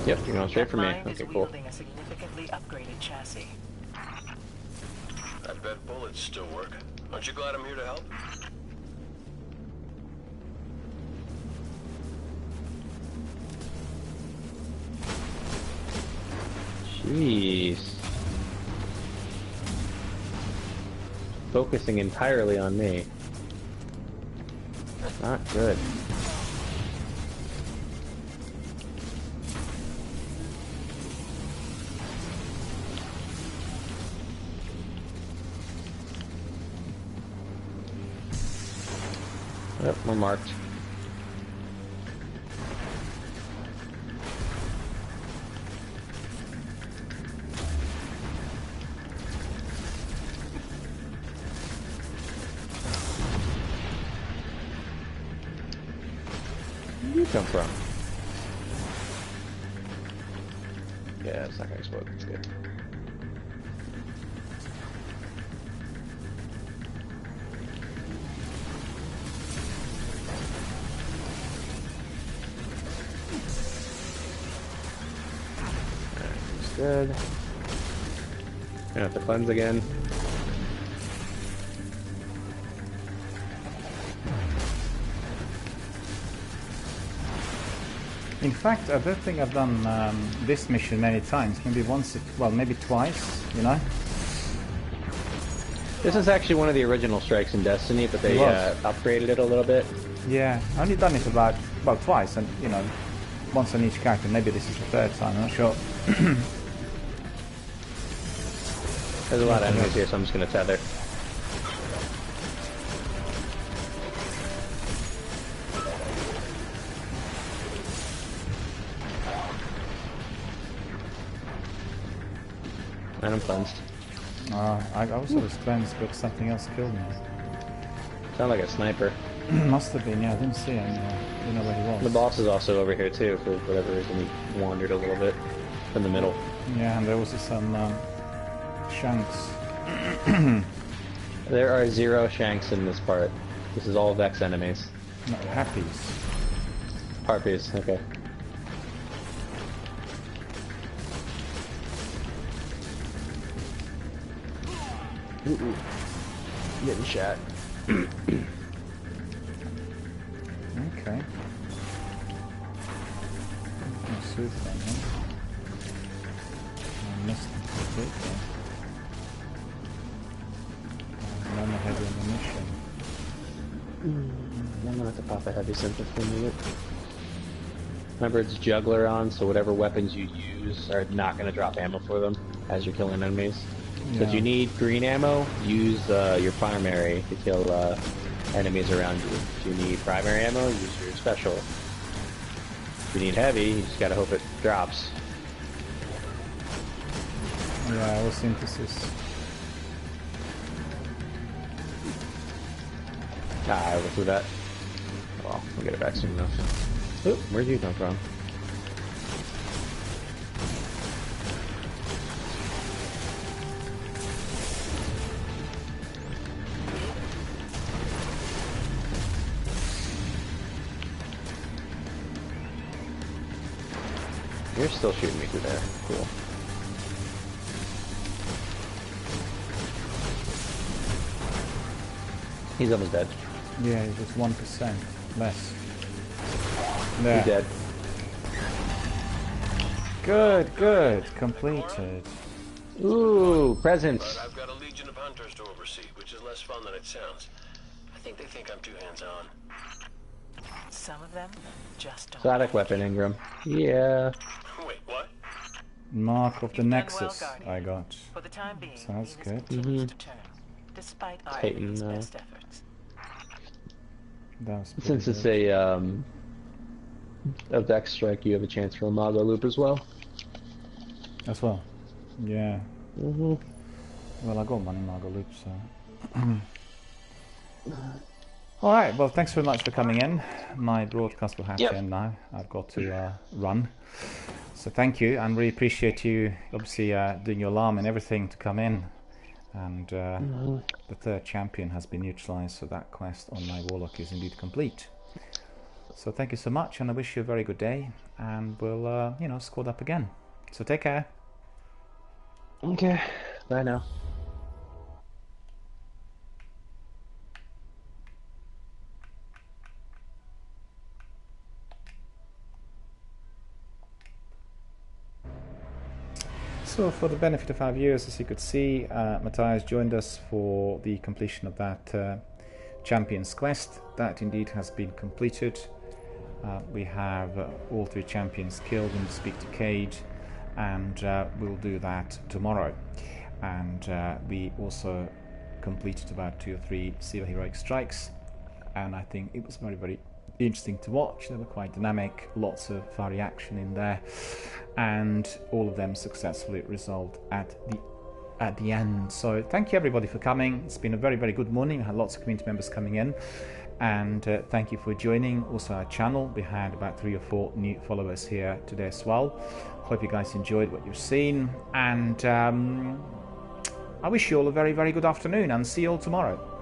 Yep, you're going straight That for me. mind is Okay, cool. wielding a significantly upgraded chassis. I bet bullets still work. Aren't you glad I'm here to help? Jeez. Focusing entirely on me. Not good. Yep, we're marked. Where do you come from? Yeah, it's not gonna explode. It's good. Good. Gonna have to cleanse again. In fact, I don't think I've done this mission many times. Maybe once, well, maybe twice, you know? This is actually one of the original strikes in Destiny, but they upgraded it a little bit. Yeah, I only done it about twice, and, you know, once on each character. Maybe this is the third time, I'm not sure. There's a lot of enemies here, so I'm just gonna tether. And I'm cleansed. I also was cleansed, but something else killed me. Sound like a sniper. Must have been, yeah, I didn't see him. Didn't know where he was. The boss is also over here too, for whatever reason he wandered a little bit in the middle. Yeah, and there was some shanks. There are 0 shanks in this part. This is all Vex enemies. No, Harpies. Harpies, okay. Ooh. Getting shot. Okay. No suit then, huh? I missed the complete then. None of heavy ammunition. I'm gonna have to pop a heavy center for a minute. Remember, it's juggler on, so whatever weapons you use are not gonna drop ammo for them as you're killing enemies. So if you need green ammo, use your primary to kill enemies around you. If you need primary ammo, use your special. If you need heavy, you just gotta hope it drops. Yeah, I was synthesis. Ah, I overthrew that. Well, we'll get it back soon enough. Oop, where'd you come from? You're still shooting me through there. Cool. He's almost dead. Yeah, it was 1% less. There. He's dead. Good, good. Completed. Ooh, presents. But I've got a legion of hunters to oversee, which is less fun than it sounds. I think they think I'm too hands-on. Some of them just don't. Exotic weapon, Ingram. Yeah. Wait, what? Mark of the You've done Nexus well, Guardian. I got. For the time being, Sounds Venus good. continues to turn, despite our Titan, enemy's best efforts. That was pretty Since it's good. a Vex strike, you have a chance for a Mago loop as well. As well. Yeah. Well, I got money Margo loop, so. Alright, well, thanks very much for coming in. My broadcast will have to end now. I've got to run. So thank you, and really appreciate you obviously doing your alarm and everything to come in. And the third champion has been neutralized, so that quest on my Warlock is indeed complete. So thank you so much, and I wish you a very good day, and we'll, you know, squad up again. So take care. Okay, bye now. So for the benefit of our viewers, as you could see, Matthias joined us for the completion of that Champions Quest. That indeed has been completed. We have all 3 champions killed and speak to Cade, and we'll do that tomorrow. And we also completed about 2 or 3 Silver Heroic Strikes, and I think it was very, very interesting to watch. They were quite dynamic, lots of fiery action in there, and all of them successfully resolved at the end. So thank you everybody for coming. It's been a very, very good morning. We had lots of community members coming in, and thank you for joining also our channel. We had about 3 or 4 new followers here today as well. Hope you guys enjoyed what you've seen, and I wish you all a very, very good afternoon, and see you all tomorrow.